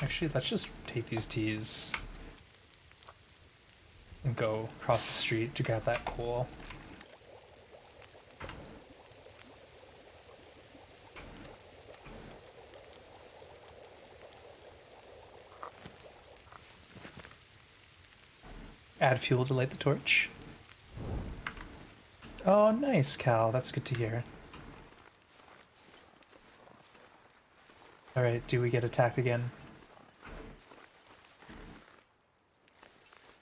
Actually, let's just take these teas and go across the street to grab that coal. Add fuel to light the torch. Oh, nice, Cal. That's good to hear. Alright, do we get attacked again?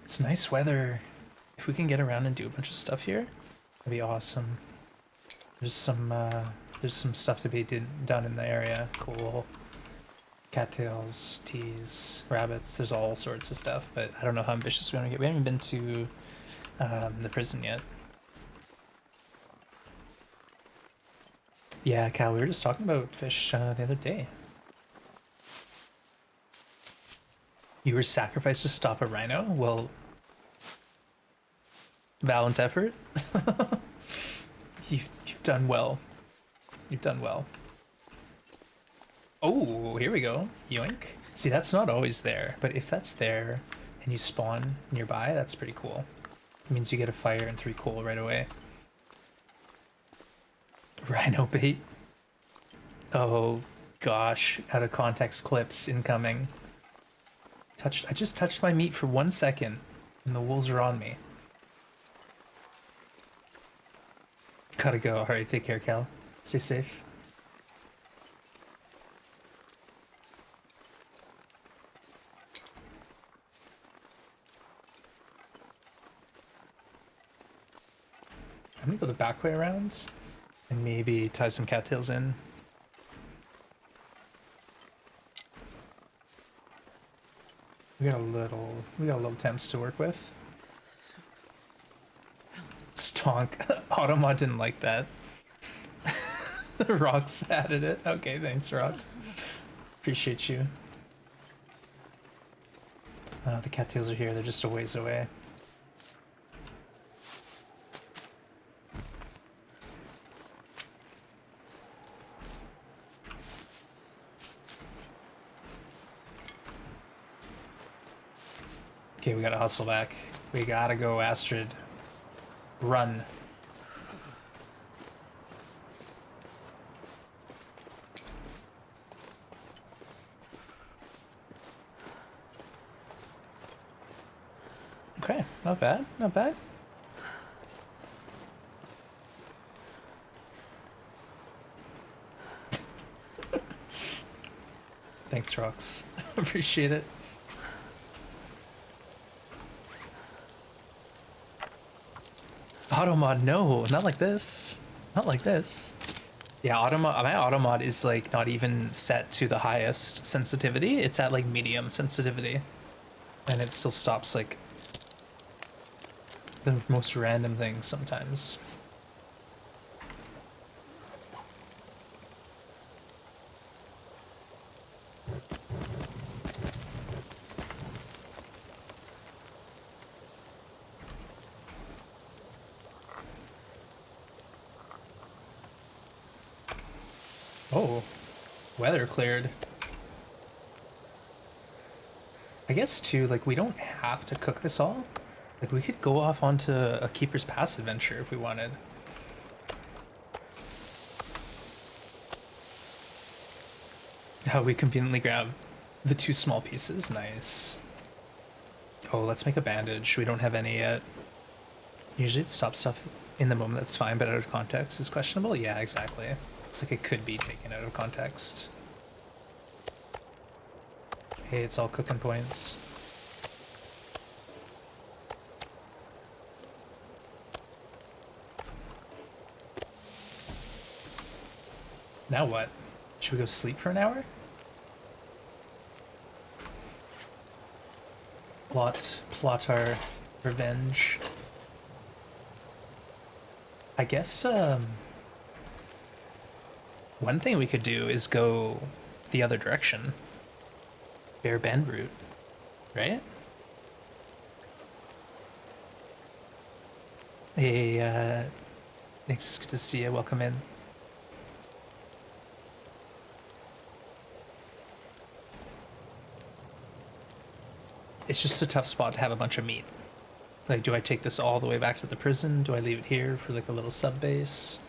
It's nice weather. If we can get around and do a bunch of stuff here, that'd be awesome. There's some stuff to be done in the area. Cool. Cattails, teas, rabbits, there's all sorts of stuff, but I don't know how ambitious we want to get. We haven't been to the prison yet. Yeah, Cal, we were just talking about fish the other day. You were sacrificed to stop a rhino? Well, valiant effort. You've done well. You've done well. Oh, here we go. Yoink. See, that's not always there, but if that's there and you spawn nearby, that's pretty cool. It means you get a fire and 3 coal right away. Rhino bait. Oh gosh, out of context clips incoming. I just touched my meat for 1 second and the wolves are on me. Gotta go. Alright, take care, Cal. Stay safe. I'm gonna go the back way around and maybe tie some cattails in. We got a little temps to work with. Stonk. Automod didn't like that. Rocks added it. Okay, thanks, Rocks. Appreciate you. The cattails are here, they're just a ways away. Okay, we gotta hustle back. We gotta go, Astrid. Run. Okay, not bad, not bad. Thanks, Rox. Appreciate it. Automod, no, not like this. Not like this. Yeah, automod, my automod is like not even set to the highest sensitivity. It's at like medium sensitivity. And it still stops like the most random things sometimes. Oh, weather cleared. I guess too, like we don't have to cook this all. Like we could go off onto a Keeper's Pass adventure if we wanted. How we conveniently grab the 2 small pieces, nice. Oh, let's make a bandage. We don't have any yet. Usually it stops stuff in the moment, that's fine, but out of context is questionable? Yeah, exactly. It's like it could be taken out of context. Hey, it's all cooking points. Now what? Should we go sleep for an hour? Plot our revenge. I guess, one thing we could do is go the other direction. Bear Bend route, right? Hey, thanks, good to see you, welcome in. It's just a tough spot to have a bunch of meat. Like, do I take this all the way back to the prison? Do I leave it here for like a little sub base?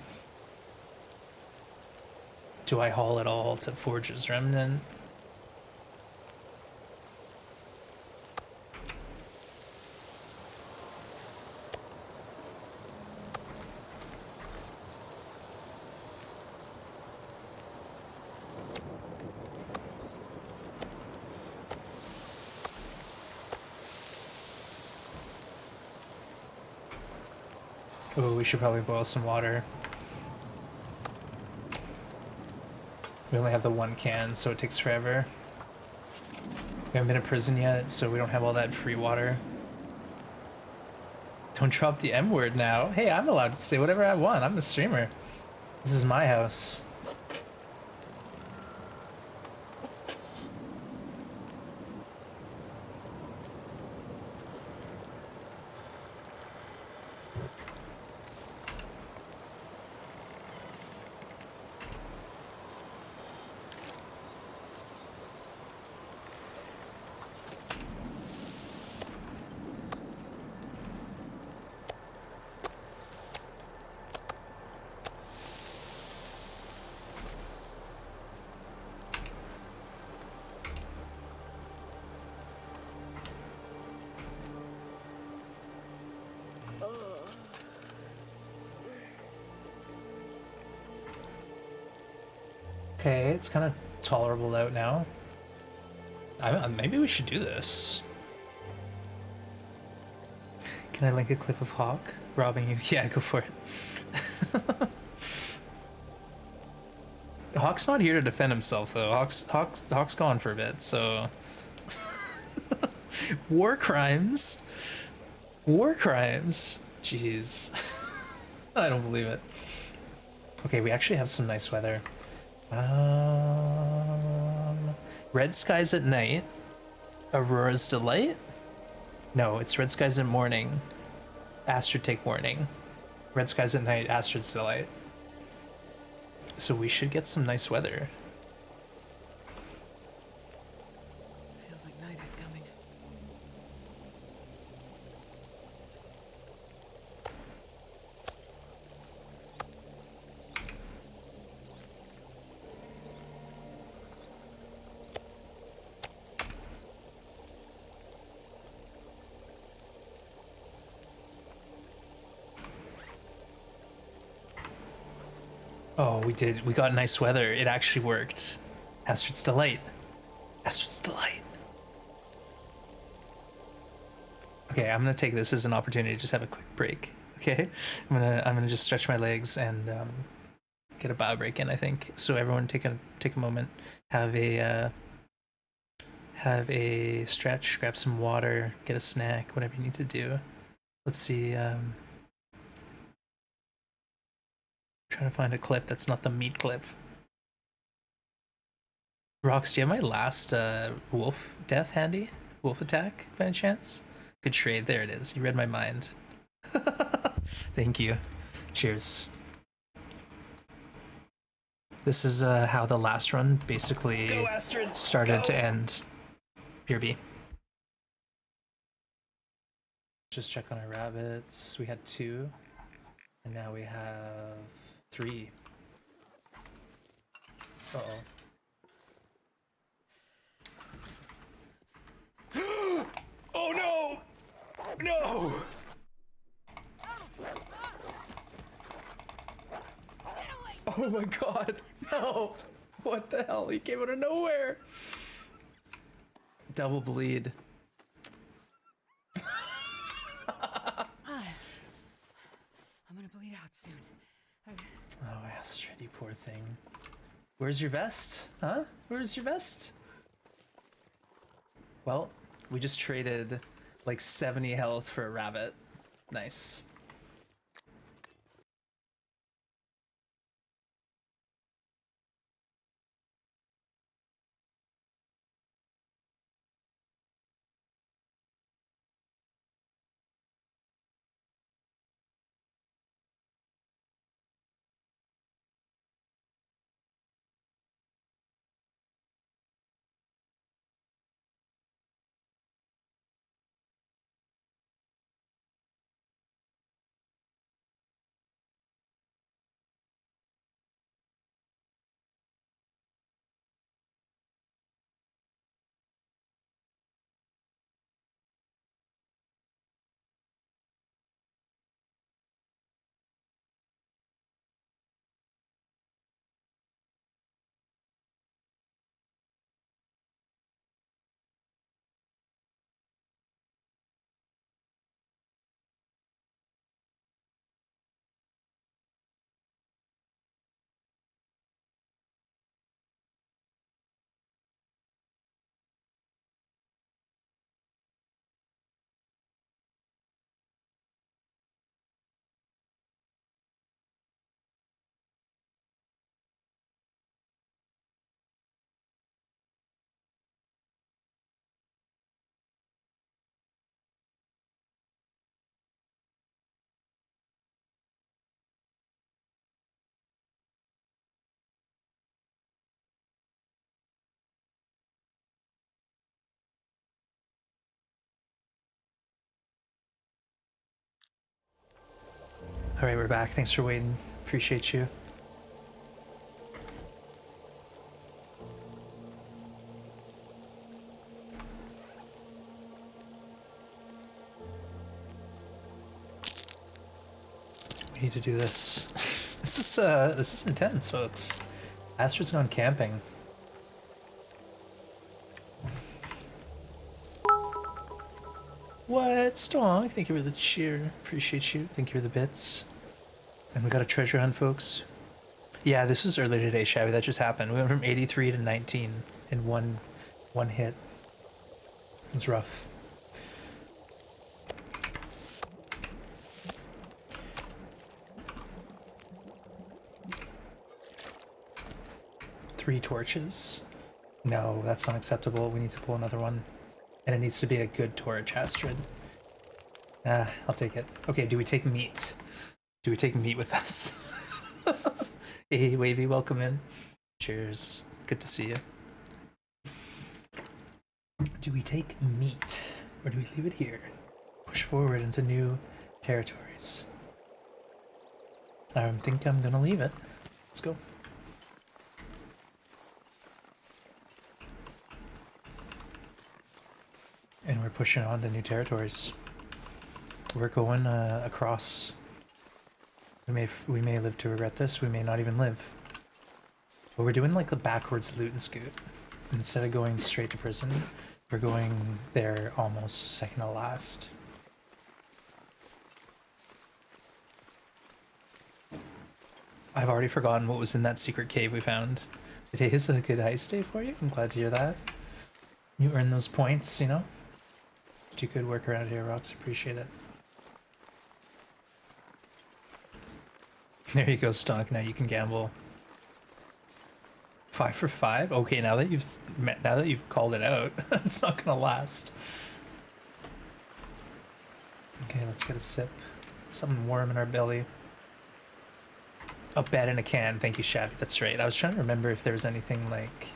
Do I haul it all to Forge's Remnant? Oh, we should probably boil some water. We only have the 1 can, so it takes forever. We haven't been in prison yet, so we don't have all that free water. Don't drop the M word now. Hey, I'm allowed to say whatever I want. I'm the streamer. This is my house. Okay, it's kind of tolerable out now. Maybe we should do this. Can I link a clip of Hawk robbing you? Yeah, go for it. Hawk's not here to defend himself, though. Hawk's gone for a bit, so... War crimes? War crimes? Jeez. I don't believe it. Okay, we actually have some nice weather. Red skies at night. Aurora's delight? No, it's red skies in morning. Astrid take warning. Red skies at night, Astrid's delight. So we should get some nice weather. Feels like night is coming. Oh, we did. We got nice weather. It actually worked. Astrid's delight. Astrid's delight. Okay, I'm gonna take this as an opportunity to just have a quick break. Okay, I'm gonna just stretch my legs and get a bio break in. I think so. Everyone, take a moment. Have a stretch. Grab some water. Get a snack. Whatever you need to do. Let's see. Trying to find a clip that's not the meat clip. Rox, do you have my last wolf death handy? Wolf attack by any chance? Good trade. There it is. You read my mind. Thank you. Cheers. This is how the last run basically started to end. BRB. Just check on our rabbits. We had 2, and now we have 3. Uh-oh. Oh no! No! Oh my god, no! What the hell? He came out of nowhere! Double bleed. I'm gonna bleed out soon. Oh, Astrid, you poor thing. Where's your vest? Huh? Where's your vest? Well, we just traded like 70 health for a rabbit. Nice. All right, we're back. Thanks for waiting. Appreciate you. We need to do this. This is intense, folks. Astrid's gone camping. What? Strong. Thank you for the cheer. Appreciate you. Thank you for the bits. And we got a treasure hunt, folks. Yeah, this was earlier today, Shabby. That just happened. We went from 83 to 19 in one hit. It was rough. Three torches. No, that's not acceptable. We need to pull another one. And it needs to be a good torch, Astrid. Ah, I'll take it. Okay, do we take meat? Do we take meat with us? Hey, Wavy, welcome in. Cheers. Good to see you. Do we take meat? Or do we leave it here? Push forward into new territories. I think I'm gonna leave it. Let's go. And we're pushing on to new territories. We're going across. We may live to regret this. We may not even live. But we're doing like a backwards loot and scoot. Instead of going straight to prison, we're going there almost second to last. I've already forgotten what was in that secret cave we found. Today is a good heist day for you. I'm glad to hear that. You earn those points, you know? Do good work around here, Rox. Appreciate it. There you go, Stonk. Now you can gamble. 5 for 5. Okay, now that you've called it out, it's not gonna last. Okay, let's get a sip. Something warm in our belly. A bed in a can. Thank you, Shabby. That's right. I was trying to remember if there was anything like,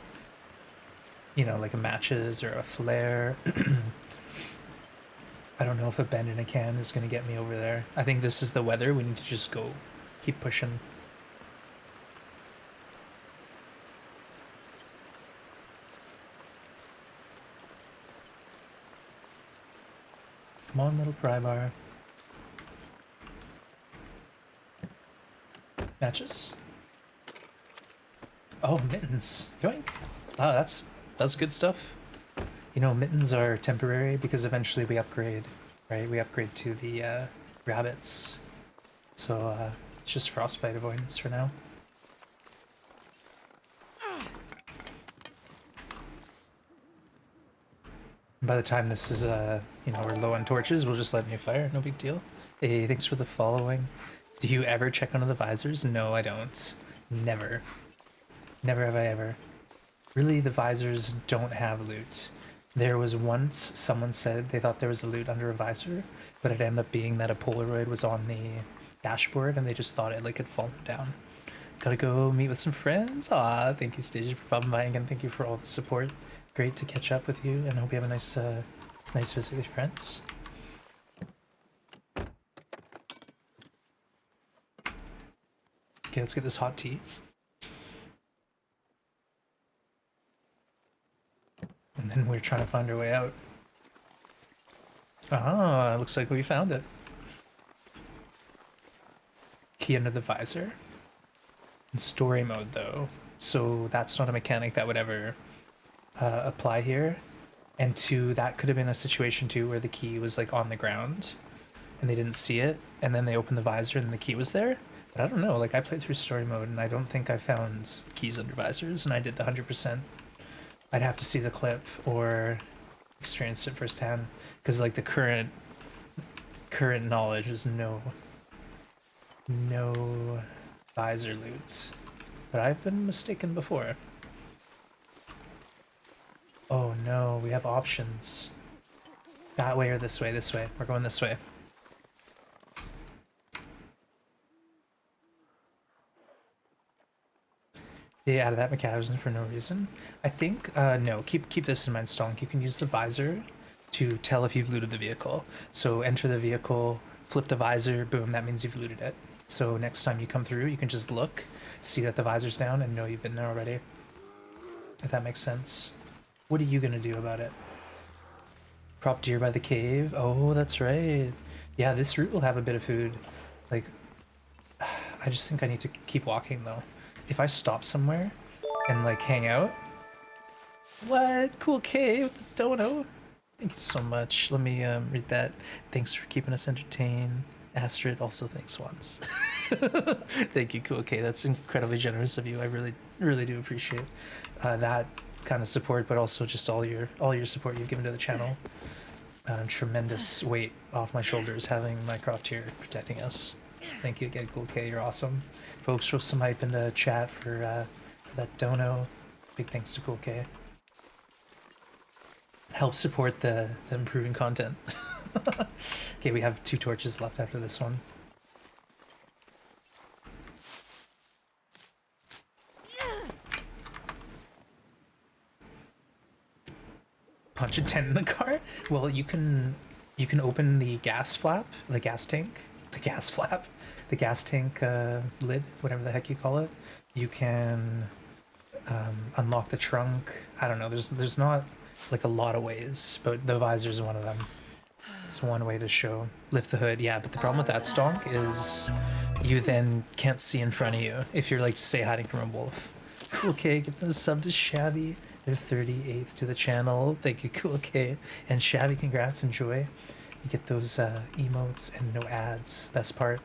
you know, like a matches or a flare. I don't know if a bed in a can is going to get me over there. I think this is the weather. We need to just go. Keep pushing. Come on, little Prybar. Matches. Oh, mittens. Yoink. Wow, that's good stuff. You know, mittens are temporary because eventually we upgrade, right? We upgrade to the rabbits. So it's just frostbite avoidance for now. By the time this is, you know, we're low on torches, we'll just let me fire. No big deal. Hey, thanks for the following. Do you ever check under the visors? No, I don't. Never. Never have I ever. Really, the visors don't have loot. There was once someone said they thought there was a loot under a visor, but it ended up being that a Polaroid was on the dashboard and they just thought it like had fallen down. Gotta go meet with some friends. Aw, thank you, Stacey, for popping by again. Thank you for all the support. Great to catch up with you, and I hope you have a nice, nice visit with your friends. Okay, let's get this hot tea. And then we're trying to find our way out. Ah, looks like we found it. Key under the visor. In story mode, though. So that's not a mechanic that would ever apply here. And two, that could have been a situation too where the key was like on the ground and they didn't see it, and then they opened the visor and the key was there. But I don't know, like I played through story mode and I don't think I found keys under visors, and I did the 100%. I'd have to see the clip or experience it firsthand, because like the current knowledge is no visor loot. But I've been mistaken before. Oh no, we have options. That way or this way? This way. We're going this way. They added that mechanism for no reason. I think, no, keep this in mind, Stonk. You can use the visor to tell if you've looted the vehicle. So enter the vehicle, flip the visor, boom, that means you've looted it. So next time you come through, you can just look, see that the visor's down, and know you've been there already. If that makes sense. What are you gonna do about it? Prop deer by the cave? Oh, that's right. Yeah, this route will have a bit of food. Like, I just think I need to keep walking though. If I stop somewhere and like hang out. What? Cool K with the dono. Thank you so much. Let me read that. Thanks for keeping us entertained. Astrid also thanks once. Thank you, Cool K. That's incredibly generous of you. I really do appreciate that kind of support, but also just all your support you've given to the channel. Tremendous weight off my shoulders having Mycroft here protecting us. Thank you again, Cool K. You're awesome. Folks, throw some hype into chat for that dono. Big thanks to Cool K. Help support the improving content. Okay, we have 2 torches left after this one. Punch a tent in the car? Well, you can open the gas flap, the gas tank, the gas flap, the gas tank lid, whatever the heck you call it. You can unlock the trunk. I don't know. There's not like a lot of ways, but the visor is one of them. It's one way to show. Lift the hood, yeah, but the problem with that stonk is you then can't see in front of you if you're like, say, hiding from a wolf. Cool K, get the sub to Shabby. They're 38th to the channel. Thank you, Cool K. And Shabby, congrats, enjoy. You get those emotes and no ads. Best part.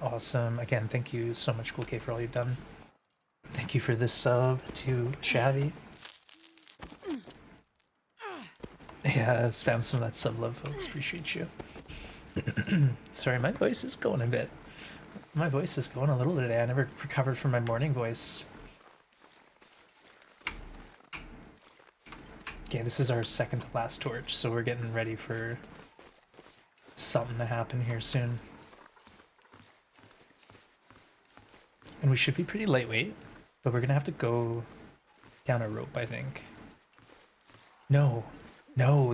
Awesome. Again, thank you so much, Cool K, for all you've done. Thank you for this sub to Shabby. Yeah, spam some of that sub love, folks. Appreciate you. Sorry, my voice is going a bit. My voice is going a little today. I never recovered from my morning voice. Okay, this is our second to last torch, so we're getting ready for something to happen here soon. And we should be pretty lightweight, but we're gonna have to go down a rope, I think. No,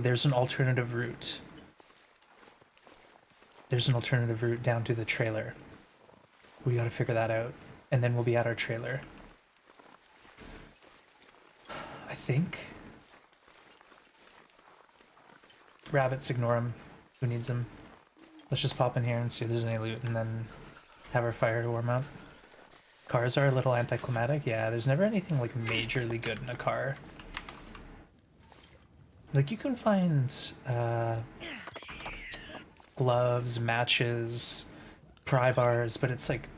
there's an alternative route. There's an alternative route down to the trailer. We gotta figure that out, and then we'll be at our trailer. I think. Rabbits, ignore him. Who needs them? Let's just pop in here and see if there's any loot, and then have our fire to warm up. Cars are a little anticlimactic. Yeah, there's never anything like majorly good in a car. Like, you can find gloves, matches, Prybars, but it's like,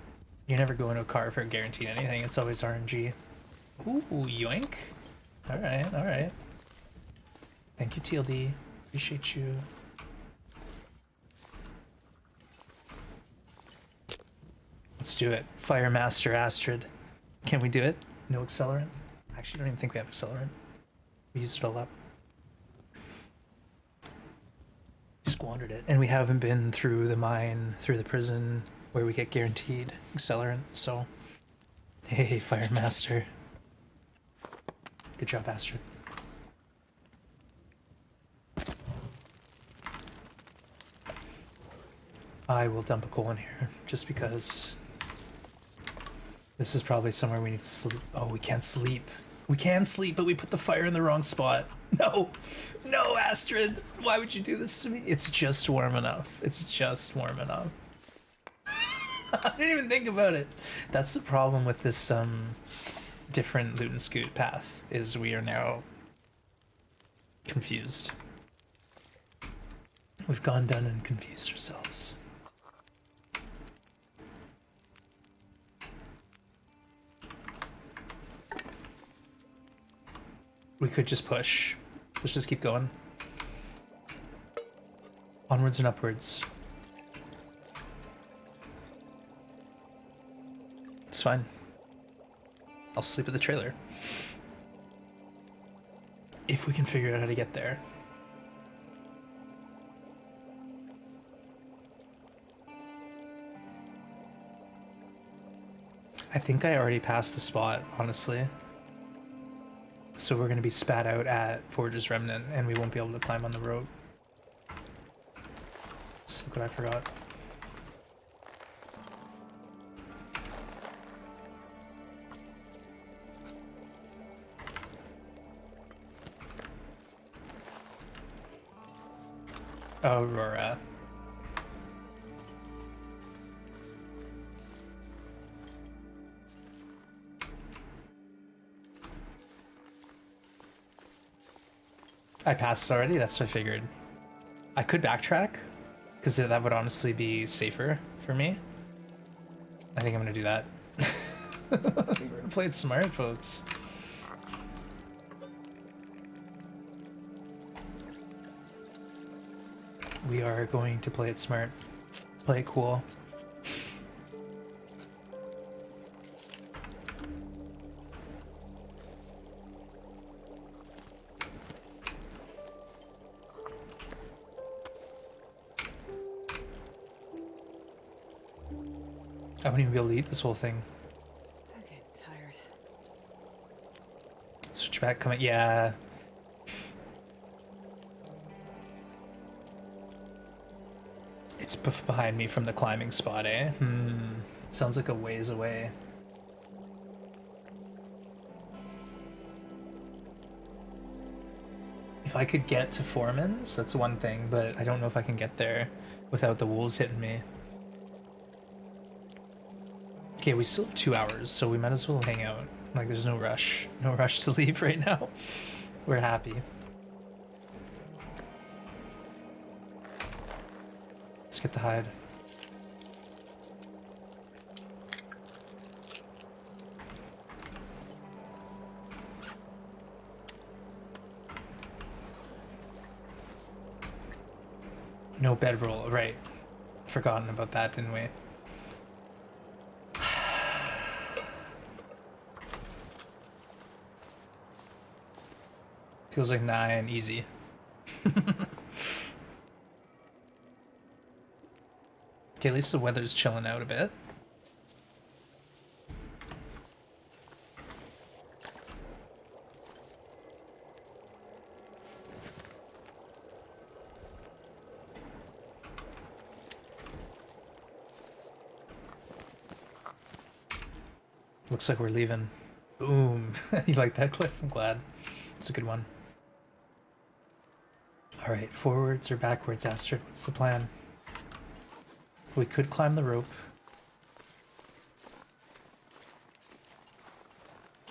you're never going to a car for guaranteed anything. It's always RNG. Ooh, yoink. Alright, alright. Thank you, TLD. Appreciate you. Let's do it. Fire Master Astrid. Can we do it? No accelerant? I actually don't even think we have accelerant. We used it all up. Squandered it. And we haven't been through the mine, through the prison, where we get guaranteed accelerant, so... Hey, Fire Master. Good job, Astrid. I will dump a coal in here, just because... This is probably somewhere we need to sleep. Oh, we can't sleep. We can sleep, but we put the fire in the wrong spot. No! No, Astrid! Why would you do this to me? It's just warm enough. It's just warm enough. I didn't even think about it. That's the problem with this different loot and scoot path, is we are now confused. We've gone done and confused ourselves. We could just push. Let's just keep going. Onwards and upwards. It's fine. I'll sleep at the trailer. If we can figure out how to get there. I think I already passed the spot, honestly. So we're going to be spat out at Forge's Remnant, and we won't be able to climb on the rope. So look what I forgot. Aurora. I passed it already, that's what I figured. I could backtrack, because that would honestly be safer for me. I think I'm gonna do that. We're gonna play it smart, folks. We are going to play it smart. Play it cool. I wouldn't even be able to eat this whole thing. I'm getting tired. Switchback coming. Yeah. It's behind me from the climbing spot, eh? Sounds like a ways away. If I could get to Foreman's, that's one thing, but I don't know if I can get there without the wolves hitting me. Okay, we still have 2 hours, so we might as well hang out. Like, there's no rush. No rush to leave right now. We're happy. Let's get the hide. No bedroll, right. Forgotten about that, didn't we? Feels like 9, easy. Okay, at least the weather's chilling out a bit. Looks like we're leaving. Boom. You like that clip? I'm glad. It's a good one. Alright, forwards or backwards, Astrid? What's the plan? We could climb the rope.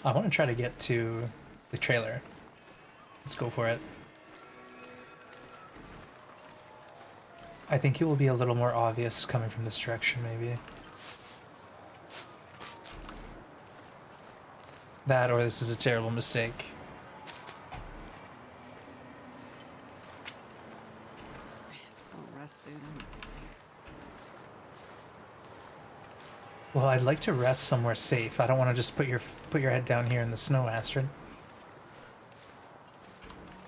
I want to try to get to the trailer. Let's go for it. I think it will be a little more obvious coming from this direction, maybe. That or this is a terrible mistake. Oh, rest suit. Well, I'd like to rest somewhere safe. I don't want to just put your head down here in the snow, Astrid.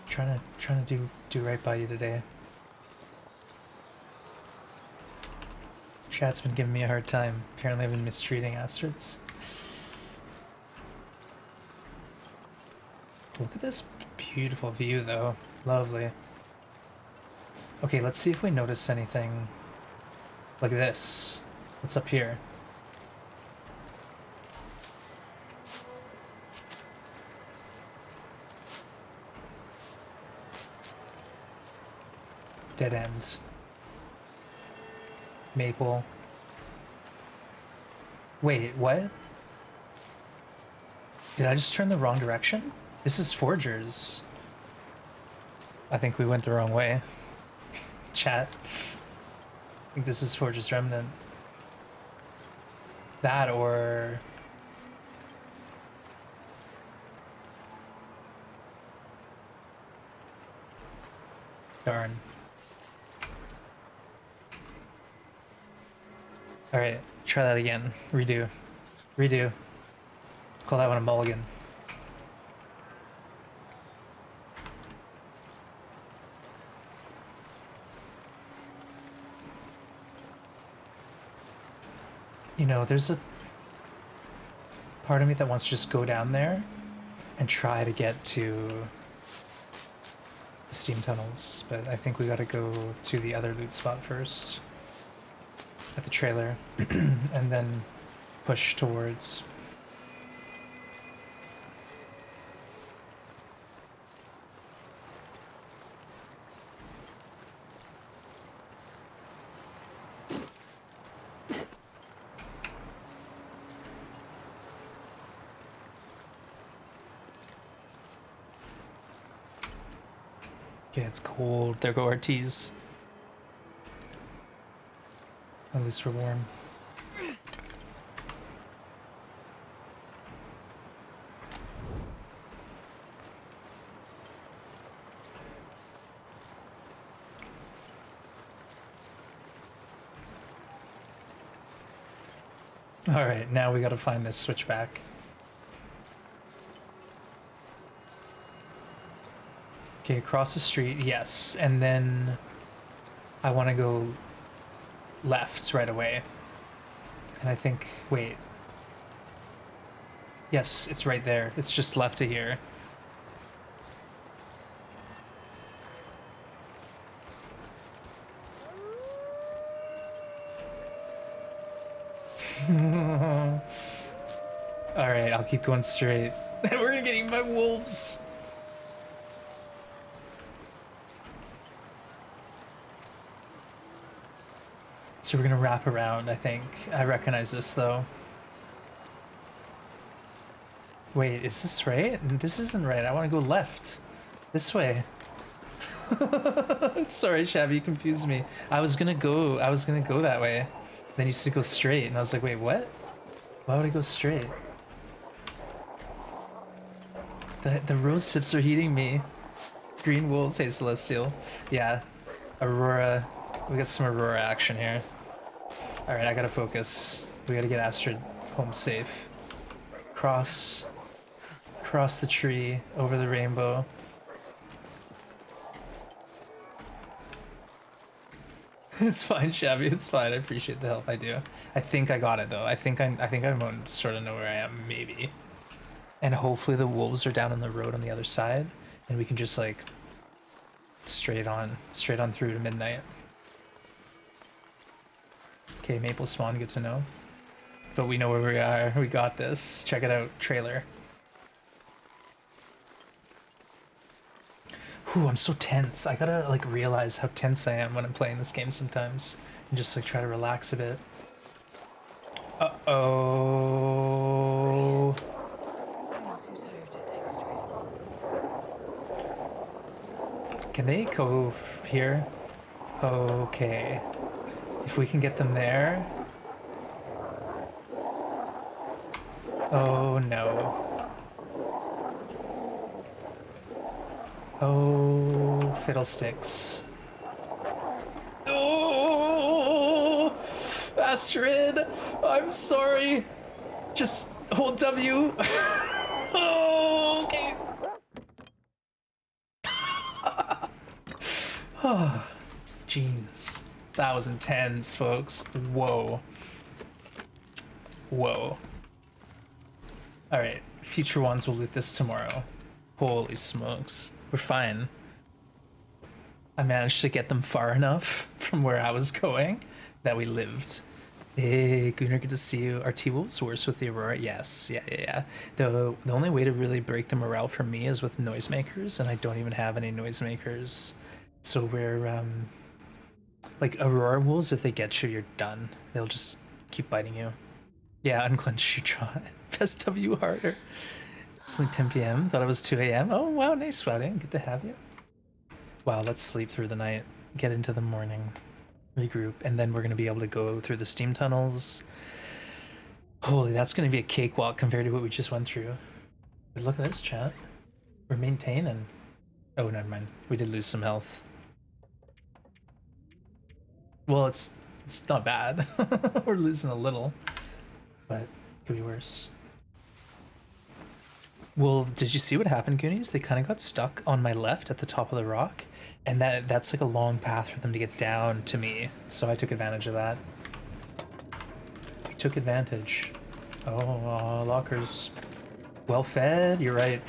Trying to do right by you today. Chat's been giving me a hard time. Apparently I've been mistreating Astrids. Look at this beautiful view though. Lovely. Okay, let's see if we notice anything like this. What's up here? Dead end. Maple. Wait, what? Did I just turn the wrong direction? This is Forgers. I think we went the wrong way. Chat. I think this is Forgers Remnant. That or... Darn. Alright, try that again. Redo. Redo. Call that one a mulligan. You know, there's a part of me that wants to just go down there and try to get to the steam tunnels, but I think we gotta go to the other loot spot first. At the trailer, and then push towards. Okay, it's cold. There go our teas. At least we're warm. Alright, now we gotta find this switchback. Okay, across the street, yes. And then I want to go left right away. And I think, wait. Yes, it's right there. It's just left of here. Alright, I'll keep going straight. We're gonna get eaten by wolves. So we're gonna wrap around, I think. I recognize this though. Wait, is this right? This isn't right. I want to go left. This way. Sorry, Shabby, you confused me. I was gonna go that way. Then you said go straight, and I was like, wait, what? Why would I go straight? The rose tips are heating me. Green wolves, hey Celestial. Yeah, Aurora. We got some Aurora action here. All right, I gotta focus. We gotta get Astrid home safe. Cross the tree, over the rainbow. It's fine, Shabby. It's fine. I appreciate the help. I do. I think I got it though. I think I sort of know where I am, maybe. And hopefully the wolves are down on the road on the other side, and we can just like straight on through to midnight. Okay, Maple Swan, good to know. But we know where we are. We got this. Check it out, trailer. Ooh, I'm so tense. I gotta like realize how tense I am when I'm playing this game sometimes, and just like try to relax a bit. Uh-oh. I'm too tired to think straight. Can they go here? Okay. If we can get them there. Oh no. Oh, fiddlesticks. Oh, Astrid, I'm sorry. Just hold W. Oh, okay. Oh, jeans. That was intense, folks. Whoa. Whoa. Alright, future ones will loot this tomorrow. Holy smokes. We're fine. I managed to get them far enough from where I was going that we lived. Hey, Gunnar, good to see you. Are T-Wolves worse with the Aurora? Yes, yeah. The only way to really break the morale for me is with noisemakers, and I don't even have any noisemakers. So we're, like, Aurora wolves, if they get you, you're done. They'll just keep biting you. Yeah, unclench your jaw. Press W harder. It's like 10 p.m. Thought it was 2 a.m. Oh, wow, nice, Swouting. Good to have you. Wow, let's sleep through the night, get into the morning, regroup, and then we're going to be able to go through the steam tunnels. Holy, that's going to be a cakewalk compared to what we just went through. But look at this, chat. We're maintaining. Oh, never mind. We did lose some health. Well, it's not bad. We're losing a little, but it could be worse. Well, did you see what happened, Goonies? They kind of got stuck on my left at the top of the rock, and that's like a long path for them to get down to me, so I took advantage of that. We took advantage. Oh, lockers. Well fed, you're right.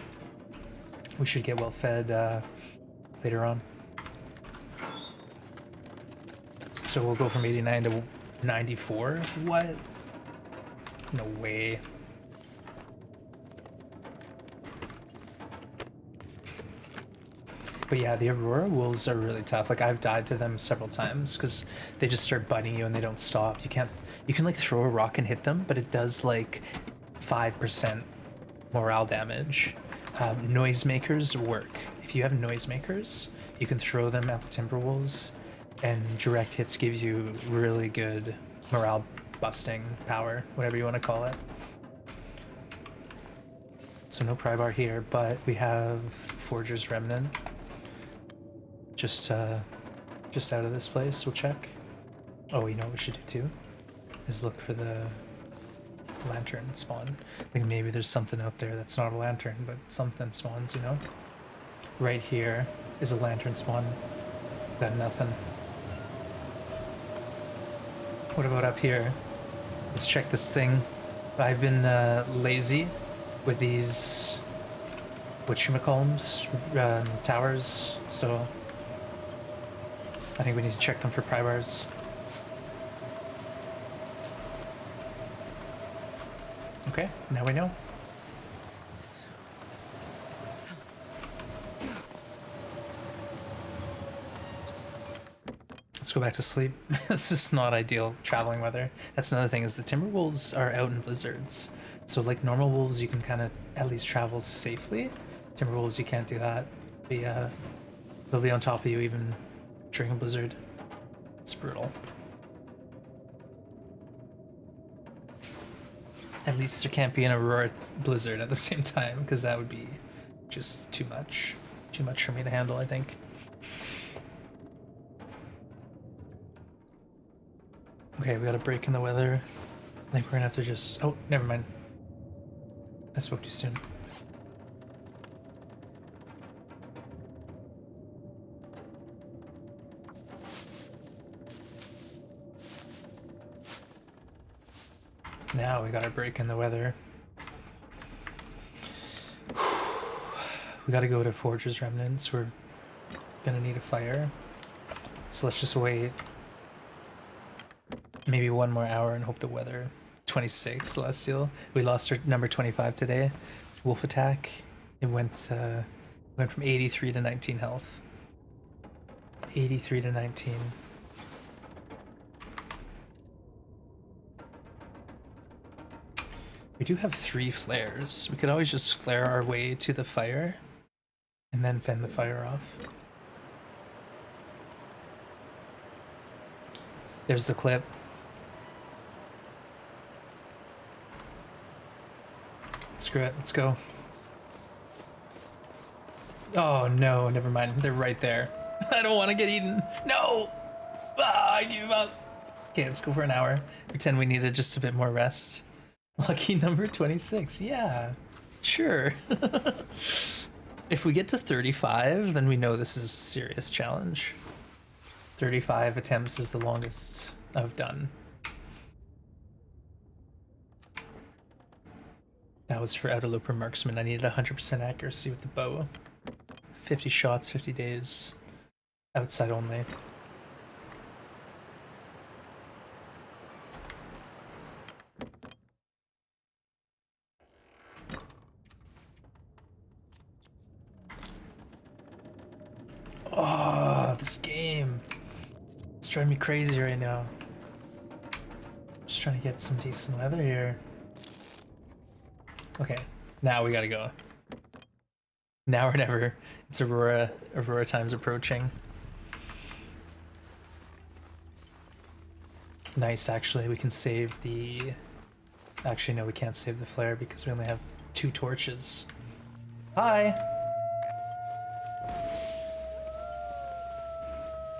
We should get well fed later on. So we'll go from 89 to 94? What? No way. But yeah, the Aurora wolves are really tough. Like, I've died to them several times because they just start biting you and they don't stop. You can like throw a rock and hit them, but it does like 5% morale damage. Noisemakers work. If you have noisemakers, you can throw them at the Timberwolves, and direct hits give you really good morale busting power, whatever you want to call it. So no Prybar here, but we have Forger's Remnant just out of this place. We'll check. Oh, you know what we should do too? Is look for the lantern spawn. I think maybe there's something out there that's not a lantern, but something spawns, you know? Right here is a lantern spawn. Got nothing. What about up here? Let's check this thing. I've been lazy with these whatchamacallums, towers, so I think we need to check them for Prybars. Okay, now we know. Let's go back to sleep. This is not ideal traveling weather. That's another thing, is the Timberwolves are out in blizzards. So like normal wolves, you can kind of at least travel safely. Timberwolves, you can't do that. They'll be on top of you even during a blizzard. It's brutal. At least there can't be an Aurora blizzard at the same time, because that would be just too much. Too much for me to handle, I think. Okay, we got a break in the weather. I think we're gonna have to just... Oh, never mind. I spoke too soon. Now we got our break in the weather. We gotta go to Forge's Remnants. We're gonna need a fire. So let's just wait maybe one more hour and hope the weather... 26 Celestial. We lost our number 25 today. Wolf attack. It went from 83 to 19 health. 83 to 19. We do have 3 flares. We could always just flare our way to the fire and then fend the fire off. There's the clip. Screw it, let's go. Oh no, never mind. They're right there. I don't want to get eaten. No! Ah, I give up. Okay, let's go for an hour. Pretend we needed just a bit more rest. Lucky number 26. Yeah, sure. If we get to 35, then we know this is a serious challenge. 35 attempts is the longest I've done. That was for Outerlooper Marksman. I needed 100% accuracy with the bow. 50 shots, 50 days. Outside only. Oh, this game. It's driving me crazy right now. Just trying to get some decent weather here. Okay, now we gotta go. Now or never. It's Aurora time's approaching. Nice, actually, we can save the... Actually, no, we can't save the flare because we only have 2 torches. Hi!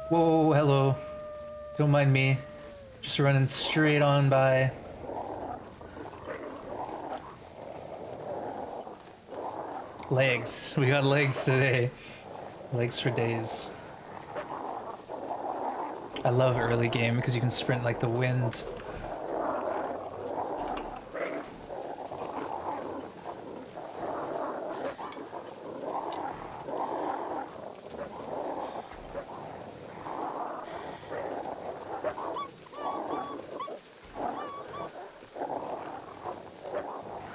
Whoa, hello. Don't mind me. Just running straight on by. Legs. We got legs today. Legs for days. I love early game because you can sprint like the wind.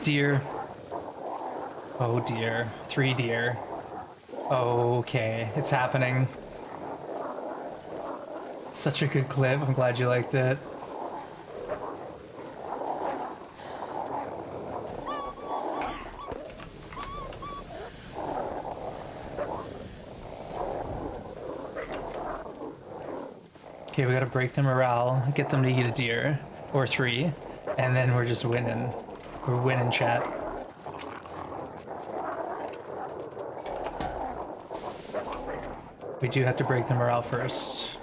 Deer. Oh dear. 3 deer. Okay, it's happening. Such a good clip. I'm glad you liked it. Okay, we gotta break their morale, get them to eat a deer, or 3, and then we're just winning. We're winning, chat. We do have to break the morale first.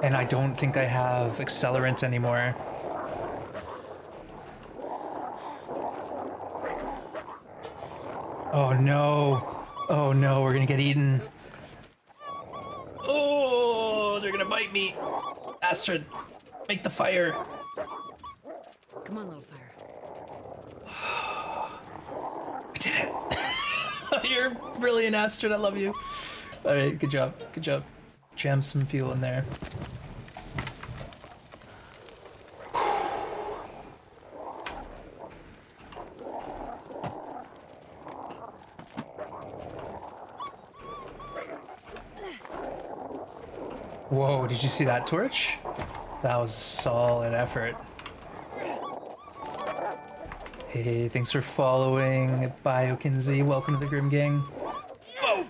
And I don't think I have accelerant anymore. Oh no. Oh no, we're gonna get eaten. Oh, they're gonna bite me. Astrid, make the fire. Come on, little fire. I did it. You're brilliant, Astrid. I love you. All right, good job. Good job. Jam some fuel in there. Whoa, did you see that torch? That was solid effort. Hey, thanks for following. BioKinsey, welcome to the Grim Gang. Whoa!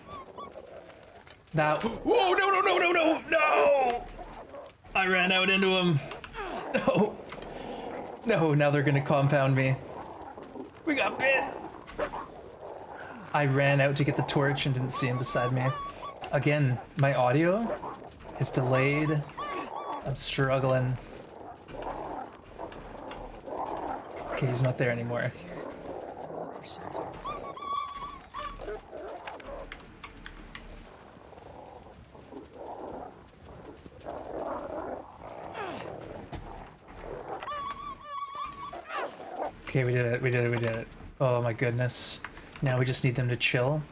That. Whoa, no, no, no, no, no, no! I ran out into him. No. No, now they're gonna compound me. We got bit! I ran out to get the torch and didn't see him beside me. Again, my audio is delayed. I'm struggling. Okay, he's not there anymore. Look for shelter. Okay, we did it, we did it, we did it. Oh my goodness. Now we just need them to chill.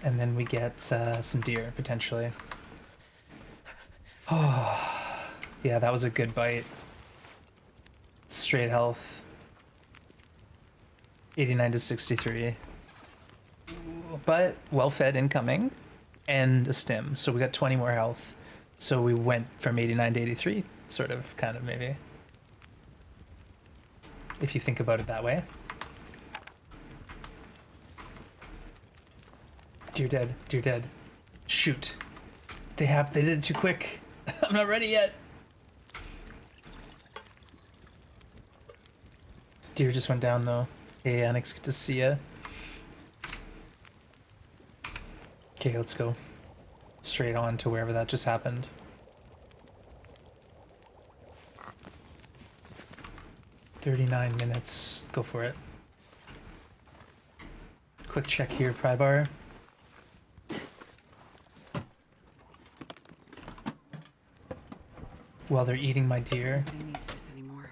And then we get some deer, potentially. Oh, yeah, that was a good bite. Straight health. 89 to 63. But well-fed incoming. And a stim, so we got 20 more health. So we went from 89 to 83, sort of, kind of, maybe. If you think about it that way. Deer dead, deer dead. Shoot. They did it too quick. I'm not ready yet. Deer just went down though. Hey Onyx, good to see ya. Okay, let's go. Straight on to wherever that just happened. "39 minutes. Go for it. Quick check here, Prybar. While they're eating my deer. Nobody needs this anymore.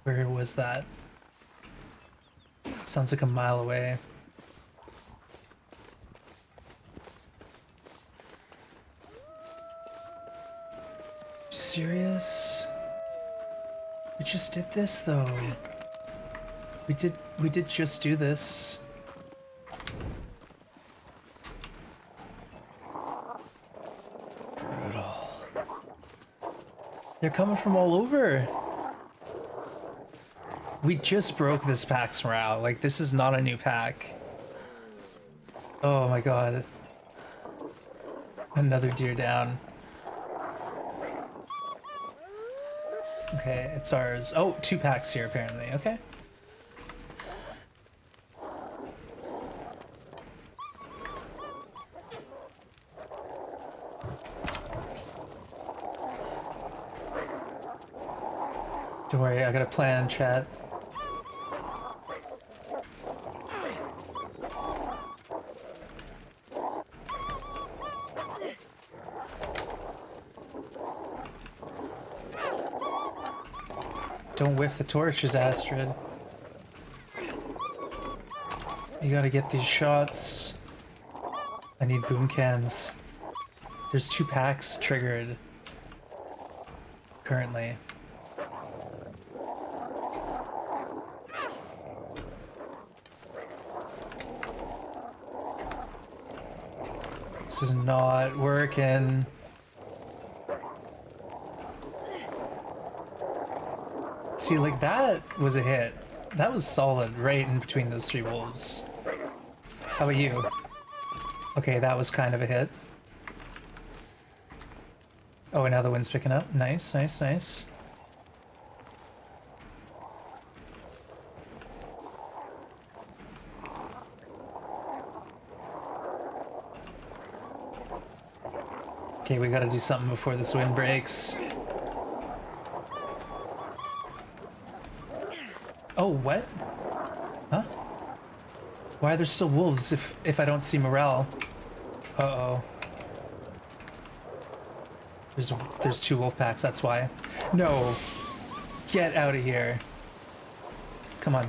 Where was that? Sounds like a mile away. Serious? We just did this though. We did just do this. Brutal. They're coming from all over. We just broke this pack's morale. Like, this is not a new pack. Oh my god. Another deer down. Okay, it's ours. Oh, 2 packs here apparently. Okay. Don't worry, I got a plan, chat. Don't whiff the torches, Astrid. You gotta get these shots. I need boom cans. There's 2 packs triggered. Currently. This is not working. See, like, that was a hit. That was solid, right in between those three wolves. How about you? Okay, that was kind of a hit. Oh, and now the wind's picking up. Nice, nice, nice. Okay, we gotta do something before this wind breaks. Oh, what? Huh? Why are there still wolves if I don't see morale? Uh-oh. There's two wolf packs, that's why. No! Get out of here. Come on.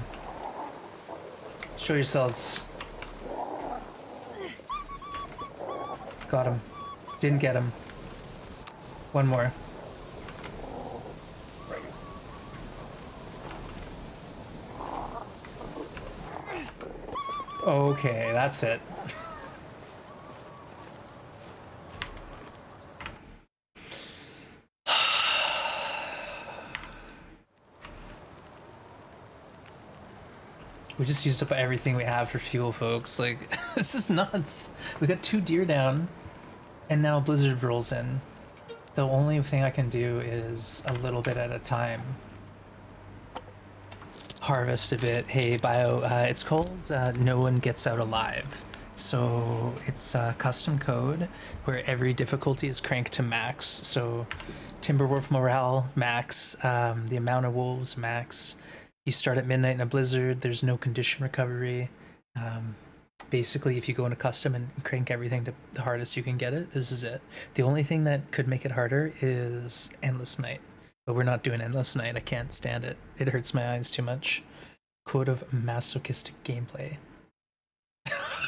Show yourselves. Got him. Didn't get him. One more. Okay, that's it. We just used up everything we have for fuel, folks. Like, this is nuts. We got 2 deer down, and now Blizzard rolls in. The only thing I can do is a little bit at a time. Harvest a bit. Hey, Bio, it's called No One Gets Out Alive. So it's a custom code where every difficulty is cranked to max. So Timberwolf morale, max. The amount of wolves, max. You start at midnight in a blizzard, there's no condition recovery. Basically, if you go into custom and crank everything to the hardest you can get it, this is it. The only thing that could make it harder is Endless Night. But we're not doing Endless Night, I can't stand it. It hurts my eyes too much. Quote of masochistic gameplay.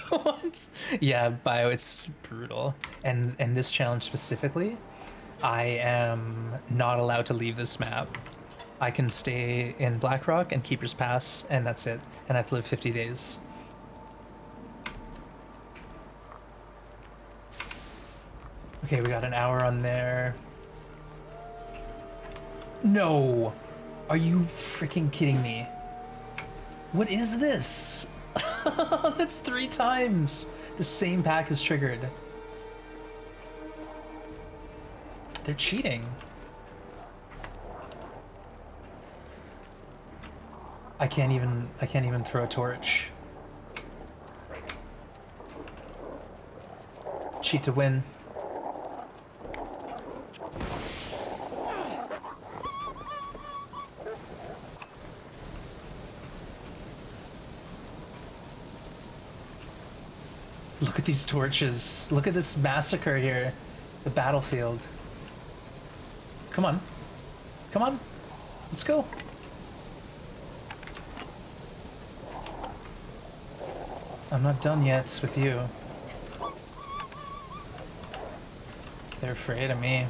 What? Yeah, Bio, it's brutal. And this challenge specifically, I am not allowed to leave this map. I can stay in Blackrock and Keeper's Pass, and that's it. And I have to live 50 days. Okay, we got an hour on there. No! Are you freaking kidding me? What is this? That's 3 times! The same pack is triggered. They're cheating. I can't even throw a torch. Cheat to win. Look at these torches. Look at this massacre here. The battlefield. Come on. Come on. Let's go. I'm not done yet with you. They're afraid of me.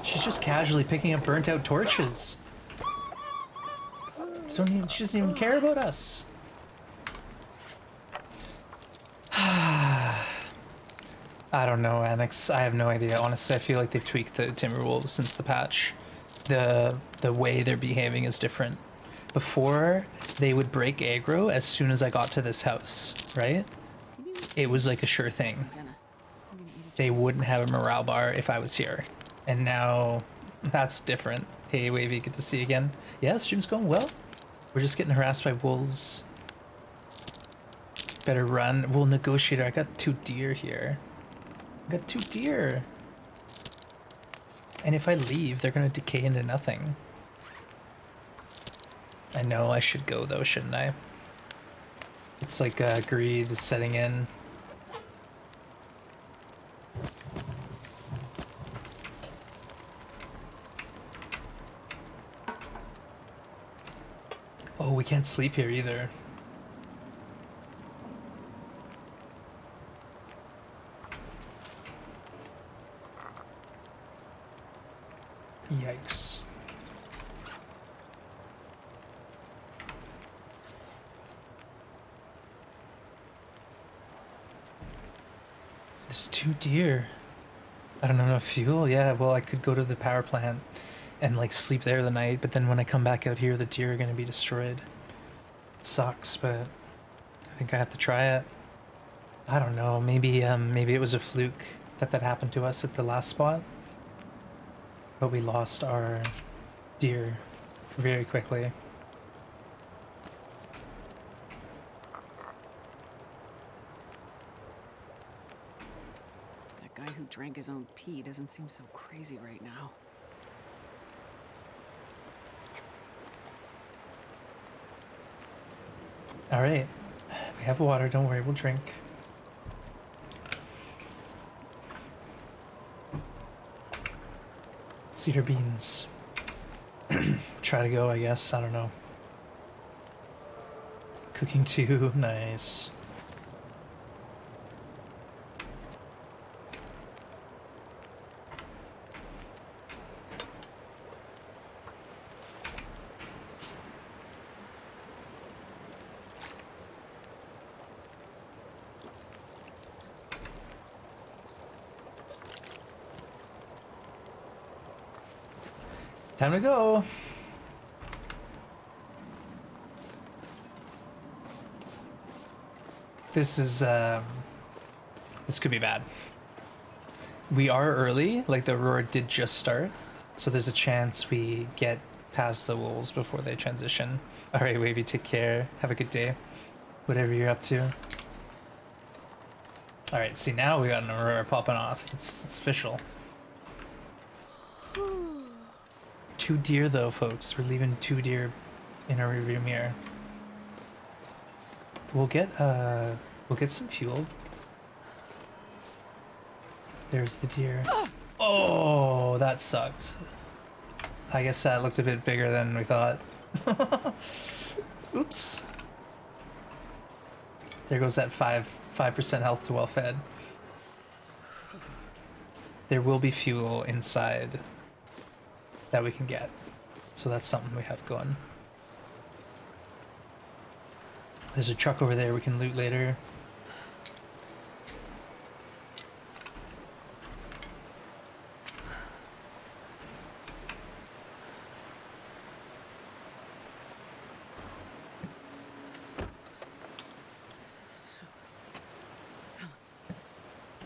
She's just casually picking up burnt out torches. She doesn't even care about us. I don't know, Annex. I have no idea. Honestly, I feel like they've tweaked the Timberwolves since the patch. The way they're behaving is different. Before, they would break aggro as soon as I got to this house, right? It was like a sure thing. They wouldn't have a morale bar if I was here. And now, that's different. Hey, Wavy, good to see you again. Yeah, stream's going well. We're just getting harassed by wolves. Better run. Well, Negotiator, I got 2 deer here. I got 2 deer. And if I leave, they're gonna decay into nothing. I know I should go though, shouldn't I? It's like greed is setting in. Oh, we can't sleep here either. Yikes. There's 2 deer. I don't know enough fuel. Yeah, well, I could go to the power plant and like sleep there the night, but then when I come back out here, the deer are gonna be destroyed. It sucks, but I think I have to try it. I don't know, maybe it was a fluke that happened to us at the last spot, but we lost our deer very quickly. That guy who drank his own pee doesn't seem so crazy right now. All right, we have water, don't worry, we'll drink. Cedar beans. Try to go, I guess, I don't know. Cooking too, nice. Time to go. This is, this could be bad. We are early, like the Aurora did just start, so there's a chance we get past the wolves before they transition. Alright, Wavy, take care. Have a good day. Whatever you're up to. Alright, see now we got an Aurora popping off. It's official. 2 deer though, folks. We're leaving 2 deer in our rearview mirror. We'll get some fuel. There's the deer. Oh, that sucked. I guess that looked a bit bigger than we thought. Oops. There goes that 5% health to well fed. There will be fuel inside that we can get, so that's something we have going. There's a truck over there we can loot later.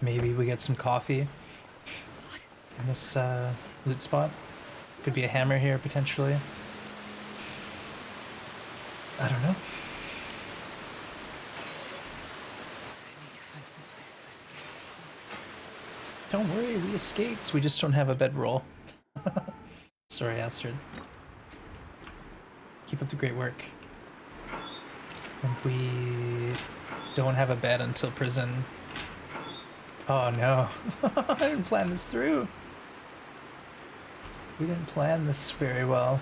Maybe we get some coffee in this loot spot. Could be a hammer here potentially. I don't know. I need to find some place to escape this cold. Don't worry, we escaped. We just don't have a bedroll. Sorry, Astrid. Keep up the great work. And we don't have a bed until prison. Oh no. I didn't plan this through. We didn't plan this very well.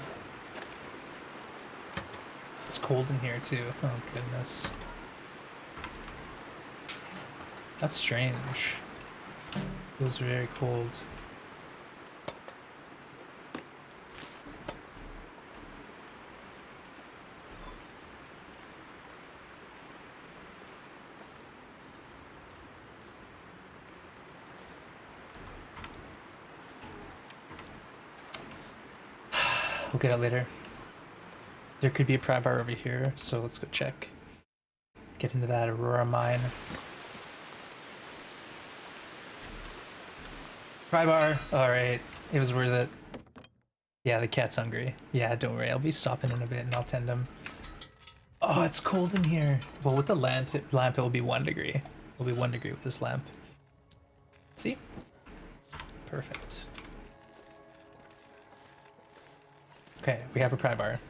It's cold in here too. Oh goodness. That's strange. Feels very cold. We'll get it later. There could be a Prybar over here, so let's go check. Get into that Aurora mine. Prybar! Alright, it was worth it. Yeah, the cat's hungry. Yeah, don't worry, I'll be stopping in a bit and I'll tend him. Oh, it's cold in here. Well, with the lamp it will be 1 degree. It'll be 1 degree with this lamp. See? Perfect. Okay, we have a Prybar.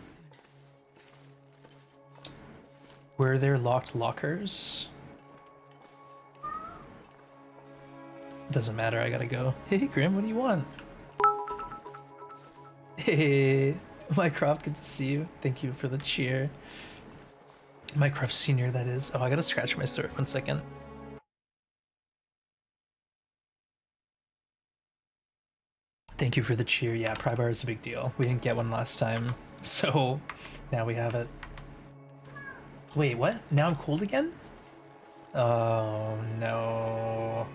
Were there locked lockers? Doesn't matter, I gotta go. Hey Grim, what do you want? Hey, Mycroft, good to see you. Thank you for the cheer. Mycroft Senior, that is. Oh, I gotta scratch my throat. 1 second. Thank you for the cheer. Yeah, Prybar is a big deal. We didn't get one last time, so now we have it. Wait, what? Now I'm cold again? Oh no.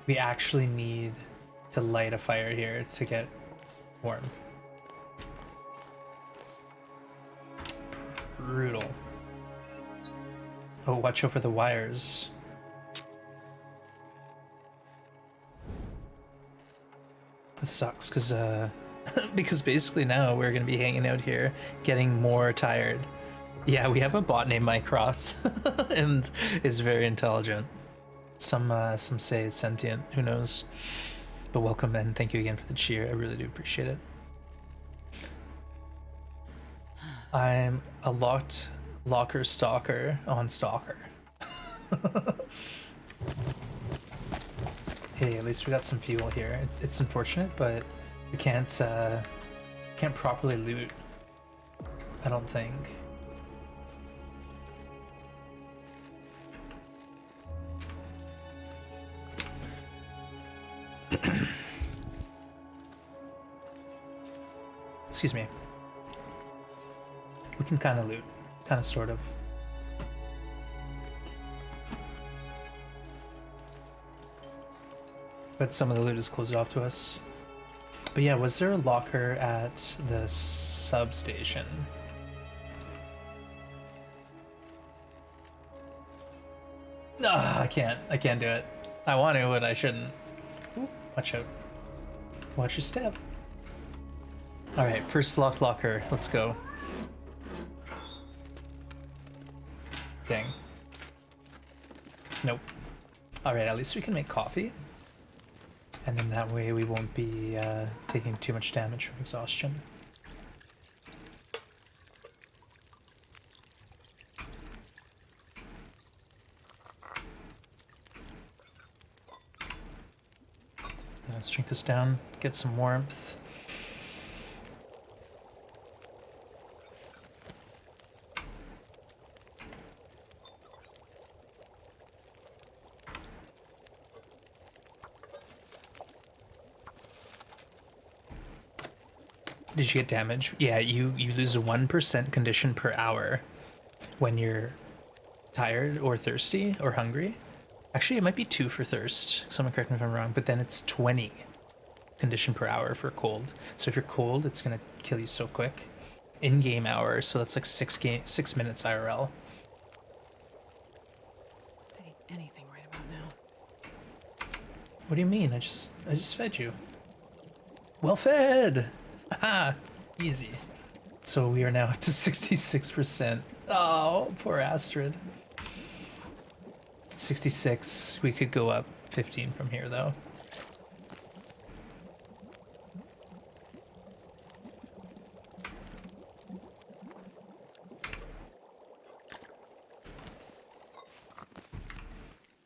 We actually need to light a fire here to get warm. Brutal. Oh, watch out for the wires. This sucks, because because basically now we're gonna be hanging out here, getting more tired. Yeah, we have a bot named Mycroft, and is very intelligent. Some say it's sentient, who knows? But welcome and thank you again for the cheer. I really do appreciate it. I'm a locker stalker on Stalker. Hey, at least we got some fuel here. It's unfortunate, but we can't properly loot, I don't think. Excuse me. We can kind of loot, kind of, sort of. But some of the loot is closed off to us. But yeah, was there a locker at the substation? No, I can't do it. I want to, but I shouldn't. Ooh, watch out. Watch your step. Alright, first locked locker. Let's go. Dang. Nope. Alright, at least we can make coffee. And then that way we won't be taking too much damage from exhaustion. Let's drink this down, get some warmth. Did you get damage? Yeah, you lose 1% condition per hour when you're tired or thirsty or hungry. Actually, it might be 2 for thirst. Someone correct me if I'm wrong, but then it's 20 condition per hour for cold. So if you're cold, it's gonna kill you so quick. In-game hours, so that's like 6 minutes IRL. I need anything right about now. What do you mean? I just fed you. Well fed! Haha! Easy. So we are now up to 66%. Oh, poor Astrid. 66. We could go up 15 from here, though.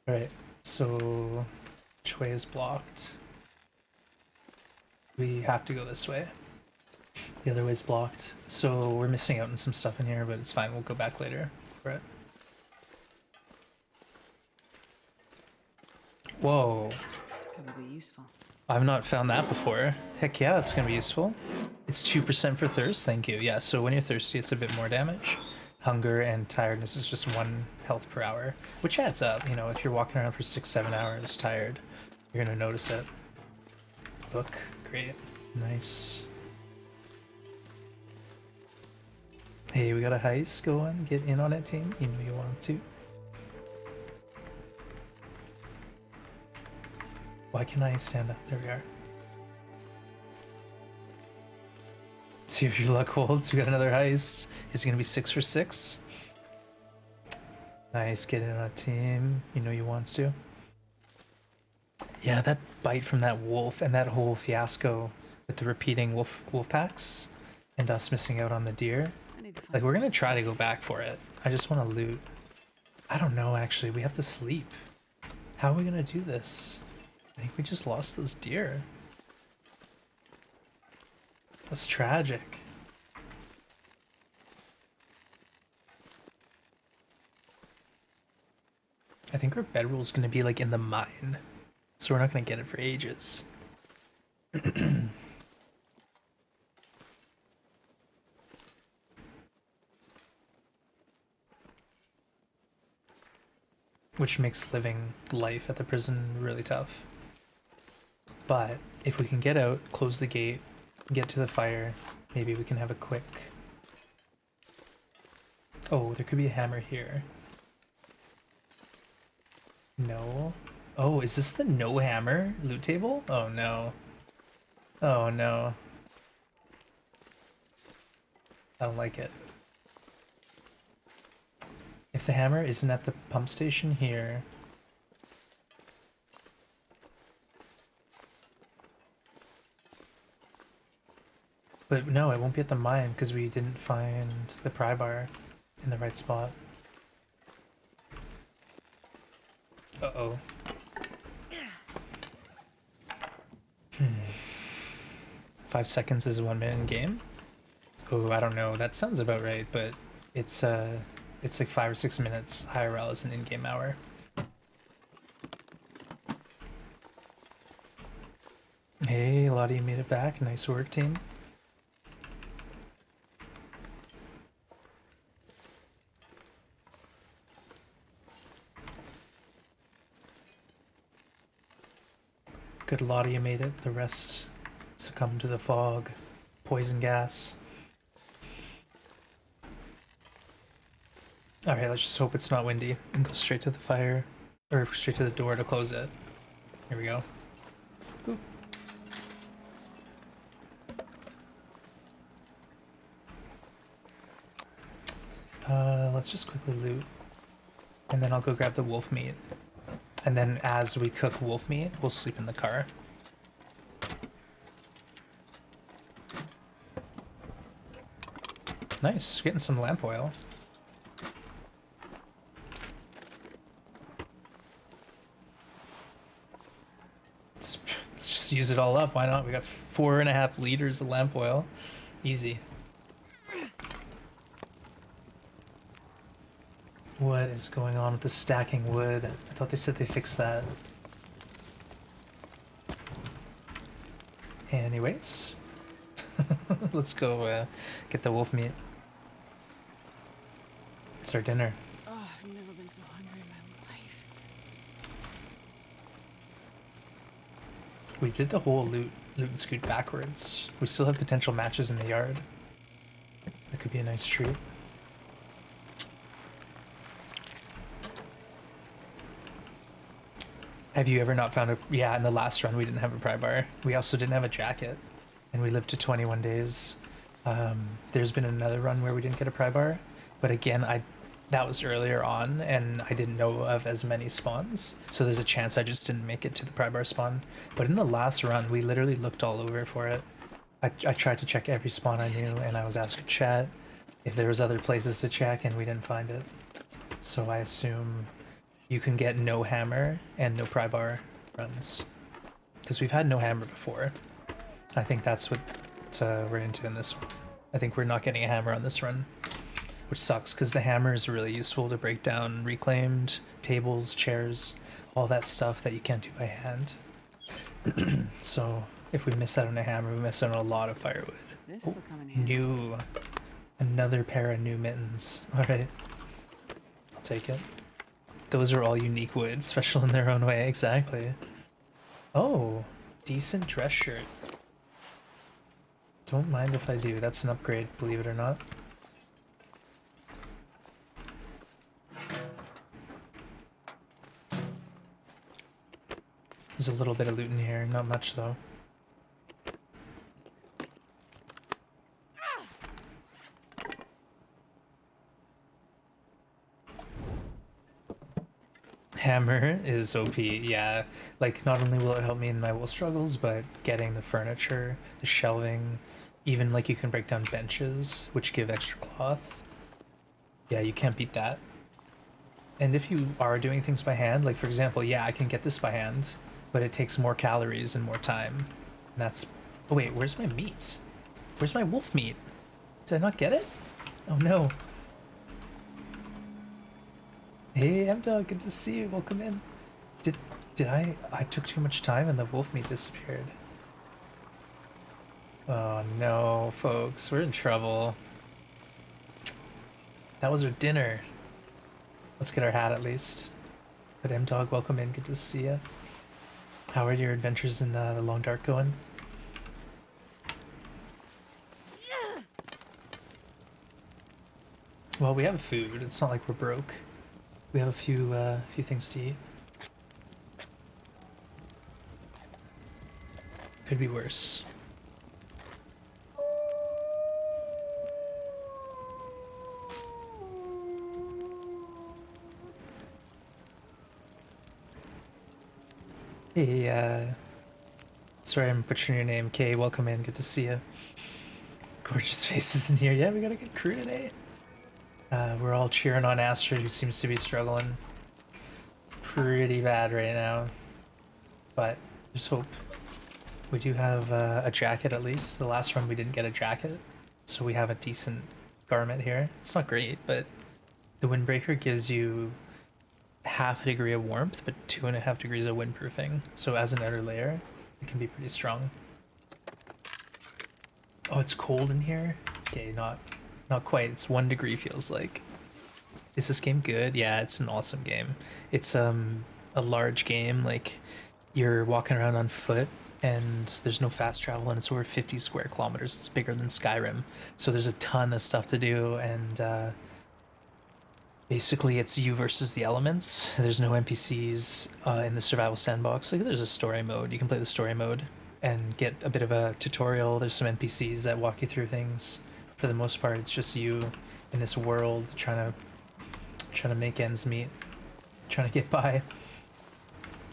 Alright, so which way is blocked? We have to go this way. The other way's blocked. So we're missing out on some stuff in here, but it's fine. We'll go back later for it. Whoa. Probably useful. I've not found that before. Heck yeah, it's gonna be useful. It's 2% for thirst, thank you. Yeah, so when you're thirsty, it's a bit more damage. Hunger and tiredness is just 1 health per hour, which adds up. You know, if you're walking around for 6-7 hours tired, you're gonna notice it. Book, great, nice. Hey, we got a heist. Go on, get in on it, team. You know you want to. Why can I stand up? There we are. See if your luck holds. We got another heist. Is it gonna be 6 for 6? Nice, get in on a team. You know you wants to. Yeah, that bite from that wolf and that whole fiasco with the repeating wolf packs and us missing out on the deer. Like, we're gonna try to go back for it. I just want to loot. I don't know, actually. We have to sleep. How are we gonna do this? I think we just lost those deer. That's tragic. I think our bedroll is gonna be like in the mine, so we're not gonna get it for ages. Which makes living life at the prison really tough. But if we can get out, close the gate, get to the fire, maybe we can have a quick... Oh, there could be a hammer here. No. Oh, is this the no hammer loot table? Oh no. Oh no. I don't like it. If the hammer isn't at the pump station here... But no, it won't be at the mine because we didn't find the Prybar in the right spot. Uh-oh. 5 seconds is 1 minute in game? Oh, I don't know. That sounds about right, but it's like 5 or 6 minutes IRL is an in-game hour. Hey, a lot of you made it back. Nice work, team. Good, a lot of you made it. The rest succumbed to the fog, poison gas. Alright, let's just hope it's not windy and go straight to the fire, or straight to the door to close it. Here we go. Boop. Let's just quickly loot, and then I'll go grab the wolf meat. And then as we cook wolf meat, we'll sleep in the car. Nice, getting some lamp oil. Let's just use it all up, why not? We got 4.5 liters of lamp oil. Easy. What is going on with the stacking wood? I thought they said they fixed that. Anyways, let's go get the wolf meat. It's our dinner. Oh, I've never been so hungry in my life. We did the whole loot and scoot backwards. We still have potential matches in the yard. That could be a nice treat. Have you ever not found a... Yeah, in the last run we didn't have a pry bar. We also didn't have a jacket. And we lived to 21 days. There's been another run where we didn't get a pry bar. But again, that was earlier on, and I didn't know of as many spawns. So there's a chance I just didn't make it to the pry bar spawn. But in the last run, we literally looked all over for it. I tried to check every spawn I knew, and I was asking chat if there was other places to check, and we didn't find it. So I assume... you can get no hammer and no pry bar runs. Because we've had no hammer before. I think that's what we're into in this one. I think we're not getting a hammer on this run. Which sucks, because the hammer is really useful to break down reclaimed tables, chairs, all that stuff that you can't do by hand. So if we miss out on a hammer, we miss out on a lot of firewood. This will come in handy. New. Another pair of new mittens. Alright. I'll take it. Those are all unique woods, special in their own way, exactly. Oh, decent dress shirt. Don't mind if I do, that's an upgrade, believe it or not. There's a little bit of loot in here, not much though. Hammer is OP, yeah. Like, not only will it help me in my wool struggles, but getting the furniture, the shelving, even like you can break down benches, which give extra cloth. Yeah, you can't beat that. And if you are doing things by hand, like for example, yeah, I can get this by hand, but it takes more calories and more time. And that's... oh wait, where's my meat? Where's my wolf meat? Did I not get it? Oh no. Hey, M-Dog, good to see you. Welcome in. Did I took too much time and the wolf meat disappeared. Oh no, folks, we're in trouble. That was our dinner. Let's get our hat at least. But M-Dog, welcome in. Good to see you. How are your adventures in the Long Dark going? Well, we have food. It's not like we're broke. We have a few things to eat. Could be worse. Hey, sorry I'm butchering your name. Kay, welcome in. Good to see you. Gorgeous faces in here. Yeah, we got a good crew today. We're all cheering on Astrid, who seems to be struggling pretty bad right now. But there's hope. We do have a jacket at least. The last run we didn't get a jacket, so we have a decent garment here. It's not great, but the windbreaker gives you half a degree of warmth, but 2.5 degrees of windproofing. So as an outer layer, it can be pretty strong. Oh, it's cold in here? Okay, not quite. It's 1 degree feels like. Is this game good? Yeah, it's an awesome game. It's a large game, like you're walking around on foot and there's no fast travel and it's over 50 square kilometers. It's bigger than Skyrim. So there's a ton of stuff to do and basically it's you versus the elements. There's no NPCs in the survival sandbox. Like there's a story mode. You can play the story mode and get a bit of a tutorial. There's some NPCs that walk you through things. For the most part, it's just you in this world trying to make ends meet, trying to get by.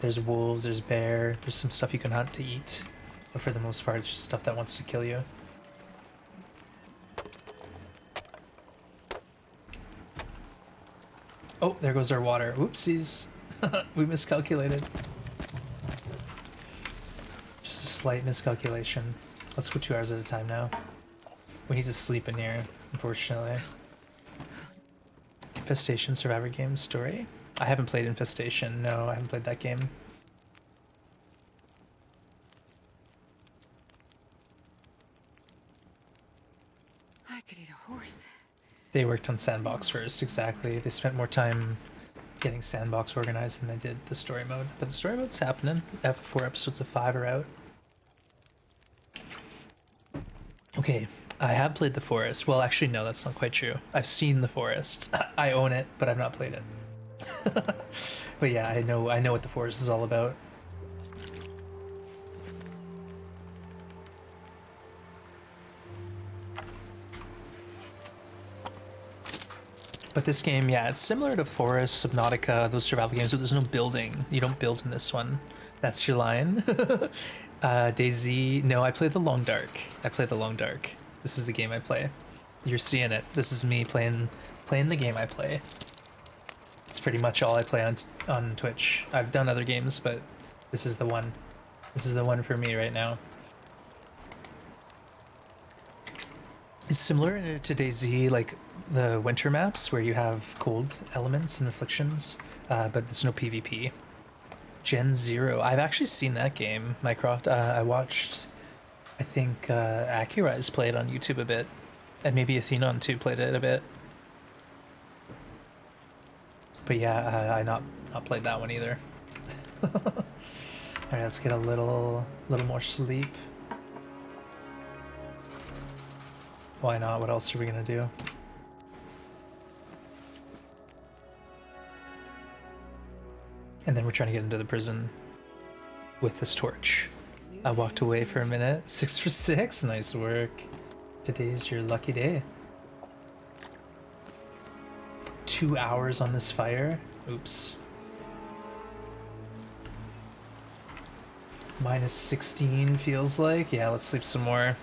There's wolves, there's bear, there's some stuff you can hunt to eat, but for the most part, it's just stuff that wants to kill you. Oh, there goes our water. Whoopsies. We miscalculated. Just a slight miscalculation. Let's go 2 hours at a time now. We need to sleep in here, unfortunately. Infestation Survivor Game story? I haven't played Infestation. No, I haven't played that game. I could eat a horse. They worked on Sandbox first, exactly. They spent more time getting Sandbox organized than they did the story mode. But the story mode's happening. 4 episodes of 5 are out. Okay, I have played The Forest. Well, actually, no, that's not quite true. I've seen The Forest. I own it, but I've not played it. But yeah, I know what The Forest is all about. But this game, yeah, it's similar to Forest, Subnautica, those survival games, but there's no building. You don't build in this one. That's your line. DayZ, no, I play the Long Dark. I play the Long Dark. This is the game I play. You're seeing it. This is me playing the game I play. It's pretty much all I play on Twitch. I've done other games, but this is the one. This is the one for me right now. It's similar to DayZ, like the winter maps where you have cold elements and afflictions, but there's no PvP. Gen Zero. I've actually seen that game, Mycroft. I watched, I think, Accurize play it on YouTube a bit, and maybe Athenon too played it a bit. But yeah, I not played that one either. All right, let's get a little more sleep. Why not? What else are we gonna do? And then we're trying to get into the prison with this torch. I walked away for a minute. 6 for 6. Nice work. Today's your lucky day. 2 hours on this fire. Oops. Minus 16 feels like. Yeah, let's sleep some more.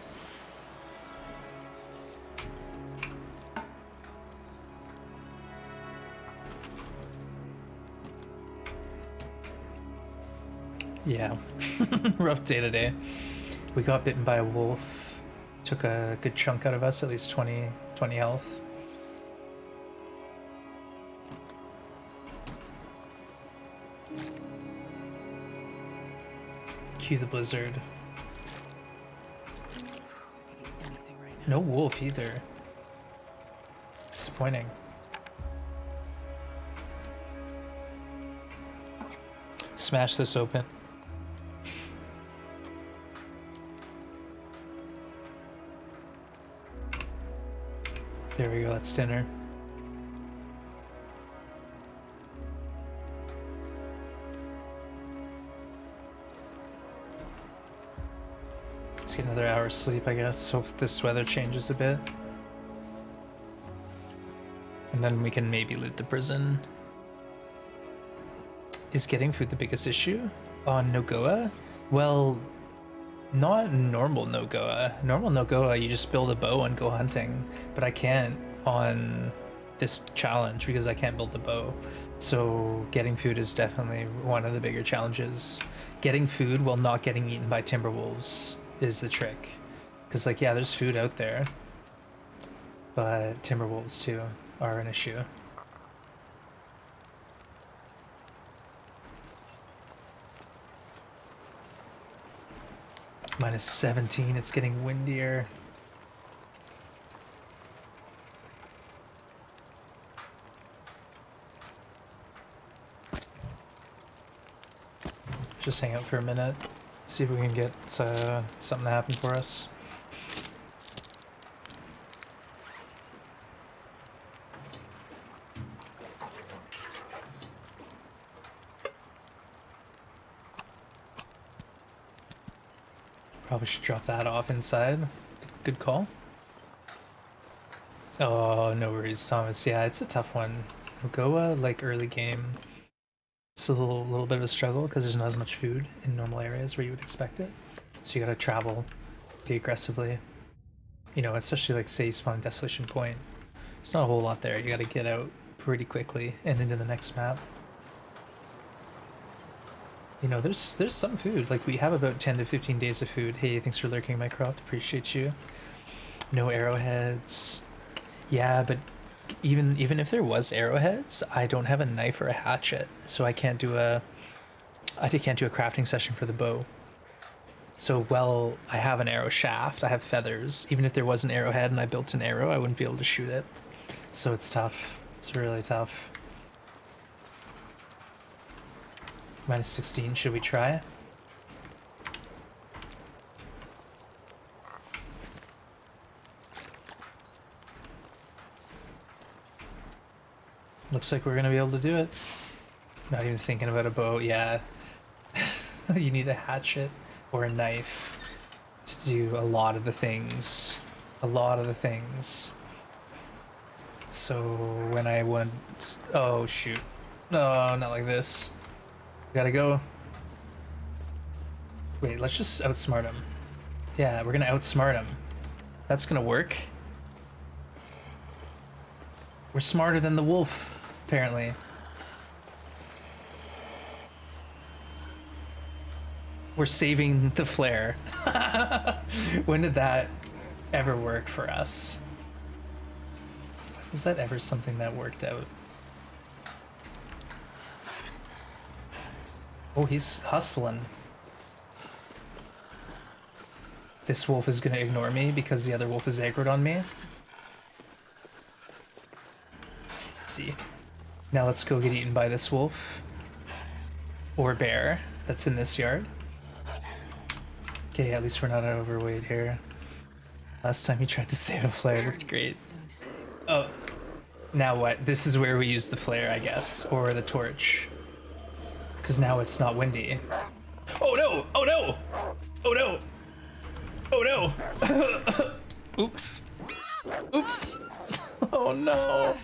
Yeah, rough day today. We got bitten by a wolf. Took a good chunk out of us, at least 20 health. Cue the blizzard. I could eat anything right now. No wolf either. Disappointing. Smash this open. There we go, that's dinner. Let's get another hour's sleep, I guess. Hope this weather changes a bit. And then we can maybe loot the prison. Is getting food the biggest issue on NoGoBra? Well, not normal NoGoBra. Normal NoGoBra, you just build a bow and go hunting. But I can't on this challenge because I can't build the bow. So getting food is definitely one of the bigger challenges. Getting food while not getting eaten by timberwolves is the trick. Because, like, yeah, there's food out there. But timberwolves, too, are an issue. Minus 17, it's getting windier. Just hang out for a minute, see if we can get something to happen for us. Probably should drop that off inside. Good call. Oh, no worries, Thomas. Yeah, it's a tough one. NoGoBra, like, early game, it's a little bit of a struggle because there's not as much food in normal areas where you would expect it. So you gotta travel pretty aggressively. You know, especially, like, say you spawn Desolation Point. It's not a whole lot there. You gotta get out pretty quickly and into the next map. You know, there's some food. Like, we have about 10 to 15 days of food. Hey, thanks for lurking, my crop. Appreciate you. No arrowheads. Yeah, but even if there was arrowheads, I don't have a knife or a hatchet, so I can't do a crafting session for the bow. So, well, I have an arrow shaft, I have feathers. Even if there was an arrowhead and I built an arrow, I wouldn't be able to shoot it. So it's tough. It's really tough. Minus 16, should we try? Looks like we're gonna be able to do it. Not even thinking about a bow, yeah. You need a hatchet or a knife to do a lot of the things. A lot of the things. So when I went... Oh, shoot. No, not like this. Gotta go. Wait, let's just outsmart him. Yeah, we're gonna outsmart him. That's gonna work. We're smarter than the wolf, apparently. We're saving the flare. When did that ever work for us? Was that ever something that worked out? Oh, he's hustling. This wolf is gonna ignore me because the other wolf is aggroed on me. Let's see. Now let's go get eaten by this wolf. Or bear that's in this yard. Okay, at least we're not overweight here. Last time he tried to save a flare, it looked great. Oh, now what? This is where we use the flare, I guess. Or the torch. Because now it's not windy. Oh no! Oh no! Oh no! Oh no! Oops. Oops. Oh no!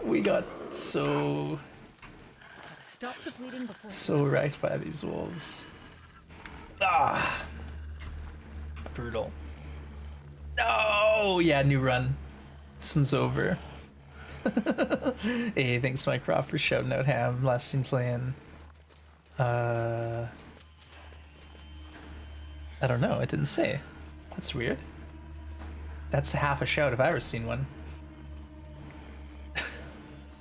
We got so Stop the bleeding before so wrecked by these wolves. Ah! Brutal. No! Yeah, new run. This one's over. Hey, thanks Mycroft for shouting out Ham. Last seen playing. I don't know, it didn't say. That's weird. That's half a shout if I ever seen one.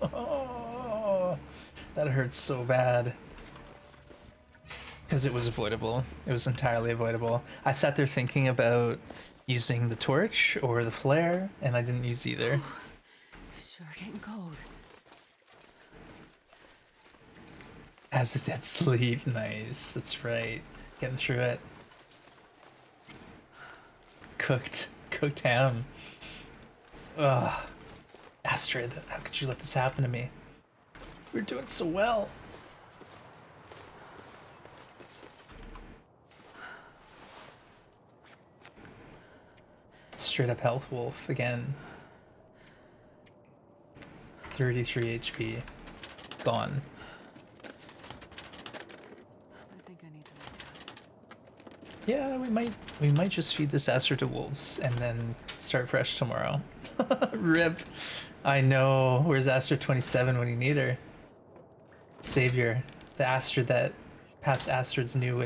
Oh, that hurts so bad. Because it was avoidable. It was entirely avoidable. I sat there thinking about using the torch or the flare, and I didn't use either. Sure getting cold. As a dead sleep, nice. That's right. Getting through it. Cooked ham. Ugh. Astrid, how could you let this happen to me? We're doing so well. Straight up health wolf again. 33 HP. Gone. I think I need to make that. Yeah, we might just feed this Astrid to wolves and then start fresh tomorrow. Rip. I know. Where's Astrid 27 when you need her? Savior. The Astrid that past Astrids knew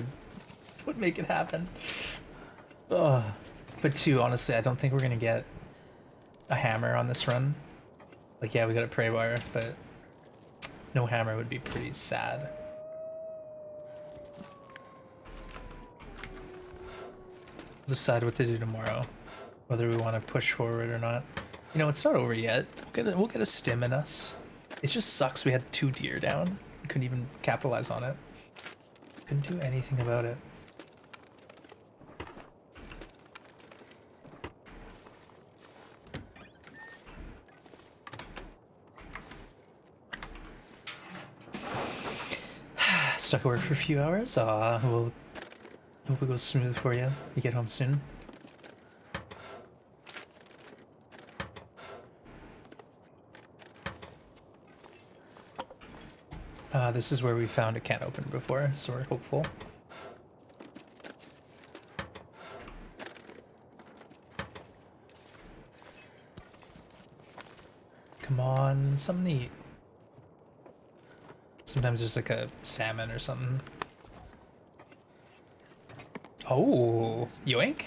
would make it happen. Ugh. But two, honestly, I don't think we're gonna get a hammer on this run. Like, yeah, we got a Prybar, but no hammer would be pretty sad. We'll decide what to do tomorrow, whether we want to push forward or not. You know, it's not over yet. We'll get a stim in us. It just sucks we had 2 deer down. We couldn't even capitalize on it. Couldn't do anything about it. Stuck at work for a few hours. We'll hope it goes smooth for you. You get home soon. This is where we found a can opener before, so we're hopeful. Come on, something to eat. Sometimes there's like a salmon or something. Oh, yoink.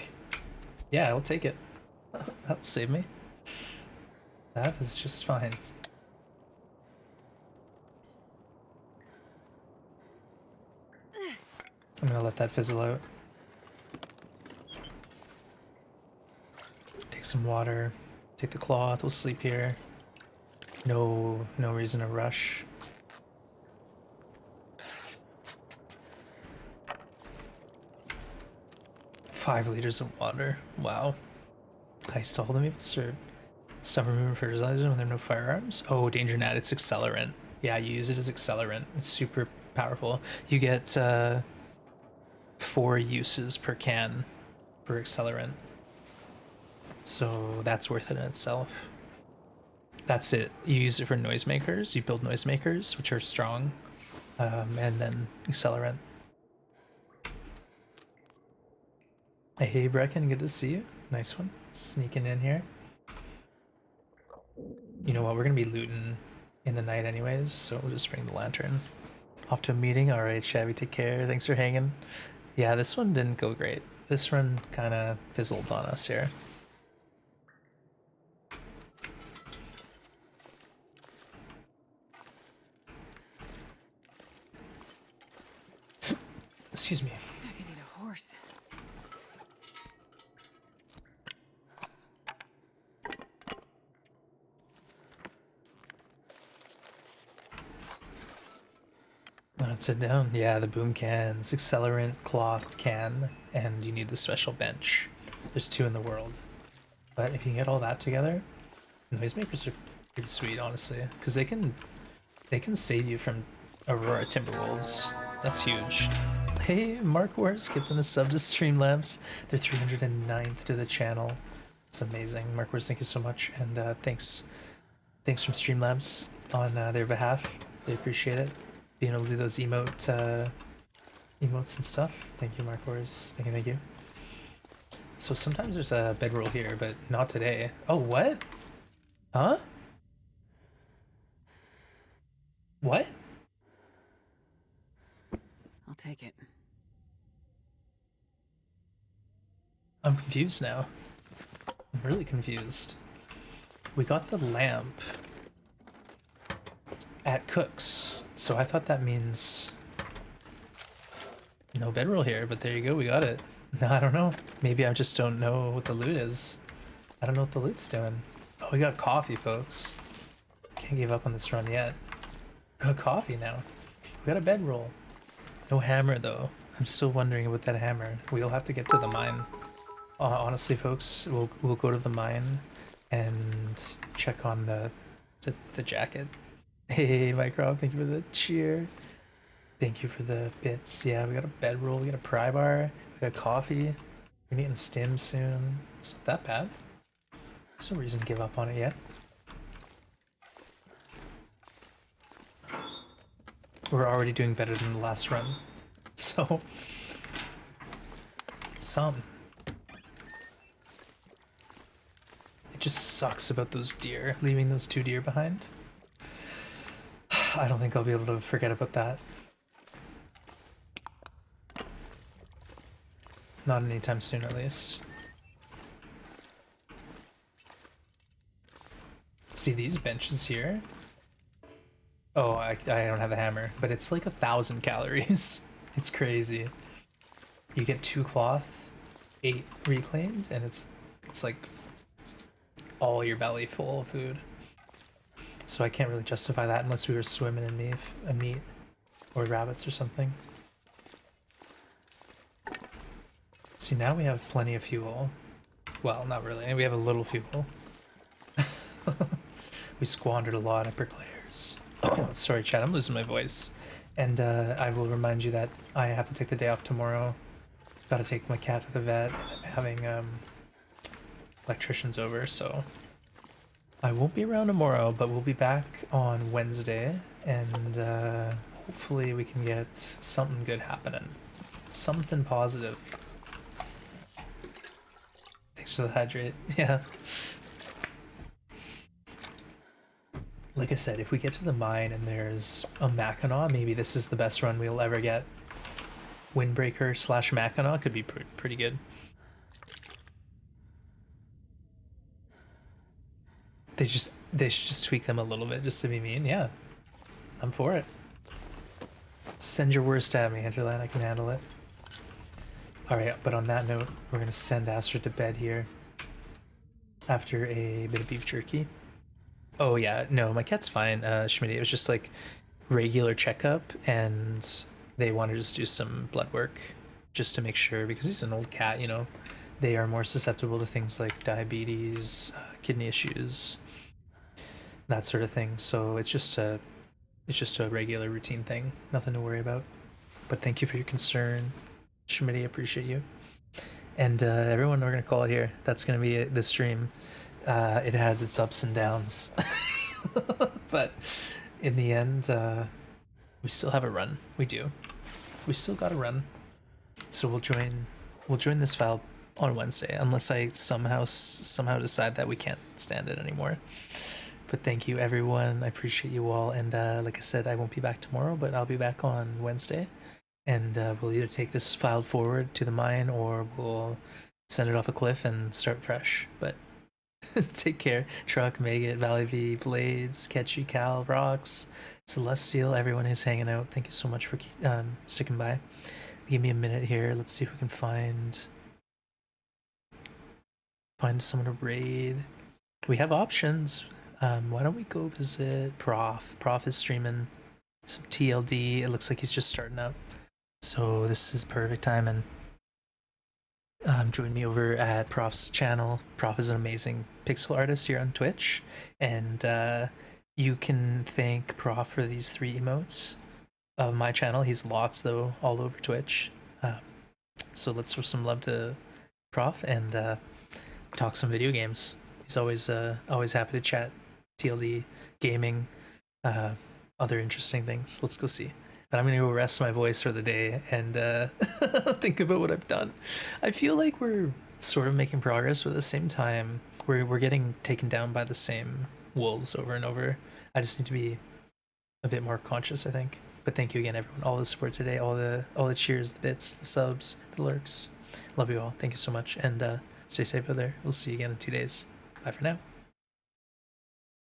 Yeah, I'll take it. That'll save me. That is just fine. I'm gonna let that fizzle out. Take some water. Take the cloth. We'll sleep here. No reason to rush. Five liters of water. Wow. Heist all them even serve. Summer moving fertilizer when there are no firearms. Oh, danger net. It's accelerant. Yeah, you use it as accelerant. It's super powerful. You get 4 uses per can for accelerant. So that's worth it in itself. That's it. You use it for noisemakers. You build noisemakers, which are strong, and then accelerant. Hey, Brecken, good to see you. Nice one. Sneaking in here. You know what? We're gonna be looting in the night anyways, so we'll just bring the lantern. Off to a meeting. All right, Shabby, take care. Thanks for hanging. Yeah, this one didn't go great. This run kind of fizzled on us here. Excuse me. I could need a horse. Let's sit down. Yeah, the boom cans, accelerant, cloth can, and you need the special bench. There's 2 in the world. But if you can get all that together, noisemakers are pretty sweet, honestly, because they can save you from Aurora Timberwolves. That's huge. Hey, Mark Wars, gifting a sub to Streamlabs. They're 309th to the channel. It's amazing. Mark Wars, thank you so much, and thanks from Streamlabs on their behalf. They appreciate it. Being able to do those emotes and stuff. Thank you, Mark Wars. Thank you. So sometimes there's a bedroll here, but not today. Oh, what? Huh? What? I'll take it. I'm confused now. I'm really confused. We got the lamp at Cook's, so I thought that means no bedroll here, but there you go, we got it. No, I don't know. Maybe I just don't know what the loot is. I don't know what the loot's doing. Oh, we got coffee, folks. Can't give up on this run yet. Got coffee now. We got a bedroll. No hammer, though. I'm still wondering about that hammer. We'll have to get to the mine. Honestly, folks, we'll go to the mine and check on the jacket. Hey, Micro, thank you for the cheer. Thank you for the bits. Yeah, we got a bedroll, we got a Prybar, we got coffee. We're eating stim soon. It's not that bad. There's no reason to give up on it yet. We're already doing better than the last run. So, some. It just sucks about those deer, leaving those 2 deer behind. I don't think I'll be able to forget about that. Not anytime soon, at least. See these benches here? Oh, I don't have a hammer, but it's like 1,000 calories. It's crazy. You get 2 cloth, 8 reclaimed, and it's like all your belly full of food. So I can't really justify that unless we were swimming in meat or rabbits or something. See, now we have plenty of fuel. Well, not really. We have a little fuel. We squandered a lot of bricklayers. Sorry, Chad, I'm losing my voice. And I will remind you that I have to take the day off tomorrow. Gotta take my cat to the vet. I'm having electricians over, so I won't be around tomorrow, but we'll be back on Wednesday, and hopefully we can get something good happening. Something positive. Thanks for the hydrate. Yeah. Like I said, if we get to the mine and there's a Mackinaw, maybe this is the best run we'll ever get. Windbreaker / Mackinaw could be pretty good. They should just tweak them a little bit just to be mean. Yeah, I'm for it. Send your worst at me, Hinterland. I can handle it. Alright, but on that note, we're gonna send Astrid to bed here after a bit of beef jerky. Oh yeah, no, my cat's fine, Schmitty. It was just like regular checkup, and they want to just do some blood work just to make sure, because he's an old cat, you know, they are more susceptible to things like diabetes, kidney issues, that sort of thing. So it's just a regular routine thing, nothing to worry about. But thank you for your concern, Schmitty. Appreciate you. And everyone, we're gonna call it here. That's gonna be the stream. It has its ups and downs, but in the end, we still have a run. We do. We still got a run. So we'll join this file on Wednesday, unless I somehow decide that we can't stand it anymore. But thank you, everyone. I appreciate you all. And like I said, I won't be back tomorrow, but I'll be back on Wednesday. And we'll either take this file forward to the mine, or we'll send it off a cliff and start fresh. But take care. Truck, Maggot, Valley V, Blades, Ketchy, Cal, Rocks, Celestial, everyone who's hanging out. Thank you so much for sticking by. Give me a minute here. Let's see if we can find someone to raid. We have options. Why don't we go visit Prof? Prof is streaming some TLD. It looks like he's just starting up. So this is perfect time, and join me over at Prof's channel. Prof is an amazing pixel artist here on Twitch, and you can thank Prof for these 3 emotes of my channel. He's lots though all over Twitch. So let's throw some love to Prof and talk some video games. He's always happy to chat TLD, gaming, other interesting things. Let's go see. But I'm gonna go rest my voice for the day and think about what I've done. I feel like we're sort of making progress, but at the same time, we're getting taken down by the same wolves over and over. I just need to be a bit more conscious, I think. But thank you again, everyone. All the support today, all the cheers, the bits, the subs, the lurks. Love you all. Thank you so much, and stay safe out there. We'll see you again in 2 days. Bye for now.